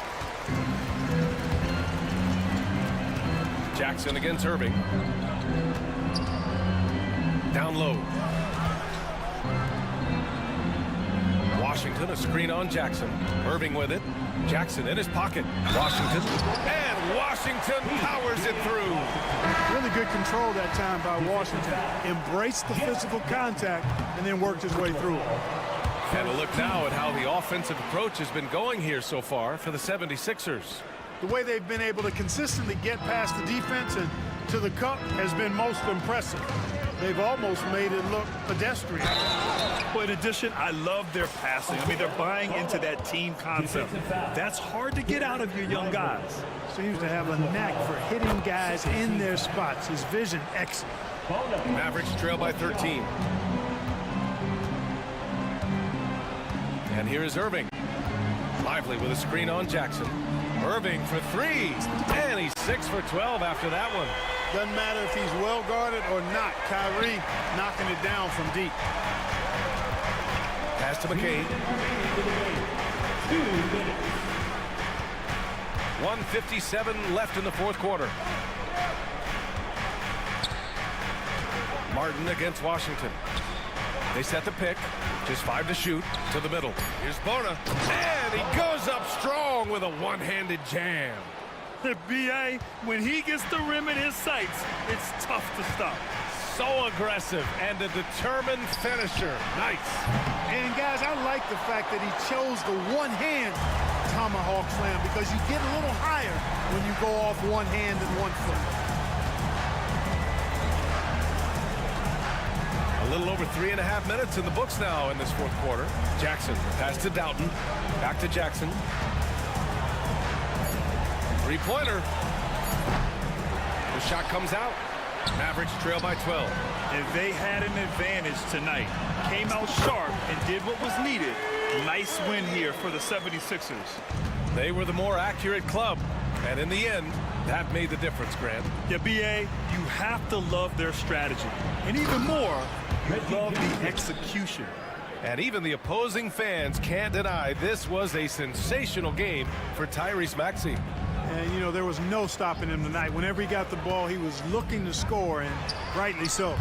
G: Jackson against Irving. Down low. Washington a screen on Jackson. Irving with it. Jackson in his pocket. Washington. And Washington powers it through.
H: Really good control that time by Washington. Embraced the physical contact and then worked his way through it.
G: And a look now at how the offensive approach has been going here so far for the 76ers.
H: The way they've been able to consistently get past the defense and to the cup has been most impressive. They've almost made it look pedestrian.
I: But in addition, I love their passing. I mean, they're buying into that team concept. That's hard to get out of your young guys.
H: Seems to have a knack for hitting guys in their spots. His vision excellent.
G: Mavericks trail by 13. And here is Irving. Lively with a screen on Jackson. Irving for three. And he's 6 for 12 after that one.
H: Doesn't matter if he's well guarded or not. Kyrie knocking it down from deep.
G: Pass to McCain. 1:57 left in the fourth quarter. Martin against Washington. They set the pick. Just 5 to shoot. To the middle. Here's Bona. And he goes up strong with a one-handed jam.
I: B.A., when he gets the rim in his sights, it's tough to stop.
G: So aggressive and a determined finisher. Nice.
H: And guys, I like the fact that he chose the one-hand tomahawk slam because you get a little higher when you go off one hand and 1 foot.
G: A little over 3.5 minutes in the books now in this fourth quarter. Jackson, pass to Doughton. Back to Jackson. Three-pointer. The shot comes out. Mavericks trail by 12.
I: And they had an advantage tonight. Came out sharp and did what was needed. Nice win here for the 76ers.
G: They were the more accurate club. And in the end, that made the difference, Grant.
I: Yeah, B.A., you have to love their strategy. And even more, you love the execution.
G: And even the opposing fans can't deny this was a sensational game for Tyrese Maxey.
H: And, you know, there was no stopping him tonight. Whenever he got the ball, he was looking to score, and rightly so.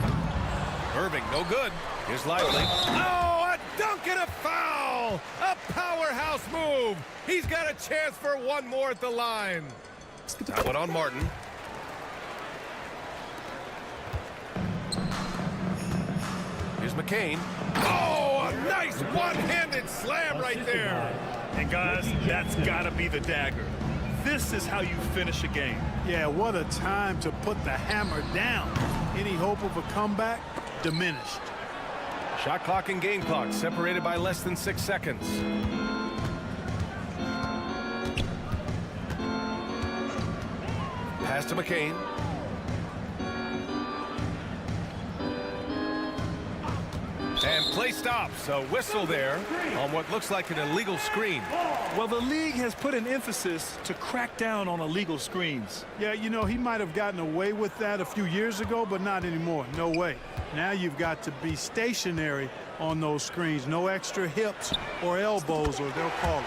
G: Irving, no good. Here's Lively. Oh, a dunk and a foul! A powerhouse move! He's got a chance for one more at the line. That one on Martin. Here's McCain. Oh, a nice one-handed slam right there.
I: And guys, that's got to be the dagger. This is how you finish a game.
H: Yeah, what a time to put the hammer down. Any hope of a comeback? Diminished.
G: Shot clock and game clock separated by less than 6 seconds. Pass to McCain. And play stops. A whistle there on what looks like an illegal screen.
I: Well, the league has put an emphasis to crack down on illegal screens.
H: Yeah, you know, he might have gotten away with that a few years ago, but not anymore. No way. Now you've got to be stationary on those screens. No extra hips or elbows, or they'll call it.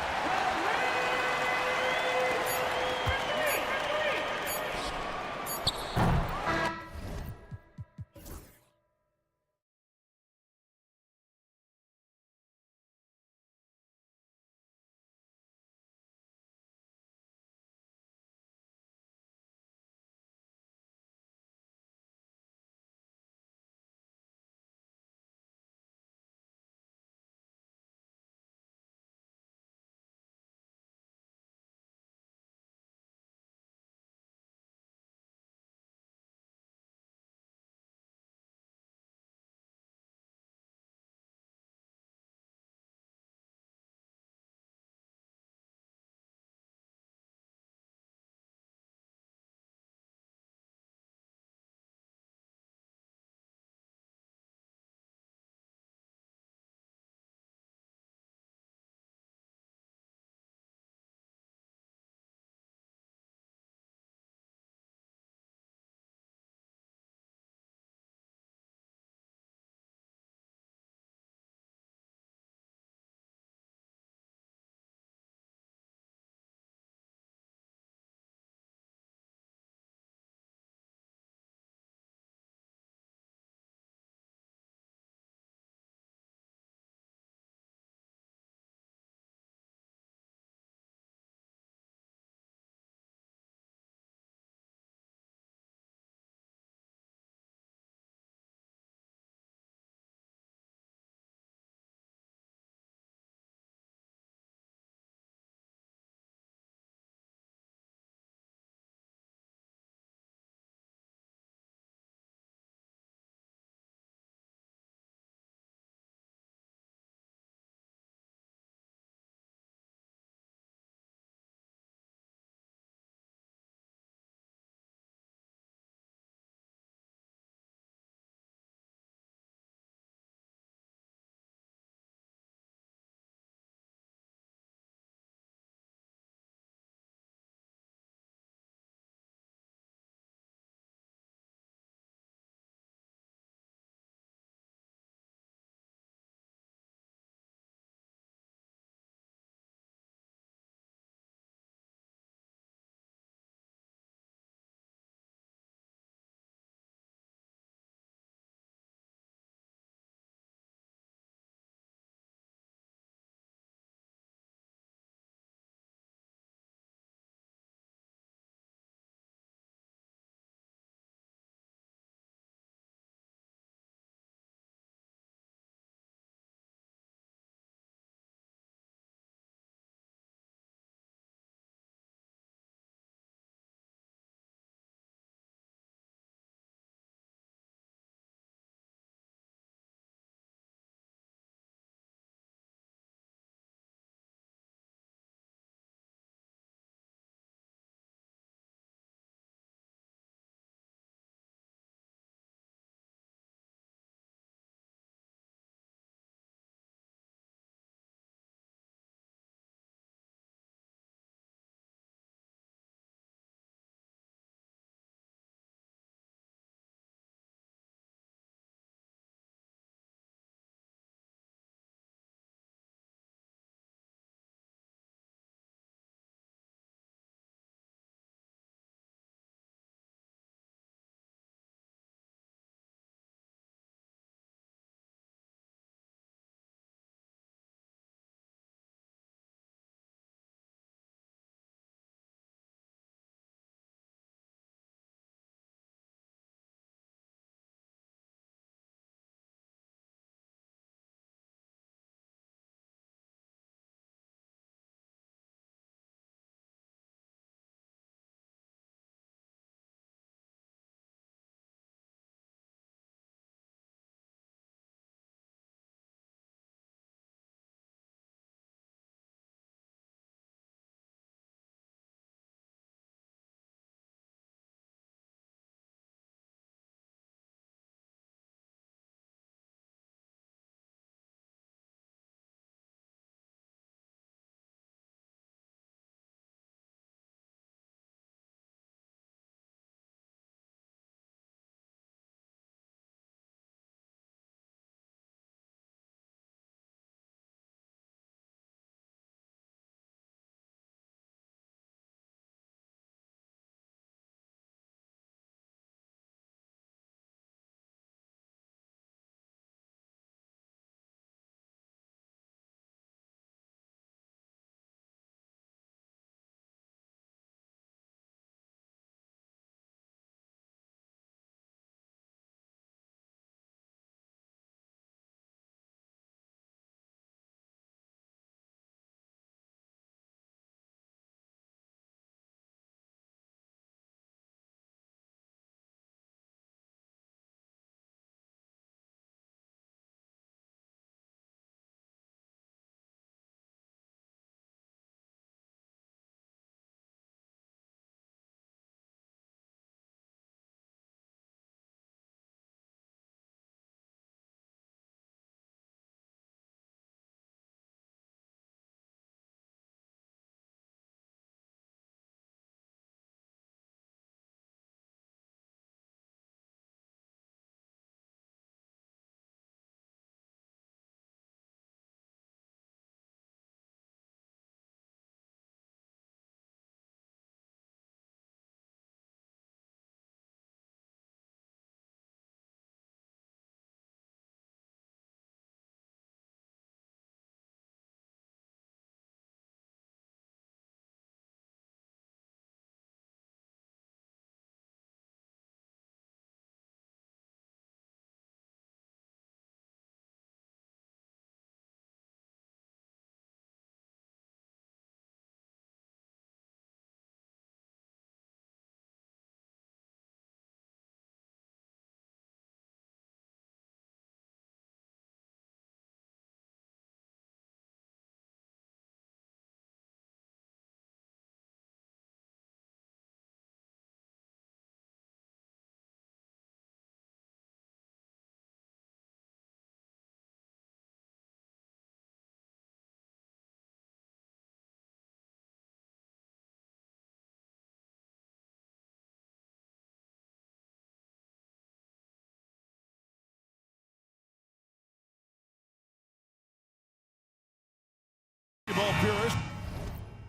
A: purist.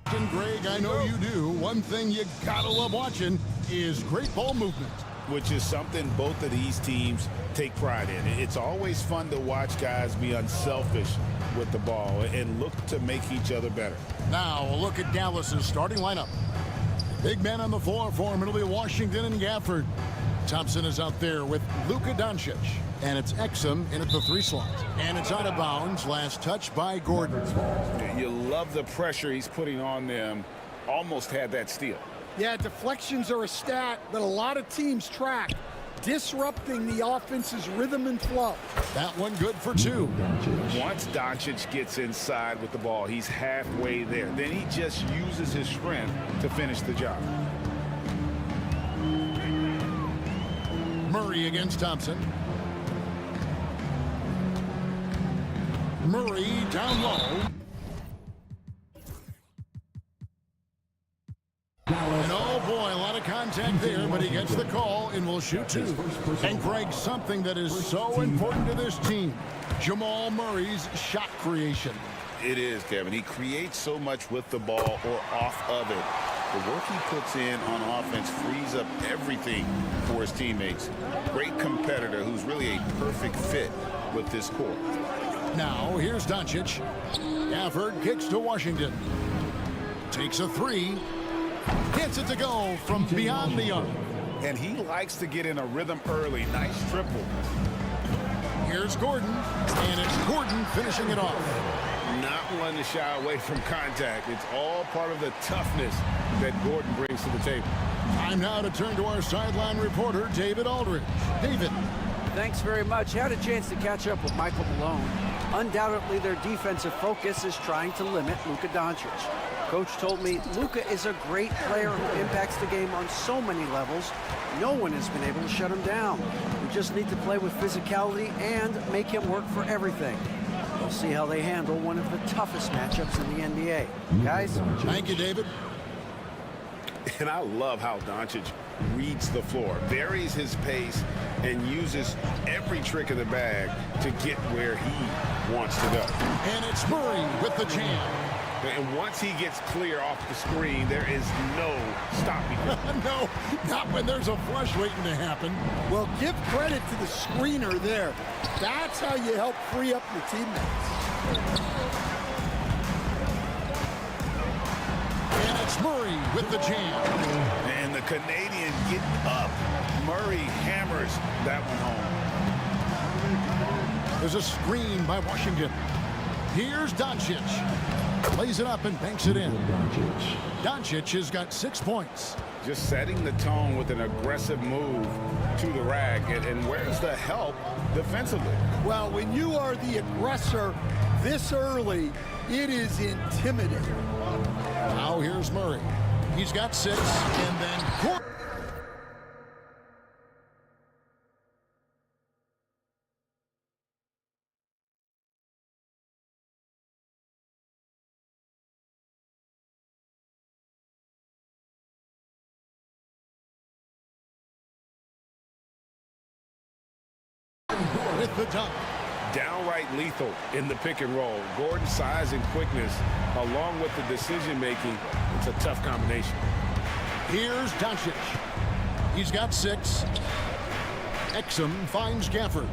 A: And Greg, I know you do. One thing you gotta love watching is great ball movement.
C: Which is something both of these teams take pride in. It's always fun to watch guys be unselfish with the ball and look to make each other better.
A: Now a look at Dallas's starting lineup. Big men on the floor for Middle Washington and Gafford. Thompson is out there with Luka Doncic. And it's Exum in at the 3 slot. And it's out of bounds. Last touch by Gordon.
C: You love the pressure he's putting on them. Almost had that steal.
O: Yeah, deflections are a stat that a lot of teams track, disrupting the offense's rhythm and flow.
A: That one good for 2.
C: Once Doncic gets inside with the ball, he's halfway there. Then he just uses his strength to finish the job.
A: Murray against Thompson. Murray down low. And oh boy, a lot of contact there, but he gets the call and will shoot 2. And Greg, something that is so important to this team, Jamal Murray's shot creation.
C: It is, Kevin. He creates so much with the ball or off of it. The work he puts in on offense frees up everything for his teammates. Great competitor who's really a perfect fit with this core.
A: Now, here's Doncic. Gafford kicks to Washington. Takes a 3. Gets it to go from beyond the arc.
C: And he likes to get in a rhythm early. Nice triple.
A: Here's Gordon. And it's Gordon finishing it off.
C: Not one to shy away from contact. It's all part of the toughness that Gordon brings to the table.
A: Time now to turn to our sideline reporter, David Aldridge. David.
D: Thanks very much. Had a chance to catch up with Michael Malone. Undoubtedly, their defensive focus is trying to limit Luka Doncic. Coach told me Luka is a great player who impacts the game on so many levels. No one has been able to shut him down. We just need to play with physicality and make him work for everything. We'll see how they handle one of the toughest matchups in the NBA. Guys?
A: Thank you, David.
C: And I love how Doncic reads the floor, varies his pace, and uses every trick of the bag to get where he wants to go.
A: And it's Murray with the jam.
C: And once he gets clear off the screen, there is no stopping him.
A: No, not when there's a flush waiting to happen.
O: Well, give credit to the screener there. That's how you help free up your teammates.
A: And it's Murray with the jam.
C: And the Canadian getting up. Murray hammers that one home.
A: There's a screen by Washington. Here's Doncic. Plays it up and banks it in. Doncic has got 6 points.
C: Just setting the tone with an aggressive move to the rack. And where's the help defensively?
O: Well, when you are the aggressor this early, it is intimidating.
A: Now here's Murray. He's got 6, and then Gordon. With the dunk.
C: Downright lethal in the pick and roll. Gordon's size and quickness, along with the decision making, it's a tough combination.
A: Here's Doncic. He's got 6. Exum finds Gafford.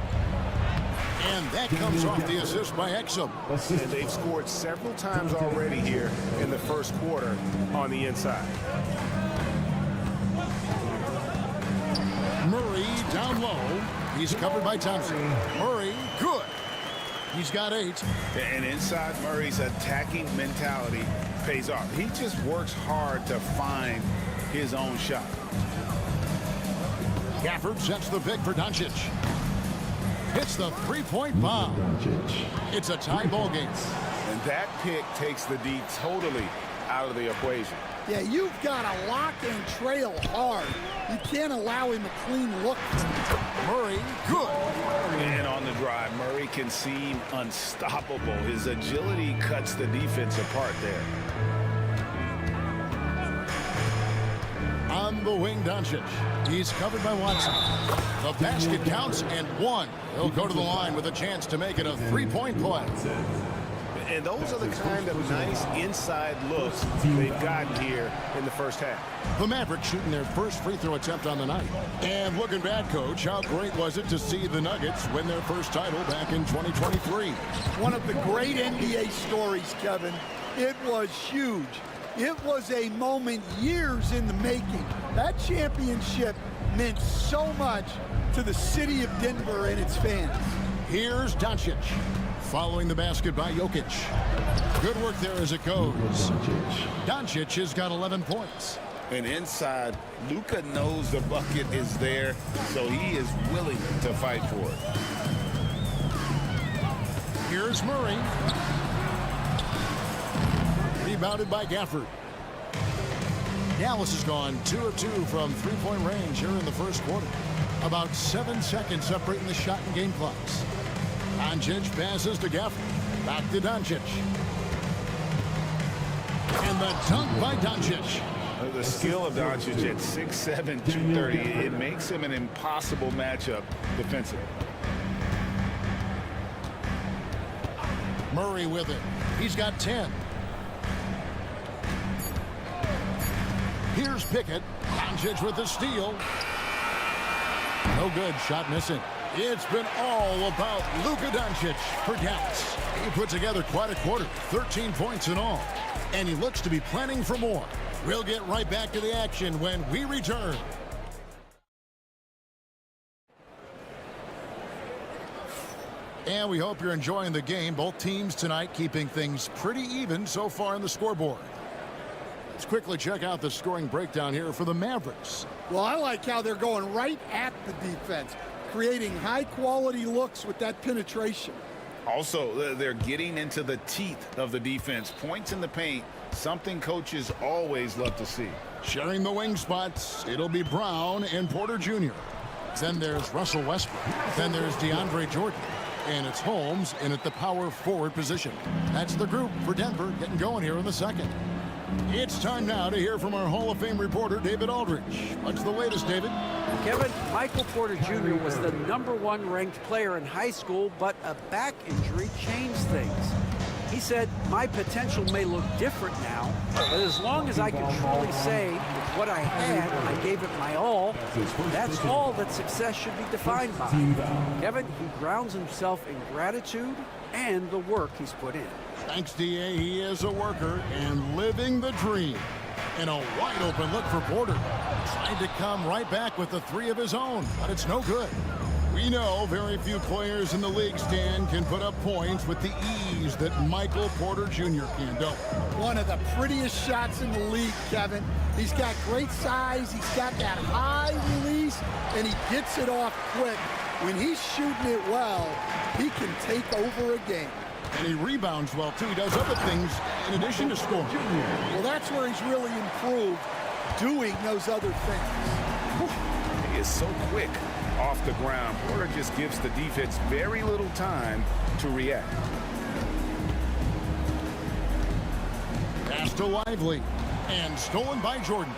A: And that comes off the assist by Exum.
C: And they've scored several times already here in the first quarter on the inside.
A: Murray down low. He's covered by Thompson. Murray, good. He's got 8.
C: And inside Murray's attacking mentality pays off. He just works hard to find his own shot.
A: Gafford sets the pick for Doncic. Hits the three-point bomb. It's a tie ball game.
C: And that pick takes the D totally out of the equation.
O: Yeah, you've got to lock and trail hard. You can't allow him a clean look.
A: Murray, good.
C: And on the drive, Murray can seem unstoppable. His agility cuts the defense apart there.
A: On the wing, Doncic. He's covered by Watson. The basket counts and 1. He'll go to the line with a chance to make it a 3-point play.
E: And those are the kind of nice inside looks they've gotten here in the first half.
A: The Mavericks shooting their first free throw attempt on the night. And looking back, Coach, how great was it to see the Nuggets win their first title back in 2023?
O: One of the great NBA stories, Kevin. It was huge. It was a moment years in the making. That championship meant so much to the city of Denver and its fans.
A: Here's Doncic. Following the basket by Jokic. Good work there as it goes. Doncic has got 11 points.
E: And inside, Luka knows the bucket is there, so he is willing to fight for it.
A: Here's Murray. Rebounded by Gafford. Dallas has gone 2 of 2 from three-point range here in the first quarter. About 7 seconds separating the shot and game clocks. Doncic passes to Gafford. Back to Doncic. And the dunk by Doncic.
E: The skill of Doncic at 6'7", 230, it makes him an impossible matchup defensively.
A: Murray with it. He's got 10. Here's Pickett. Doncic with the steal. No good. Shot missing. It's been all about Luka Doncic for Dallas. He put together quite a quarter. 13 points in all. And he looks to be planning for more. We'll get right back to the action when we return. And we hope you're enjoying the game. Both teams tonight keeping things pretty even so far on the scoreboard. Let's quickly check out the scoring breakdown here for the Mavericks.
O: Well, I like how they're going right at the defense, creating high-quality looks with that penetration.
E: Also, they're getting into the teeth of the defense. Points in the paint, something coaches always love to see.
A: Sharing the wing spots, it'll be Brown and Porter Jr. Then there's Russell Westbrook. Then there's DeAndre Jordan. And it's Holmes in at the power forward position. That's the group for Denver getting going here in the second. It's time now to hear from our Hall of Fame reporter, David Aldridge. What's the latest, David?
D: Kevin, Michael Porter Jr. was the #1 ranked player in high school, but a back injury changed things. He said, my potential may look different now, but as long as I can truly say with what I had, I gave it my all, that's all that success should be defined by. Kevin, he grounds himself in gratitude and the work he's put in.
A: Thanks, D.A. He is a worker and living the dream. And a wide open look for Porter. Trying to come right back with the three of his own, but it's no good. We know very few players in the league, Stan, can put up points with the ease that Michael Porter Jr. can do.
O: One of the prettiest shots in the league, Kevin. He's got great size, he's got that high release, and he gets it off quick. When he's shooting it well, he can take over a game.
A: And he rebounds well, too. He does other things in addition to scoring.
O: Well, that's where he's really improved, doing those other things.
E: He is so quick off the ground. Porter just gives the defense very little time to react.
A: Pass to Lively. And stolen by Jordan.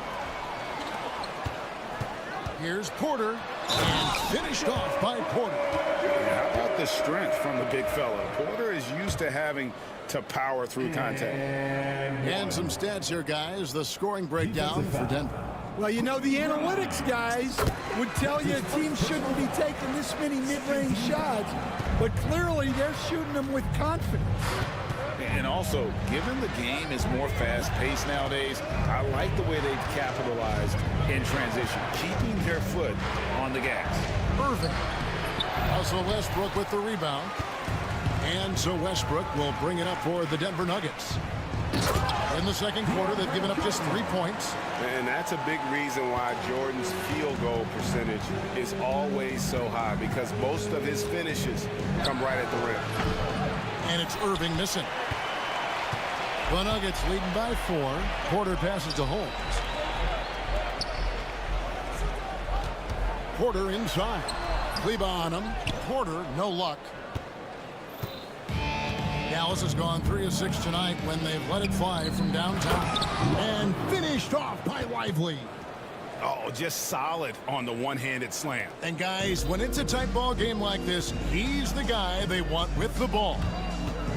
A: Here's Porter. And finished off by Porter.
E: How about the strength from the big fella? Porter is used to having to power through contact.
A: And some stats here, guys. The scoring breakdown for Denver.
O: Well, you know, the analytics guys would tell you a team shouldn't be taking this many mid-range shots, but clearly they're shooting them with confidence.
E: And also, given the game is more fast-paced nowadays, I like the way they've capitalized in transition, keeping their foot on the gas.
A: Perfect. Russell Westbrook with the rebound. And so Westbrook will bring it up for the Denver Nuggets. In the second quarter, they've given up just 3 points.
E: And that's a big reason why Jordan's field goal percentage is always so high, because most of his finishes come right at the rim.
A: And it's Irving missing. The Nuggets leading by 4. Porter passes to Holmes. Porter inside. Kleba on him. Porter, no luck. Dallas has gone 3 of 6 tonight when they've let it fly from downtown. And finished off by Lively.
E: Oh, just solid on the one-handed slam.
A: And guys, when it's a tight ball game like this, he's the guy they want with the ball.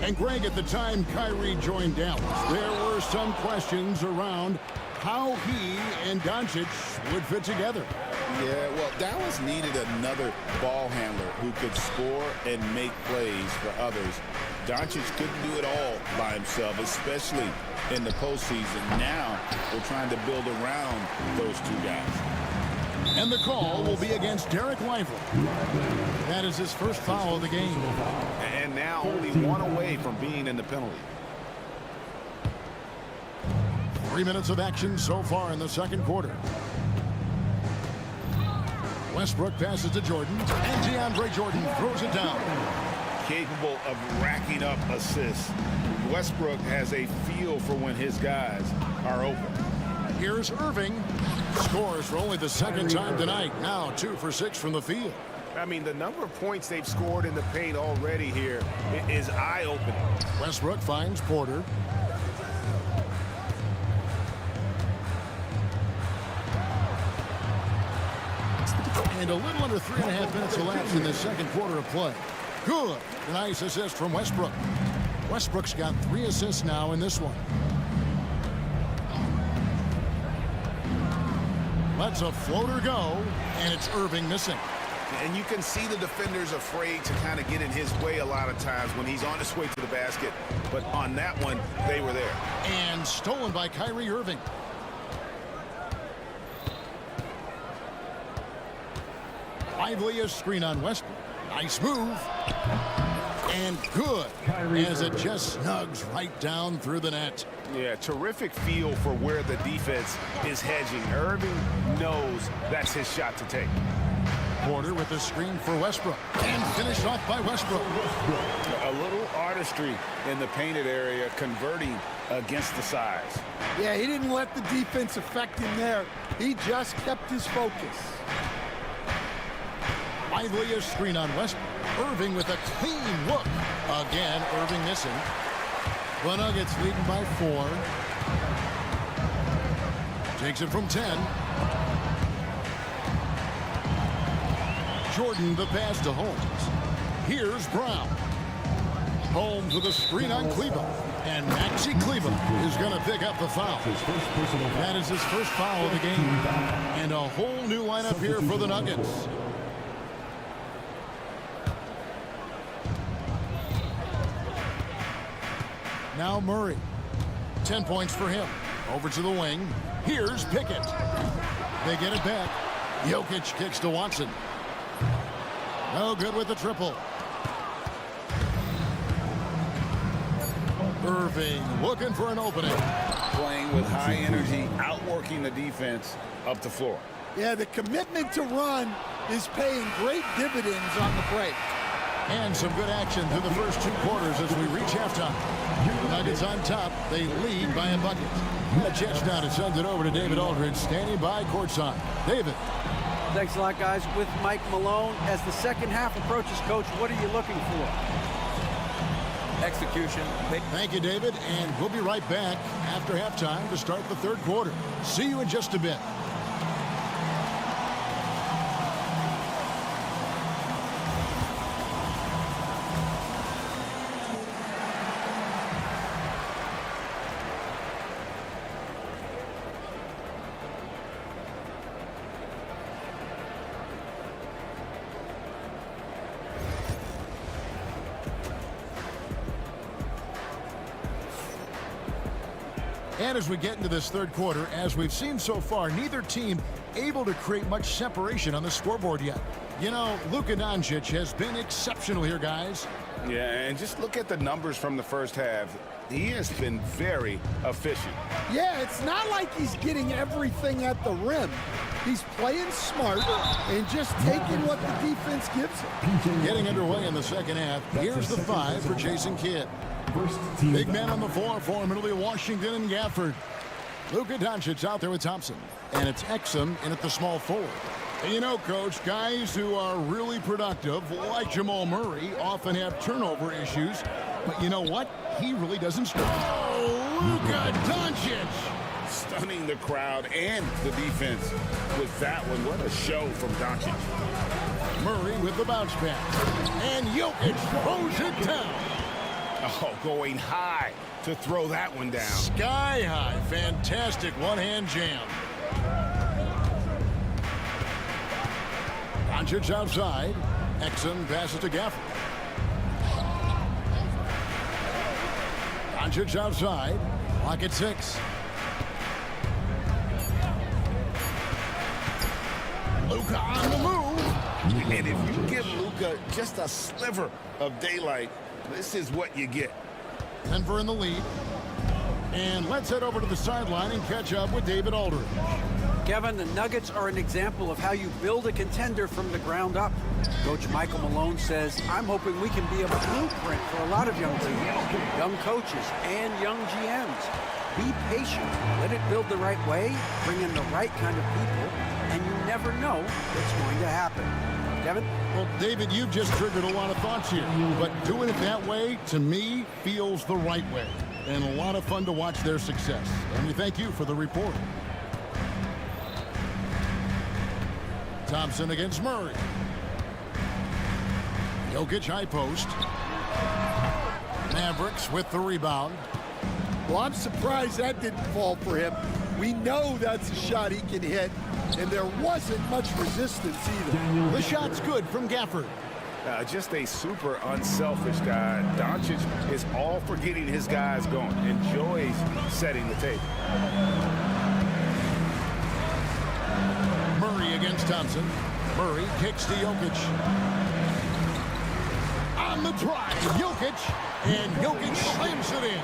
A: And Greg, at the time Kyrie joined Dallas, there were some questions around how he and Doncic would fit together.
C: Yeah, well, Dallas needed another ball handler who could score and make plays for others. Doncic couldn't do it all by himself, especially in the postseason. Now they're trying to build around those two guys.
A: And the call will be against Derek Lively. That is his first foul of the game.
E: And now only one away from being in the penalty.
A: 3 minutes of action so far in the second quarter. Westbrook passes to Jordan, and DeAndre Jordan throws it down.
E: Capable of racking up assists. Westbrook has a feel for when his guys are open.
A: Here's Irving. Scores for only the second time tonight. Now 2 for 6 from the field.
E: I mean, the number of points they've scored in the paint already here is eye-opening.
A: Westbrook finds Porter. And a little under 3.5 minutes elapsed in the second quarter of play. Good. Nice assist from Westbrook. Westbrook's got 3 assists now in this one. Lets a floater go, and it's Irving missing.
E: And you can see the defenders afraid to kind of get in his way a lot of times when he's on his way to the basket. But on that one, they were there.
A: And stolen by Kyrie Irving. Lively a screen on Westbrook. Nice move. And good, as it just snugs right down through the net.
E: Yeah, terrific feel for where the defense is hedging. Irving knows that's his shot to take.
A: Porter with the screen for Westbrook. And finished off by Westbrook.
E: A little artistry in the painted area, converting against the size.
O: Yeah, he didn't let the defense affect him there. He just kept his focus.
A: Lively a screen on Westbrook. Irving with a clean look. Again, Irving missing. The Nuggets leading by 4. Takes it from 10. Jordan the pass to Holmes. Here's Brown. Holmes with a screen on Kleba. And Maxi Kleba is going to pick up the foul. That is his first foul of the game. And a whole new lineup here for the Nuggets. Now Murray. 10 points for him. Over to the wing. Here's Pickett. They get it back. Jokic kicks to Watson. No good with the triple. Irving looking for an opening.
E: Playing with high energy, outworking the defense up the floor.
O: Yeah, the commitment to run is paying great dividends on the break.
A: And some good action through the first 2 quarters as we reach halftime. The Nuggets on top. They lead by a bucket. The Jets now to send it over to David Aldridge, standing by courtside. David.
D: Thanks a lot, guys. With Mike Malone, as the second half approaches, Coach, what are you looking for?
N: Execution.
A: Thank you, David. And we'll be right back after halftime to start the third quarter. See you in just a bit. And as we get into this third quarter, as we've seen so far, neither team able to create much separation on the scoreboard yet. You know, Luka Doncic has been exceptional here, guys.
E: Yeah, and just look at the numbers from the first half. He has been very efficient.
O: Yeah, it's not like he's getting everything at the rim. He's playing smart and just taking what the defense gives him.
A: Getting underway in the second half. Here's the 5 for Jason Kidd. Big man on the floor for him. It'll be Washington and Gafford. Luka Doncic out there with Thompson. And it's Exum in at the small forward. And you know, Coach, guys who are really productive, like Jamal Murray, often have turnover issues. But you know what? He really doesn't struggle. Oh, Luka Doncic!
E: Stunning the crowd and the defense with that one. What a show from Doncic.
A: Murray with the bounce pass. And Jokic throws it down.
C: Oh, going high to throw that one down.
A: Sky high. Fantastic one-hand jam. Doncic outside. Exum passes to Gafford. Doncic outside. Clock at 6. Luka on the move.
C: And if you give Luka just a sliver of daylight, this is what you get.
A: Denver in the lead. And let's head over to the sideline and catch up with David Aldridge.
D: Kevin, the Nuggets are an example of how you build a contender from the ground up. Coach Michael Malone says, I'm hoping we can be a blueprint for a lot of young teams, young coaches, and young GMs. Be patient, let it build the right way, bring in the right kind of people, and you never know what's going to happen. Kevin?
A: Well, David, you've just triggered a lot of thoughts here, but doing it that way, to me, feels the right way. And a lot of fun to watch their success. And we thank you for the report. Thompson against Murray. Jokic high post. Mavericks with the rebound.
O: Well, I'm surprised that didn't fall for him. We know that's a shot he can hit, and there wasn't much resistance either.
A: The shot's good from Gafford.
C: Just a super unselfish guy. Doncic is all for getting his guys going. Enjoys setting the table.
A: Murray against Thompson. Murray kicks to Jokic. On the drive, Jokic, and Jokic slams it in.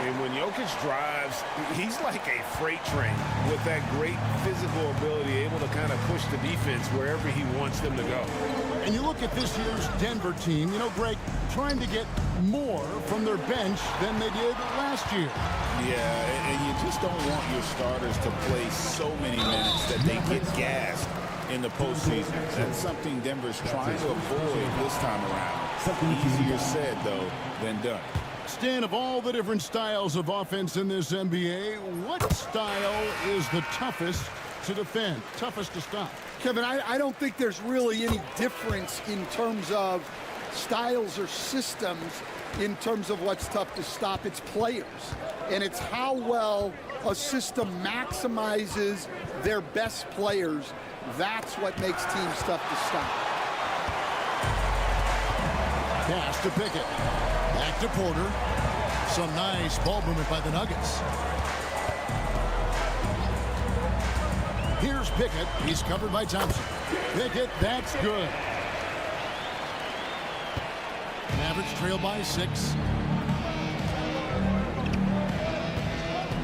C: And when Jokic drives, he's like a freight train with that great physical ability, able to kind of push the defense wherever he wants them to go.
A: And you look at this year's Denver team, you know, Greg, trying to get more from their bench than they did last year.
C: Yeah, and you just don't want your starters to play so many minutes that they get gassed in the postseason. That's something Denver's trying to avoid this time around. Easier said, though, than done.
A: Stan, of all the different styles of offense in this NBA, what style is the toughest to defend, toughest to stop?
O: Kevin, I don't think there's really any difference in terms of styles or systems in terms of what's tough to stop. It's players, and it's how well a system maximizes their best players. That's what makes teams tough to stop.
A: Pass to Pickett. Back to Porter. Some nice ball movement by the Nuggets. Here's Pickett. He's covered by Thompson. Pickett, that's good. Mavericks trail by 6.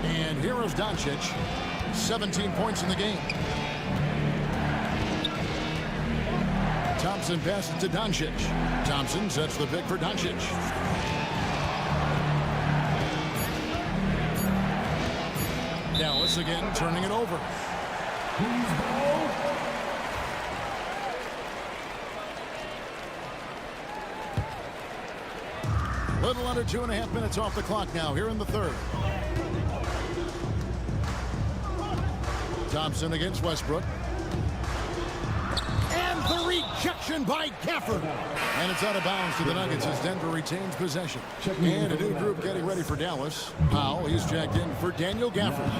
A: And here is Doncic. 17 points in the game. Thompson passes to Doncic. Thompson sets the pick for Doncic. Dallas again turning it over. Little under 2.5 minutes off the clock now here in the third. Thompson against Westbrook. And the rejection by Gafford. And it's out of bounds to the Nuggets as Denver retains possession. And a new group getting ready for Dallas. Powell, he's jacked in for Daniel Gafford.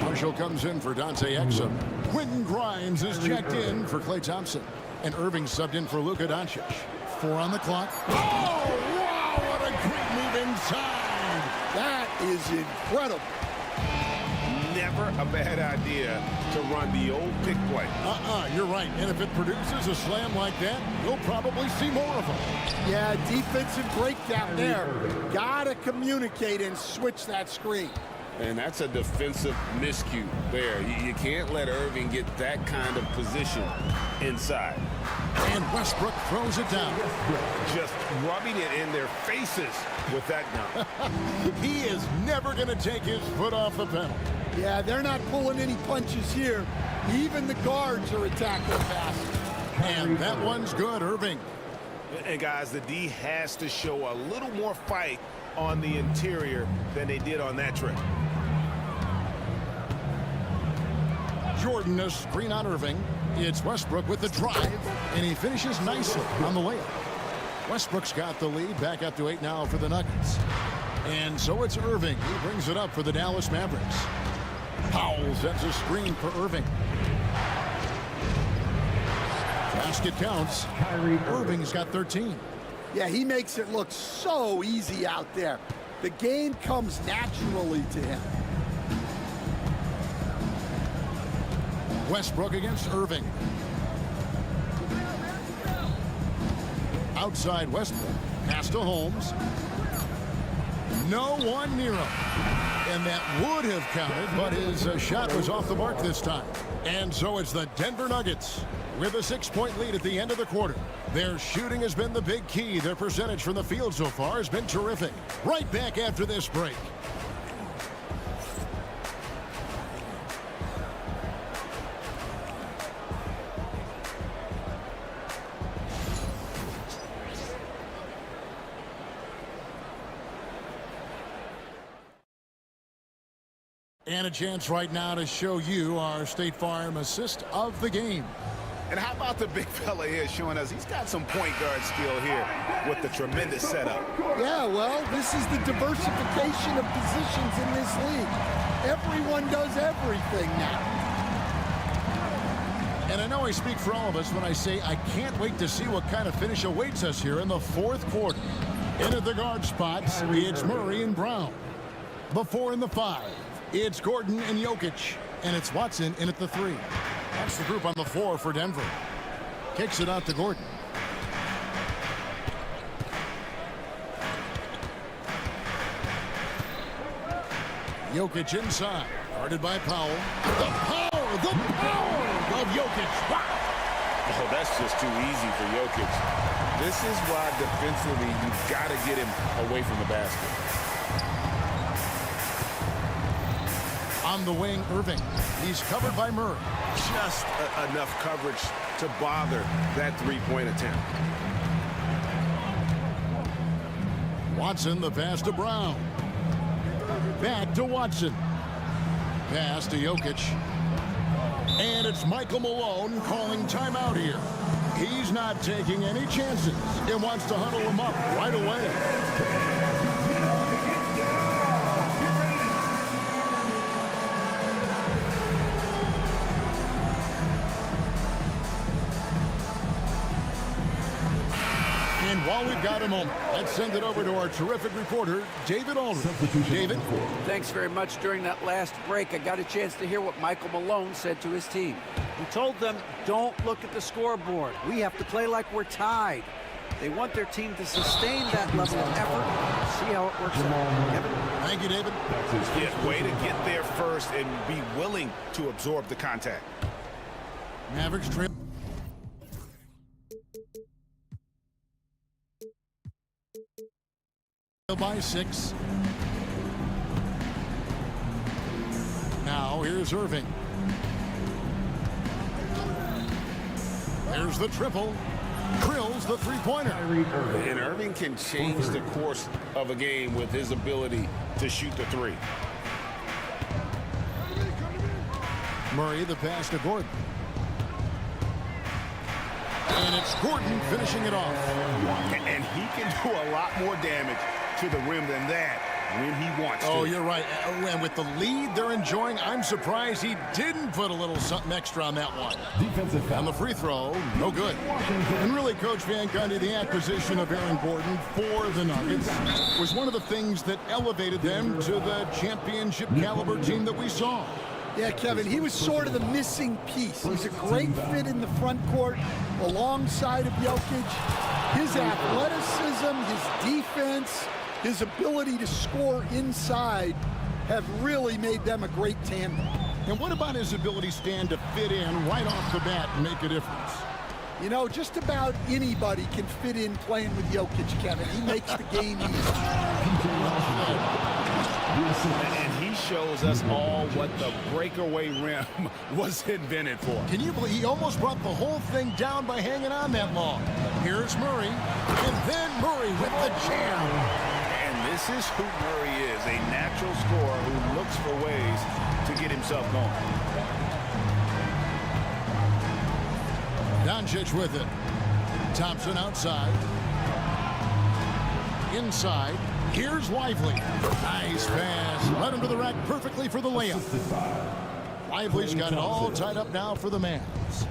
A: Marshall comes in for Dante Exum. Quentin Grimes is jacked in for Klay Thompson. And Irving subbed in for Luka Doncic. 4 on the clock. Oh, wow, what a great move inside.
O: That is incredible.
C: Never a bad idea to run the old pick play.
A: You're right. And if it produces a slam like that, you'll probably see more of them.
O: Yeah, defensive breakdown there. Gotta communicate and switch that screen.
C: And that's a defensive miscue there. You can't let Irving get that kind of position inside.
A: And Westbrook throws it down.
C: Just rubbing it in their faces with that gun.
A: He is never going to take his foot off the pedal.
O: Yeah, they're not pulling any punches here. Even the guards are attacking fast.
A: And that one's good, Irving.
C: And guys, the D has to show a little more fight on the interior than they did on that trip.
A: Jordan, a screen on Irving. It's Westbrook with the drive, and he finishes nicely on the layup. Westbrook's got the lead. Back up to 8 now for the Nuggets. And so it's Irving. He brings it up for the Dallas Mavericks. Powell sets a screen for Irving. Basket counts. Irving's got 13.
O: Yeah, he makes it look so easy out there. The game comes naturally to him.
A: Westbrook against Irving. Outside Westbrook. Pass to Holmes. No one near him. And that would have counted, but his shot was off the mark this time. And so it's the Denver Nuggets with a 6-point lead at the end of the quarter. Their shooting has been the big key. Their percentage from the field so far has been terrific. Right back after this break. And a chance right now to show you our State Farm assist of the game.
C: And how about the big fella here showing us he's got some point guard skill here with the tremendous setup.
O: Yeah, well, this is the diversification of positions in this league. Everyone does everything now.
A: And I know I speak for all of us when I say I can't wait to see what kind of finish awaits us here in the fourth quarter. In at the guard spots, it's Murray and Brown. The 4 and the 5. It's Gordon and Jokic, and it's Watson in at the 3. That's the group on the floor for Denver. Kicks it out to Gordon. Jokic inside, guarded by Powell. The power of Jokic. Wow.
C: Oh, that's just too easy for Jokic. This is why defensively you've got to get him away from the basket.
A: On the wing, Irving. He's covered by Murray.
E: Just enough coverage to bother that three-point attempt.
A: Watson, the pass to Brown. Back to Watson. Pass to Jokic. And it's Michael Malone calling timeout here. He's not taking any chances. He wants to huddle him up right away. And while we've got a moment, let's send it over to our terrific reporter, David Aldridge. David?
D: Thanks very much. During that last break, I got a chance to hear what Michael Malone said to his team. He told them, don't look at the scoreboard. We have to play like we're tied. They want their team to sustain that level of effort. See how it works out. Kevin?
A: Thank you, David.
C: Yeah, way to get there first and be willing to absorb the contact.
A: Mavericks trail by 6. Now here's Irving. There's the triple. Drills the three-pointer.
C: And Irving can change the course of a game with his ability to shoot the three.
A: Murray, the pass to Gordon. And it's Gordon finishing it off.
C: And he can do a lot more damage to the rim than that when he wants to.
A: Oh, you're right. And with the lead they're enjoying, I'm surprised he didn't put a little something extra on that one.
L: Defensive foul.
A: And the free throw, no good. And really, Coach Van Gundy, the acquisition of Aaron Gordon for the Nuggets was one of the things that elevated them to the championship caliber team that we saw.
O: Yeah, Kevin, he was sort of the missing piece. He's a great fit in the front court alongside of Jokic. His athleticism, his defense, his ability to score inside have really made them a great tandem.
A: And what about his ability, Stan, to fit in right off the bat and make a difference?
O: You know, just about anybody can fit in playing with Jokic, Kevin. He makes the game easy.
C: And he shows us all what the breakaway rim was invented for.
A: Can you believe he almost brought the whole thing down by hanging on that long? Here's Murray, and then Murray with the jam.
C: And this is who Murray is, a natural scorer who looks for ways to get himself going.
A: Doncic with it. Thompson outside. inside. Here's Lively. Nice pass. Led him to the rack perfectly for the layup. Lively's got it all tied up now for the Mavs.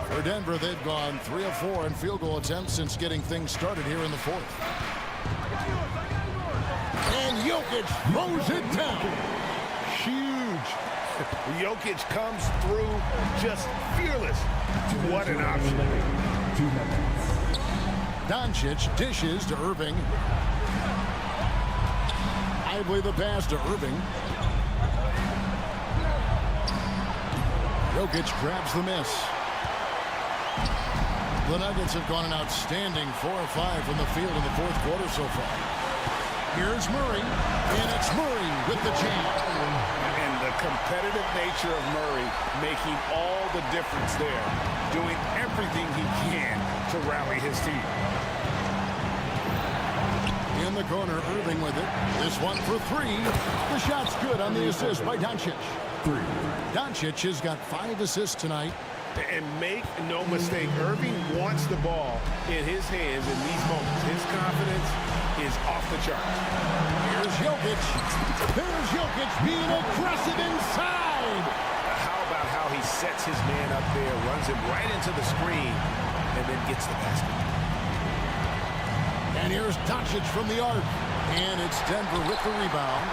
A: For Denver, they've gone 3 of 4 in field goal attempts since getting things started here in the fourth. And Jokic throws it down.
H: Huge. Jokic comes through just fearless. What an option.
A: Doncic dishes to Irving. Lively the pass to Irving. Jokic grabs the miss. The Nuggets have gone an outstanding 4 of 5 from the field in the fourth quarter so far. Here's Murray, and it's Murray with the jam.
C: And the competitive nature of Murray making all the difference there, doing everything he can to rally his team.
A: In the corner, Irving with it. This one for 3. The shot's good on the assist by Doncic. 3. Doncic has got 5 assists tonight.
H: And make no mistake, Irving wants the ball in his hands in these moments. His confidence is off the charts.
A: Here's Jokic. There's Jokic being aggressive inside.
H: How about how he sets his man up there, runs him right into the screen, and then gets the basket.
A: And here's Doncic from the arc. And it's Denver with the rebound.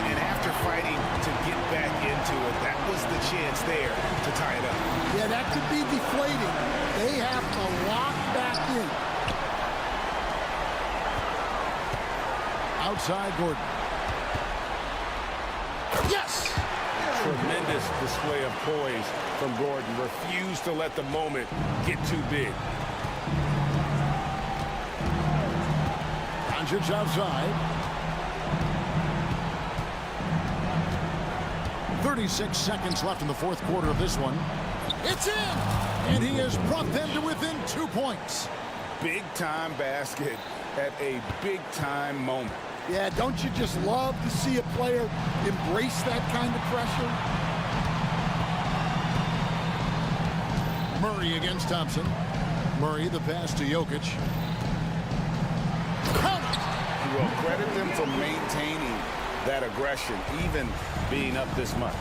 H: And after fighting to get back into it, that was the chance there to tie it up.
O: Yeah, that could be deflating. They have to lock back in.
A: Outside Gordon. Yes!
H: Tremendous display of poise from Gordon. Refused to let the moment get too big.
A: Doncic outside. 36 seconds left in the fourth quarter of this one. It's in! And he has brought them to within 2 points.
C: Big-time basket at a big-time moment.
O: Yeah, don't you just love to see a player embrace that kind of pressure?
A: Murray against Thompson. Murray, the pass to Jokic.
C: Well, credit them for maintaining that aggression, even being up this much.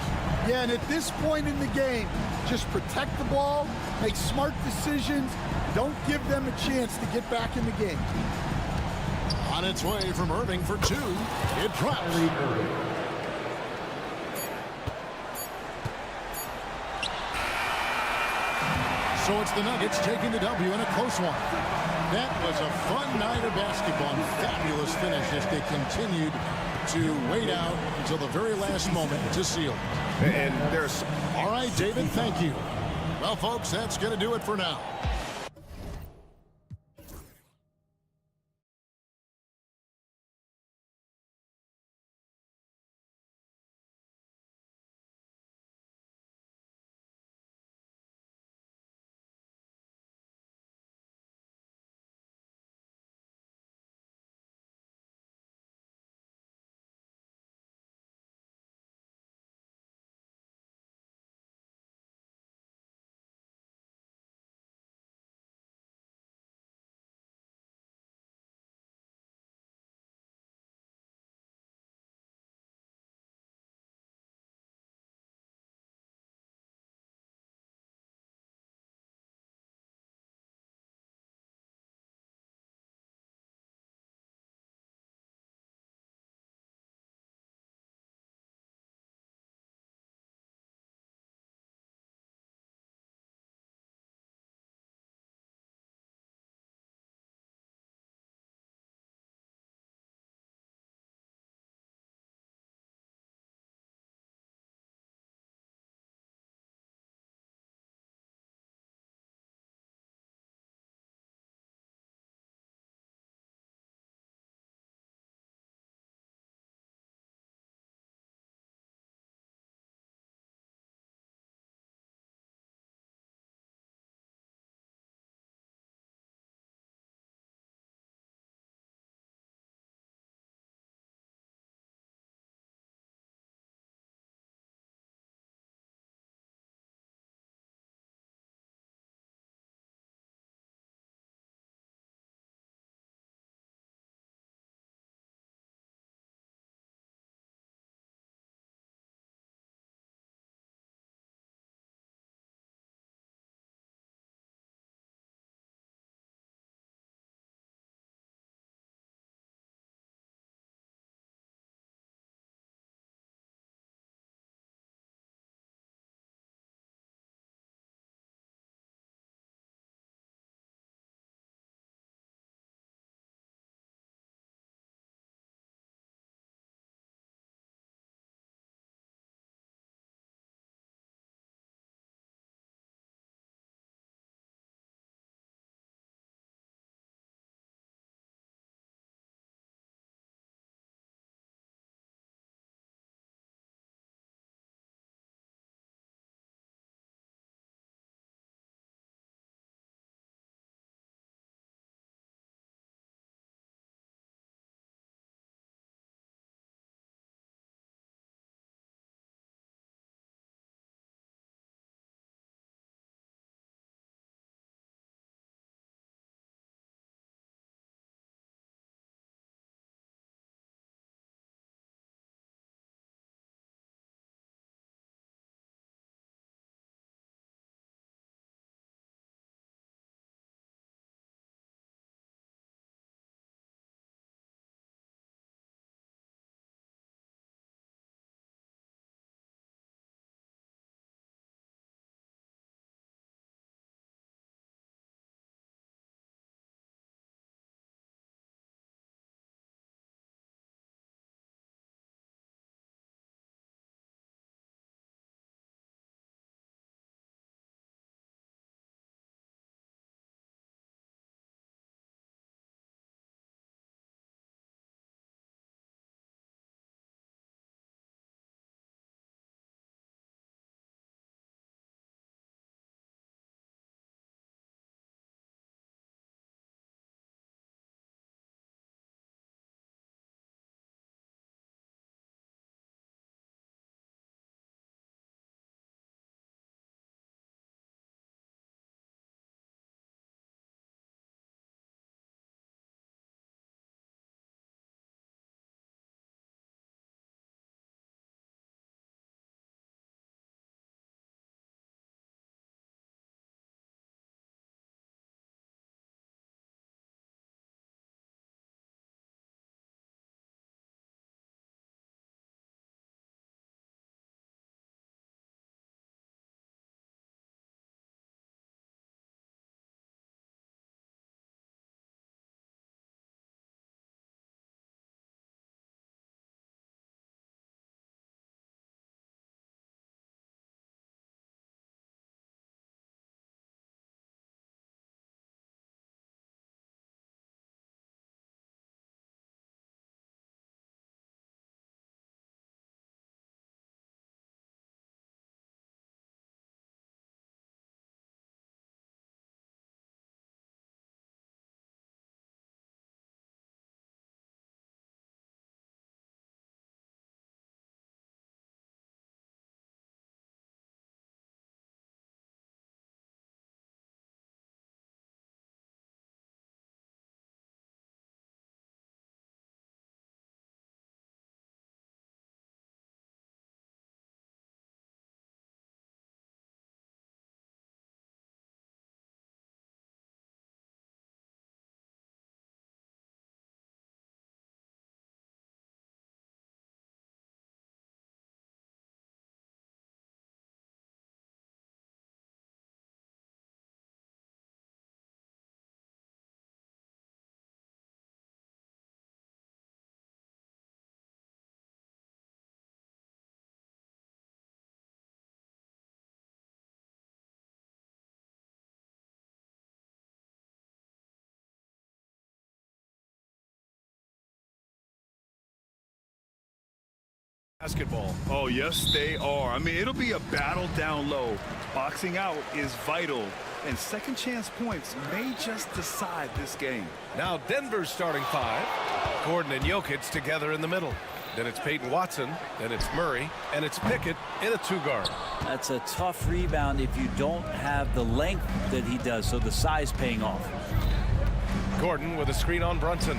O: Yeah, and at this point in the game, just protect the ball, make smart decisions, don't give them a chance to get back in the game.
A: On its way from Irving for 2. It drops. So it's the Nuggets taking the W in a close one. That was a fun night of basketball and fabulous finish as they continued to wait out until the very last moment to seal.
H: And there's...
A: All right, David, thank you. Well, folks, that's going to do it for now.
G: Basketball.
I: Oh, yes, they are. I mean, it'll be a battle down low. Boxing out is vital, and second chance points may just decide this game.
G: Now Denver's starting five. Gordon and Jokic together in the middle. Then it's Peyton Watson, then it's Murray, and it's Pickett in a two-guard.
K: That's a tough rebound if you don't have the length that he does, so the size paying off.
G: Gordon with a screen on Brunson.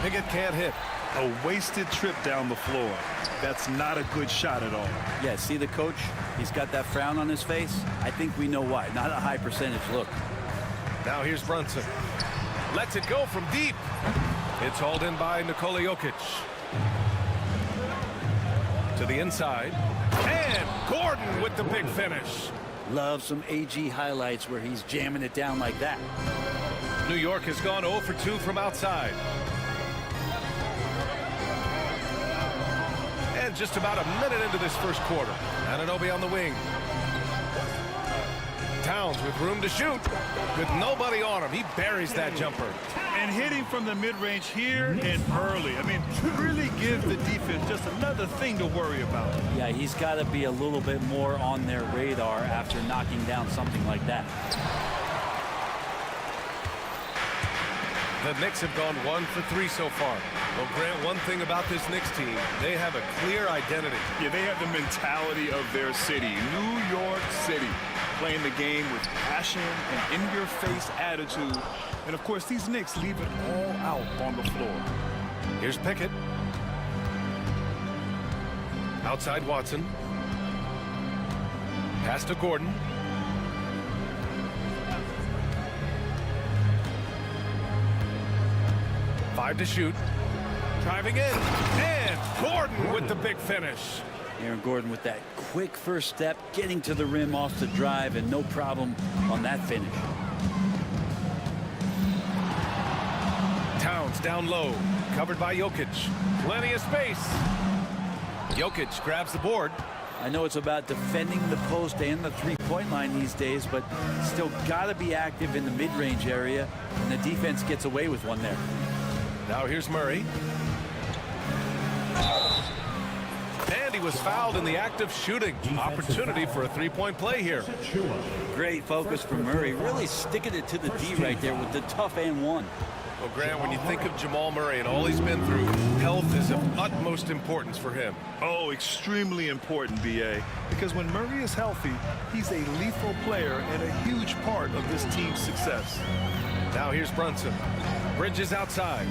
G: Pickett can't hit.
I: A wasted trip down the floor. That's not a good shot at all.
K: Yeah, see the coach? He's got that frown on his face. I think we know why. Not a high percentage look.
G: Now here's Brunson. Lets it go from deep. It's hauled in by Nikola Jokic. To the inside. And Gordon with the big finish.
K: Love some AG highlights where he's jamming it down like that.
G: New York has gone 0 for 2 from outside. And just about a minute into this first quarter. Anunoby on the wing. Towns with room to shoot. With nobody on him. He buries that jumper.
I: And hitting from the mid-range here and early. I mean, really give the defense just another thing to worry about.
K: Yeah, he's got to be a little bit more on their radar after knocking down something like that.
G: The Knicks have gone 1 for 3 so far. Well, Grant, one thing about this Knicks team, they have a clear identity.
I: Yeah, they have the mentality of their city, New York City, playing the game with passion and in-your-face attitude. And, of course, these Knicks leave it all out on the floor.
G: Here's Pickett. Outside Watson. Pass to Gordon. Five to shoot. Driving in. And Gordon with the big finish.
K: Aaron Gordon with that quick first step, getting to the rim off the drive, and no problem on that finish.
G: Towns down low. Covered by Jokic. Plenty of space. Jokic grabs the board.
K: I know it's about defending the post and the three-point line these days, but still got to be active in the mid-range area, and the defense gets away with one there.
G: Now here's Murray. And he was fouled in the act of shooting. Opportunity for a three-point play here.
K: Great focus from Murray. Really sticking it to the D right there with the tough and one.
G: Well, Grant, when you think of Jamal Murray and all he's been through, health is of utmost importance for him.
I: Oh, extremely important, B.A. Because when Murray is healthy, he's a lethal player and a huge part of this team's success.
G: Now here's Brunson. Bridges outside.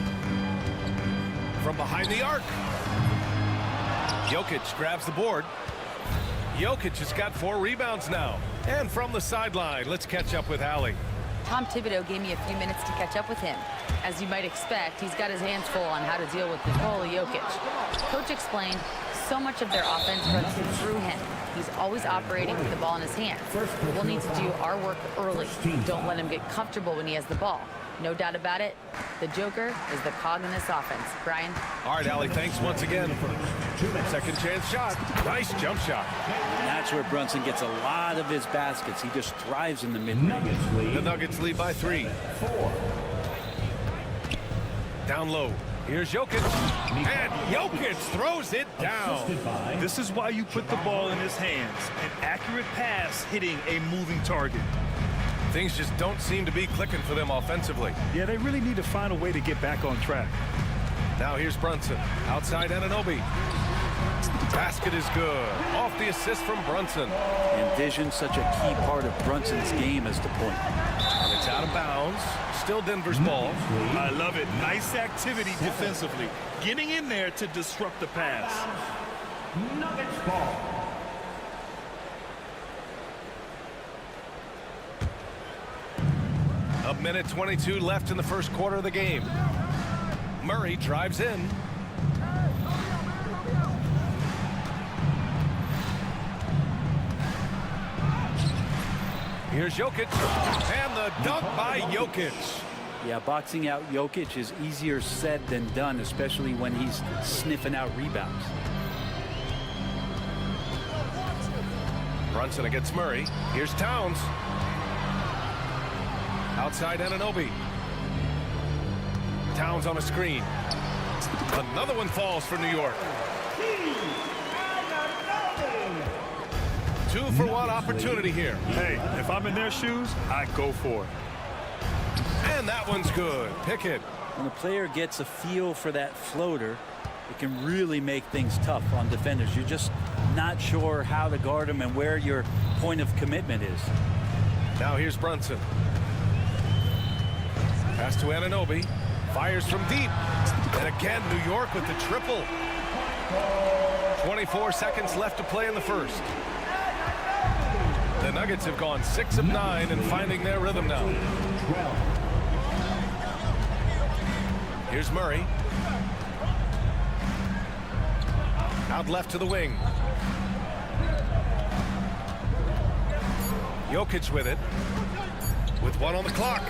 G: From behind the arc. Jokic grabs the board. Jokic has got 4 rebounds now. And from the sideline, let's catch up with Allie.
J: Tom Thibodeau gave me a few minutes to catch up with him. As you might expect, he's got his hands full on how to deal with Nikola Jokic. Coach explained so much of their offense runs through him. He's always operating with the ball in his hands. We'll need to do our work early. Don't let him get comfortable when he has the ball. No doubt about it, the Joker is the cog in this offense. Brian?
G: All right, Allie, thanks once again. Second chance shot. Nice jump shot.
K: That's where Brunson gets a lot of his baskets. He just thrives in the mid-range.
G: The Nuggets lead by 3. Down low. Here's Jokic. And Jokic throws it down.
I: This is why you put the ball in his hands. An accurate pass hitting a moving target.
G: Things just don't seem to be clicking for them offensively.
I: Yeah, they really need to find a way to get back on track.
G: Now here's Brunson. Outside Anunoby. Basket is good. Off the assist from Brunson.
K: And vision, such a key part of Brunson's game as the point.
G: And it's out of bounds. Still Denver's ball.
I: I love it. Nice activity defensively. Getting in there to disrupt the pass.
L: Nuggets ball.
G: A minute 22 left in the first quarter of the game. Murray drives in. Here's Jokic. And the dunk by Jokic.
K: Yeah, boxing out Jokic is easier said than done, especially when he's sniffing out rebounds.
G: Brunson against Murray. Here's Towns. Outside Anunoby. Towns on a screen. Another one falls for New York. 2-for-1 opportunity here.
H: Hey, if I'm in their shoes, I go for it.
G: And that one's good. Pick it.
K: When a player gets a feel for that floater, it can really make things tough on defenders. You're just not sure how to guard them and where your point of commitment is.
G: Now here's Brunson. Pass to Anunoby. Fires from deep. And again, New York with the triple. 24 seconds left to play in the first. The Nuggets have gone 6 of 9 and finding their rhythm now. Here's Murray. Out left to the wing. Jokic with it. With 1 on the clock.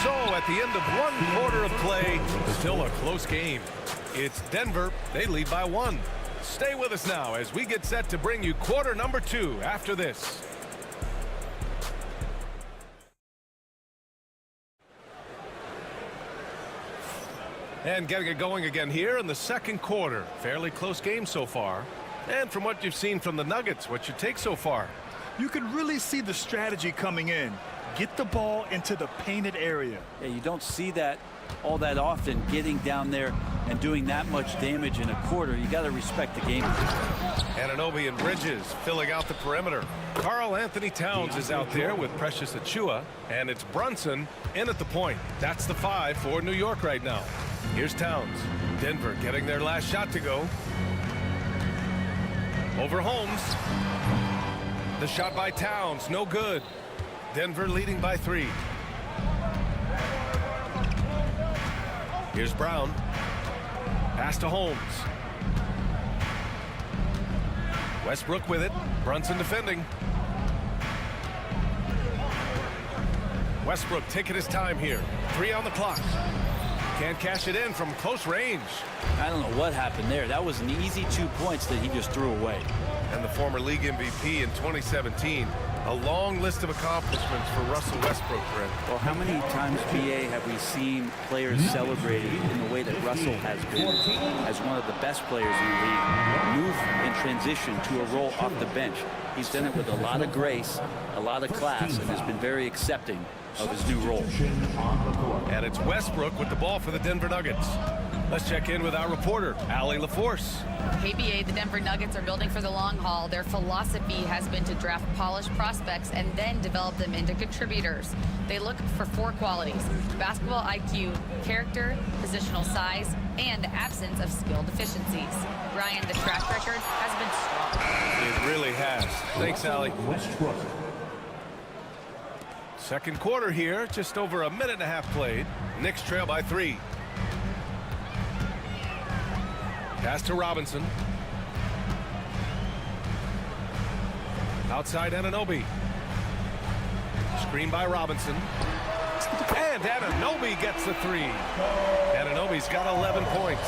G: So at the end of 1 quarter of play, still a close game. It's Denver. They lead by 1. Stay with us now as we get set to bring you quarter number 2 after this. And getting it going again here in the second quarter. Fairly close game so far. And from what you've seen from the Nuggets, what's your take so far?
I: You can really see the strategy coming in. Get the ball into the painted area.
K: Yeah, you don't see that all that often, getting down there and doing that much damage in a quarter. You got to respect the game.
G: Anunoby and Bridges filling out the perimeter. Karl Anthony Towns is out there with Precious Achiuwa, and it's Brunson in at the point. That's the 5 for New York right now. Here's Towns. Denver getting their last shot to go. Over Holmes. The shot by Towns, no good. Denver leading by 3. Here's Brown. Pass to Holmes. Westbrook with it. Brunson defending. Westbrook taking his time here. 3 on the clock. Can't cash it in from close range.
K: I don't know what happened there. That was an easy 2 points that he just threw away.
G: And the former league MVP in 2017. A long list of accomplishments for Russell Westbrook, Brent.
K: Well, how many times, BA, have we seen players celebrated in the way that Russell has been as one of the best players in the league, move in transition to a role off the bench? He's done it with a lot of grace, a lot of class, and has been very accepting of his new role.
G: And it's Westbrook with the ball for the Denver Nuggets. Let's check in with our reporter, Allie LaForce.
J: KBA, the Denver Nuggets are building for the long haul. Their philosophy has been to draft polished prospects and then develop them into contributors. They look for 4 qualities: basketball IQ, character, positional size, and absence of skill deficiencies. Ryan, the track record has been strong.
G: It really has. Thanks, Allie. Second quarter here, just over a minute and a half played. Knicks trail by 3. Pass to Robinson. Outside Anunoby. Screen by Robinson. And Anunoby gets the 3. Anunoby's got 11 points.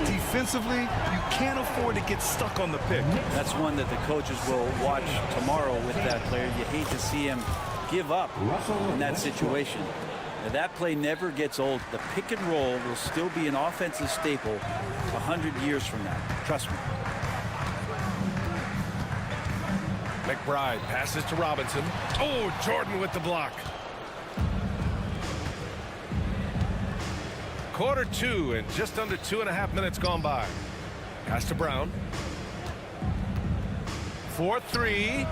I: Defensively, you can't afford to get stuck on the pick.
K: That's one that the coaches will watch tomorrow with that player. You hate to see him give up in that situation. Now, that play never gets old. The pick and roll will still be an offensive staple 100 years from now. Trust me.
G: McBride passes to Robinson. Oh, Jordan with the block. Quarter 2 and just under 2.5 minutes gone by. Pass to Brown. 4-3.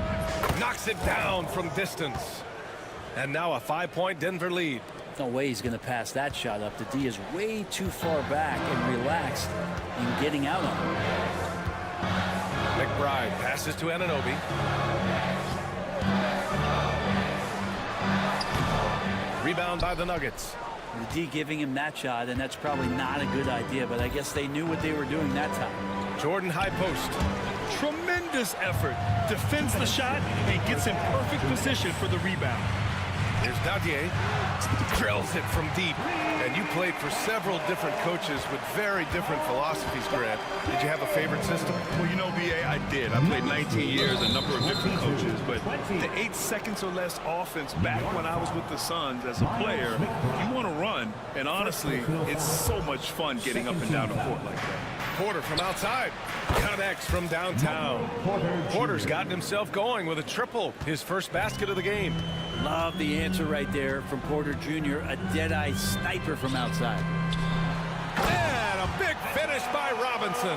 G: Knocks it down from distance. And now a 5-point Denver lead.
K: No way he's going to pass that shot up. The D is way too far back and relaxed in getting out on him.
G: McBride passes to Anunoby. Rebound by the Nuggets.
K: The D giving him that shot, and that's probably not a good idea, but I guess they knew what they were doing that time.
G: Jordan high post.
I: Tremendous effort. Defends the shot and gets in perfect position for the rebound.
G: Here's Dadier. Drills it from deep. And you played for several different coaches with very different philosophies, Grant. Did you have a favorite system?
I: Well, you know, BA, I did. I played 19 years, a number of different coaches. But the 8 seconds or less offense back when I was with the Suns as a player, you want to run. And honestly, it's so much fun getting up and down the court like that.
G: Porter from outside. Connects from downtown. Porter's gotten himself going with a triple, his first basket of the game.
K: Love the answer right there from Porter Jr., a dead-eye sniper from outside.
G: And a big finish by Robinson.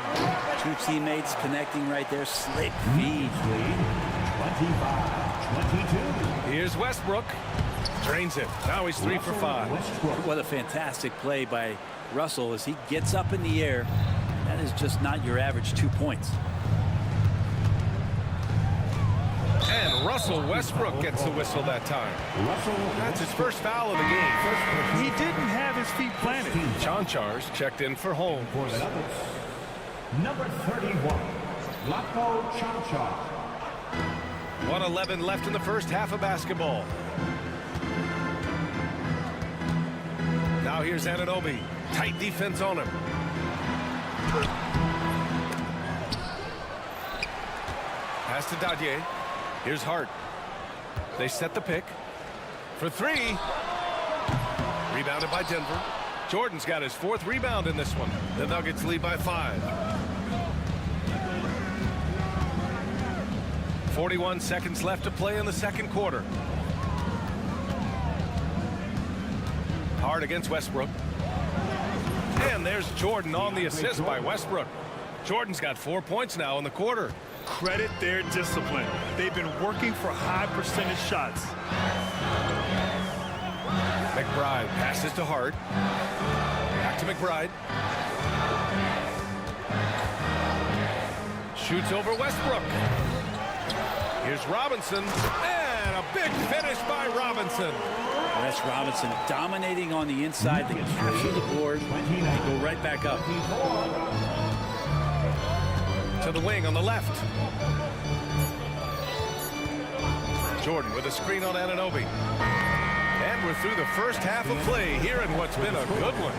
K: Two teammates connecting right there, slick feed.
L: 25-22.
G: Here's Westbrook. Drains it. Now he's 3 for 5.
K: What a fantastic play by Russell as he gets up in the air. That is just not your average 2 points.
G: And Russell Westbrook gets the whistle that time. That's his first foul of the game.
H: He didn't have his feet planted.
G: Chanchars checked in for home.
L: Number 31, Latko Chanchar.
G: 1:11 left in the first half of basketball. Now here's Anunoby. Tight defense on him. Pass to Dadier. Here's Hart. They set the pick. For 3. Rebounded by Denver. Jordan's got his 4th rebound in this one. The Nuggets lead by 5. 41 seconds left to play in the second quarter. Hard against Westbrook. And there's Jordan on the assist by Westbrook. Jordan's got 4 points now in the quarter.
H: Credit their discipline. They've been working for high percentage shots.
G: McBride passes to Hart. Back to McBride. Shoots over Westbrook. Here's Robinson. And a big finish by Robinson.
K: That's Robinson dominating on the inside. They capture the board and go right back up.
G: To the wing on the left. Jordan with a screen on Anunoby. And we're through the first half of play here in what's been a good one.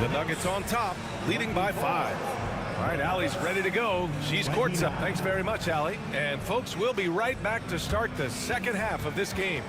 G: The Nuggets on top, leading by 5. All right, Allie's ready to go. She's courtside. Thanks very much, Allie. And folks, we'll be right back to start the second half of this game.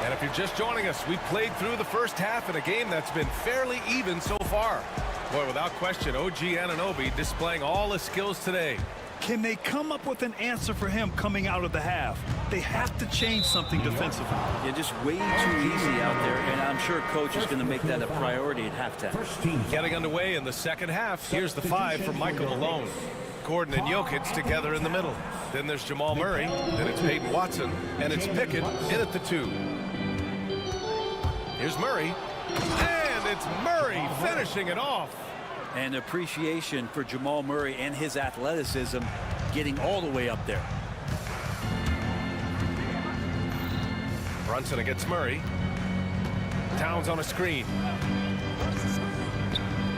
G: And if you're just joining us, we played through the first half in a game that's been fairly even so far. Boy, without question, OG Anunoby displaying all his skills today.
I: Can they come up with an answer for him coming out of the half? They have to change something defensively.
K: Yeah, just way too easy out there, and I'm sure coach is going to make that a priority at halftime.
G: Getting underway in the second half. Here's the 5 for Michael Malone. Gordon and Jokic together in the middle. Then there's Jamal Murray. Then it's Peyton Watson. And it's Pickett in at the 2. Here's Murray. And it's Murray finishing it off.
K: And appreciation for Jamal Murray and his athleticism getting all the way up there.
G: Brunson against Murray. Towns on a screen.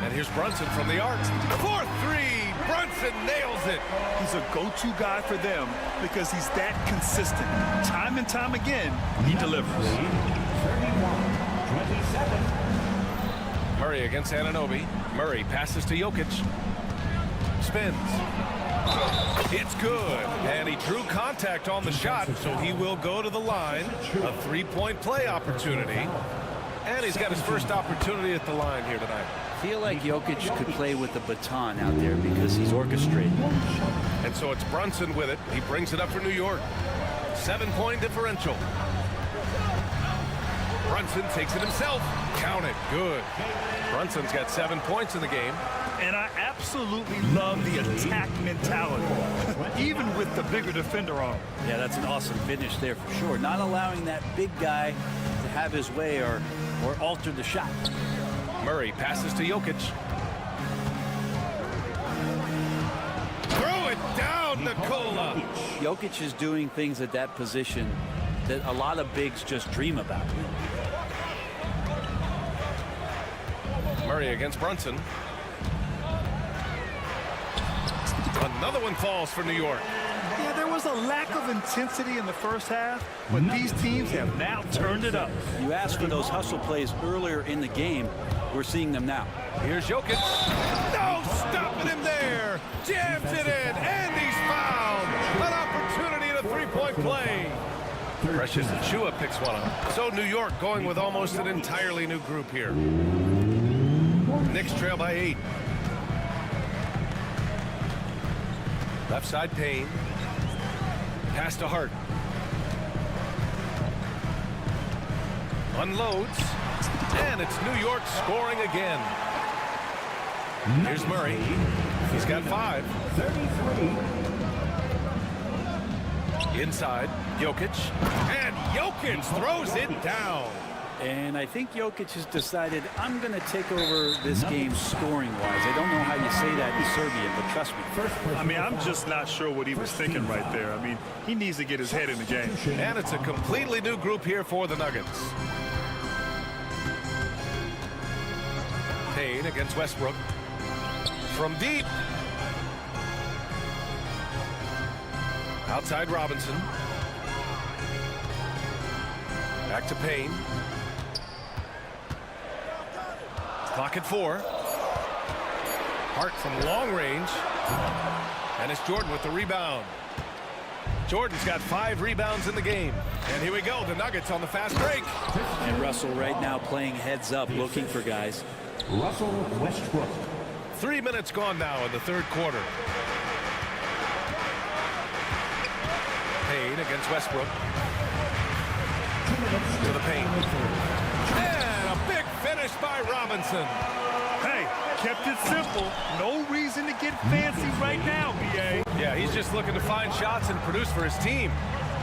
G: And here's Brunson from the arc. 4-3. Brunson nails it.
I: He's a go-to guy for them because he's that consistent. Time and time again, he delivers.
L: 31-27.
G: Murray against Anunoby. Murray passes to Jokic. Spins. It's good. And he drew contact on the shot, so he will go to the line. A 3-point play opportunity. And he's got his first opportunity at the line here tonight.
K: I feel like Jokic could play with the baton out there because he's orchestrating.
G: And so it's Brunson with it. He brings it up for New York. 7-point differential. Brunson takes it himself. Count it. Good. Brunson's got 7 points in the game.
I: And I absolutely love the attack mentality, even with the bigger defender on him.
K: Yeah, that's an awesome finish there for sure. Not allowing that big guy to have his way or alter the shot.
G: Murray passes to Jokic. Throw it down, Nikola.
K: Jokic is doing things at that position that a lot of bigs just dream about.
G: Murray against Brunson. Another one falls for New York.
I: Yeah, there was a lack of intensity in the first half, but these teams have now turned it up.
K: You asked for those hustle plays earlier in the game. We're seeing them now.
G: Here's Jokic. No, stopping him there. Jams it in, and he's fouled. An opportunity at a three-point play. Precious Achua picks one up. So New York going with almost an entirely new group here. Knicks trail by 8. Left side Payne. Pass to Hart. Unloads. And it's New York scoring again. Here's Murray. He's got 5.
L: 33.
G: Inside, Jokic. And Jokic throws it down.
K: And I think Jokic has decided, I'm going to take over this game scoring-wise. I don't know how you say that in Serbian, but trust me.
I: I mean, I'm just not sure what he was thinking right there. I mean, he needs to get his head in the game.
G: And it's a completely new group here for the Nuggets. Payne against Westbrook. From deep. Outside Robinson. Back to Payne. Clock at 4. Hart from long range. And it's Jordan with the rebound. Jordan's got 5 rebounds in the game. And here we go, the Nuggets on the fast break.
K: And Russell right now playing heads up, looking for guys.
L: Russell Westbrook.
G: 3 minutes gone now in the third quarter. Payne against Westbrook. To the paint. And a big finish by Robinson.
I: Hey, kept it simple. No reason to get fancy right now, BA.
G: Yeah, he's just looking to find shots and produce for his team.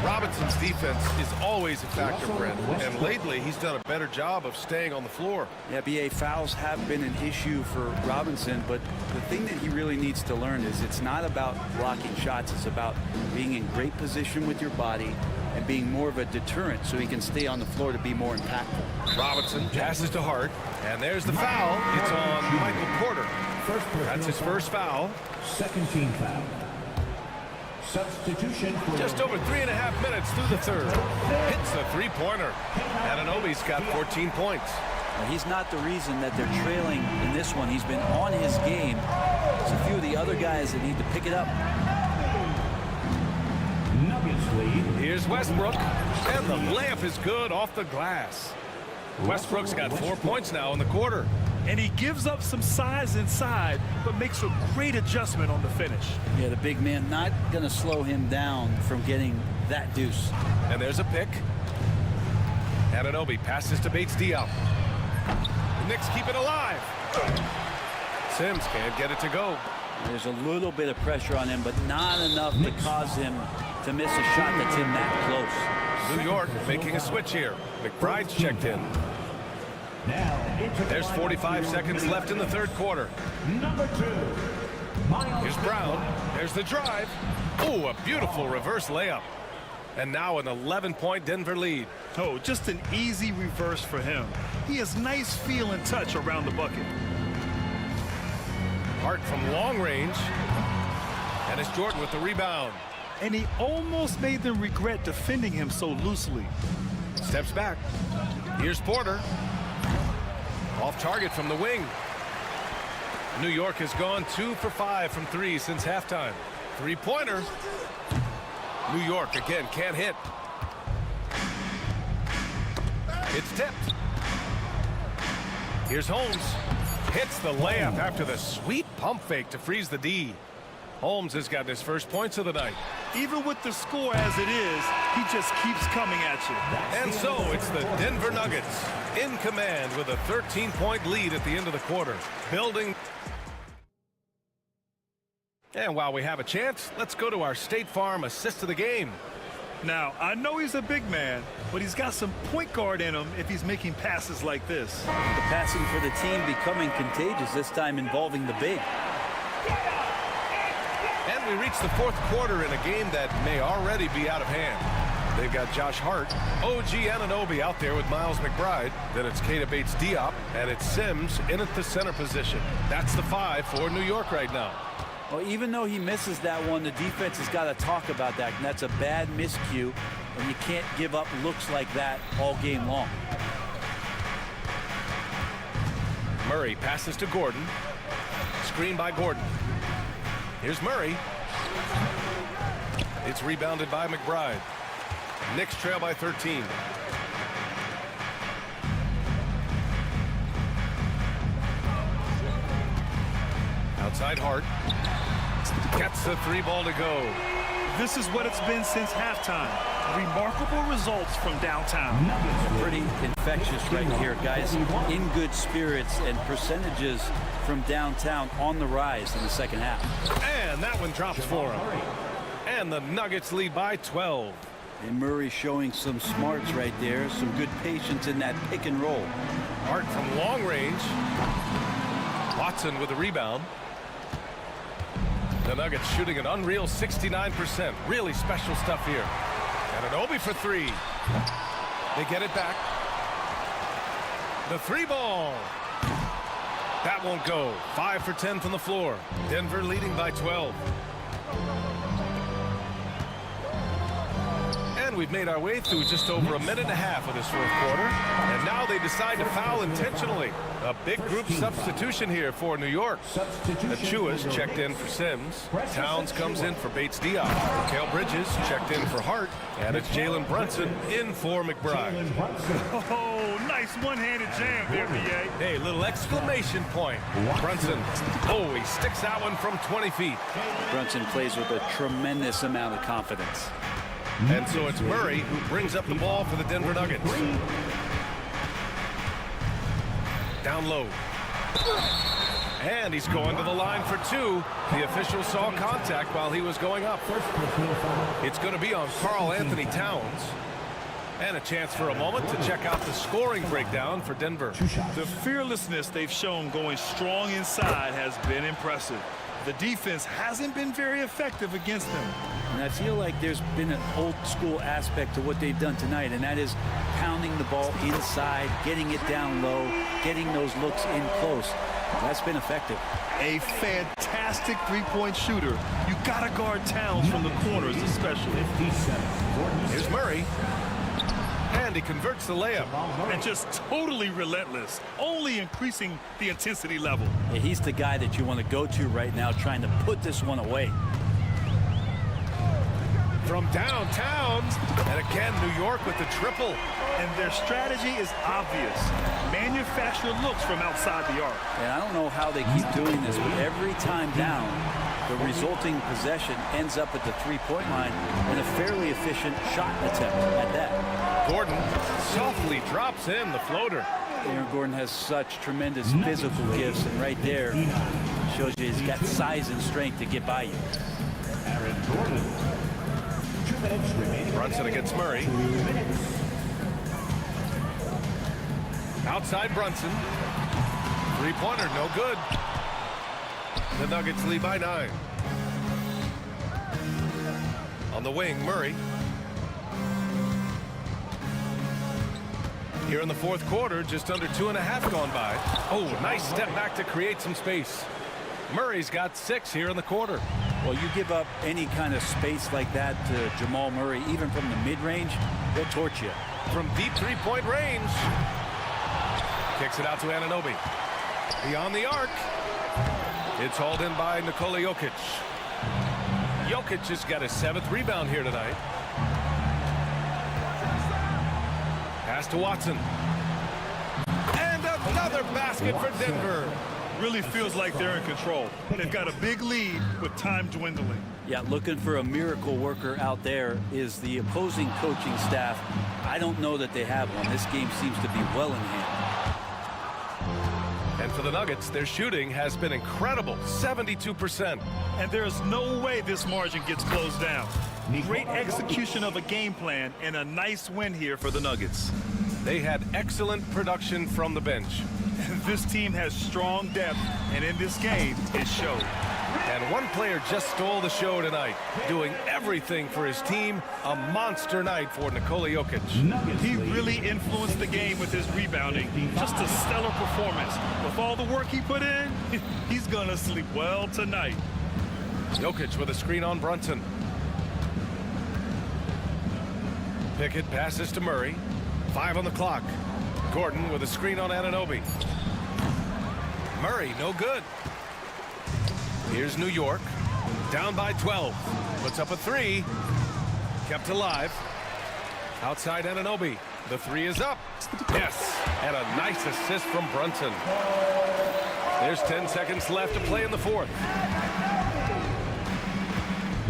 G: Robinson's defense is always a factor, Brent, and lately he's done a better job of staying on the floor.
K: Yeah, BA, fouls have been an issue for Robinson, but the thing that he really needs to learn is it's not about blocking shots, it's about being in great position with your body and being more of a deterrent so he can stay on the floor to be more impactful.
G: Robinson passes to Hart, and there's the foul. It's on Michael Porter. That's his first foul.
L: Second team foul. Substitution for
G: just over 3.5 minutes through the third. Hits the three-pointer. Anunoby's got 14 points.
K: Well, he's not the reason that they're trailing in this one. He's been on his game. There's a few of the other guys that need to pick it up.
L: Nuggets lead.
G: Here's Westbrook, and the layup is good off the glass. Westbrook's got 4 points now in the quarter.
I: And he gives up some size inside, but makes a great adjustment on the finish.
K: Yeah, the big man not going to slow him down from getting that deuce.
G: And there's a pick. Anunoby passes to Bates Diop. The Knicks keep it alive. Sims can't get it to go.
K: There's a little bit of pressure on him, but not enough to cause him to miss a shot that's in that close.
G: New York making a switch here. McBride's checked in. There's 45 seconds left in the third quarter.
L: Number 2.
G: Here's Brown. There's the drive. Oh, a beautiful reverse layup. And now an 11-point Denver lead.
I: Oh, just an easy reverse for him. He has nice feel and touch around the bucket.
G: Hart from long range. And it's Jordan with the rebound.
I: And he almost made them regret defending him so loosely.
G: Steps back. Here's Porter. Off target from the wing. New York has gone 2 for 5 from 3 since halftime. Three-pointer. New York again can't hit. It's tipped. Here's Holmes. Hits the layup after the sweet pump fake to freeze the D. Holmes has gotten his first points of the night.
I: Even with the score as it is, he just keeps coming at you.
G: And so it's the Denver Nuggets in command with a 13-point lead at the end of the quarter. Building. And while we have a chance, let's go to our State Farm assist of the game.
I: Now, I know he's a big man, but he's got some point guard in him if he's making passes like this.
K: The passing for the team becoming contagious, this time involving the big.
G: And we reach the fourth quarter in a game that may already be out of hand. They've got Josh Hart, OG Anunoby out there with Miles McBride. Then it's Keita Bates Diop, and it's Sims in at the center position. That's the 5 for New York right now.
K: Well, even though he misses that one, the defense has got to talk about that, and that's a bad miscue, and you can't give up looks like that all game long.
G: Murray passes to Gordon. Screen by Gordon. Here's Murray. It's rebounded by McBride. Knicks trail by 13. Outside Hart. Gets the three ball to go.
I: This is what it's been since halftime. Remarkable results from downtown.
K: Pretty infectious right here, guys. In good spirits, and percentages from downtown on the rise in the second half.
G: And that one drops for him. And the Nuggets lead by 12.
K: And Murray showing some smarts right there, some good patience in that pick and roll.
G: Hart from long range. Watson with the rebound. The Nuggets shooting an unreal 69%. Really special stuff here. And an Obi for three. They get it back. The three ball. That won't go. 5 for 10 from the floor. Denver leading by 12. And we've made our way through just over a minute and a half of this fourth quarter. And now they decide to foul intentionally. A big group substitution here for New York. Achua's checked in for Sims. Towns comes in for Bates Diop. Mikal Bridges checked in for Hart. And it's Jalen Brunson in for McBride.
I: Oh, nice one-handed jam there, B.A.
G: Hey, little exclamation point. Brunson. Oh, he sticks that one from 20 feet.
K: Brunson plays with a tremendous amount of confidence.
G: And so it's Murray who brings up the ball for the Denver Nuggets. Down low. And he's going to the line for two. The official saw contact while he was going up. It's going to be on Karl Anthony Towns. And a chance for a moment to check out the scoring breakdown for Denver.
I: The fearlessness they've shown going strong inside has been impressive. The defense hasn't been very effective against them.
K: And I feel like there's been an old school aspect to what they've done tonight, and that is pounding the ball inside, getting it down low, getting those looks in close. That's been effective.
I: A fantastic three-point shooter. You gotta guard Towns from the corners especially.
G: Here's Murray. And he converts the layup.
I: And just totally relentless, only increasing the intensity level.
K: Yeah, he's the guy that you want to go to right now, trying to put this one away.
G: From downtown, and again, New York with the triple.
I: And their strategy is obvious. Manufacture looks from outside the arc.
K: And I don't know how they keep doing this, but every time down, the resulting possession ends up at the three-point line and a fairly efficient shot attempt at that.
G: Gordon softly drops in the floater.
K: Aaron Gordon has such tremendous physical gifts, and right there shows you he's got size and strength to get by you.
L: Aaron Gordon. 2 minutes remaining.
G: Brunson against Murray. Outside Brunson. Three-pointer, no good. The Nuggets lead by 9. On the wing, Murray. Here in the fourth quarter, just under 2.5 gone by. Oh, nice step back to create some space. Murray's got 6 here in the quarter.
K: Well, you give up any kind of space like that to Jamal Murray, even from the mid-range, he'll torch you.
G: From deep three-point range. Kicks it out to Anunoby. Beyond the arc. It's hauled in by Nikola Jokic. Jokic has got his 7th rebound here tonight. Pass to Watson. And another basket for Denver.
I: Really feels like they're in control. They've got a big lead with time dwindling.
K: Yeah, looking for a miracle worker out there is the opposing coaching staff. I don't know that they have one. This game seems to be well in hand.
G: And for the Nuggets, their shooting has been incredible, 72%.
I: And there's no way this margin gets closed down. Great execution of a game plan and a nice win here for the Nuggets.
G: They had excellent production from the bench.
I: This team has strong depth, and in this game, it showed.
G: And one player just stole the show tonight, doing everything for his team. A monster night for Nikola Jokic.
I: He really influenced the game with his rebounding. Just a stellar performance. With all the work he put in, he's going to sleep well tonight.
G: Jokic with a screen on Brunson. Pickett passes to Murray. 5 on the clock. Gordon with a screen on Anunoby. Murray, no good. Here's New York. Down by 12. Puts up a 3. Kept alive. Outside Anunoby. The 3 is up. Yes. And a nice assist from Brunson. There's 10 seconds left to play in the fourth.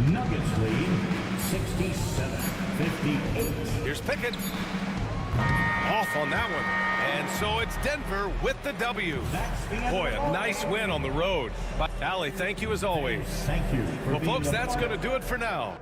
L: Nuggets lead 67-58.
G: Here's Pickett. Off on that one. And so it's Denver with the W. Boy, a nice win on the road. Allie, thank you as always.
L: Thank you.
G: Well, folks, that's going to do it for now.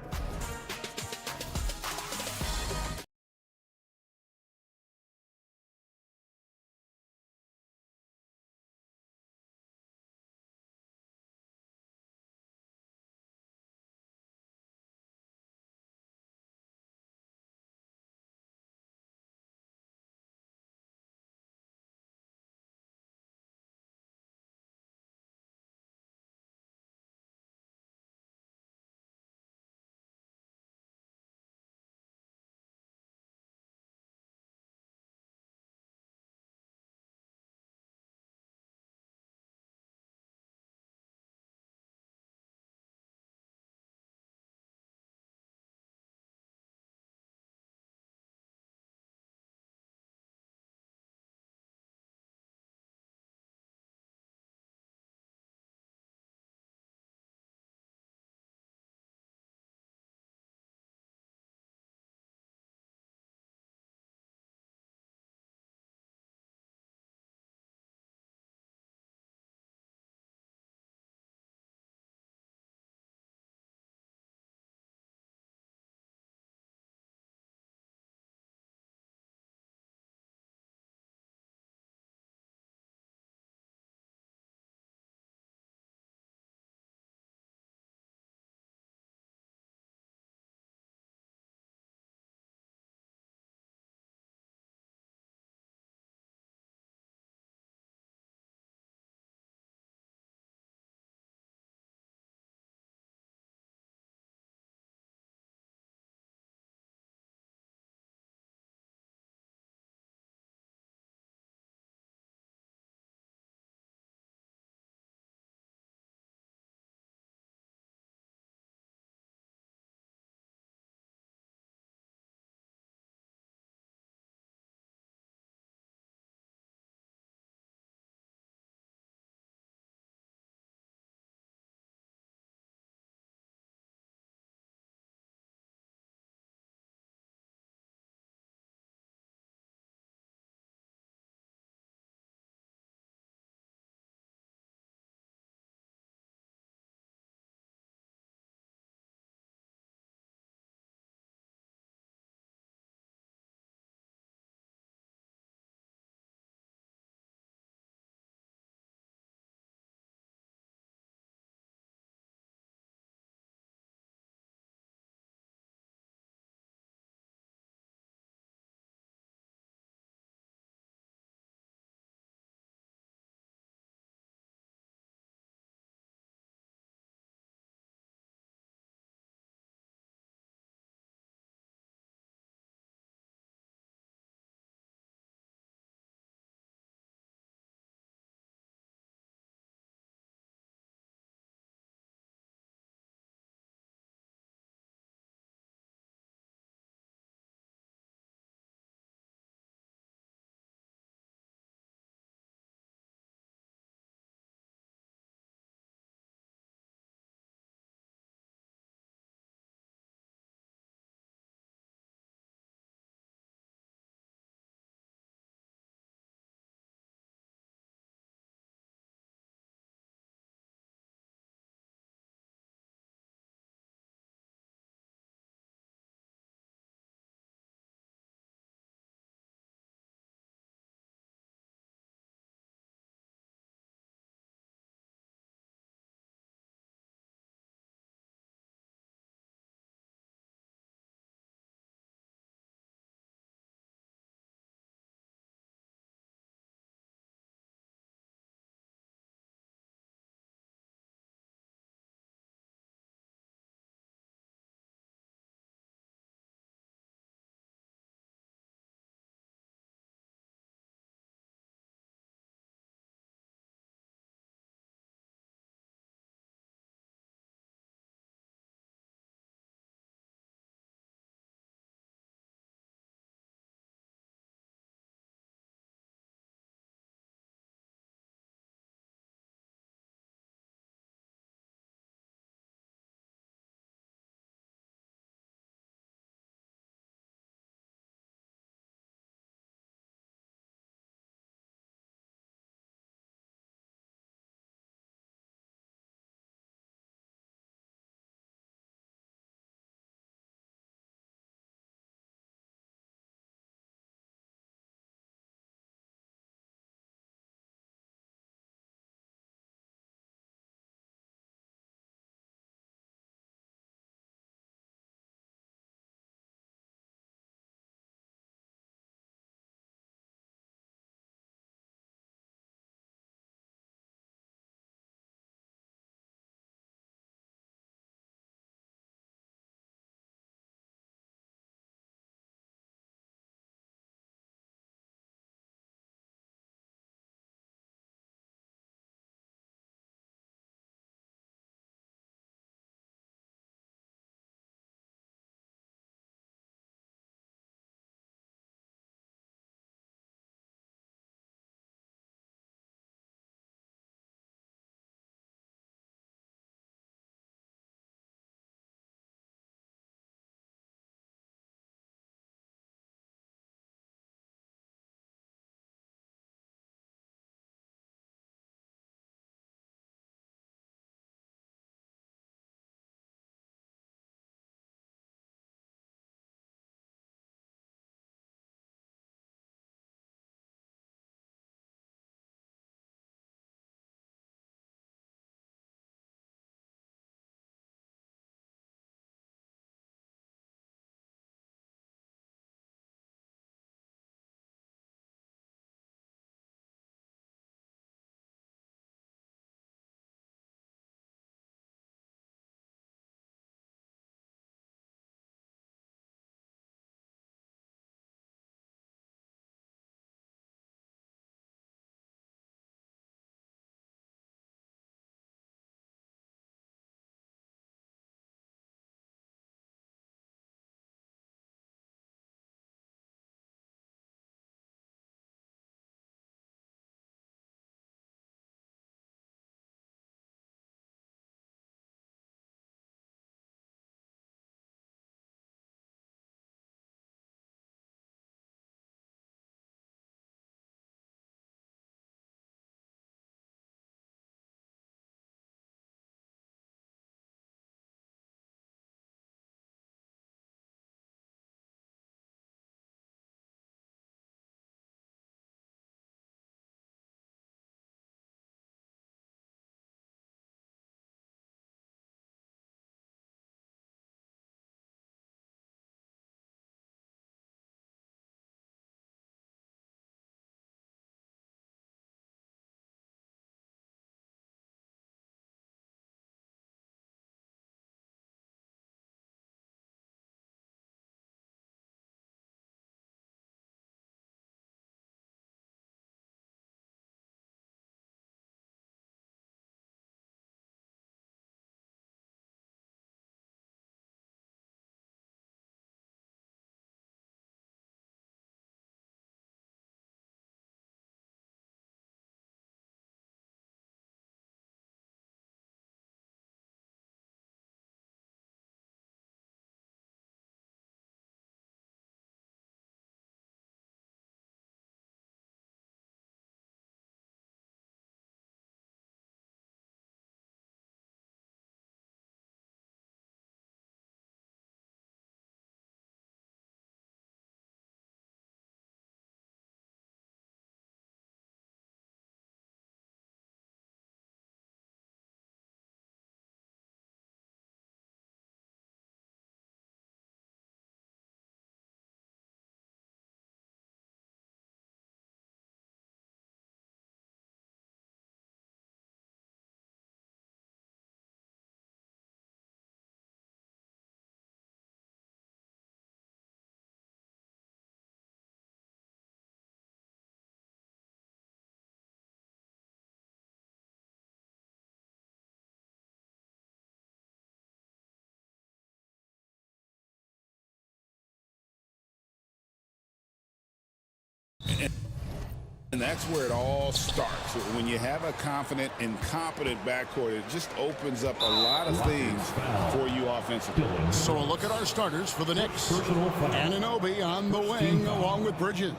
C: And that's where it all starts. When you have a confident and competent backcourt, it just opens up a lot of things for you offensively.
A: So a look at our starters for the Knicks. Anunoby on the wing along with Bridges.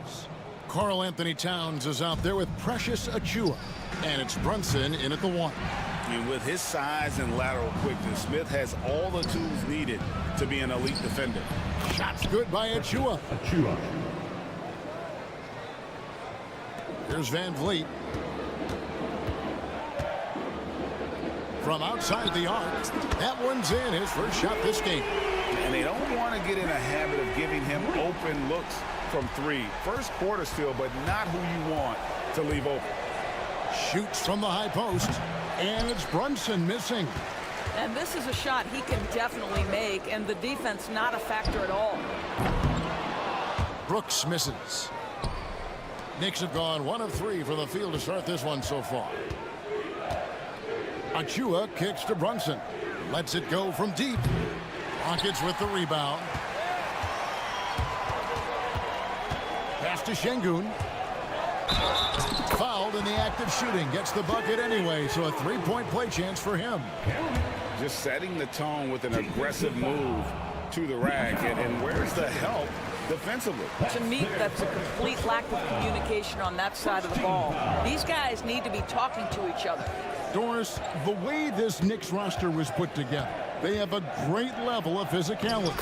A: Karl Anthony Towns is out there with Precious Achiuwa. And it's Brunson in at the 1.
C: And with his size and lateral quickness, Smith has all the tools needed to be an elite defender.
A: Shots good by Achiuwa. Here's Van Vliet. From outside the arc, that one's in, his first shot this game.
C: And they don't want to get in a habit of giving him open looks from 3. First quarter still, but not who you want to leave open.
A: Shoots from the high post, and it's Brunson missing.
M: And this is a shot he can definitely make, and the defense not a factor at all.
A: Brooks misses. Knicks have gone 1 of 3 from the field to start this one so far. Achiuwa kicks to Brunson. Lets it go from deep. Rockets with the rebound. Pass to Şengün. Fouled in the act of shooting. Gets the bucket anyway, so a 3-point play chance for him.
C: Just setting the tone with an aggressive move to the rack. And where's the help defensively?
M: To me, that's a complete lack of communication on that side of the ball. These guys need to be talking to each other.
A: Doris, the way this Knicks roster was put together, they have a great level of physicality.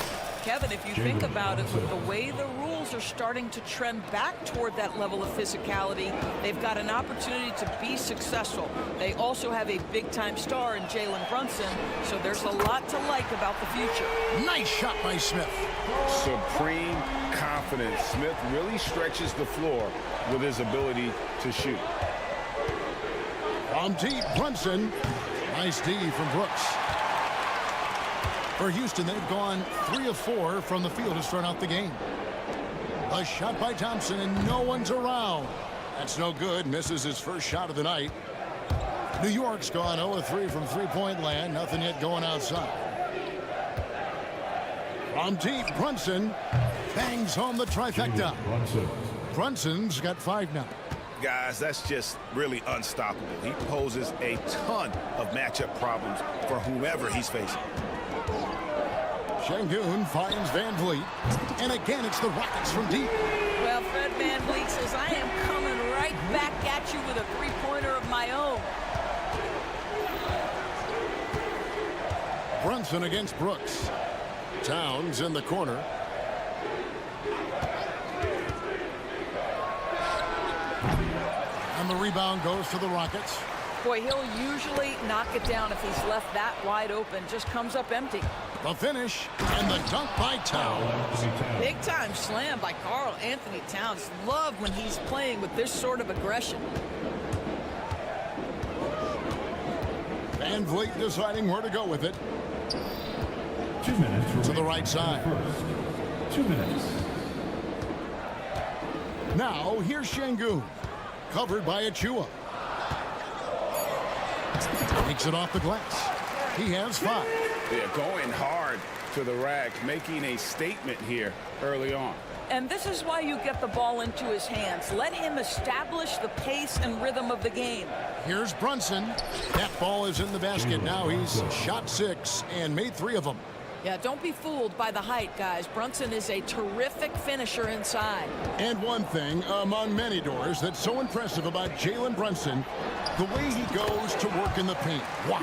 M: Kevin, if you think about it, with the way the rules are starting to trend back toward that level of physicality, they've got an opportunity to be successful. They also have a big-time star in Jalen Brunson, so there's a lot to like about the future.
A: Nice shot by Smith.
C: Supreme confidence. Smith really stretches the floor with his ability to shoot.
A: From deep, Brunson. Nice D from Brooks. For Houston, they've gone 3 of 4 from the field to start out the game. A shot by Thompson, and no one's around. That's no good. Misses his first shot of the night. New York's gone 0 of 3 from three-point land. Nothing yet going outside. From deep, Brunson bangs home the trifecta. Brunson's got 5 now.
C: Guys, that's just really unstoppable. He poses a ton of matchup problems for whomever he's facing.
A: Şengün finds Van Vliet. And again, it's the Rockets from deep.
M: Well, Fred Van Vliet says, I am coming right back at you with a three-pointer of my own.
A: Brunson against Brooks. Towns in the corner. And the rebound goes to the Rockets.
M: Boy, he'll usually knock it down if he's left that wide open. Just comes up empty.
A: The finish and the dunk by Towns.
M: Big-time slam by Karl Anthony Towns. Love when he's playing with this sort of aggression.
A: Van Vliet deciding where to go with it.
L: 2 minutes
A: to the right side.
L: 2 minutes.
A: Now here's Şengün, covered by Achiuwa. Takes it off the glass. He has 5.
C: Yeah, going hard to the rack, making a statement here early on.
M: And this is why you get the ball into his hands. Let him establish the pace and rhythm of the game.
A: Here's Brunson. That ball is in the basket. Now he's shot 6 and made 3 of them.
M: Yeah, don't be fooled by the height, guys. Brunson is a terrific finisher inside.
A: And one thing among many, Doors, that's so impressive about Jalen Brunson, the way he goes to work in the paint. Wow.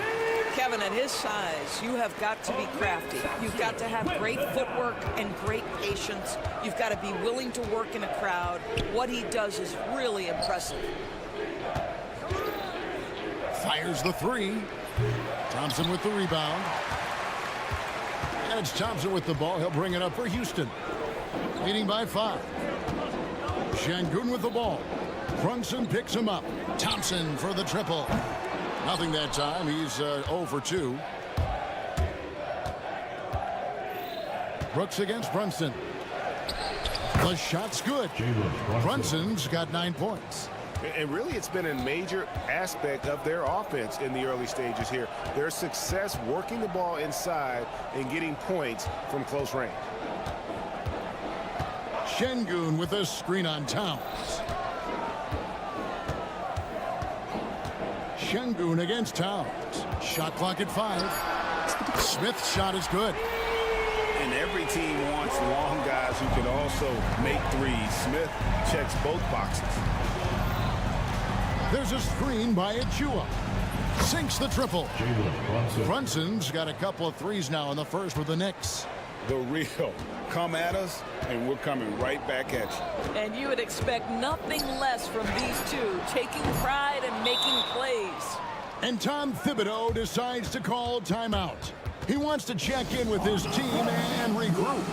M: Kevin, at his size, you have got to be crafty. You've got to have great footwork and great patience. You've got to be willing to work in a crowd. What he does is really impressive.
A: Fires the 3. Thompson with the rebound. And it's Thompson with the ball. He'll bring it up for Houston. Leading by 5. Şengün with the ball. Brunson picks him up. Thompson for the triple. Nothing that time. He's 0 for 2. Brooks against Brunson. The shot's good. Brunson's got 9 points.
C: And really, it's been a major aspect of their offense in the early stages here. Their success working the ball inside and getting points from close range.
A: Şengün with a screen on Towns. Şengün against Towns. Shot clock at 5. Smith's shot is good.
C: And every team wants long guys who can also make threes. Smith checks both boxes.
A: There's a screen by Achua. Sinks the triple. Brunson's got a couple of threes now in the first with the Knicks.
C: The real. Come at us, and we're coming right back at you.
M: And you would expect nothing less from these two, taking pride and making plays.
A: And Tom Thibodeau decides to call timeout. He wants to check in with his team and regroup.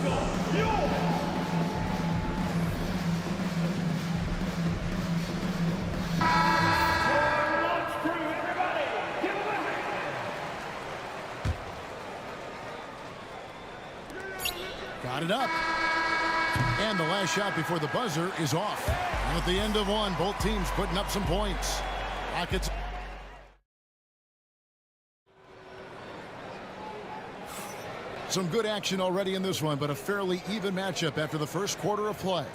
A: Got it up. And the last shot before the buzzer is off. And at the end of one, both teams putting up some points. Rockets. Some good action already in this one, but a fairly even matchup after the first quarter of play.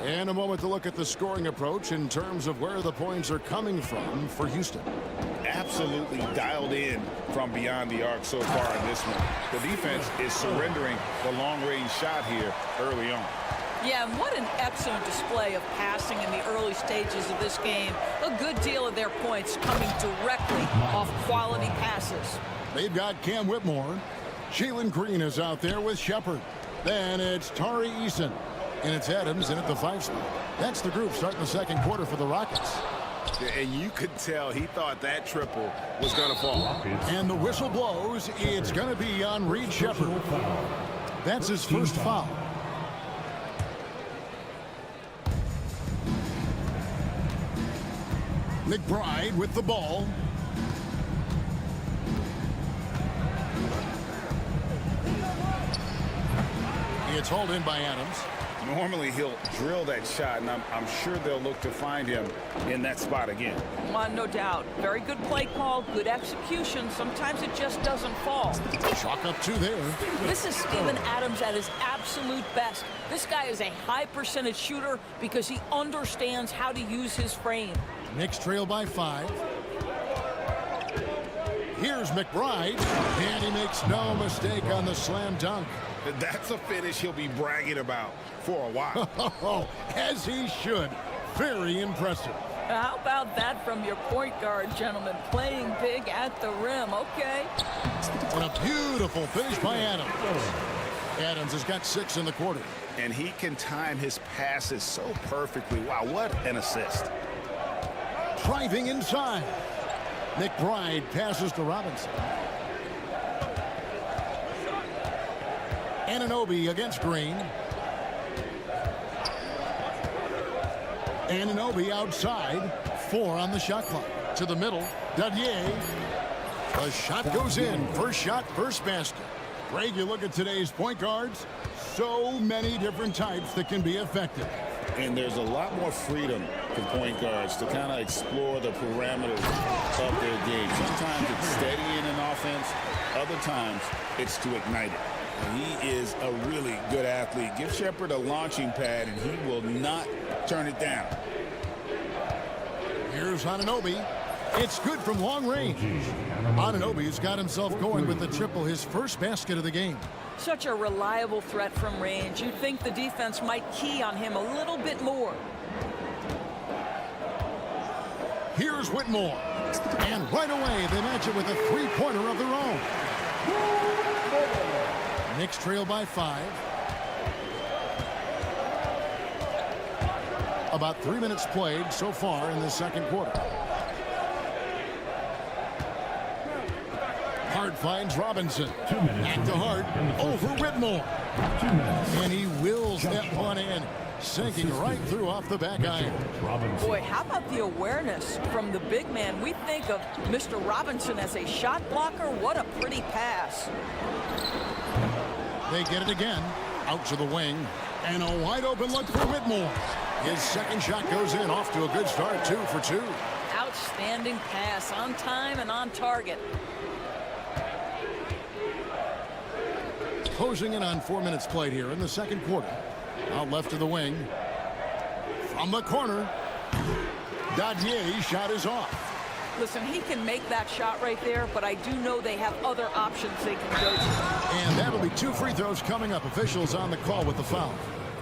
A: And a moment to look at the scoring approach in terms of where the points are coming from for Houston.
C: Absolutely dialed in from beyond the arc so far in this one. The defense is surrendering the long-range shot here early on.
M: Yeah, and what an excellent display of passing in the early stages of this game. A good deal of their points coming directly off quality passes.
A: They've got Cam Whitmore. Jalen Green is out there with Shepard. Then it's Tari Eason. And it's Adams in at the 5 spot. That's the group starting the second quarter for the Rockets.
C: And you could tell he thought that triple was going to fall.
A: And the whistle blows. It's going to be on Reed Shepard. That's his first foul. McBride with the ball. It's hauled in by Adams.
C: Normally he'll drill that shot, and I'm sure they'll look to find him in that spot again.
M: No doubt. Very good play call, good execution. Sometimes it just doesn't fall.
A: Chalk up 2 there.
M: This is Steven Adams at his absolute best. This guy is a high percentage shooter because he understands how to use his frame.
A: Knicks trail by 5. Here's McBride, and he makes no mistake on the slam dunk.
C: That's a finish he'll be bragging about for a while.
A: As he should. Very impressive.
M: How about that from your point guard, gentlemen? Playing big at the rim. Okay.
A: And a beautiful finish by Adams. Adams has got 6 in the quarter.
C: And he can time his passes so perfectly. Wow, what an assist.
A: Driving inside. McBride passes to Robinson. Anunoby against Green. Anunoby outside. 4 on the shot clock. To the middle. Dadier. The shot goes in. First shot, first basket. Greg, you look at today's point guards. So many different types that can be effective.
C: And there's a lot more freedom for point guards to kind of explore the parameters of their game. Sometimes it's steadying an offense. Other times it's to ignite it. And he is a really good athlete. Give Shepard a launching pad, and he will not turn it down.
A: Here's Anunoby. It's good from long range. Anunoby's got himself going with the triple, his first basket of the game.
M: Such a reliable threat from range. You'd think the defense might key on him a little bit more.
A: Here's Whitmore. And right away, they match it with a three-pointer of their own. Knicks trail by 5. About 3 minutes played so far in the second quarter. Hart finds Robinson. Back to Hart. Over Whitmore. And he wills that one in. Sinking right through off the back iron.
M: Boy, how about the awareness from the big man? We think of Mr. Robinson as a shot blocker. What a pretty pass.
A: They get it again. Out to the wing. And a wide open look for Whitmore. His second shot goes in. Off to a good start. 2 for 2.
M: Outstanding pass. On time and on target.
A: Closing in on 4 minutes played here in the second quarter. Out left of the wing. From the corner. Dadier's shot is off.
M: Listen, he can make that shot right there, but I do know they have other options they can go to.
A: And that'll be 2 free throws coming up. Officials on the call with the foul.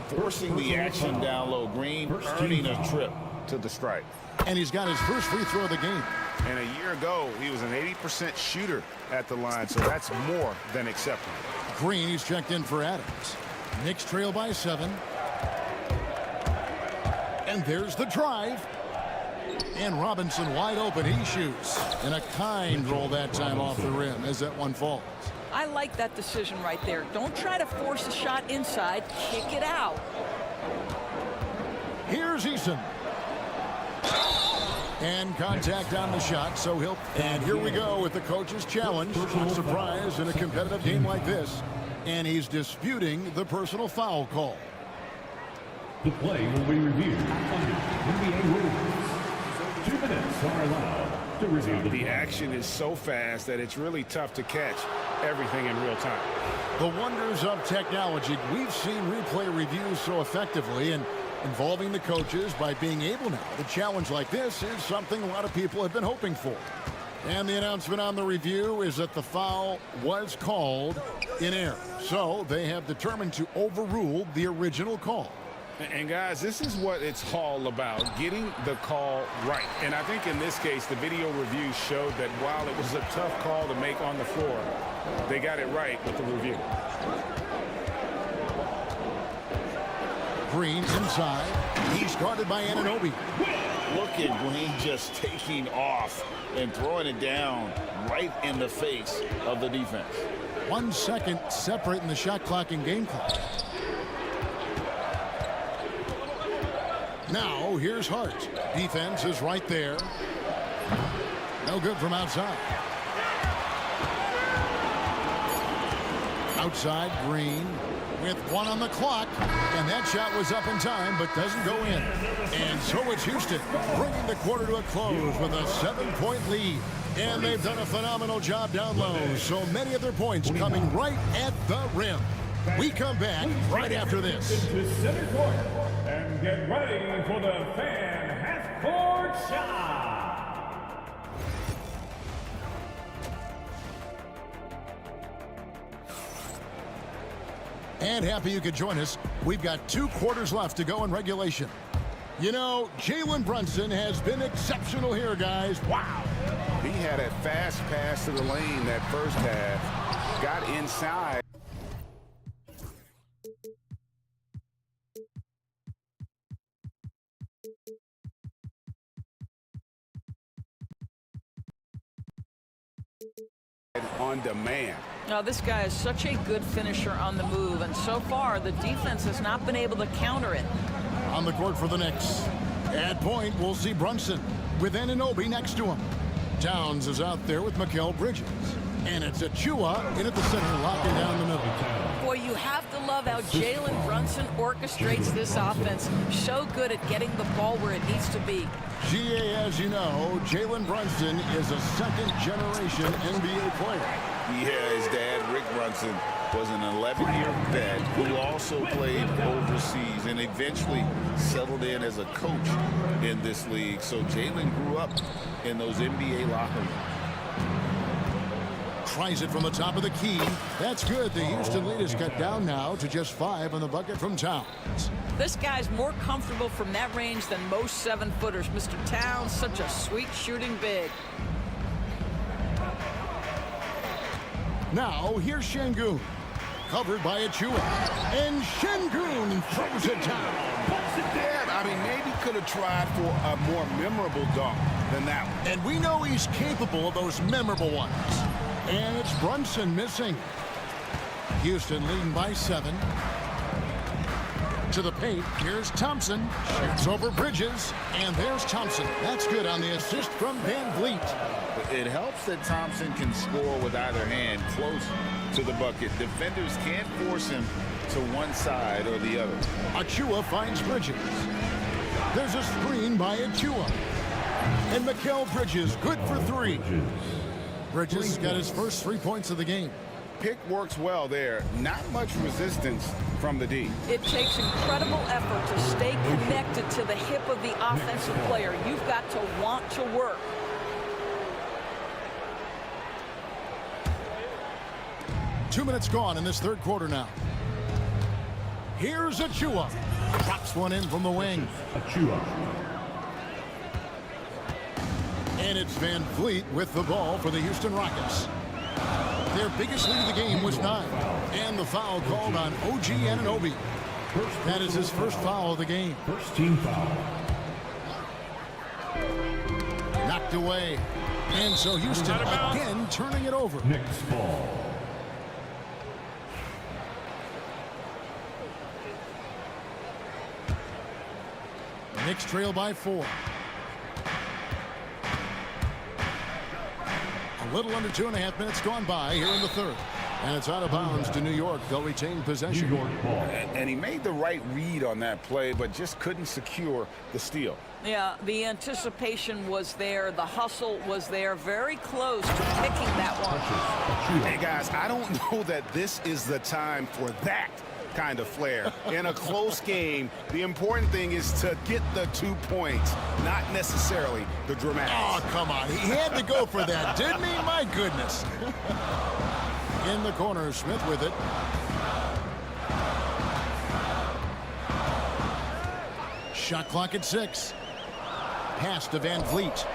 C: Forcing the action down low. Green earning a trip to the stripe.
A: And he's got his first free throw of the game.
C: And a year ago, he was an 80% shooter at the line, so that's more than acceptable.
A: Green, he's checked in for Adams. Knicks trail by 7. And there's the drive. And Robinson wide open. He shoots. And a kind roll that time off the rim as that one falls.
M: I like that decision right there. Don't try to force a shot inside. Kick it out.
A: Here's Eason. And contact on the shot, so he'll... And here we go with the coach's challenge. Not surprised in a competitive game like this. And he's disputing the personal foul call.
L: The play will be reviewed under NBA rules. 2 minutes are allowed to review
C: the action is so fast that it's really tough to catch everything in real time.
A: The wonders of technology. We've seen replay reviews so effectively, and involving the coaches by being able now. The challenge like this is something a lot of people have been hoping for. And the announcement on the review is that the foul was called in error. So they have determined to overrule the original call.
C: And guys, this is what it's all about, getting the call right. And I think in this case, the video review showed that while it was a tough call to make on the floor, they got it right with the review.
A: Green's inside. He's guarded by Anunoby.
C: Look at Green just taking off and throwing it down right in the face of the defense.
A: 1 second separating the shot clock and game clock. Now, here's Hart. Defense is right there. No good from outside. Outside, Green with 1 on the clock. And that shot was up in time, but doesn't go in. And so it's Houston bringing the quarter to a close with a 7-point lead. And they've done a phenomenal job down low. So many of their points coming right at the rim. We come back right after this.
F: Into center court and get ready for the fan half-court shot.
A: And happy you could join us. We've got 2 quarters left to go in regulation. You know, Jalen Brunson has been exceptional here, guys. Wow.
C: He had a fast pass to the lane that first half, got inside. On demand.
M: Now, this guy is such a good finisher on the move, and so far the defense has not been able to counter it.
A: On the court for the Knicks. At point, we'll see Brunson with Anunoby next to him. Towns is out there with Mikal Bridges. And it's Achua in at the center, locking down the middle.
M: Boy, you have to love how Jalen Brunson orchestrates this offense. So good at getting the ball where it needs to be.
A: GA, as you know, Jalen Brunson is a second-generation NBA player.
C: Yeah, his dad, Rick Brunson, was an 11-year vet who also played overseas and eventually settled in as a coach in this league. So Jalen grew up in those NBA locker rooms.
A: Tries it from the top of the key. That's good. The Houston lead is cut down now to just 5 on the bucket from Towns.
M: This guy's more comfortable from that range than most 7-footers. Mr. Towns, such a sweet shooting big.
A: Now, here's Şengün. Covered by Achua. And Şengün throws it down.
C: Yeah, I mean, maybe could have tried for a more memorable dunk than that one.
A: And we know he's capable of those memorable ones. And it's Brunson missing. Houston leading by 7. To the paint, here's Thompson. Shoots over Bridges, and there's Thompson. That's good on the assist from Van Vliet.
C: It helps that Thompson can score with either hand close to the bucket. Defenders can't force him to one side or the other.
A: Achua finds Bridges. There's a screen by Achua. And Mikal Bridges, good for 3. Bridges got his first 3 points of the game.
C: Pick works well there. Not much resistance from the D.
M: It takes incredible effort to stay connected to the hip of the offensive player. You've got to want to work.
A: 2 minutes gone in this third quarter now. Here's Achua. Drops one in from the wing.
L: Achua.
A: And it's Van Vliet with the ball for the Houston Rockets. Their biggest lead of the game was 9. And the foul called on OG Anunoby. That is his first foul of the game.
L: First team foul.
A: Knocked away. And so Houston again turning it over.
L: Knicks ball.
A: Knicks trail by 4. A little under 2.5 minutes gone by here in the third. And it's out of bounds to New York. They'll retain possession.
L: New York ball.
E: And he made the right read on that play, but just couldn't secure the steal.
M: Yeah, the anticipation was there. The hustle was there. Very close to picking that one.
E: Hey, guys, I don't know that this is the time for that kind of flair. In a close game, the important thing is to get the 2 points, not necessarily the dramatics.
A: Oh, come on. He had to go for that, didn't he? My goodness. In the corner, Smith with it. Shot clock at 6. Pass to Van Vliet.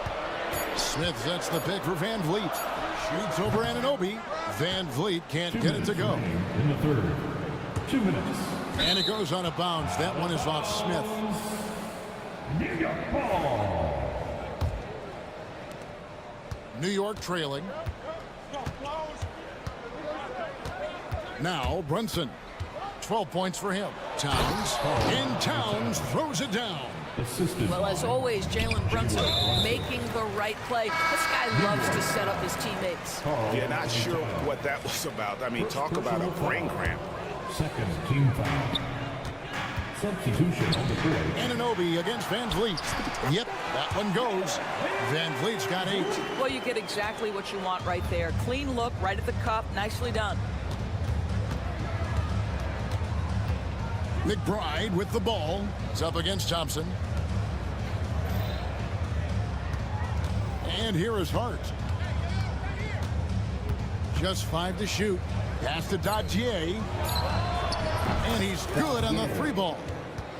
A: Smith sets the pick for Van Vliet. Shoots over Anunoby. Van Vliet can't get it to go.
L: In the third. 2 minutes.
A: And it goes on a bounce. That one is off Smith.
L: New York ball.
A: New York trailing. Now Brunson. 12 points for him. Towns. And Towns throws it down.
L: Assisted.
M: Well, as always, Jalen Brunson making the right play. This guy loves to set up his teammates.
E: Yeah, not sure what that was about. I mean, talk about a brain cramp.
L: Second team foul. Substitution on the board.
A: Anunoby against Van Vliet. Yep, that one goes. Van Vliet's got 8.
M: Well, you get exactly what you want right there. Clean look, right at the cup. Nicely done.
A: McBride with the ball. It's up against Thompson. And here is Hart. Just 5 to shoot. Pass to Dadier. And he's good on the 3 ball.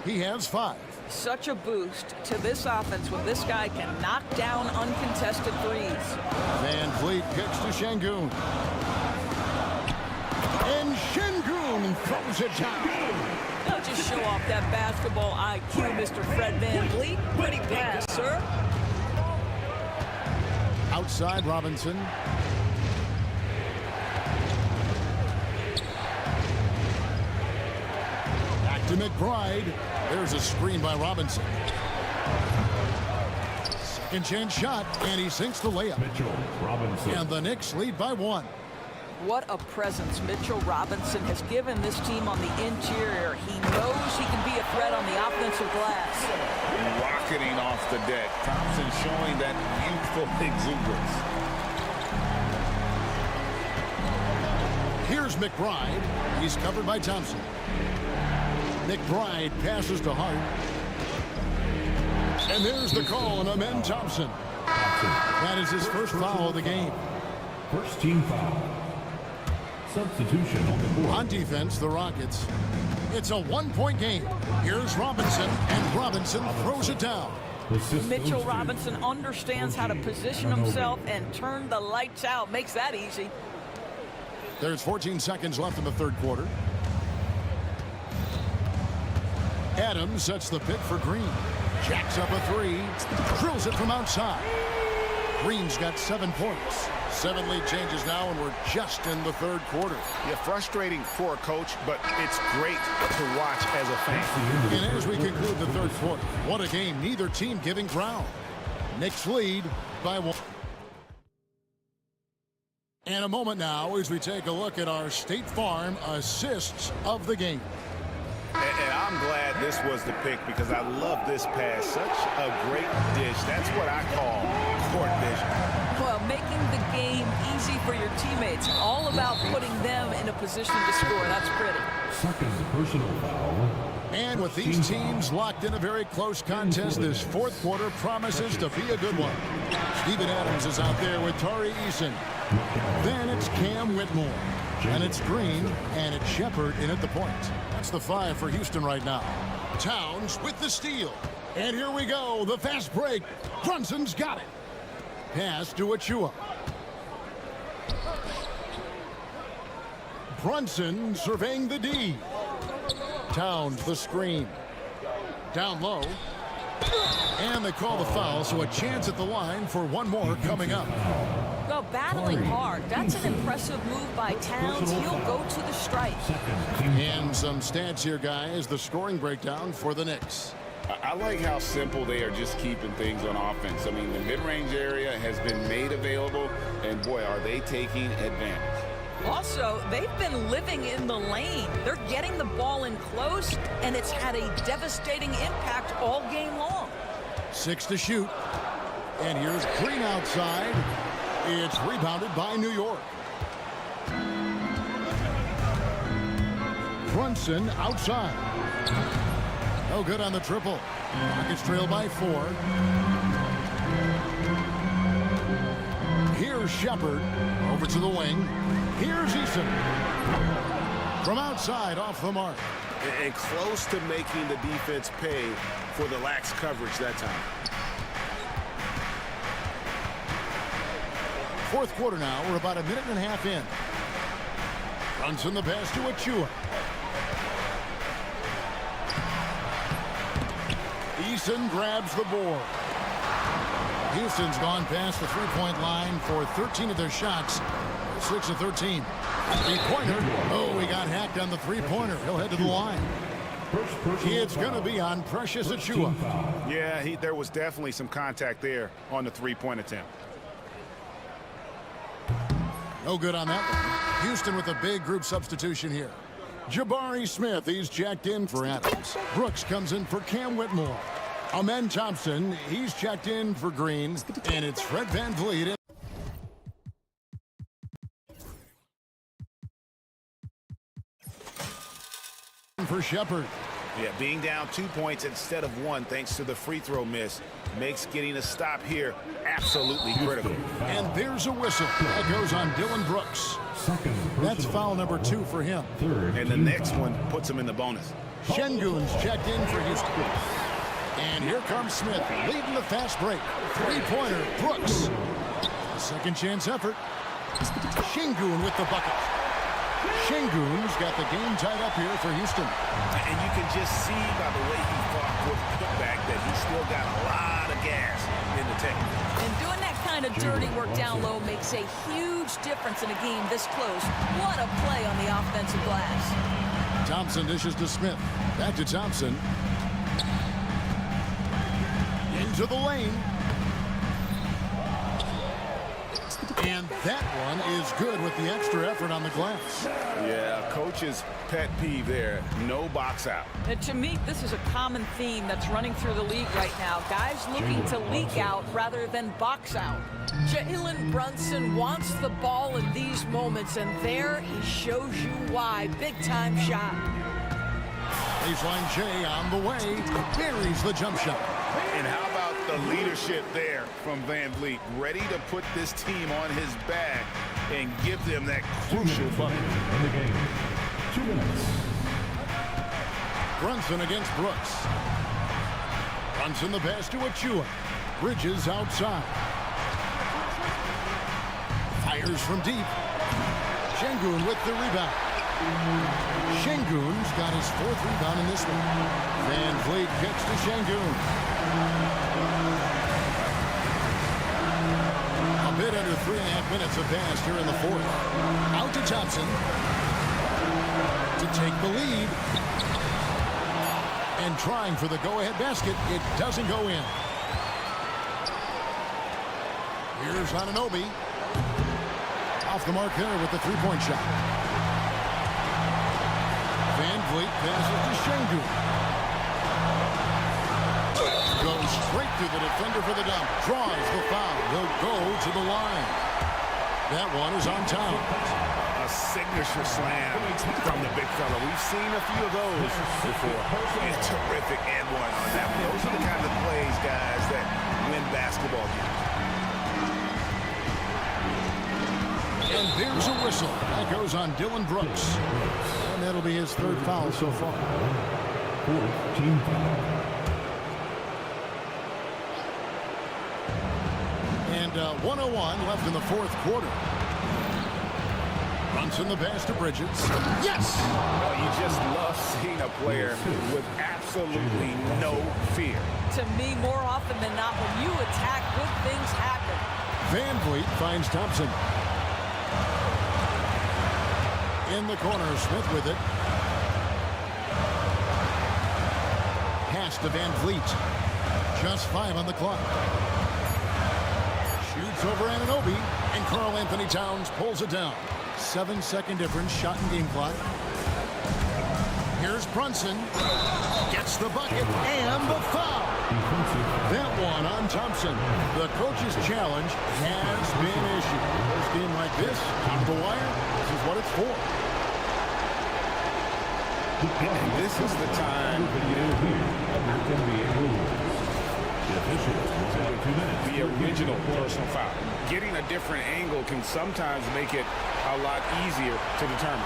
A: He has 5.
M: Such a boost to this offense when this guy can knock down uncontested threes.
A: Van Vliet kicks to Şengün. And Şengün throws it down.
M: Don't just show off that basketball IQ, Mr. Fred Van Vliet. Pretty pass, sir.
A: Outside Robinson. Back to McBride. There's a screen by Robinson. Second chance shot, and he sinks the layup.
L: Mitchell Robinson.
A: And the Knicks lead by 1.
M: What a presence Mitchell Robinson has given this team on the interior. He knows he can be a threat on the offensive glass.
E: Rocketing off the deck. Thompson showing that youthful exuberance.
A: Here's McBride. He's covered by Thompson. McBride passes to Hart. And there's the call on Amen Thompson. That is his first foul of the game.
L: First team foul. Substitution on the board.
A: On defense, the Rockets. It's a 1-point game. Here's Robinson, and Robinson throws it down.
M: Mitchell Robinson understands how to position himself and turn the lights out. Makes that easy.
A: There's 14 seconds left in the third quarter. Adams sets the pick for Green. Jacks up a 3. Drills it from outside. Green's got 7 points. 7 lead changes now, and we're just in the third quarter.
E: Yeah, frustrating for a coach, but it's great to watch as a fan.
A: And as we conclude the third quarter, what a game. Neither team giving ground. Knicks lead by 1. And a moment now as we take a look at our State Farm assists of the game.
E: And I'm glad this was the pick because I love this pass. Such a great dish. That's what I call court vision.
M: Well, making the game easy for your teammates. All about putting them in a position to score. That's pretty.
L: Second personal foul
A: And with these teams locked in a very close contest, this fourth quarter promises to be a good one. Steven Adams is out there with Tari Eason. Then it's Cam Whitmore. And it's Green, and it's Shepard in at the point. That's the 5 for Houston right now. Towns with the steal. And here we go, the fast break. Brunson's got it. Pass to Achua. Brunson surveying the D. Towns the screen. Down low. And they call the foul, so a chance at the line for one more coming up.
M: Well, battling hard. That's an impressive move by Towns. He'll go to the stripe.
A: And some stats here, guys. The scoring breakdown for the Knicks.
E: I like how simple they are just keeping things on offense. I mean, the mid-range area has been made available, and boy, are they taking advantage.
M: Also, they've been living in the lane. They're getting the ball in close, and it's had a devastating impact all game long.
A: 6 to shoot. And here's Green outside. It's rebounded by New York. Brunson outside. No good on the triple. Rockets trail by 4. Here's Shepard. Over to the wing. Here's Eason. From outside, off the mark.
C: And close to making the defense pay for the lax coverage that time.
A: Fourth quarter now. We're about a minute and a half in. Brunson the pass to Achua. Eason grabs the board. Houston's gone past the three-point line for 13 of their shots. 6 of 13. Three-pointer. Oh, he got hacked on the three-pointer. He'll head to the line. It's going to be on Precious Achua.
C: Yeah, there was definitely some contact there on the three-point attempt.
A: No good on that one. Houston with a big group substitution here. Jabari Smith, he's checked in for Adams. Brooks comes in for Cam Whitmore. Amen Thompson, he's checked in for Green. And it's Fred VanVleet in for Shepard.
C: Yeah, being down 2 points instead of 1 thanks to the free throw miss makes getting a stop here absolutely critical.
A: And there's a whistle. That goes on Dylan Brooks. That's foul number 2 for him.
C: And the next one puts him in the bonus.
A: Şengün's checked in for Houston. And here comes Smith, leading the fast break. Three-pointer, Brooks. Second chance effort. Şengün with the bucket. Şengün's got the game tied up here for Houston.
C: And you can just see by the way he fought with the putback that he's still got a lot of gas in the tank.
M: And doing that kind of dirty work down low makes a huge difference in a game this close. What a play on the offensive glass.
A: Thompson dishes to Smith. Back to Thompson. Into the lane. And that one is good with the extra effort on the glass.
C: Yeah, coach's pet peeve there. No box out.
M: And to me, this is a common theme that's running through the league right now. Guys looking to leak out rather than box out. Jalen Brunson wants the ball in these moments, and there he shows you why. Big-time shot.
A: Baseline J on the way. Buries the jump shot.
C: And how about the leadership there from VanVleet, ready to put this team on his back and give them that crucial bucket.
L: In the game, 2 minutes.
A: Brunson against Brooks. Brunson the pass to Achua. Bridges outside. Fires from deep. Şengün with the rebound. Şengün's got his 4th rebound in this one. VanVleet gets to Şengün. A bit under 3.5 minutes have passed here in the 4th. Out to Thompson to take the lead. And trying for the go-ahead basket. It doesn't go in. Here's Anunoby. Off the mark there with the three-point shot. VanVleet passes to Şengün. Goes straight through the defender for the dunk. Draws the foul. He'll go to the line. That one is on Towns.
C: A signature slam from the big fella. We've seen a few of those before. And terrific and one on that one. Those are the kind of plays, guys, that win basketball games.
A: And there's a whistle. That goes on Dylan Brooks. And that'll be his third foul so far.
L: Team foul.
A: And 1:01 left in the fourth quarter. Brunson the pass to Bridges. Yes!
C: Well, you just love seeing a player with absolutely no fear.
M: To me, more often than not, when you attack, good things happen.
A: Van Vliet finds Thompson. In the corner, Smith with it. Pass to Van Vliet. Just 5 on the clock. Shoots over Anunoby, and Karl Anthony Towns pulls it down. 7-second difference, shot and game clock. Here's Brunson. Gets the bucket and the foul. That one on Thompson. The coach's challenge has been issued. This game like this, top of the wire, this is what it's for.
C: And this is the time the original personal foul. Getting a different angle can sometimes make it a lot easier to determine.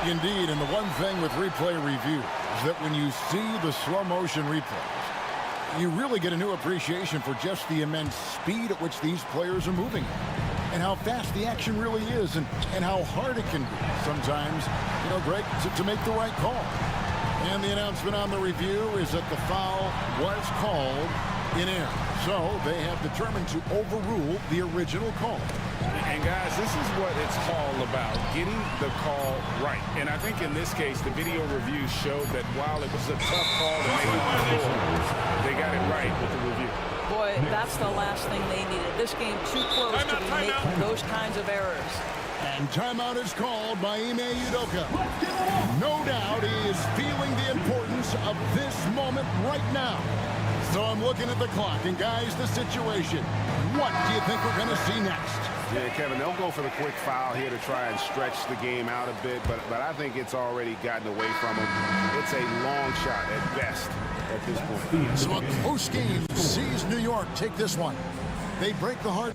A: Indeed, and the one thing with replay review is that when you see the slow motion replays, you really get a new appreciation for just the immense speed at which these players are moving and how fast the action really is and how hard it can be sometimes, you know, Greg, to make the right call. And the announcement on the review is that the foul was called in error. So they have determined to overrule the original call.
C: And guys, this is what it's all about, getting the call right. And I think in this case, the video review showed that while it was a tough call to make on the floor, they got it right with the review.
M: Boy, that's the last thing they needed. This game too close to be making those kinds of errors.
A: And timeout is called by Ime Udoka. No doubt he is feeling the importance of this moment right now. So I'm looking at the clock, and guys, the situation. What do you think we're going to see next?
E: Yeah, Kevin, they'll go for the quick foul here to try and stretch the game out a bit, but I think it's already gotten away from them. It's a long shot at best at this point.
A: So a close game sees New York take this one. They break the heart.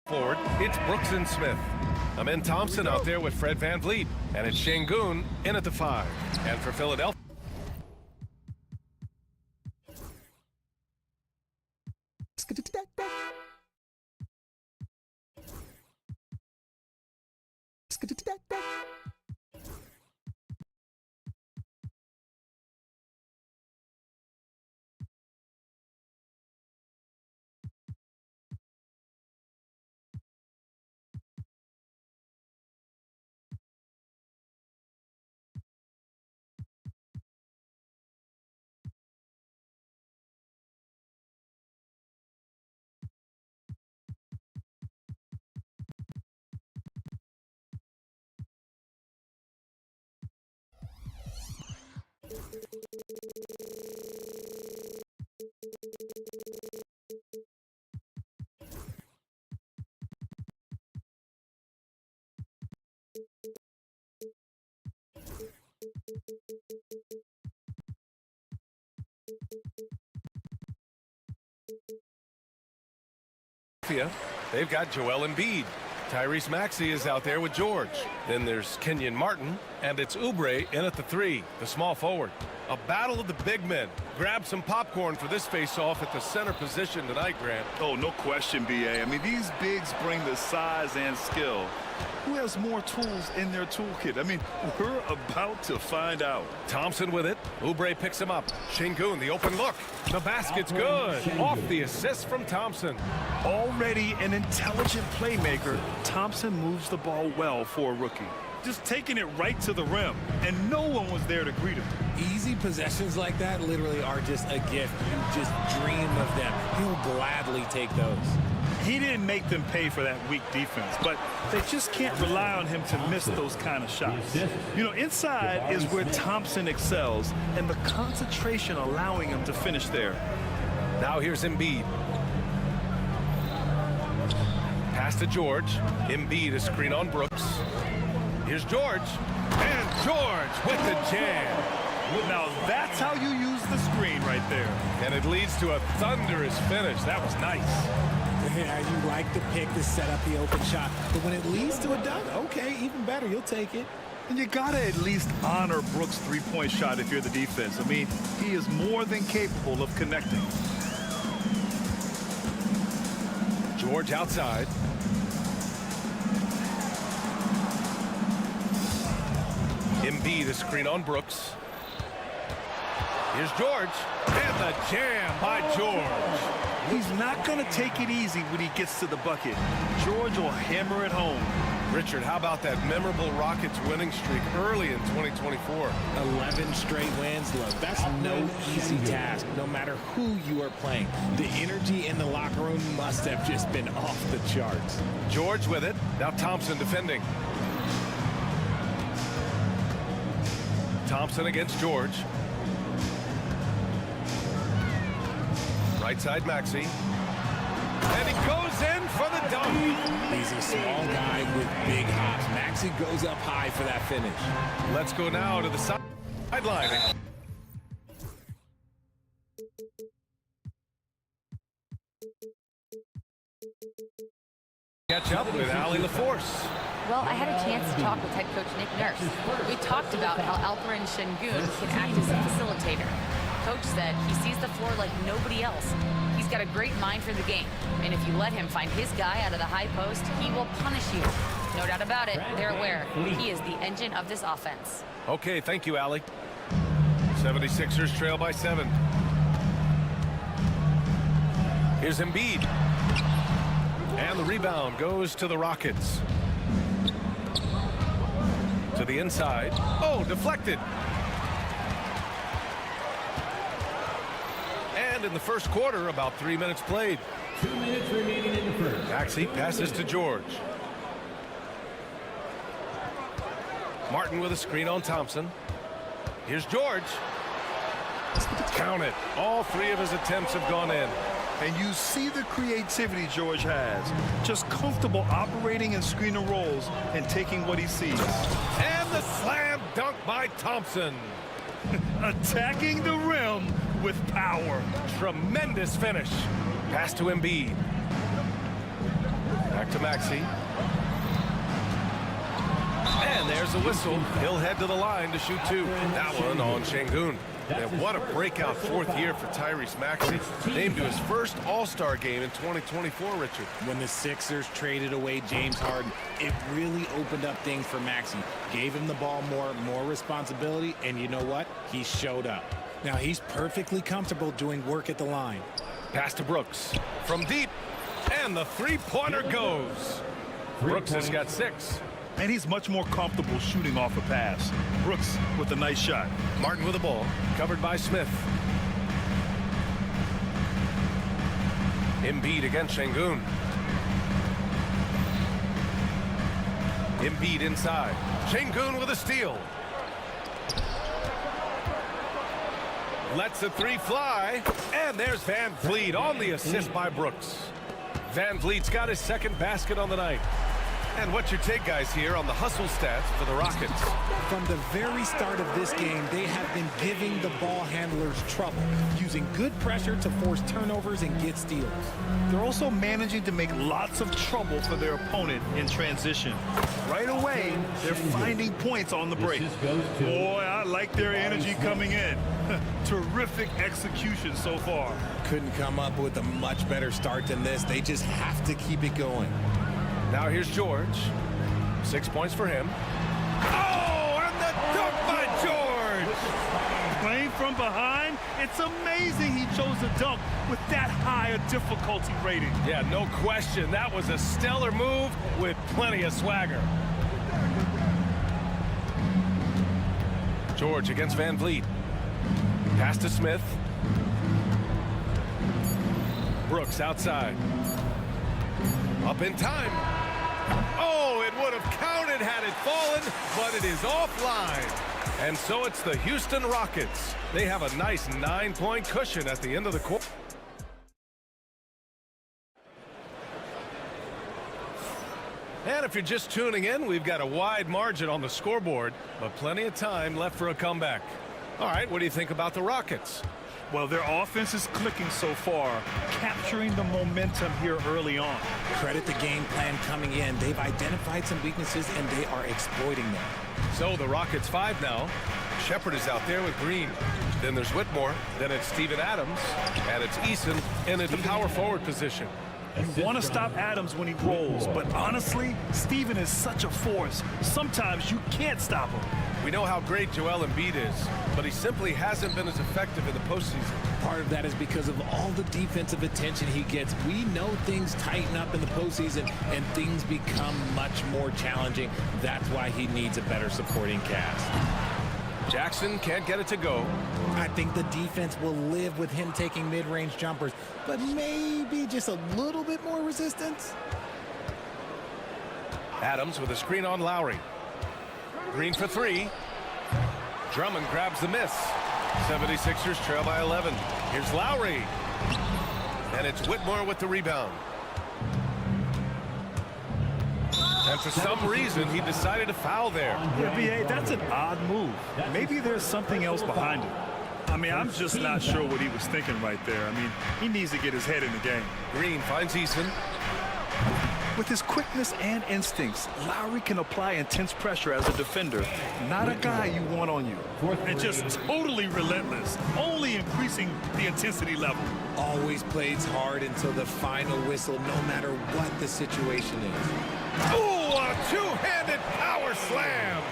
G: Forward, it's Brooks and Smith. Amin Thompson out there with Fred VanVleet. And it's Şengün in at the 5. And for Philadelphia. They've got Joel Embiid. Tyrese Maxey is out there with George. Then there's Kenyon Martin, and it's Oubre in at the 3, the small forward. A battle of the big men. Grab some popcorn for this face-off at the center position tonight, Grant.
I: Oh, no question, B.A. I mean, these bigs bring the size and skill. Who has more tools in their toolkit? I mean, we're about to find out.
G: Thompson with it. Oubre picks him up. Şengün, the open look. The basket's good. Off the assist from Thompson.
I: Already an intelligent playmaker, Thompson moves the ball well for a rookie. Just taking it right to the rim, and no one was there to greet him.
B: Easy possessions like that literally are just a gift. You just dream of them. He'll gladly take those.
I: He didn't make them pay for that weak defense, but they just can't rely on him to miss those kind of shots. You know, inside is where Thompson excels, and the concentration allowing him to finish there.
G: Now here's Embiid. Pass to George. Embiid, a screen on Brooks. Here's George. And George with the jam.
I: Now that's how you use the screen right there.
G: And it leads to a thunderous finish. That was nice.
B: Yeah, you like the pick to set up the open shot, but when it leads to a dunk, okay, even better, you'll take it.
I: And you gotta at least honor Brooks' three-point shot if you're the defense. I mean, he is more than capable of connecting.
G: George outside. Embiid, a screen on Brooks. Here's George. And the jam by George.
I: He's not going to take it easy when he gets to the bucket. George will hammer it home.
G: Richard, how about that memorable Rockets winning streak early in 2024?
B: 11 straight wins. Look, that's no easy task, no matter who you are playing. The energy in the locker room must have just been off the charts.
G: George with it. Now Thompson defending. Thompson against George. Right side Maxey. And he goes in for the dunk.
B: He's a small guy with big hops. Maxey goes up high for that finish.
G: Let's go now to the sideline. Catch up with Allie LaForce.
J: Well, I had a chance to talk with head coach Nick Nurse. We talked about how Alperen Şengün can act as a facilitator. Coach said he sees the floor like nobody else. He's got a great mind for the game, and if you let him find his guy out of the high post, he will punish you. No doubt about it, they're aware. He is the engine of this offense.
G: Okay, thank you, Allie. 76ers trail by 7. Here's Embiid. And the rebound goes to the Rockets. To the inside. Oh, deflected. And in the first quarter, about 3 minutes played.
L: 2 minutes remaining in the first.
G: Maxey passes to George. Martin with a screen on Thompson. Here's George. Count it. All 3 of his attempts have gone in.
I: And you see the creativity George has. Just comfortable operating in screen and rolls and taking what he sees.
G: And the slam dunk by Thompson.
I: Attacking the rim with power.
G: Tremendous finish. Pass to Embiid. Back to Maxey. And there's a whistle. He'll head to the line to shoot two. That one on Şengün. And what a breakout fourth year for Tyrese Maxey. Named to his first All-Star game in 2024, Richard.
B: When the Sixers traded away James Harden, it really opened up things for Maxey. Gave him the ball more responsibility, and you know what? He showed up. Now he's perfectly comfortable doing work at the line.
G: Pass to Brooks. From deep. And the three-pointer goes. Brooks has got 6.
I: And he's much more comfortable shooting off a pass. Brooks with a nice shot.
G: Martin with the ball, covered by Smith. Embiid against Şengün. Embiid inside. Şengün with a steal. Lets the three fly. And there's Van Vliet on the assist by Brooks. Van Vliet's got his second basket on the night. And what's your take, guys, here on the hustle stats for the Rockets?
B: From the very start of this game, they have been giving the ball handlers trouble, using good pressure to force turnovers and get steals.
I: They're also managing to make lots of trouble for their opponent in transition. Right away, they're finding points on the break. Boy, I like their energy coming in. Terrific execution so far.
B: Couldn't come up with a much better start than this. They just have to keep it going.
G: Now here's George. 6 points for him. Oh, and the dunk by George!
I: Playing from behind, it's amazing he chose to dunk with that high a difficulty rating.
G: Yeah, no question. That was a stellar move with plenty of swagger. George against Van Vliet. Pass to Smith. Brooks outside. Up in time. Oh, it would have counted had it fallen, but it is offline. And so it's the Houston Rockets. They have a nice 9-point cushion at the end of the quarter. And if you're just tuning in, we've got a wide margin on the scoreboard, but plenty of time left for a comeback. All right, what do you think about the Rockets?
I: Well, their offense is clicking so far, capturing the momentum here early on.
B: Credit the game plan coming in. They've identified some weaknesses, and they are exploiting them.
G: So the Rockets 5 now. Shepard is out there with Green. Then there's Whitmore. Then it's Steven Adams. And it's Eason in the power forward position.
I: You want to stop Adams when he rolls, but honestly, Steven is such a force. Sometimes you can't stop him.
G: We know how great Joel Embiid is, but he simply hasn't been as effective in the postseason.
B: Part of that is because of all the defensive attention he gets. We know things tighten up in the postseason, and things become much more challenging. That's why he needs a better supporting cast.
G: Jackson can't get it to go.
B: I think the defense will live with him taking mid-range jumpers, but maybe just a little bit more resistance.
G: Adams with a screen on Lowry. Green for 3. Drummond grabs the miss. 76ers trail by 11. Here's Lowry. And it's Whitmore with the rebound. And for some reason, he decided to foul there.
I: Yeah, B.A., that's an odd move. Maybe there's something else behind it. I mean, I'm just not sure what he was thinking right there. I mean, he needs to get his head in the game.
G: Green finds Eason.
I: With his quickness and instincts, Lowry can apply intense pressure as a defender. Not a guy you want on you. And just totally relentless, only increasing the intensity level.
B: Always plays hard until the final whistle, no matter what the situation is.
G: Ooh, a two-handed power slam.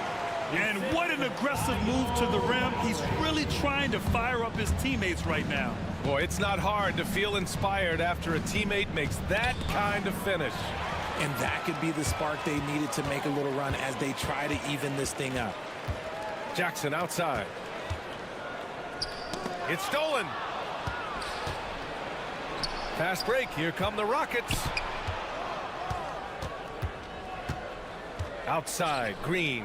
I: And what an aggressive move to the rim. He's really trying to fire up his teammates right now.
G: Boy, it's not hard to feel inspired after a teammate makes that kind of finish.
B: And that could be the spark they needed to make a little run as they try to even this thing up.
G: Jackson outside. It's stolen. Fast break. Here come the Rockets. Outside, Green.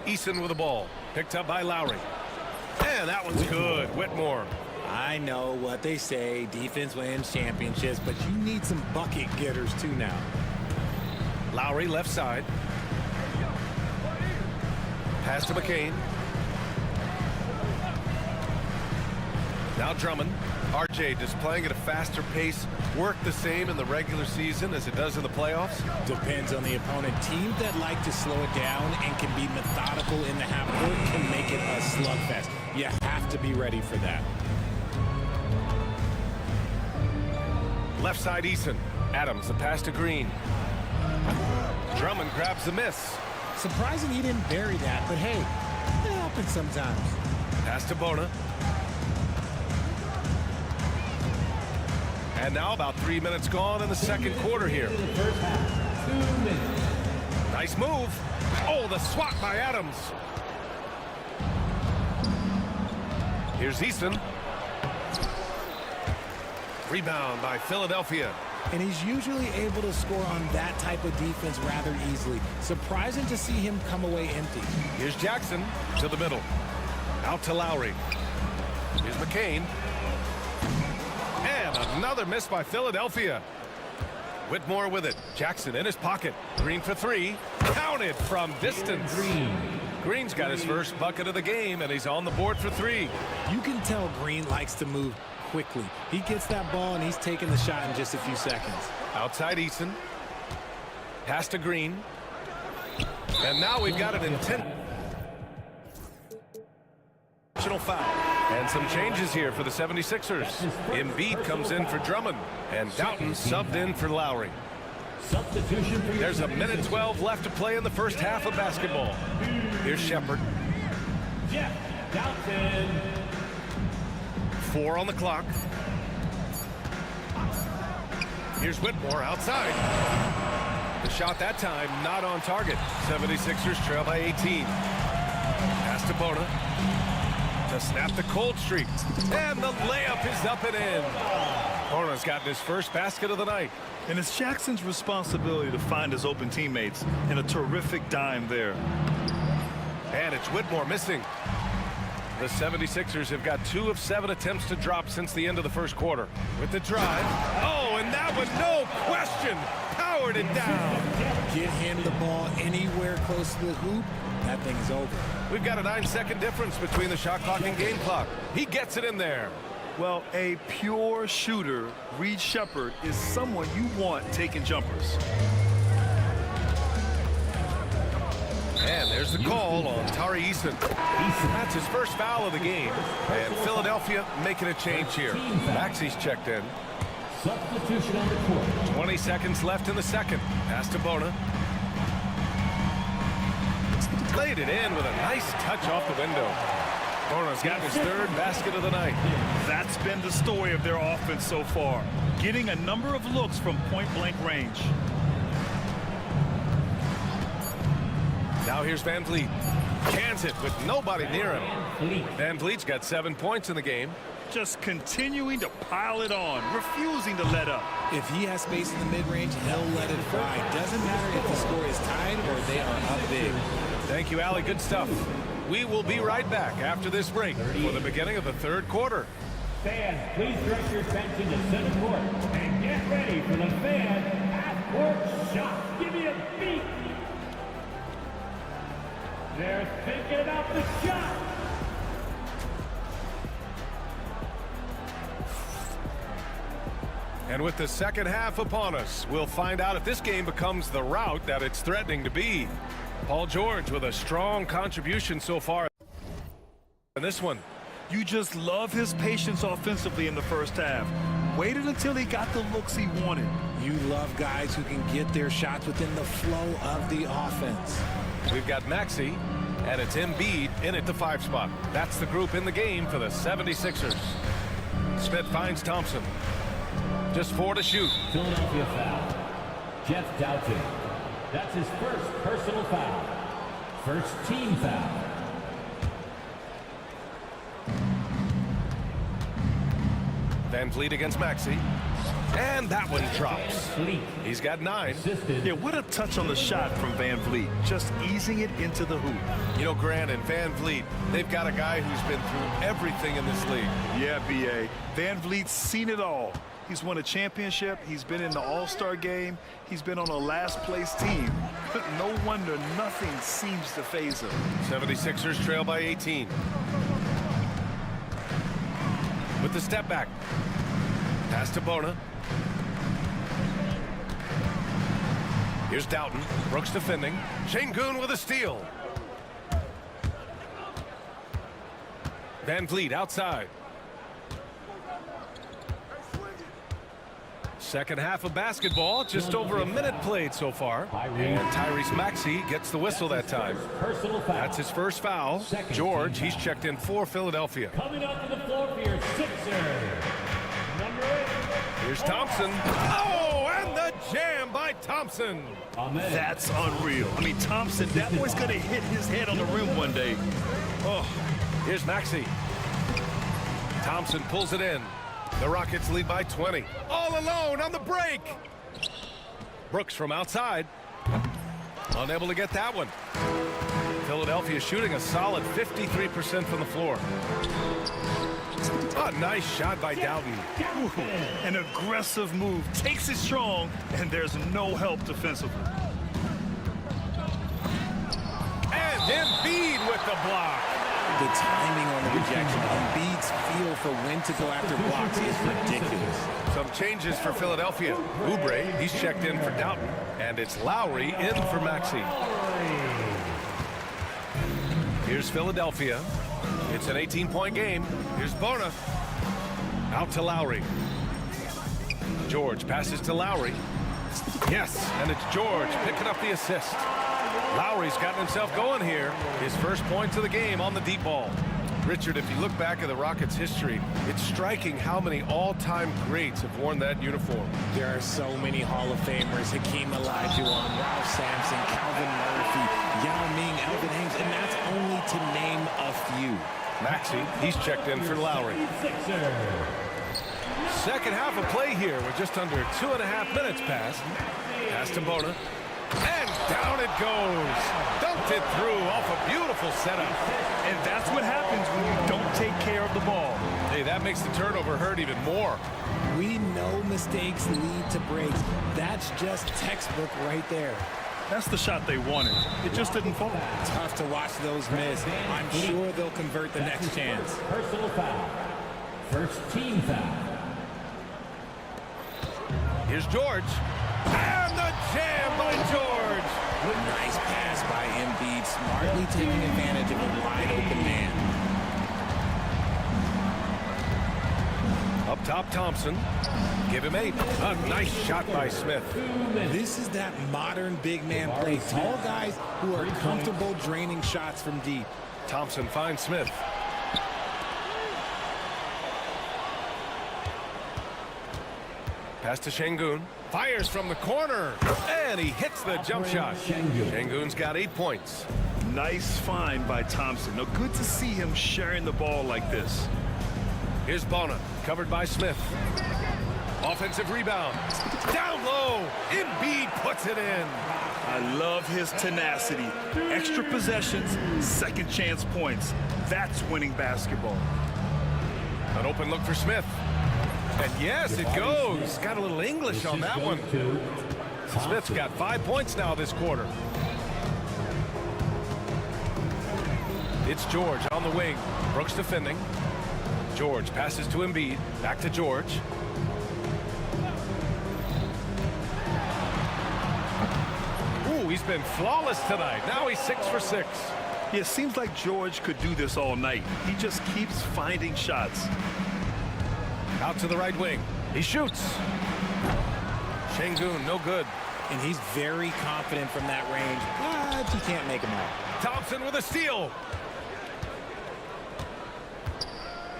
G: Eason with the ball. Picked up by Lowry. And that one's good. Whitmore.
B: I know what they say, defense wins championships, but you need some bucket getters too now.
G: Lowry left side. Pass to McCain. Now Drummond RJ, does playing at a faster pace work the same in the regular season as it does in the playoffs?
B: Depends on the opponent. Teams that like to slow it down and can be methodical in the half court can make it a slugfest. You have to be ready for that.
G: Left side, Eason. Adams, the pass to Green. Drummond grabs the miss.
B: Surprising he didn't bury that, but hey, it happens sometimes.
G: Pass to Bona. And now about 3 minutes gone in the second quarter here. Nice move. Oh, the swat by Adams. Here's Easton. Rebound by Philadelphia.
B: And he's usually able to score on that type of defense rather easily. Surprising to see him come away empty.
G: Here's Jackson to the middle. Out to Lowry. Here's McCain. And another miss by Philadelphia. Whitmore with it. Jackson in his pocket. Green for three. Counted from distance. Green's got his first bucket of the game, and he's on the board for three.
B: You can tell Green likes to move quickly. He gets that ball, and he's taking the shot in just a few seconds.
G: Outside Eason. Pass to Green. And now we've got an intentional foul. And some changes here for the 76ers. Embiid comes in for Drummond, and Doughton subbed in for Lowry. There's a minute 12 left to play in the first half of basketball. Here's Shepard. 4 on the clock. Here's Whitmore outside. The shot that time not on target. 76ers trail by 18. Pass to Bona. To snap the cold streak. And the layup is up and in. Bona's gotten his first basket of the night.
I: And it's Jackson's responsibility to find his open teammates, and a terrific dime there.
G: And it's Whitmore missing. The 76ers have got 2 of 7 attempts to drop since the end of the first quarter. With the drive. Oh, and that was no question. Powered it down.
B: Get him the ball anywhere close to the hoop. That thing is over.
G: We've got a 9-second difference between the shot clock and game clock. He gets it in there.
I: Well, a pure shooter, Reed Shepard, is someone you want taking jumpers.
G: And there's the call on Tari Eason. That's his first foul of the game. And Philadelphia making a change here. Maxey's checked in.
L: Substitution on the court.
G: 20 seconds left in the second. Pass to Bona. Laid it in with a nice touch off the window. Bona's got his third basket of the night.
I: That's been the story of their offense so far, getting a number of looks from point-blank range.
G: Now here's Van Vliet. Cans it with nobody near him. Van Vliet's got 7 points in the game.
I: Just continuing to pile it on, refusing to let up.
B: If he has space in the mid-range, he'll let it fly. Doesn't matter if the score is tied or they are up big.
G: Thank you, Allie. Good stuff. We will be right back after this break for the beginning of the third quarter.
L: Fans, please direct your attention to center court and get ready for the fan half-court shot. Give me a beat. They're thinking about the shot.
G: And with the second half upon us, we'll find out if this game becomes the rout that it's threatening to be. Paul George with a strong contribution so far in this one.
I: You just love his patience offensively in the first half. Waited until he got the looks he wanted.
B: You love guys who can get their shots within the flow of the offense.
G: We've got Maxey, and it's Embiid in at the 5 spot. That's the group in the game for the 76ers. Smith finds Thompson. Just 4 to shoot.
L: Philadelphia foul. Jeff Doughton. That's his first personal foul. First team foul.
G: Van Vliet against Maxey. And that one drops. He's got 9.
I: Yeah, what a touch on the shot from Van Vliet. Just easing it into the hoop.
G: You know, Grant and Van Vliet, they've got a guy who's been through everything in this league.
I: Yeah, B.A. Van Vliet's seen it all. He's won a championship. He's been in the All-Star game. He's been on a last-place team. No wonder nothing seems to faze him.
G: 76ers trail by 18. With the step back. Pass to Bona. Here's Doughton. Brooks defending. Şengün with a steal. Van Vliet outside. Second half of basketball, just over a minute played so far. And Tyrese Maxey gets the whistle that time. That's his first foul. George, he's checked in for Philadelphia.
L: Coming onto the floor for your sixer, number 8.
G: Here's Thompson. Oh, and the jam by Thompson.
I: That's unreal. I mean, Thompson, that boy's going to hit his head on the rim one day.
G: Oh, here's Maxey. Thompson pulls it in. The Rockets lead by 20. All alone on the break. Brooks from outside. Unable to get that one. Philadelphia shooting a solid 53% from the floor. A nice shot by Doughton.
I: Ooh, an aggressive move. Takes it strong, and there's no help defensively.
G: And Embiid with the block.
B: The timing on the rejection, Embiid's feel for when to go after blocks is ridiculous.
G: Some changes for Philadelphia. Oubre, he's checked in for Doughton. And it's Lowry in for Maxey. Here's Philadelphia. It's an 18-point game. Here's Bona. Out to Lowry. George passes to Lowry. Yes, and it's George picking up the assist. Lowry's gotten himself going here. His first points of the game on the deep ball. Richard, if you look back at the Rockets' history, it's striking how many all-time greats have worn that uniform.
B: There are so many Hall of Famers. Hakeem Olajuwon, Ralph Sampson, Calvin Murphy, Yao Ming, Elvin Hayes, and that's only to name a few.
G: Maxey, he's checked in for Lowry. Second half of play here with just under 2.5 minutes passed. Pass to Bona. And down it goes. Dunked it through off a beautiful setup.
I: And that's what happens when you don't take care of the ball.
G: Hey, that makes the turnover hurt even more.
B: We know mistakes lead to breaks. That's just textbook right there.
I: That's the shot they wanted. It just didn't fall.
B: Tough to watch those miss. I'm sure they'll convert the next chance.
L: Personal foul. First team foul.
G: Here's George. And the jam by George.
B: Nice pass by Embiid, smartly taking advantage of a wide open man.
G: Up top, Thompson. Give him 8. A nice shot by Smith.
B: This is that modern big man play. Tall guys who are comfortable draining shots from deep.
G: Thompson finds Smith. Pass to Şengün. Fires from the corner. And he hits the jump shot. Şengün's got 8 points.
I: Nice find by Thompson. Now, good to see him sharing the ball like this.
G: Here's Bona, covered by Smith. Offensive rebound. Down low. Embiid puts it in.
I: I love his tenacity. Extra possessions, second chance points. That's winning basketball.
G: An open look for Smith. And yes, it goes. Got a little English on that one. Smith's got 5 points now this quarter. It's George on the wing. Brooks defending. George passes to Embiid. Back to George. Ooh, he's been flawless tonight. Now he's 6 for 6.
I: Yeah, it seems like George could do this all night. He just keeps finding shots.
G: Out to the right wing. He shoots. Şengün, no good.
B: And he's very confident from that range, but you can't make him out.
G: Thompson with a steal.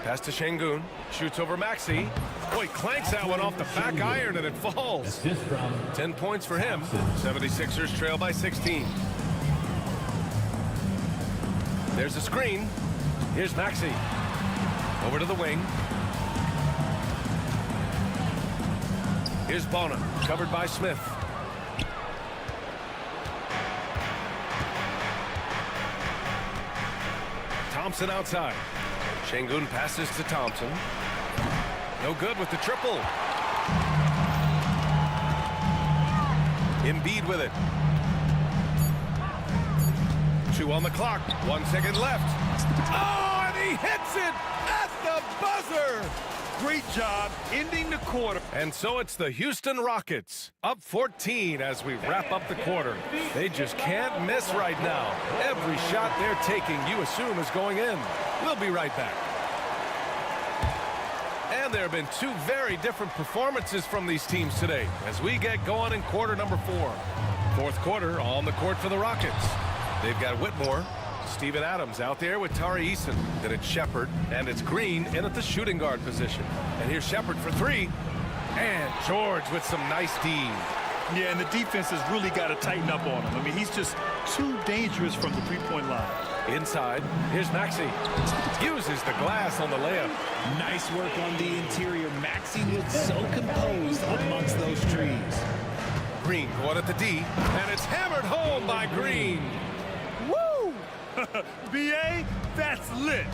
G: Pass to Şengün. Shoots over Maxey. Boy, clanks that one off the back iron and it falls. 10 points for him. 76ers trail by 16. There's a screen. Here's Maxey. Over to the wing. Here's Bona, covered by Smith. Thompson outside. Şengün passes to Thompson. No good with the triple. Embiid with it. 2 on the clock. 1 second left. Oh, and he hits it at the buzzer.
I: Great job ending the quarter.
G: And so it's the Houston Rockets, up 14 as we wrap up the quarter. They just can't miss right now. Every shot they're taking, you assume, is going in. We'll be right back. And there have been two very different performances from these teams today as we get going in quarter number 4. Fourth quarter on the court for the Rockets. They've got Whitmore, Steven Adams out there with Tari Eason. Then it's Shepard, and it's Green in at the shooting guard position. And here's Shepard for 3. And George with some nice D.
I: Yeah, and the defense has really got to tighten up on him. I mean, he's just too dangerous from the three-point line.
G: Inside, here's Maxey. Uses the glass on the layup.
B: Nice work on the interior. Maxey looks so composed amongst those trees.
G: Green going at the D, and it's hammered home by Green.
I: Woo! BA, that's lit.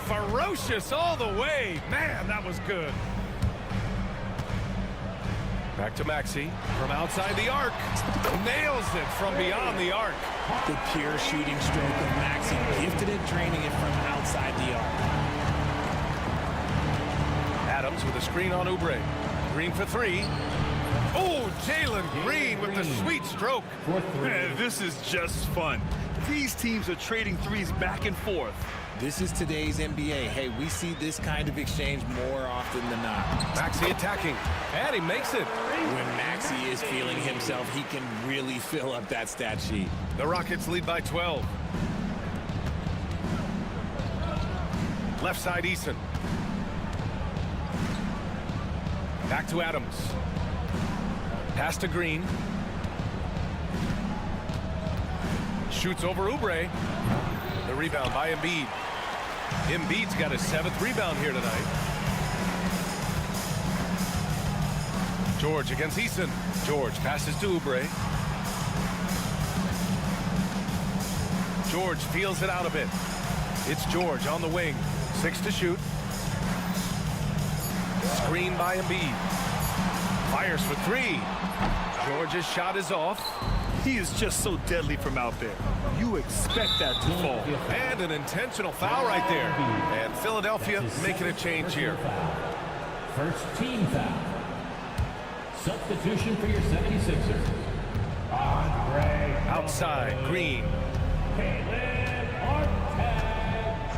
G: Ferocious all the way. Man, that was good. Back to Maxey from outside the arc. Nails it from beyond the arc.
B: The pure shooting stroke of Maxey, gifted at draining it from outside the arc.
G: Adams with a screen on Oubre. Green for 3. Oh, Jalen Green with the sweet stroke.
I: Man, this is just fun. These teams are trading threes back and forth.
B: This is today's NBA. Hey, we see this kind of exchange more often than not.
G: Maxey attacking, and he makes it.
B: When Maxey is feeling himself, he can really fill up that stat sheet.
G: The Rockets lead by 12. Left side, Eason. Back to Adams. Pass to Green. Shoots over Oubre. The rebound by Embiid. Embiid's got his 7th rebound here tonight. George against Eason. George passes to Oubre. George feels it out a bit. It's George on the wing. 6 to shoot. Screen by Embiid. Fires for 3. George's shot is off.
I: He is just so deadly from out there. You expect that to fall.
G: And an intentional foul right there. And Philadelphia making a change here.
L: First team foul. Substitution for your 76ers.
G: Outside, Green.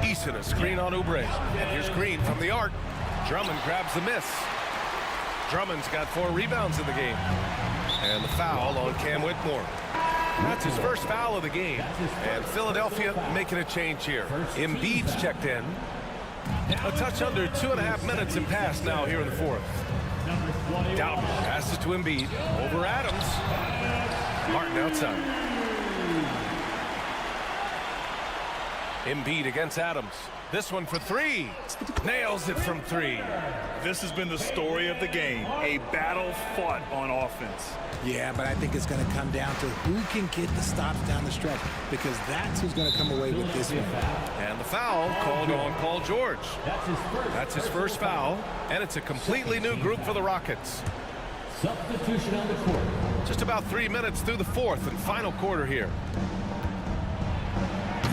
G: Eason, a screen on Oubre. And here's Green from the arc. Drummond grabs the miss. Drummond's got 4 rebounds in the game. And the foul on Cam Whitmore. That's his first foul of the game. And Philadelphia making a change here. Embiid's checked in. A touch under 2.5 minutes have passed now here in the 4th. Doughton passes to Embiid. Over Adams. Martin outside. Embiid against Adams. This one for 3. Nails it from 3.
I: This has been the story of the game. A battle fought on offense.
B: Yeah, but I think it's going to come down to who can get the stops down the stretch, because that's who's going to come away with this one.
G: And the foul called on Paul George. That's his first foul, and it's a completely new group for the Rockets.
L: Substitution on the court.
G: Just about 3 minutes through the 4th and final quarter here.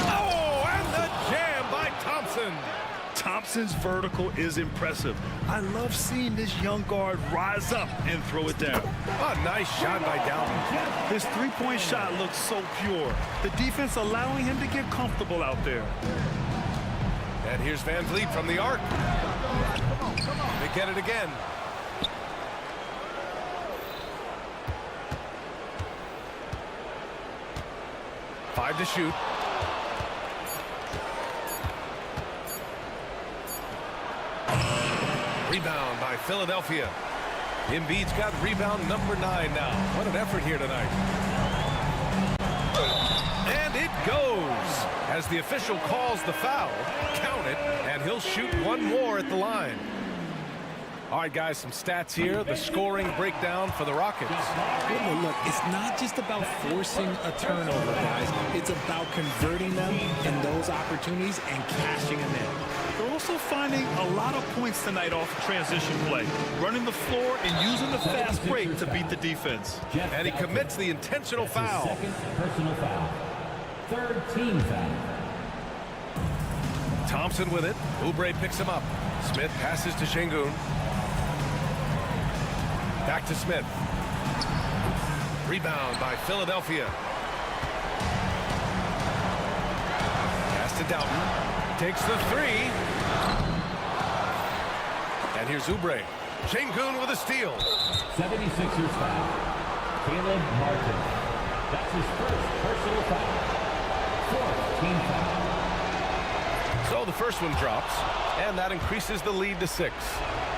G: Oh, and the jam by Thompson.
I: Thompson's vertical is impressive. I love seeing this young guard rise up and throw it down.
G: A nice shot by Doughton.
I: His three-point shot looks so pure. The defense allowing him to get comfortable out there.
G: And here's Van Vliet from the arc. They get it again. Five to shoot. Rebound by Philadelphia. Embiid's got rebound number 9 now. What an effort here tonight. And it goes. As the official calls the foul, count it, and he'll shoot one more at the line. All right, guys, some stats here. The scoring breakdown for the Rockets.
B: Well, look, it's not just about forcing a turnover, guys. It's about converting them in those opportunities and cashing them in.
I: They're also finding a lot of points tonight off transition play, running the floor and using the fast break to beat the defense.
G: And he commits the intentional foul.
L: Second personal foul. Third team foul.
G: Thompson with it. Oubre picks him up. Smith passes to Şengün. Back to Smith. Rebound by Philadelphia. Pass to Doughton. Takes the three. And here's Oubre. Şengün with a steal.
L: 76ers foul. Caleb Martin. That's his first personal foul. Fourth team foul.
G: So the first one drops, and that increases the lead to 6.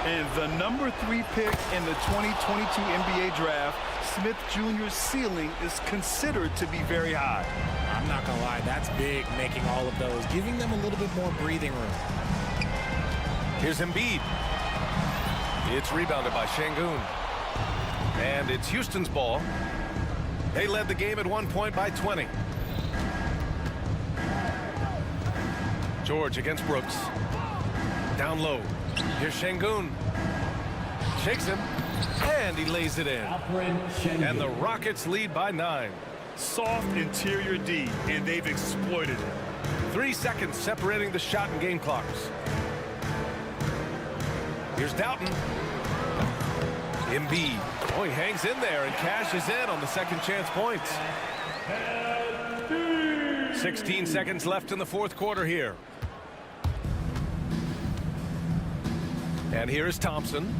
I: And the number 3 pick in the 2022 NBA draft, Smith Jr.'s ceiling is considered to be very high.
B: I'm not going to lie, that's big, making all of those, giving them a little bit more breathing room.
G: Here's Embiid. It's rebounded by Şengün. And it's Houston's ball. They led the game at one point by 20. George against Brooks. Down low. Here's Şengün. Shakes him. And he lays it in. And the Rockets lead by 9.
I: Soft interior D, and they've exploited it.
G: 3 seconds separating the shot and game clocks. Here's Doughton. Embiid. Oh, he hangs in there and cashes in on the second chance points. 16 seconds left in the fourth quarter here. And here is Thompson.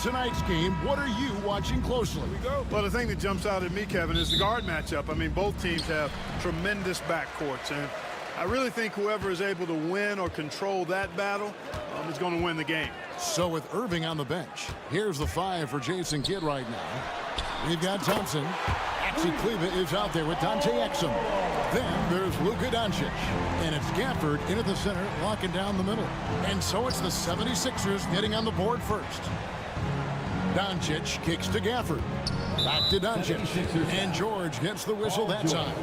A: tonight's game, what are you watching closely?
H: Well, the thing that jumps out at me, Kevin, is the guard matchup. I mean, both teams have tremendous backcourts, and I really think whoever is able to win or control that battle is going to win the game.
A: So with Irving on the bench, here's the 5 for Jason Kidd right now. We've got Thompson. Axie Kleba is out there with Dante Exum. Then there's Luka Doncic. And it's Gafford in at the center, locking down the middle. And so it's the 76ers getting on the board first. Doncic kicks to Gafford. Back to Doncic. And George gets the whistle that time.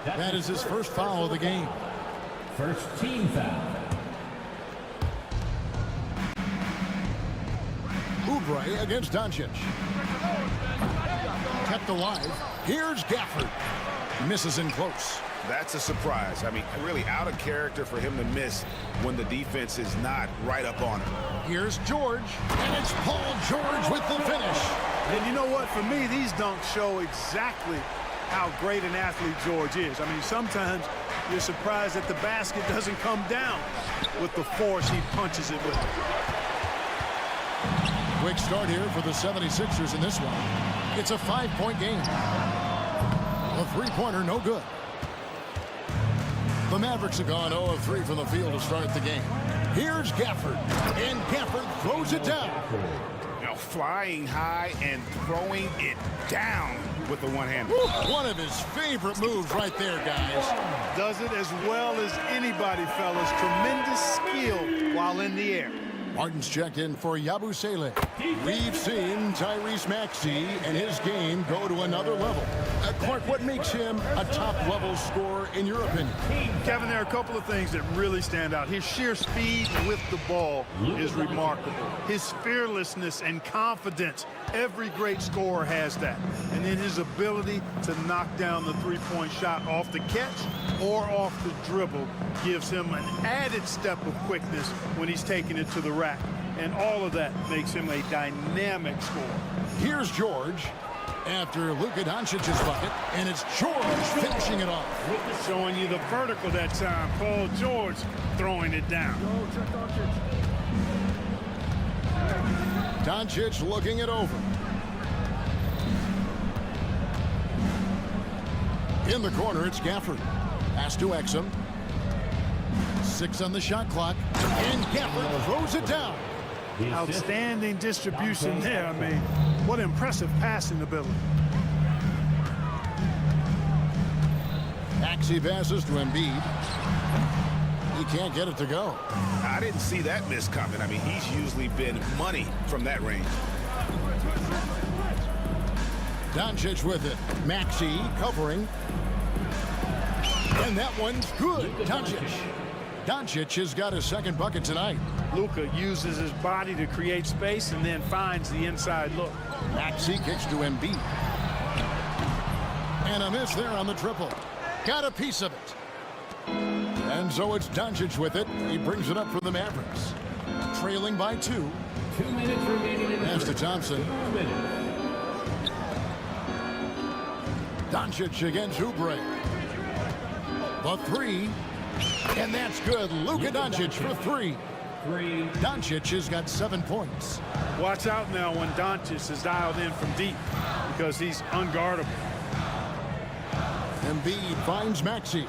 A: That is his first foul of the game.
L: First team foul.
A: Oubre against Doncic. Kept alive. Here's Gafford. Misses in close.
C: That's a surprise. I mean, really out of character for him to miss when the defense is not right up on him.
A: Here's George, and it's Paul George with the finish.
H: And you know what? For me, these dunks show exactly how great an athlete George is. I mean, sometimes you're surprised that the basket doesn't come down with the force he punches it with.
A: Quick start here for the 76ers in this one. It's a 5-point game. A three-pointer, no good. The Mavericks have gone 0 of 3 from the field to start the game. Here's Gafford, and Gafford throws it down.
C: Now flying high and throwing it down with the one-hander.
A: One of his favorite moves right there, guys.
H: Does it as well as anybody, fellas. Tremendous skill while in the air.
A: Martin's checked in for Yabusele. We've seen Tyrese Maxey and his game go to another level. Clark, what makes him a top-level scorer in your opinion?
H: Kevin, there are a couple of things that really stand out. His sheer speed with the ball is remarkable. His fearlessness and confidence, every great scorer has that. And then his ability to knock down the three-point shot off the catch or off the dribble gives him an added step of quickness when he's taking it to the rack. And all of that makes him a dynamic scorer.
A: Here's George after Luka Doncic's bucket, and it's George finishing it off.
H: Showing you the vertical that time. Paul George throwing it down.
A: Doncic looking it over. In the corner, it's Gafford. Pass to Exum. 6 on the shot clock, and Gafford throws it down.
H: Outstanding distribution there. I mean, what impressive passing ability.
A: Maxey passes to Embiid. He can't get it to go.
C: I didn't see that miss coming. I mean, he's usually been money from that range.
A: Doncic with it. Maxey covering. And that one's good. Doncic has got his second bucket tonight.
H: Luka uses his body to create space and then finds the inside look.
A: Maxey kicks to Embiid. And a miss there on the triple. Got a piece of it. And so it's Doncic with it. He brings it up for the Mavericks. Trailing by 2.
L: 2 minutes remaining in the
A: Pass to Thompson. Doncic against Oubre. The 3. And that's good. Luka Doncic for 3. Doncic has got 7 points.
H: Watch out now when Doncic is dialed in from deep because he's unguardable.
A: Embiid finds Maxey.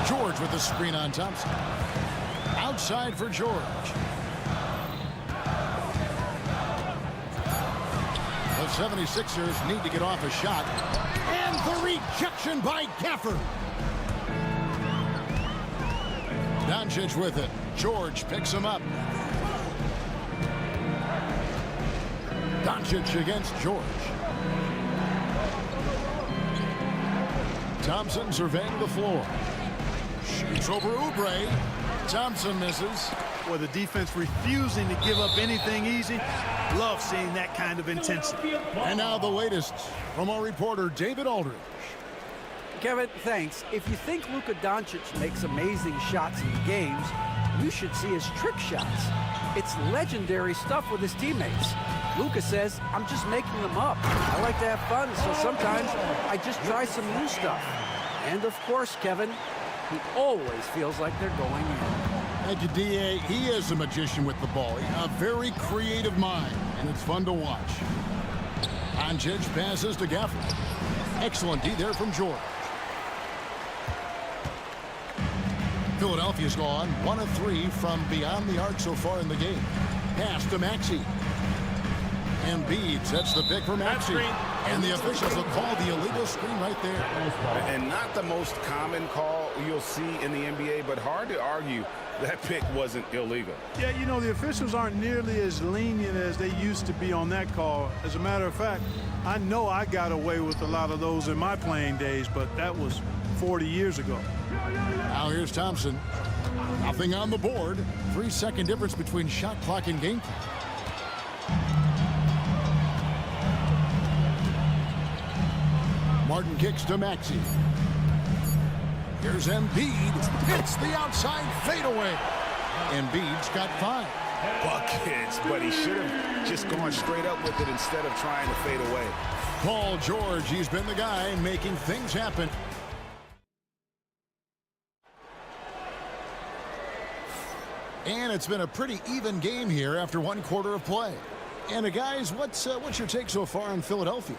A: George with the screen on Thompson. Outside for George. The 76ers need to get off a shot. And the rejection by Gafford. Doncic with it. George picks him up. Doncic against George. Thompson surveying the floor. Shoots over Oubre. Thompson misses.
H: Well, the defense refusing to give up anything easy. Love seeing that kind of intensity.
A: And now the latest from our reporter, David Aldridge.
D: Kevin, thanks. If you think Luka Doncic makes amazing shots in games, you should see his trick shots. It's legendary stuff with his teammates. Luka says, I'm just making them up. I like to have fun, so sometimes I just try some new stuff. And of course, Kevin, he always feels like they're going in.
A: Thank you, D.A. He is a magician with the ball. A very creative mind, and it's fun to watch. Doncic passes to Gafford. Excellent D there from George. Philadelphia's gone 1 of 3 from beyond the arc so far in the game. Pass to Maxey. Embiid sets the pick for Maxey. And the officials will call the illegal screen right there.
E: And not the most common call you'll see in the NBA, but hard to argue that pick wasn't illegal.
H: Yeah, you know, the officials aren't nearly as lenient as they used to be on that call. As a matter of fact, I know I got away with a lot of those in my playing days, but that was 40 years ago.
A: Now here's Thompson. Nothing on the board. 3-second difference between shot clock and game clock. Martin kicks to Maxey. Here's Embiid. Hits the outside fadeaway. Embiid's got 5.
E: Buckets, but he should have just gone straight up with it instead of trying to fade away.
A: Paul George, he's been the guy making things happen. And it's been a pretty even game here after 1 quarter of play. And guys, what's your take so far on Philadelphia?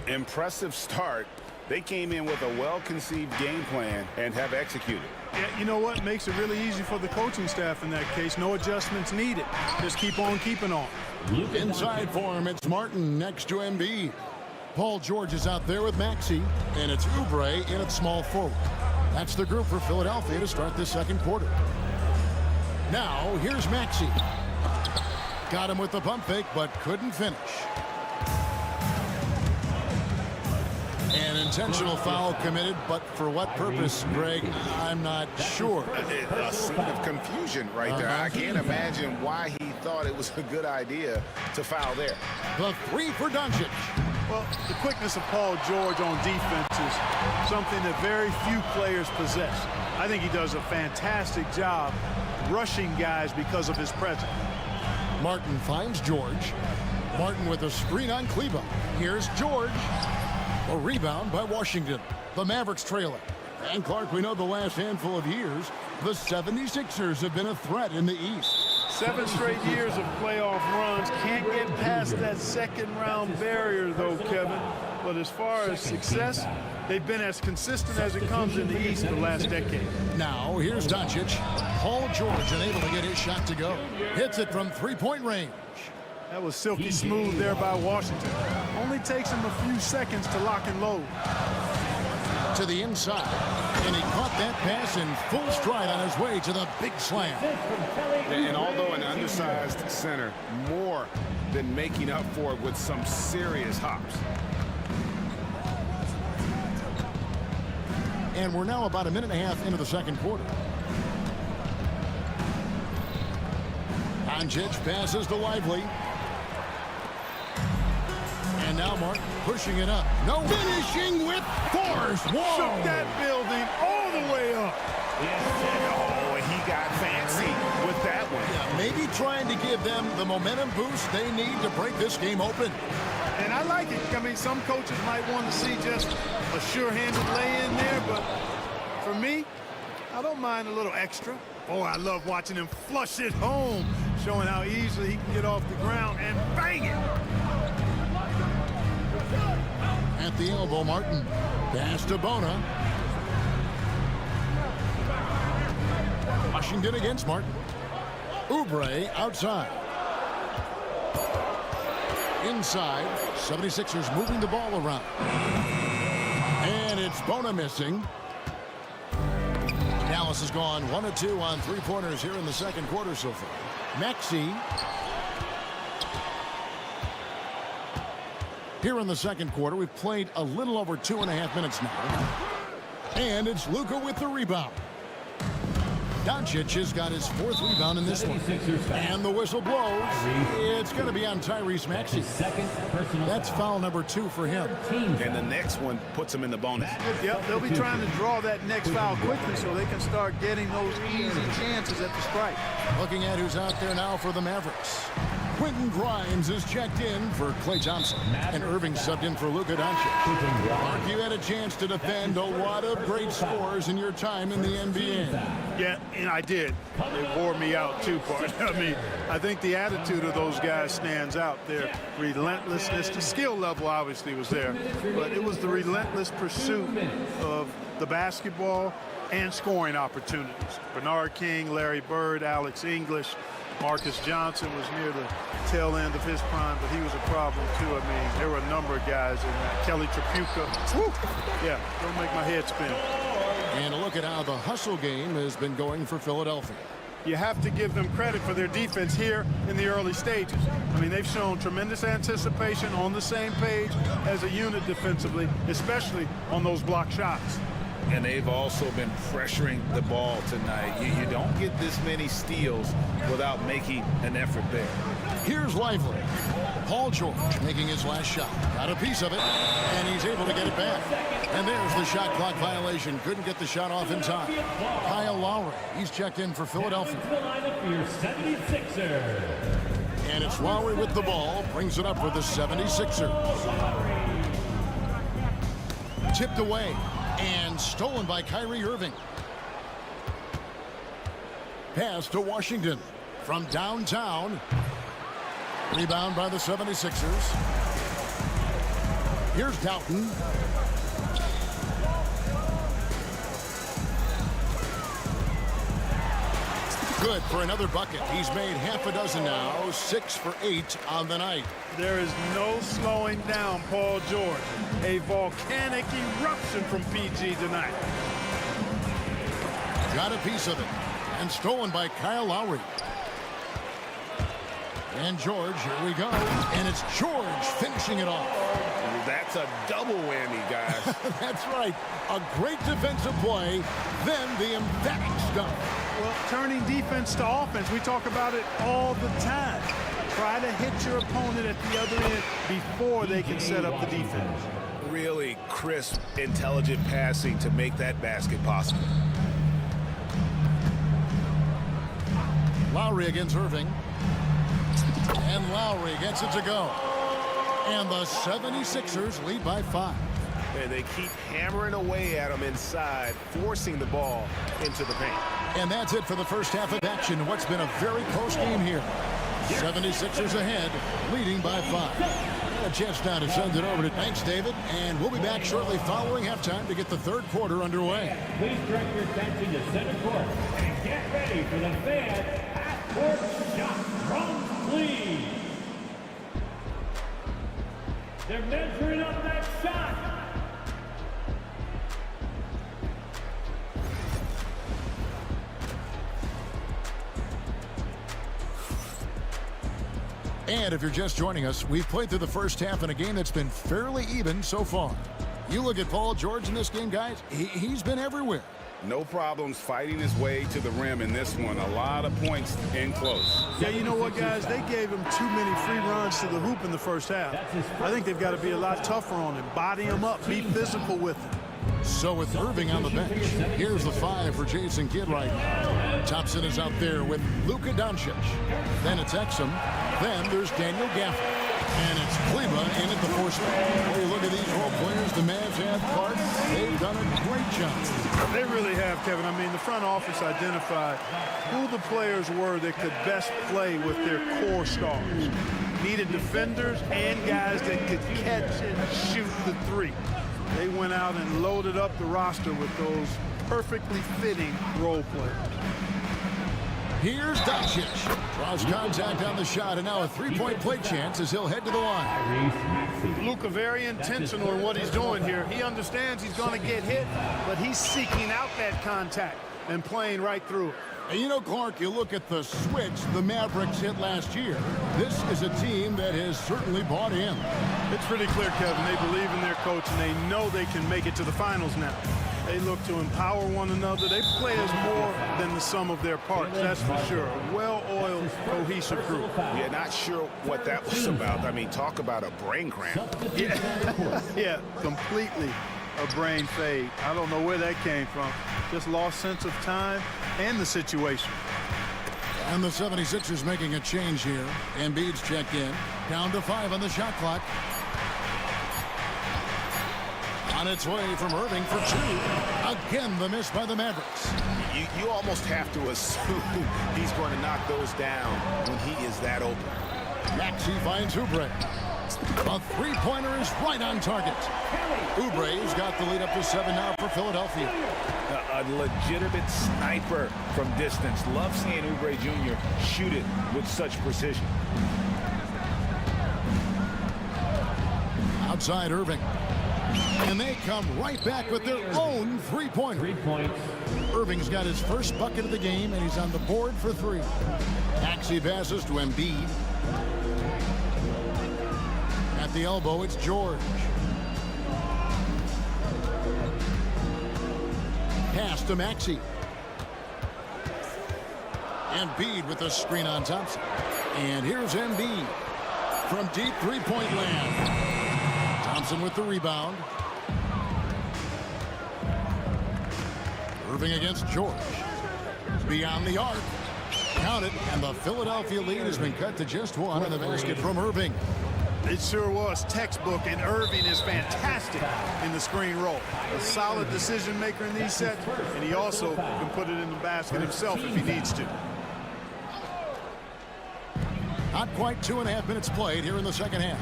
E: Impressive start. They came in with a well-conceived game plan and have executed.
H: Yeah, you know what? Makes it really easy for the coaching staff in that case. No adjustments needed. Just keep on keeping on.
A: Inside for him, it's Martin next to Embiid. Paul George is out there with Maxey, and it's Oubre in at small forward. That's the group for Philadelphia to start this second quarter. Now, here's Maxey. Got him with the pump fake, but couldn't finish. An intentional foul committed, but for what purpose, Greg, I'm not sure.
E: A scene of confusion right there. I can't imagine why he thought it was a good idea to foul there.
A: The 3 for Doncic.
H: Well, the quickness of Paul George on defense is something that very few players possess. I think he does a fantastic job rushing guys because of his presence.
A: Martin finds George. Martin with a screen on Kleba. Here's George. A rebound by Washington. The Mavericks trail it. And Clark, we know the last handful of years, the 76ers have been a threat in the East.
H: 7 straight years of playoff runs. Can't get past that second round barrier though, Kevin. But as far as success, they've been as consistent as it comes in the East the last decade.
A: Now here's Doncic. Paul George unable to get his shot to go. Hits it from 3-point range.
H: That was silky smooth there by Washington. Only takes him a few seconds to lock and load.
A: To the inside, and he caught that pass in full stride on his way to the big slam.
E: And although an undersized center, more than making up for it with some serious hops.
A: And we're now about a minute and a half into the second quarter. Doncic passes to Lively. And now Martin pushing it up. No, finishing with force. Whoa!
H: Shook that building all the way up.
E: Oh, he got fancy with that one.
A: Yeah, maybe trying to give them the momentum boost they need to break this game open.
H: And I like it. I mean, some coaches might want to see just a sure-handed lay-in there, but for me, I don't mind a little extra. Oh, I love watching him flush it home, showing how easily he can get off the ground and bang it.
A: At the elbow, Martin. Pass to Bona. Washington against Martin. Oubre outside. Inside. 76ers moving the ball around. And it's Bona missing. Dallas has gone 1 of 2 on 3-pointers here in the second quarter so far. Maxey. Here in the second quarter, we've played a little over 2.5 minutes now. And it's Luka with the rebound. Doncic has got his 4th rebound in this one. And the whistle blows. It's going to be on Tyrese Maxey. That's foul number 2 for him.
E: And the next one puts him in the bonus.
H: Yep, they'll be trying to draw that next foul quickly so they can start getting those easy chances at the strike.
A: Looking at who's out there now for the Mavericks. Quentin Grimes is checked in for Klay Thompson. And Irving subbed in for Luka Doncic. Mark, you had a chance to defend a lot of great scores in your time in the NBA.
H: Yeah, and I did. They wore me out too, partner. I mean, I think the attitude of those guys stands out. Their relentlessness, the skill level obviously was there, but it was the relentless pursuit of the basketball and scoring opportunities. Bernard King, Larry Bird, Alex English, Marcus Johnson was near the tail end of his prime, but he was a problem too. I mean, there were a number of guys in that. Kelly Tripucka. Woo! Yeah, don't make my head spin.
A: And a look at how the hustle game has been going for Philadelphia.
H: You have to give them credit for their defense here in the early stages. I mean, they've shown tremendous anticipation, on the same page as a unit defensively, especially on those block shots.
C: And they've also been pressuring the ball tonight. You don't get this many steals without making an effort there.
A: Here's Lively. Paul George making his last shot. Got a piece of it, and he's able to get it back. And there's the shot clock violation. Couldn't get the shot off in time. Kyle Lowry, he's checked in for Philadelphia. And it's Lowry with the ball. Brings it up for the 76ers. Tipped away. And stolen by Kyrie Irving. Pass to Washington from downtown. Rebound by the 76ers. Here's Doughton. Good for another bucket. He's made half a dozen now, 6 for 8 on the night.
H: There is no slowing down Paul George. A volcanic eruption from PG tonight.
A: Got a piece of it. And stolen by Kyle Lowry. And George, here we go. And it's George finishing it off.
E: That's a double whammy, guys.
A: That's right. A great defensive play, then the emphatic stuff.
H: Well, turning defense to offense, we talk about it all the time. Try to hit your opponent at the other end before they can set up the defense.
E: Really crisp, intelligent passing to make that basket possible.
A: Lowry against Irving. And Lowry gets it to go. And the 76ers lead by 5.
E: And they keep hammering away at him inside, forcing the ball into the paint.
A: And that's it for the first half of action. What's been a very close game here. 76ers ahead, leading by 5. A chance now to send it over to thanks, David. And we'll be back shortly following halftime to get the third quarter underway.
L: Please direct your attention to center court and get ready for the fan half-court shot. Runs, please. They're measuring up that shot.
A: And if you're just joining us, we've played through the first half in a game that's been fairly even so far. You look at Paul George in this game, guys, he's been everywhere.
E: No problems fighting his way to the rim in this one. A lot of points in close.
H: Yeah, you know what, guys? They gave him too many free runs to the hoop in the first half. I think they've got to be a lot tougher on him. Body him up. Be physical with him.
A: So with Irving on the bench, here's the 5 for Jason Kidd right now. Thompson is out there with Luka Doncic. Then it's Exum. Then there's Daniel Gafford. And it's Kleba in at the 4 spot. When you look at these role players the Mavs have part, they've done a great job.
H: They really have, Kevin. I mean, the front office identified who the players were that could best play with their core stars. Needed defenders and guys that could catch and shoot the 3. They went out and loaded up the roster with those perfectly fitting role players.
A: Here's Doncic. Draws contact on the shot, and now a 3-point play chance as he'll head to the line.
H: Luka very intentional in what he's doing here. He understands he's going to get hit, but he's seeking out that contact and playing right through it.
A: And you know, Clark, you look at the switch the Mavericks hit last year. This is a team that has certainly bought in.
H: It's pretty clear, Kevin. They believe in their coach, and they know they can make it to the finals now. They look to empower one another. They play as more than the sum of their parts, that's for sure. A well-oiled, cohesive group.
E: Yeah, not sure what that was about. I mean, talk about a brain cramp.
H: Yeah, completely a brain fade. I don't know where that came from. Just lost sense of time and the situation.
A: And the 76ers making a change here. Embiid's checked in. Down to 5 on the shot clock. On its way from Irving for 2. Again, the miss by the Mavericks.
C: You almost have to assume he's going to knock those down when he is that open.
A: Maxey finds Oubre. A three-pointer is right on target. Oubre's got the lead up to 7 now for Philadelphia.
C: A legitimate sniper from distance. Love seeing Oubre Jr. shoot it with such precision.
A: Outside Irving. And they come right back with their own three-pointer.
L: 3 points.
A: Irving's got his first bucket of the game, and he's on the board for 3. Maxey passes to Embiid. At the elbow, it's George. Pass to Maxey. Embiid with a screen on Thompson. And here's Embiid from deep three-point land. Thompson with the rebound. Irving against George. Beyond the arc. Count it, and the Philadelphia lead has been cut to just 1 on the basket from Irving.
H: It sure was textbook, and Irving is fantastic in the screen roll. A solid decision maker in these sets, and he also can put it in the basket himself if he needs to.
A: Not quite 2.5 minutes played here in the second half.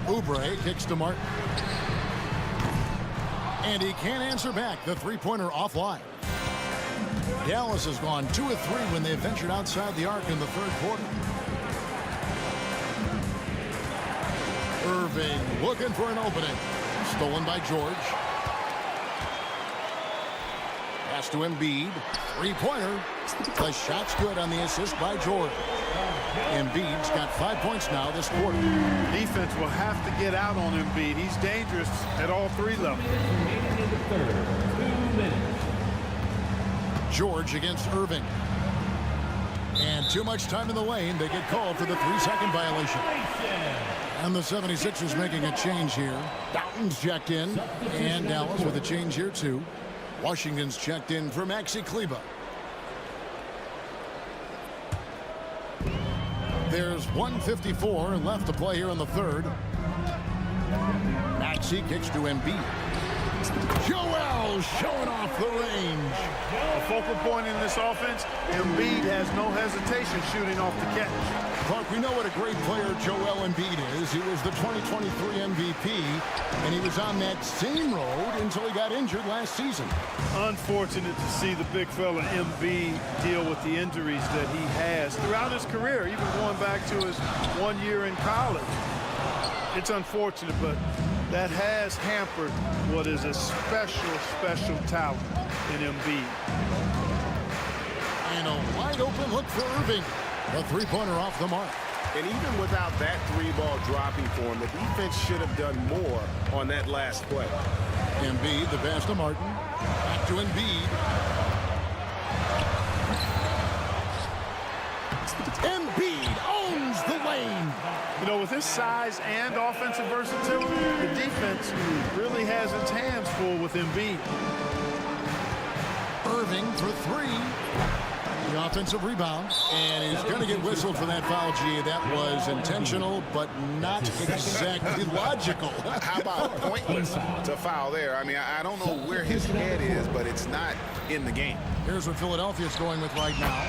A: Oubre kicks to Martin. And he can't answer back. The three-pointer offline. Dallas has gone 2 of 3 when they ventured outside the arc in the third quarter. Irving looking for an opening. Stolen by George. Pass to Embiid. Three-pointer. The shot's good on the assist by George. Embiid's got 5 points now this quarter.
H: Defense will have to get out on Embiid. He's dangerous at all 3 levels.
A: George against Irving. And too much time in the lane. They get called for the 3-second violation. And the 76ers making a change here. Doughton's checked in. And Dallas with a change here too. Washington's checked in for Maxi Kleber. There's 1:54 left to play here in the third. Maxey kicks to Embiid. Joel showing off the range.
H: A focal point in this offense, Embiid has no hesitation shooting off the catch.
A: Clark, we know what a great player Joel Embiid is. He was the 2023 MVP, and he was on that same road until he got injured last season.
H: Unfortunate to see the big fella Embiid deal with the injuries that he has throughout his career, even going back to his 1 year in college. It's unfortunate, but that has hampered what is a special talent in Embiid.
A: And a wide open look for Irving. A three-pointer off the mark.
C: And even without that 3-ball dropping for him, the defense should have done more on that last play.
A: Embiid, the pass to Martin. Back to Embiid. Embiid owns the lane.
H: You know, with his size and offensive versatility, the defense really has its hands full with Embiid.
A: Irving for 3. The offensive rebound, and he's going to get whistled for that foul, G. That was intentional, but not exactly logical.
C: How about pointless to foul there? I mean, I don't know where his head is, but it's not in the game.
A: Here's what Philadelphia's going with right now.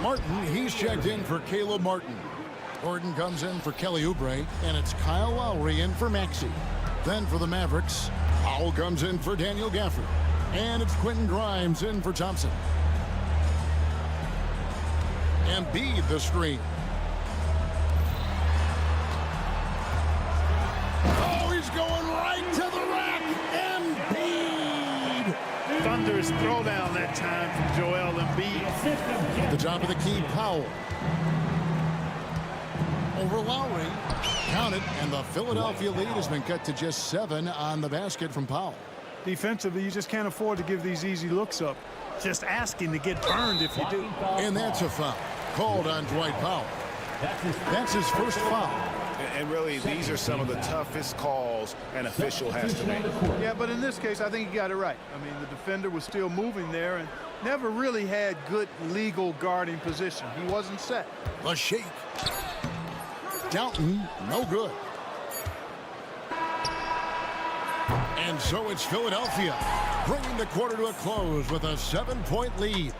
A: Martin, he's checked in for Caleb Martin. Gordon comes in for Kelly Oubre, and it's Kyle Lowry in for Maxey. Then for the Mavericks, Powell comes in for Daniel Gafford. And it's Quentin Grimes in for Thompson. Embiid the screen. Oh, he's going right to the rack. Embiid.
H: Thunderous throwdown that time from Joel Embiid.
A: The top of the key, Powell. Over Lowry. Count it, and the Philadelphia lead has been cut to just 7 on the basket from Powell.
H: Defensively, you just can't afford to give these easy looks up. Just asking to get burned if you do.
A: And that's a foul called on Dwight Powell. That's his first foul.
C: And really, these are some of the toughest calls an official has to make.
H: Yeah, but in this case, I think he got it right. I mean, the defender was still moving there, and never really had good legal guarding position. He wasn't set.
A: The shake. Downton, no good. And so it's Philadelphia, bringing the quarter to a close with a 7-point lead.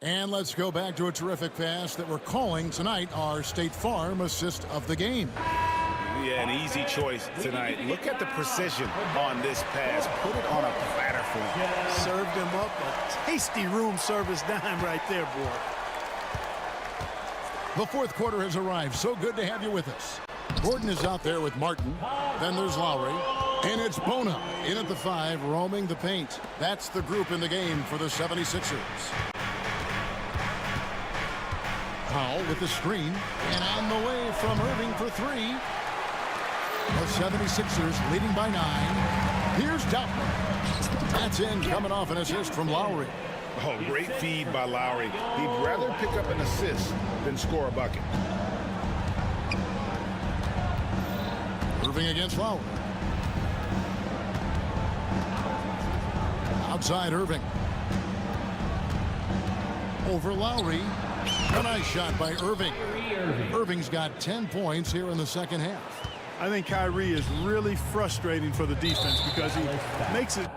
A: And let's go back to a terrific pass that we're calling tonight our State Farm assist of the game.
C: Yeah, an easy choice tonight. Look at the precision on this pass. Put it on a platter for him.
H: Served him up a tasty room service dime right there, boy.
A: The fourth quarter has arrived. So good to have you with us. Gordon is out there with Martin. Then there's Lowry. And it's Bona in at the 5, roaming the paint. That's the group in the game for the 76ers. Powell with the screen. And on the way from Irving for 3. The 76ers leading by 9. Here's Doubtman. That's in, coming off an assist from Lowry.
C: Oh, great feed by Lowry. He'd rather pick up an assist than score a bucket.
A: Irving against Lowry. Outside Irving. Over Lowry. A nice shot by Irving. Irving's got 10 points here in the second half.
H: I think Kyrie is really frustrating for the defense because he makes it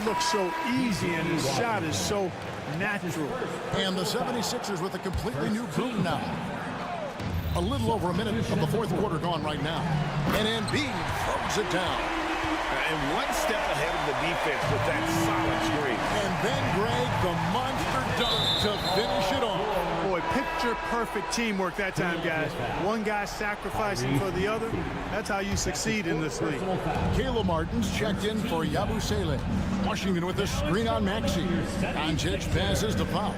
H: look so easy and his shot is so natural.
A: And the 76ers with a completely new group now. A little over a minute of the fourth quarter gone right now. And Embiid throws it down.
C: And one step ahead of the defense with that solid screen.
A: And then Greg, the monster dunk to finish it off.
H: Boy, picture-perfect teamwork that time, guys. One guy sacrificing for the other. That's how you succeed in this league.
A: Caleb Martin's checked in for Yabusele. Washington with the screen on Maxey. Doncic passes to Powell.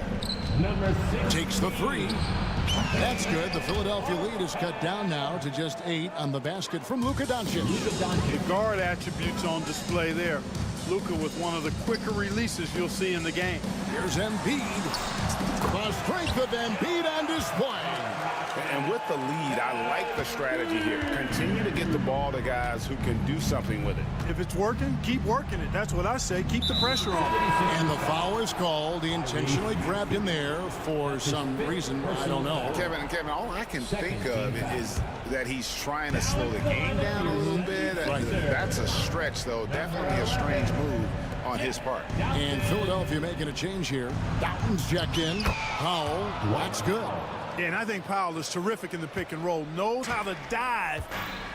A: Takes the 3. That's good. The Philadelphia lead is cut down now to just 8 on the basket from Luka Doncic.
H: The guard attributes on display there. Luka with one of the quicker releases you'll see in the game.
A: Here's Embiid. The strength of Embiid on display.
C: And with the lead, I like the strategy here. Continue to get the ball to guys who can do something with it.
H: If it's working, keep working it. That's what I say. Keep the pressure on.
A: And the foul is called. He intentionally grabbed him there for some reason. I don't know.
C: Kevin, all I can think of is that he's trying to slow the game down a little bit.
A: Right.
C: That's a stretch, though. Definitely a strange move on his part.
A: And Philadelphia making a change here. Downton's checked in. Powell, that's good.
H: Yeah, and I think Powell is terrific in the pick and roll. Knows how to dive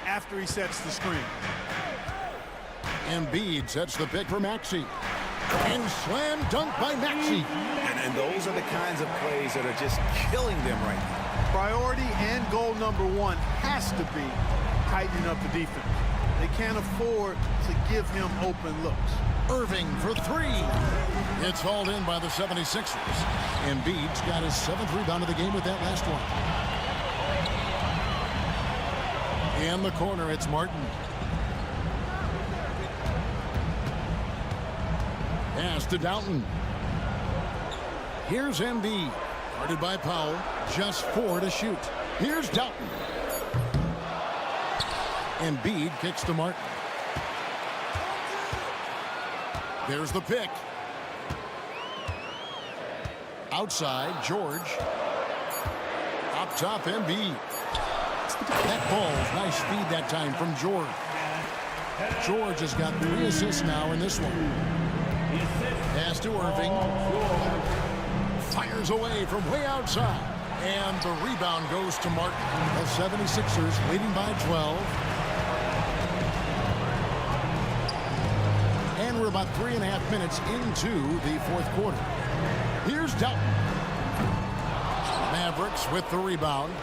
H: after he sets the screen.
A: Embiid sets the pick for Maxey. And slam dunk by Maxey.
C: And those are the kinds of plays that are just killing them right now.
H: Priority and goal number 1 has to be tightening up the defense. They can't afford to give him open looks.
A: Irving for 3. It's hauled in by the 76ers. Embiid's got his 7th rebound of the game with that last one. In the corner, it's Martin. Pass to Downton. Here's Embiid. Guarded by Powell. Just 4 to shoot. Here's Downton. Embiid kicks to Martin. There's the pick. Outside, George. Up top, Embiid. That ball's nice feed that time from George. George has got 3 assists now in this one. Pass to Irving. Fires away from way outside. And the rebound goes to Martin. The 76ers leading by 12. And we're about 3.5 minutes into the fourth quarter. Here's Downton. Mavericks with the rebound.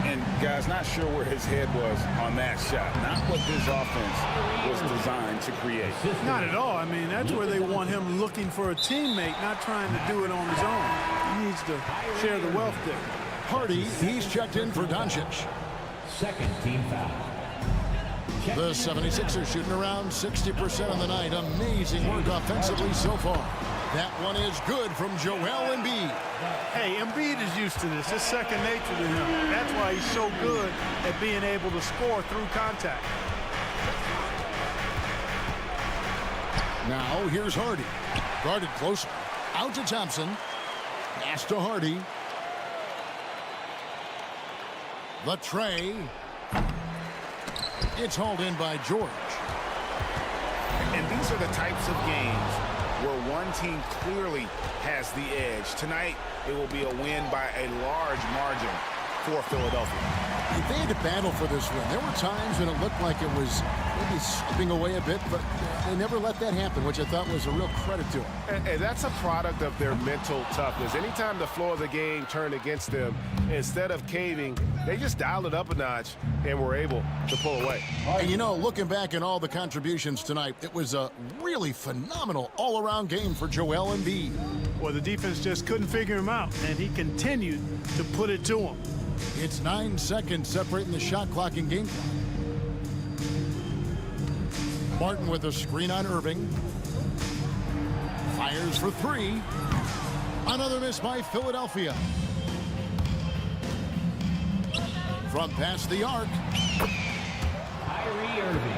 C: And guys, not sure where his head was on that shot. Not what his offense was designed to create.
H: Not at all. I mean, that's where they want him looking for a teammate, not trying to do it on his own. He needs to share the wealth there.
A: Hardy, he's checked in for Doncic.
L: Second team foul.
A: The 76ers shooting around 60% on the night. Amazing work offensively so far. That one is good from Joel Embiid.
H: Hey, Embiid is used to this. It's second nature to him. That's why he's so good at being able to score through contact.
A: Now here's Hardy. Guarded close. Out to Thompson. Pass to Hardy. The tray. It's hauled in by George.
E: And these are the types of games where one team clearly has the edge. Tonight, it will be a win by a large margin for Philadelphia.
A: They had to battle for this win. There were times when it looked like it was maybe slipping away a bit, but they never let that happen, which I thought was a real credit to them.
G: And that's a product of their mental toughness. Anytime the flow of the game turned against them, instead of caving, they just dialed it up a notch and were able to pull away.
A: And you know, looking back at all the contributions tonight, it was a really phenomenal all-around game for Joel Embiid.
H: Well, the defense just couldn't figure him out, and he continued to put it to him.
A: It's 9 seconds separating the shot clock and game clock. Martin with a screen on Irving. Fires for three. Another miss by Philadelphia. From past the arc.
L: Kyrie Irving.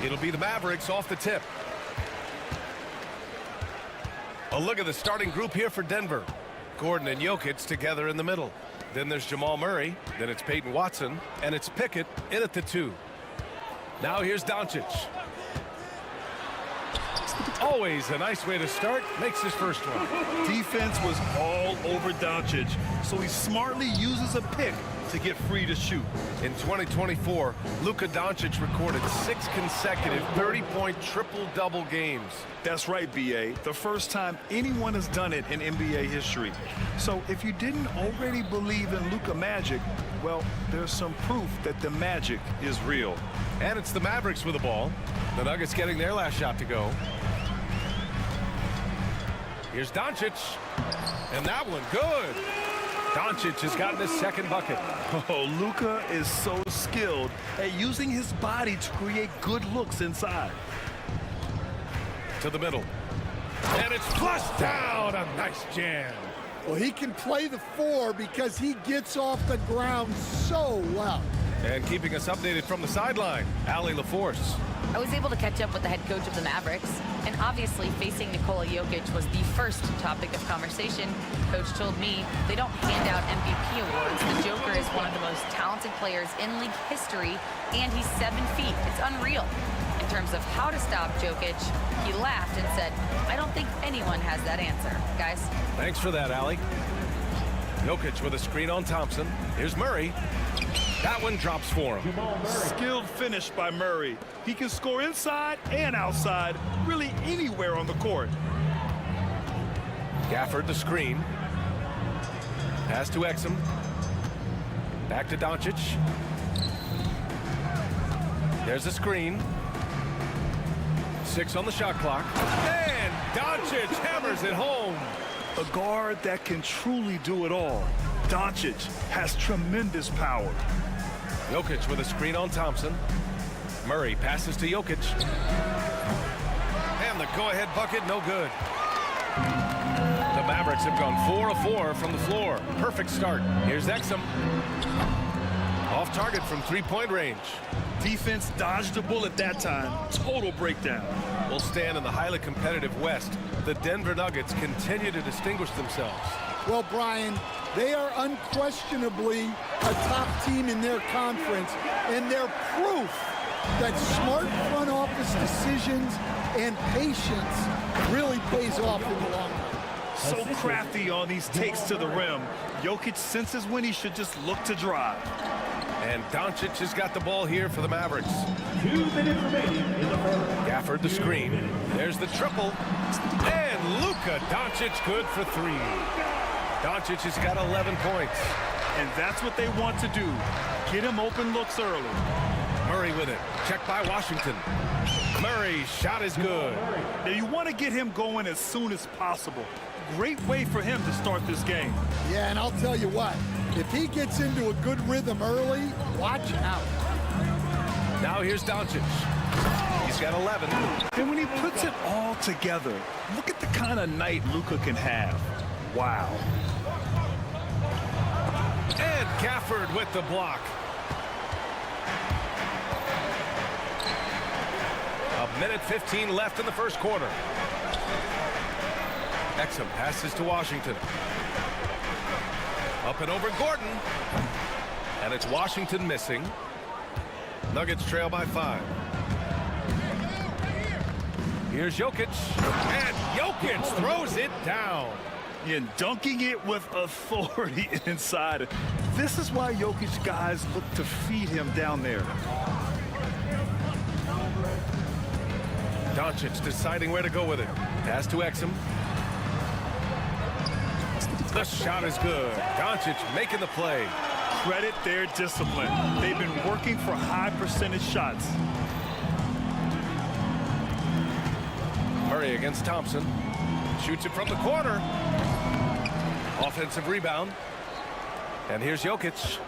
G: It'll be the Mavericks off the tip. A look at the starting group here for Denver. Gordon and Jokic together in the middle. Then there's Jamal Murray. Then it's Peyton Watson. And it's Pickett in at the 2. Now here's Doncic. Always a nice way to start. Makes his first one.
I: Defense was all over Doncic, so he smartly uses a pick to get free to shoot.
G: In 2024, Luka Doncic recorded 6 consecutive 30-point triple-double games.
I: That's right, B.A. The first time anyone has done it in NBA history. So if you didn't already believe in Luka magic, well, there's some proof that the magic is real.
G: And it's the Mavericks with the ball. The Nuggets getting their last shot to go. Here's Doncic. And that one, good. Doncic has gotten his second bucket.
I: Oh, Luka is so skilled at using his body to create good looks inside.
G: To the middle. And it's flushed down. A nice jam.
O: Well, he can play the 4 because he gets off the ground so well.
G: And keeping us updated from the sideline, Allie LaForce.
J: I was able to catch up with the head coach of the Mavericks, and obviously facing Nikola Jokic was the first topic of conversation. Coach told me they don't hand out MVP awards. The Joker is one of the most talented players in league history, and he's 7 feet. It's unreal. In terms of how to stop Jokic, he laughed and said, I don't think anyone has that answer, guys.
G: Thanks for that, Allie. Jokic with a screen on Thompson. Here's Murray. That one drops for him.
I: Skilled finish by Murray. He can score inside and outside, really anywhere on the court.
G: Gafford the screen. Pass to Exum. Back to Doncic. There's the screen. 6 on the shot clock. And Doncic hammers it home.
I: A guard that can truly do it all. Doncic has tremendous power.
G: Jokic with a screen on Thompson. Murray passes to Jokic. And the go-ahead bucket, no good. The Mavericks have gone 4 of 4 from the floor. Perfect start. Here's Exum. Off target from 3-point range.
I: Defense dodged the bullet that time. Total breakdown.
G: Will stand in the highly competitive West. The Denver Nuggets continue to distinguish themselves.
O: Well, Brian, they are unquestionably a top team in their conference, and they're proof that smart front office decisions and patience really pays off in the long run.
I: So crafty on these takes to the rim. Jokic senses when he should just look to drive.
G: And Doncic has got the ball here for the Mavericks.
L: 2 minutes remaining in the first.
G: Gafford the screen. There's the triple. And Luka Doncic good for 3. Doncic has got 11 points.
I: And that's what they want to do. Get him open looks early.
G: Murray with it. Checked by Washington. Murray's shot is good.
I: Now you want to get him going as soon as possible. Great way for him to start this game.
O: Yeah, and I'll tell you what, if he gets into a good rhythm early, watch out.
G: Now here's Doncic. He's got 11.
I: And when he puts it all together, look at the kind of night Luka can have. Wow.
G: And Gafford with the block. A minute 15 left in the first quarter. Exum passes to Washington. Up and over Gordon. And it's Washington missing. Nuggets trail by 5. Here's Jokic. And Jokic throws it down.
I: And dunking it with authority inside. This is why Jokic guys look to feed him down there.
G: Doncic deciding where to go with it. Pass to Exum. The shot is good. Doncic making the play.
I: Credit their discipline. They've been working for high percentage shots.
G: Murray against Thompson. Shoots it from the corner. Offensive rebound. And here's Jokic.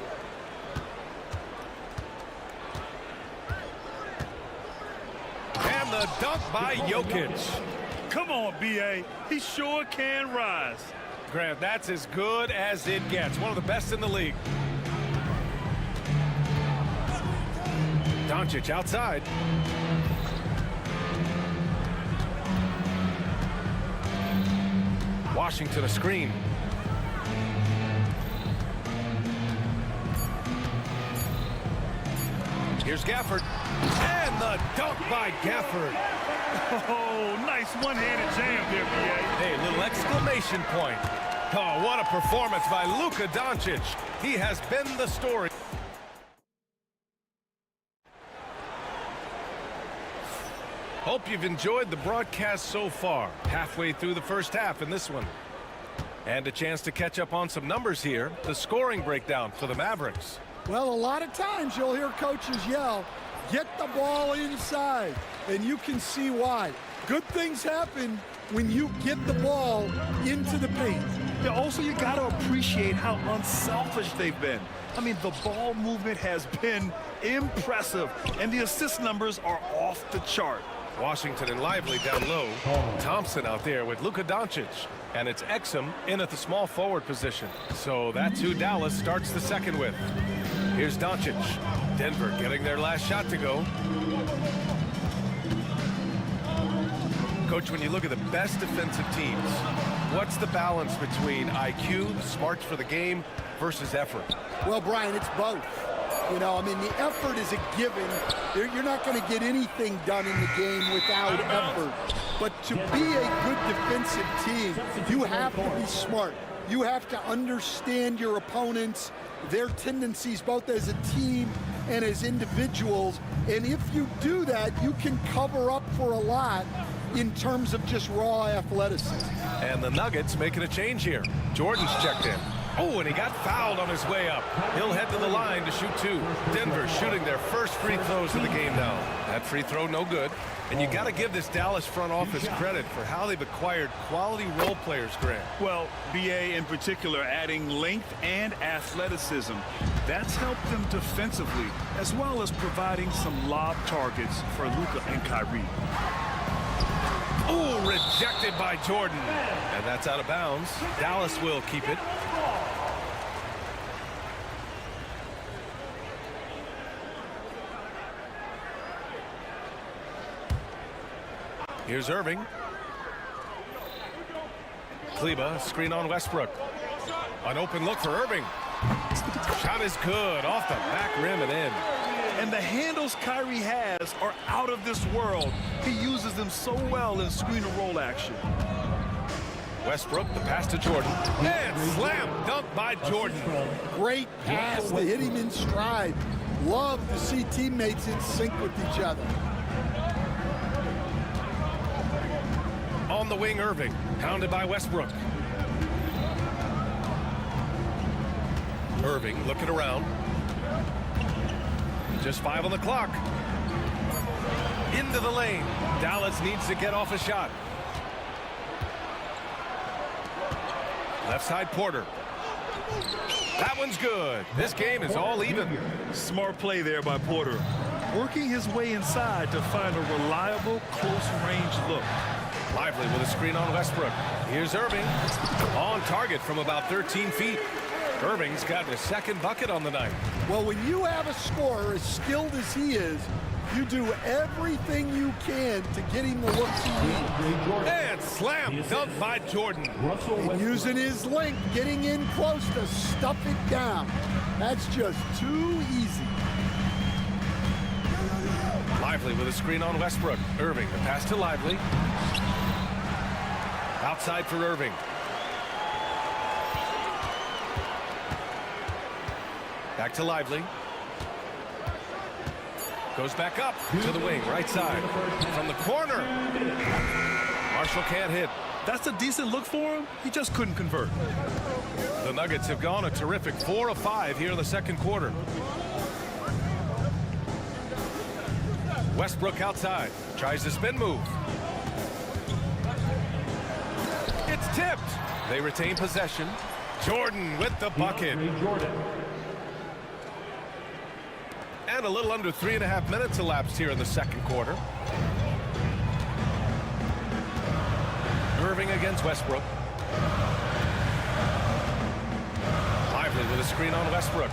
G: And the dunk by Jokic.
I: Come on, B.A. He sure can rise.
G: Grant, that's as good as it gets. One of the best in the league. Doncic outside. Washington a screen. Here's Gafford. And the dunk by Gafford.
H: Oh, nice one-handed jam there, B.A.
G: Hey, little exclamation point. Oh, what a performance by Luka Doncic. He has been the story. Hope you've enjoyed the broadcast so far. Halfway through the first half in this one. And a chance to catch up on some numbers here. The scoring breakdown for the Mavericks.
O: Well, a lot of times you'll hear coaches yell, get the ball inside, and you can see why. Good things happen when you get the ball into the paint.
I: Yeah, also, you got to appreciate how unselfish they've been. I mean, the ball movement has been impressive, and the assist numbers are off the chart.
G: Washington and Lively down low. Thompson out there with Luka Doncic. And it's Exum in at the small forward position. So that's who Dallas starts the second with. Here's Doncic. Denver getting their last shot to go. Coach, when you look at the best defensive teams, what's the balance between IQ, smarts for the game, versus effort?
O: Well, Brian, it's both. You know, I mean, the effort is a given. You're not going to get anything done in the game without effort. But to be a good defensive team, you have to be smart. You have to understand your opponents, their tendencies, both as a team and as individuals. And if you do that, you can cover up for a lot in terms of just raw athleticism.
G: And the Nuggets making a change here. Jordan's checked in. Oh, and he got fouled on his way up. He'll head to the line to shoot two. Denver shooting their first free throws of the game now. That free throw no good. And you got to give this Dallas front office credit for how they've acquired quality role players, Grant.
I: Well, BA in particular adding length and athleticism. That's helped them defensively, as well as providing some lob targets for Luka and Kyrie.
G: Oh, rejected by Jordan. And that's out of bounds. Dallas will keep it. Here's Irving. Kleba, screen on Westbrook. An open look for Irving. Shot is good, off the back rim and in.
I: And the handles Kyrie has are out of this world. He uses them so well in screen and roll action.
G: Westbrook, the pass to Jordan. And slam dunk by Jordan.
O: Great pass to hit him in stride. Love to see teammates in sync with each other.
G: On the wing, Irving, pounded by Westbrook. Irving looking around. Just 5 on the clock. Into the lane. Dallas needs to get off a shot. Left side, Porter. That one's good. This game is all even.
I: Smart play there by Porter. Working his way inside to find a reliable, close-range look.
G: Lively with a screen on Westbrook. Here's Irving. On target from about 13 feet. Irving's got his second bucket on the night.
O: Well, when you have a scorer as skilled as he is, you do everything you can to get him the looks he needs.
G: And slam dunk by Jordan.
O: And using his length, getting in close to stuff it down. That's just too easy.
G: Lively with a screen on Westbrook. Irving, the pass to Lively. Outside for Irving. Back to Lively. Goes back up to the wing, right side. From the corner. Marshall can't hit.
I: That's a decent look for him. He just couldn't convert.
G: The Nuggets have gone a terrific 4 of 5 here in the second quarter. Westbrook outside. Tries the spin move. It's tipped. They retain possession. Jordan with the bucket. And a little under 3.5 minutes elapsed here in the second quarter. Irving against Westbrook. Lively with a screen on Westbrook.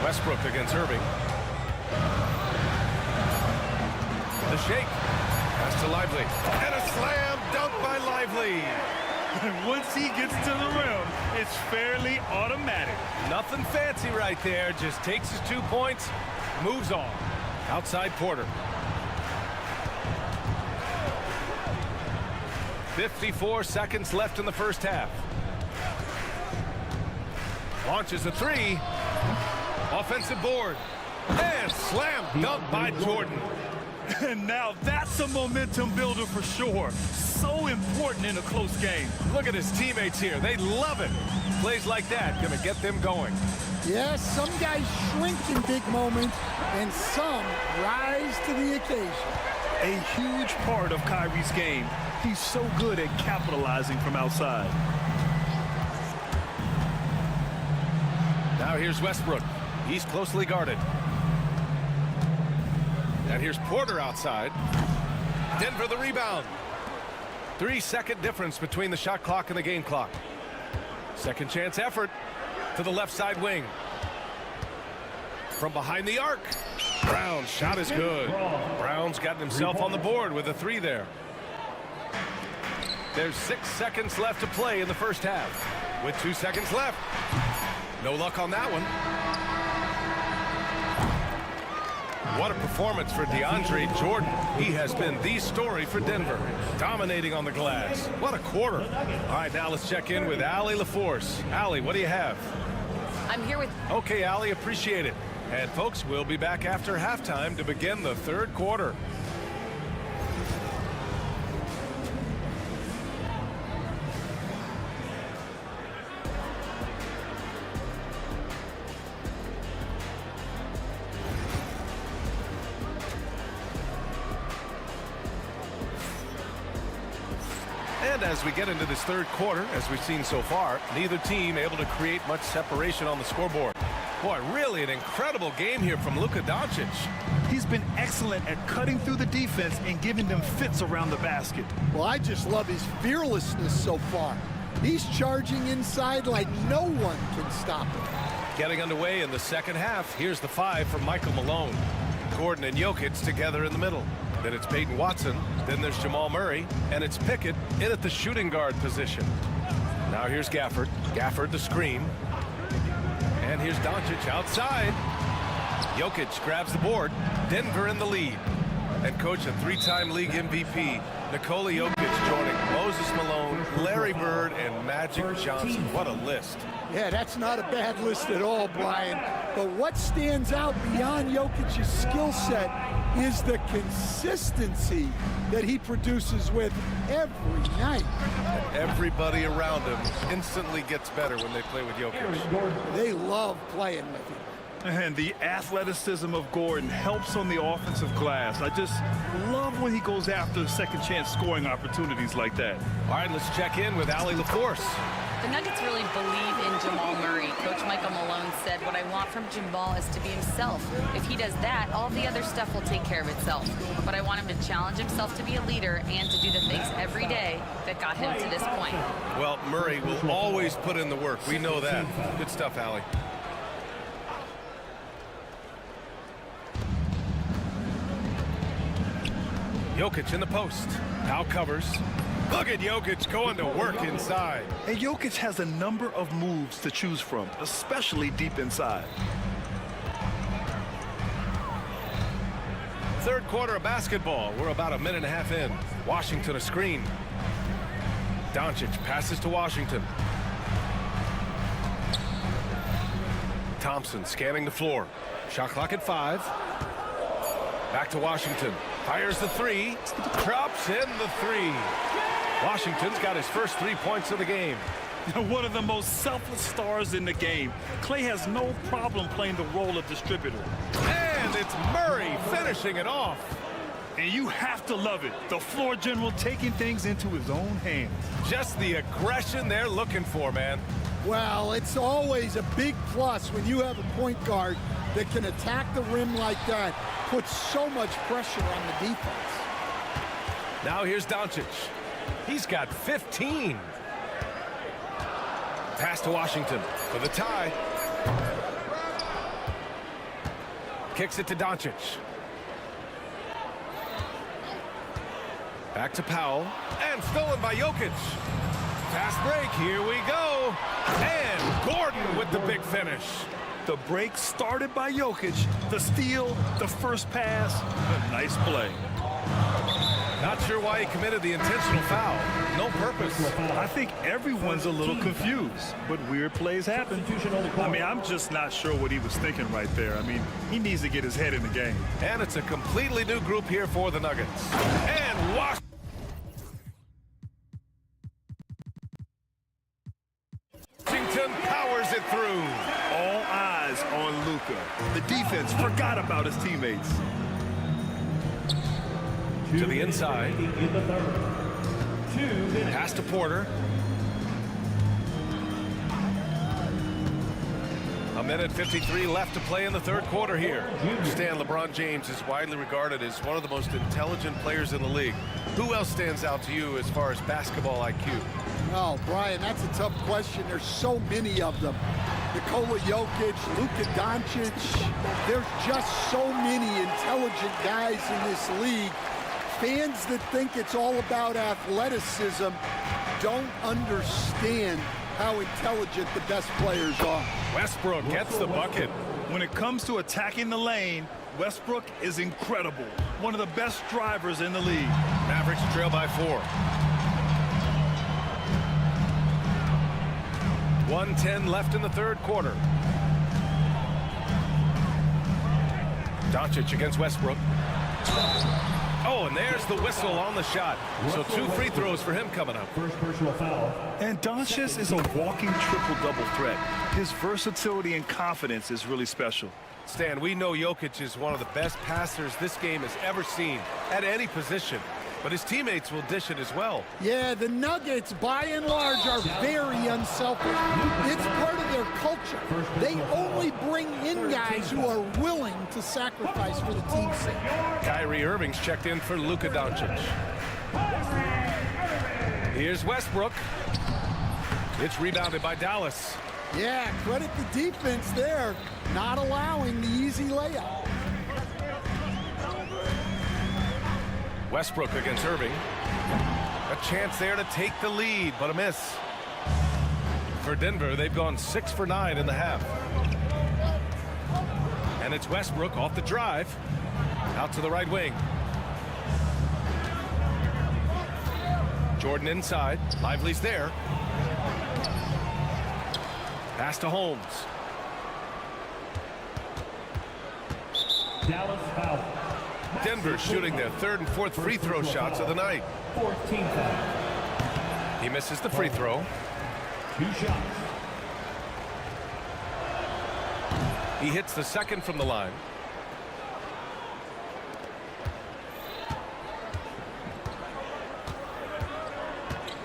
G: Westbrook against Irving. The shake. Pass to Lively. And a slam dunk by Lively.
H: Once he gets to the rim, it's fairly automatic.
G: Nothing fancy right there. Just takes his 2 points, moves on. Outside Porter. 54 seconds left in the first half. Launches a three. Offensive board. And slam dunk by Jordan.
H: And now that's a momentum builder for sure. So important in a close game.
G: Look at his teammates here. They love it. Plays like that gonna get them going.
O: Yes, some guys shrink in big moments, and some rise to the occasion.
I: A huge part of Kyrie's game. He's so good at capitalizing from outside.
G: Now here's Westbrook. He's closely guarded. And here's Porter outside. Denver the rebound. 3-second difference between the shot clock and the game clock. Second chance effort to the left side wing. From behind the arc. Brown's shot is good. Brown's gotten himself on the board with a three there. There's 6 seconds left to play in the first half. With 2 seconds left. No luck on that one. What a performance for DeAndre Jordan. He has been the story for Denver, dominating on the glass. What a quarter. All right, now let's check in with Allie LaForce. Allie, what do you have?
J: I'm here with...
G: Okay, Allie, appreciate it. And folks, we'll be back after halftime to begin the third quarter. And as we get into this third quarter, as we've seen so far, neither team able to create much separation on the scoreboard. Boy, really an incredible game here from Luka Doncic.
I: He's been excellent at cutting through the defense and giving them fits around the basket.
O: Well, I just love his fearlessness so far. He's charging inside like no one can stop him.
G: Getting underway in the second half, here's the five from Michael Malone. Gordon and Jokic together in the middle. Then it's Peyton Watson, then there's Jamal Murray, and it's Pickett in at the shooting guard position. Now here's Gafford. Gafford the screen. And here's Doncic outside. Jokic grabs the board. Denver in the lead. And coach, a three-time league MVP, Nikola Jokic joining Moses Malone, Larry Bird, and Magic Johnson. What a list.
O: Yeah, that's not a bad list at all, Brian. But what stands out beyond Jokic's skill set is the consistency that he produces with every night.
G: And everybody around him instantly gets better when they play with Jokic.
O: They love playing with him.
I: And the athleticism of Gordon helps on the offensive glass. I just love when he goes after second chance scoring opportunities like that.
G: All right, let's check in with Allie LaForce.
J: The Nuggets really believe in Jamal Murray. Coach Michael Malone said, what I want from Jamal is to be himself. If he does that, all the other stuff will take care of itself. But I want him to challenge himself to be a leader and to do the things every day that got him to this point.
G: Well, Murray will always put in the work. We know that. Good stuff, Allie. Jokic in the post. Now covers. Look at Jokic going to work inside.
I: And Jokic has a number of moves to choose from, especially deep inside.
G: Third quarter of basketball. We're about a minute and a half in. Washington a screen. Doncic passes to Washington. Thompson scanning the floor. Shot clock at 5. Back to Washington. Fires the three. Drops in the three. Washington's got his first 3 points of the game.
I: One of the most selfless stars in the game. Clay has no problem playing the role of distributor.
G: And it's Murray finishing it off.
I: And you have to love it. The floor general taking things into his own hands.
G: Just the aggression they're looking for, man.
O: Well, it's always a big plus when you have a point guard that can attack the rim like that, puts so much pressure on the defense.
G: Now here's Doncic. He's got 15. Pass to Washington for the tie. Kicks it to Doncic. Back to Powell, and stolen by Jokic. Fast break, here we go. And Gordon with the big finish.
I: The break started by Jokic. The steal, the first pass, a nice play.
G: Not sure why he committed the intentional foul. No purpose.
I: I think everyone's a little confused, but weird plays happen. I mean, I'm just not sure what he was thinking right there. I mean, he needs to get his head in the game.
G: And it's a completely new group here for the Nuggets. And Washington powers it through.
I: All eyes on Luka. The defense forgot about his teammates.
G: To the inside. Pass to Porter. A minute 53 left to play in the third quarter here. Stan, LeBron James is widely regarded as one of the most intelligent players in the league. Who else stands out to you as far as basketball IQ?
O: Oh, Brian, that's a tough question. There's so many of them. Nikola Jokic, Luka Doncic. There's just so many intelligent guys in this league. Fans that think it's all about athleticism don't understand how intelligent the best players are.
G: Westbrook gets the bucket.
I: When it comes to attacking the lane, Westbrook is incredible. One of the best drivers in the league.
G: Mavericks trail by 4. 1:10 left in the third quarter. Doncic against Westbrook. Oh, and there's the whistle on the shot. So 2 free throws for him coming up.
L: First personal foul.
I: And Doncic is a walking triple-double threat. His versatility and confidence is really special.
G: Stan, we know Jokic is one of the best passers this game has ever seen at any position. But his teammates will dish it as well.
O: Yeah, the Nuggets, by and large, are very unselfish. It's part of their culture. They only bring in guys who are willing to sacrifice for the team's sake.
G: Kyrie Irving's checked in for Luka Doncic. Here's Westbrook. It's rebounded by Dallas.
O: Yeah, credit the defense there, not allowing the easy layup.
G: Westbrook against Irving. A chance there to take the lead, but a miss. For Denver, they've gone 6 for 9 in the half. And it's Westbrook off the drive. Out to the right wing. Jordan inside. Lively's there. Pass to Holmes.
L: Dallas foul.
G: Denver shooting their 3rd and 4th free throw shots of the night.
L: 14 foul.
G: He misses the free throw.
L: 2 shots.
G: He hits the second from the line.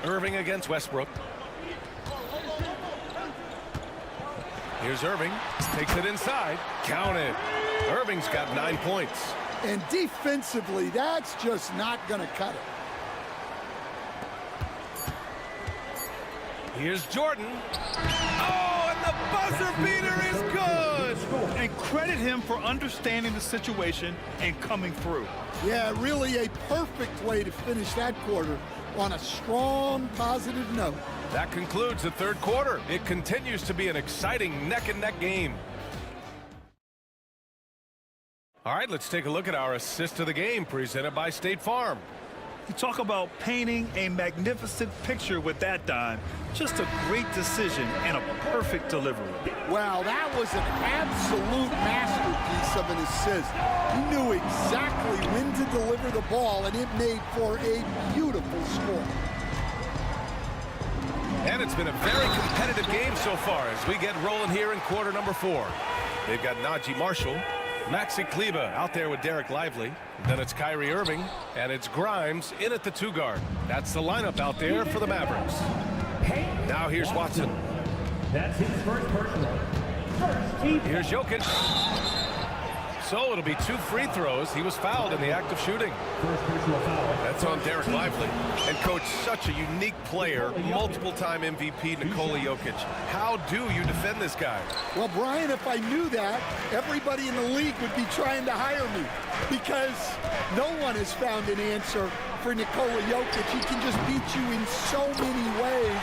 G: Irving against Westbrook. Here's Irving. Takes it inside. Count it. Irving's got 9 points.
O: And defensively, that's just not going to cut it.
G: Here's Jordan. Oh, and the buzzer beater is good.
I: And credit him for understanding the situation and coming through.
O: Yeah, really a perfect way to finish that quarter on a strong, positive note.
G: That concludes the third quarter. It continues to be an exciting neck-and-neck game. All right, let's take a look at our assist of the game presented by State Farm.
I: You talk about painting a magnificent picture with that dime. Just a great decision and a perfect delivery.
O: Wow, that was an absolute masterpiece of an assist. He knew exactly when to deliver the ball, and it made for a beautiful score.
G: And it's been a very competitive game so far as we get rolling here in quarter number 4. They've got Najee Marshall, Maxi Kleber out there with Derek Lively. Then it's Kyrie Irving, and it's Grimes in at the 2 guard. That's the lineup out there for the Mavericks. Now here's Watson.
L: That's his first personal. First team.
G: Here's Jokic. So it'll be 2 free throws. He was fouled in the act of shooting. That's on Derek Lively. And coach, such a unique player, multiple-time MVP Nikola Jokic. How do you defend this guy?
O: Well, Brian, if I knew that, everybody in the league would be trying to hire me because no one has found an answer for Nikola Jokic. He can just beat you in so many ways.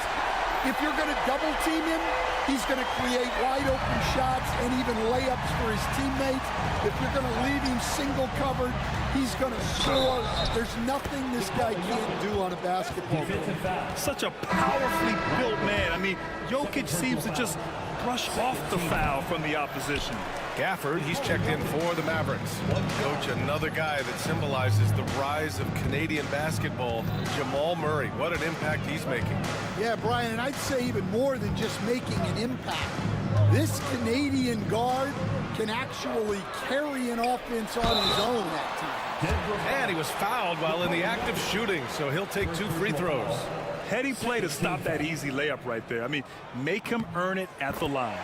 O: If you're going to double team him, he's going to create wide open shots and even layups for his teammates. If you're going to leave him single covered, he's going to score. There's nothing this guy can't do on a basketball court.
I: Such a powerfully built man. I mean, Jokic seems to just brush off the foul from the opposition.
G: Gafford, he's checked in for the Mavericks. Coach, another guy that symbolizes the rise of Canadian basketball, Jamal Murray. What an impact he's making.
O: Yeah, Brian, and I'd say even more than just making an impact. This Canadian guard can actually carry an offense on his own at times.
G: And he was fouled while in the act of shooting, so he'll take 2 free throws.
I: Heady play to stop that easy layup right there. I mean, make him earn it at the line.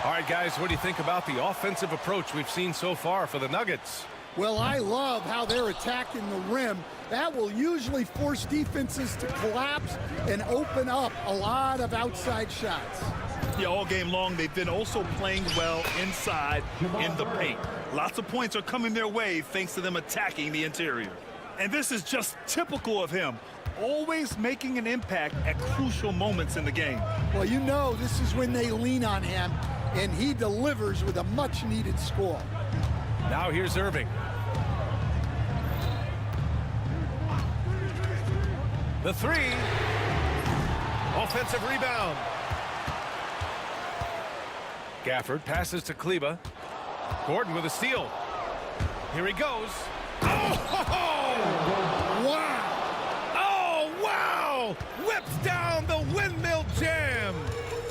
G: All right, guys, what do you think about the offensive approach we've seen so far for the Nuggets?
O: Well, I love how they're attacking the rim. That will usually force defenses to collapse and open up a lot of outside shots.
I: Yeah, all game long, they've been also playing well inside in the paint. Lots of points are coming their way thanks to them attacking the interior. And this is just typical of him, always making an impact at crucial moments in the game.
O: Well, you know this is when they lean on him, and he delivers with a much-needed score.
G: Now here's Irving. The 3. Offensive rebound. Gafford passes to Kleba. Gordon with a steal. Here he goes. Oh!
O: Wow!
G: Oh, wow! Whips down the windmill jam.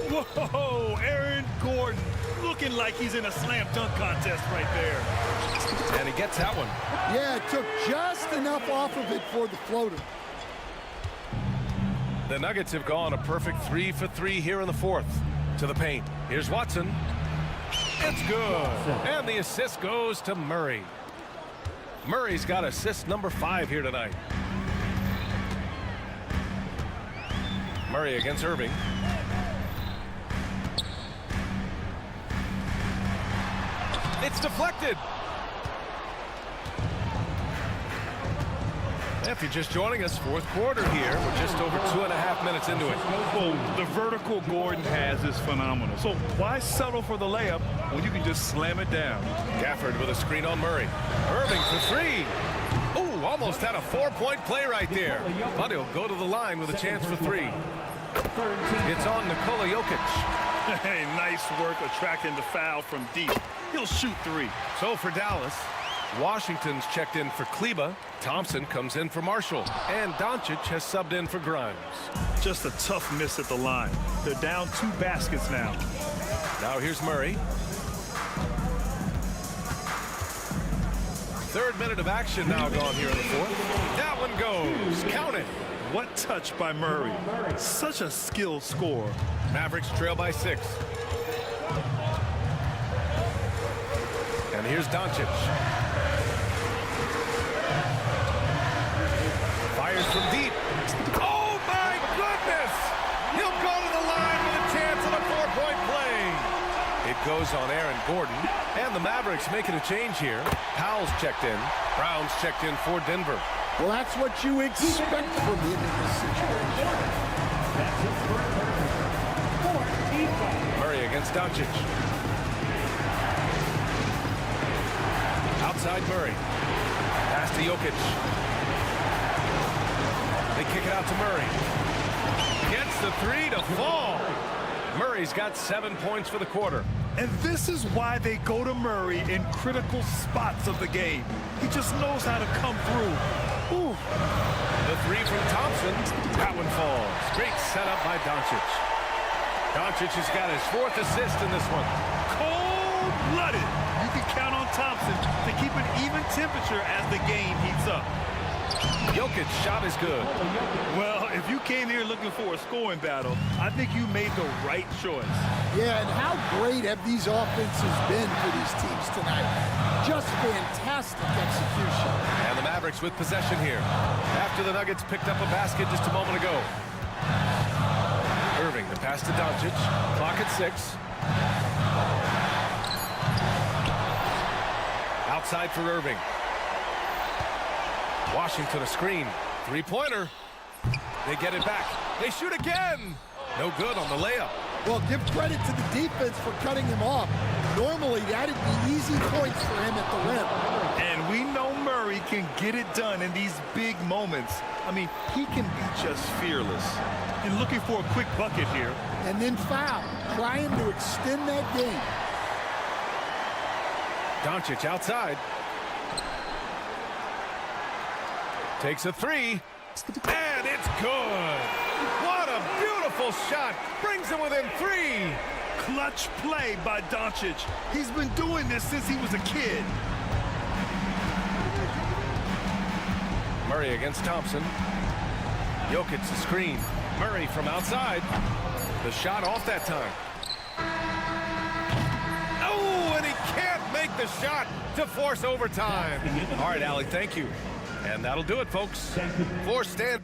I: Whoa, Aaron Gordon looking like he's in a slam dunk contest right there.
G: And he gets that one.
O: Yeah, it took just enough off of it for the floater.
G: The Nuggets have gone a perfect 3 for 3 here in the 4th. To the paint. Here's Watson. It's good. And the assist goes to Murray. Murray's got assist number 5 here tonight. Murray against Irving. It's deflected. If you're just joining us, 4th quarter here. We're just over 2.5 minutes into it.
I: Well, the vertical Gordon has is phenomenal. So why settle for the layup when you can just slam it down?
G: Gafford with a screen on Murray. Irving for 3. Ooh, almost had a 4-point play right there. But he'll go to the line with a chance for 3. It's on Nikola Jokic.
I: Hey, nice work attracting the foul from deep. He'll shoot 3.
G: So for Dallas, Washington's checked in for Kleba. Thompson comes in for Marshall. And Doncic has subbed in for Grimes.
I: Just a tough miss at the line. They're down 2 baskets now.
G: Now here's Murray. 3rd minute of action now gone here in the 4th. That one goes. Count it.
I: What touch by Murray. Such a skilled scorer.
G: Mavericks trail by 6. And here's Doncic. Fires from deep. Oh, my goodness! He'll go to the line with a chance at a 4-point play. It goes on Aaron Gordon. And the Mavericks making a change here. Powell's checked in. Brown's checked in for Denver.
O: Well, that's what you expect from him in this situation.
G: Murray against Doncic. Outside Murray. Pass to Jokic. They kick it out to Murray. Gets the 3 to fall. Murray's got 7 points for the quarter.
I: And this is why they go to Murray in critical spots of the game. He just knows how to come through. Ooh.
G: The 3 from Thompson. That one falls. Great setup by Doncic. Doncic has got his 4th assist in this one.
I: Cold-blooded. You can count on Thompson to keep an even temperature as the game heats up.
G: Jokic shot is good.
H: Well, if you came here looking for a scoring battle, I think you made the right choice.
O: Yeah, and how great have these offenses been for these teams tonight? Just fantastic execution.
G: And the Mavericks with possession here. After the Nuggets picked up a basket just a moment ago. Irving, the pass to Doncic. Clock at 6. Outside for Irving. Washington a screen. Three-pointer. They get it back. They shoot again. No good on the layup.
O: Well, give credit to the defense for cutting him off. Normally, that'd be easy points for him at the rim.
I: And we know Murray can get it done in these big moments. I mean, he can be just fearless.
H: And looking for a quick bucket here.
O: And then foul, trying to extend that game.
G: Doncic outside. Takes a three. And it's good. What a beautiful shot. Brings him within 3.
H: Clutch play by Doncic. He's been doing this since he was a kid.
G: Murray against Thompson. Jokic the screen. Murray from outside. The shot off that time. Oh, and he can't make the shot to force overtime. All right, Allie, thank you. And that'll do it, folks. For Stan.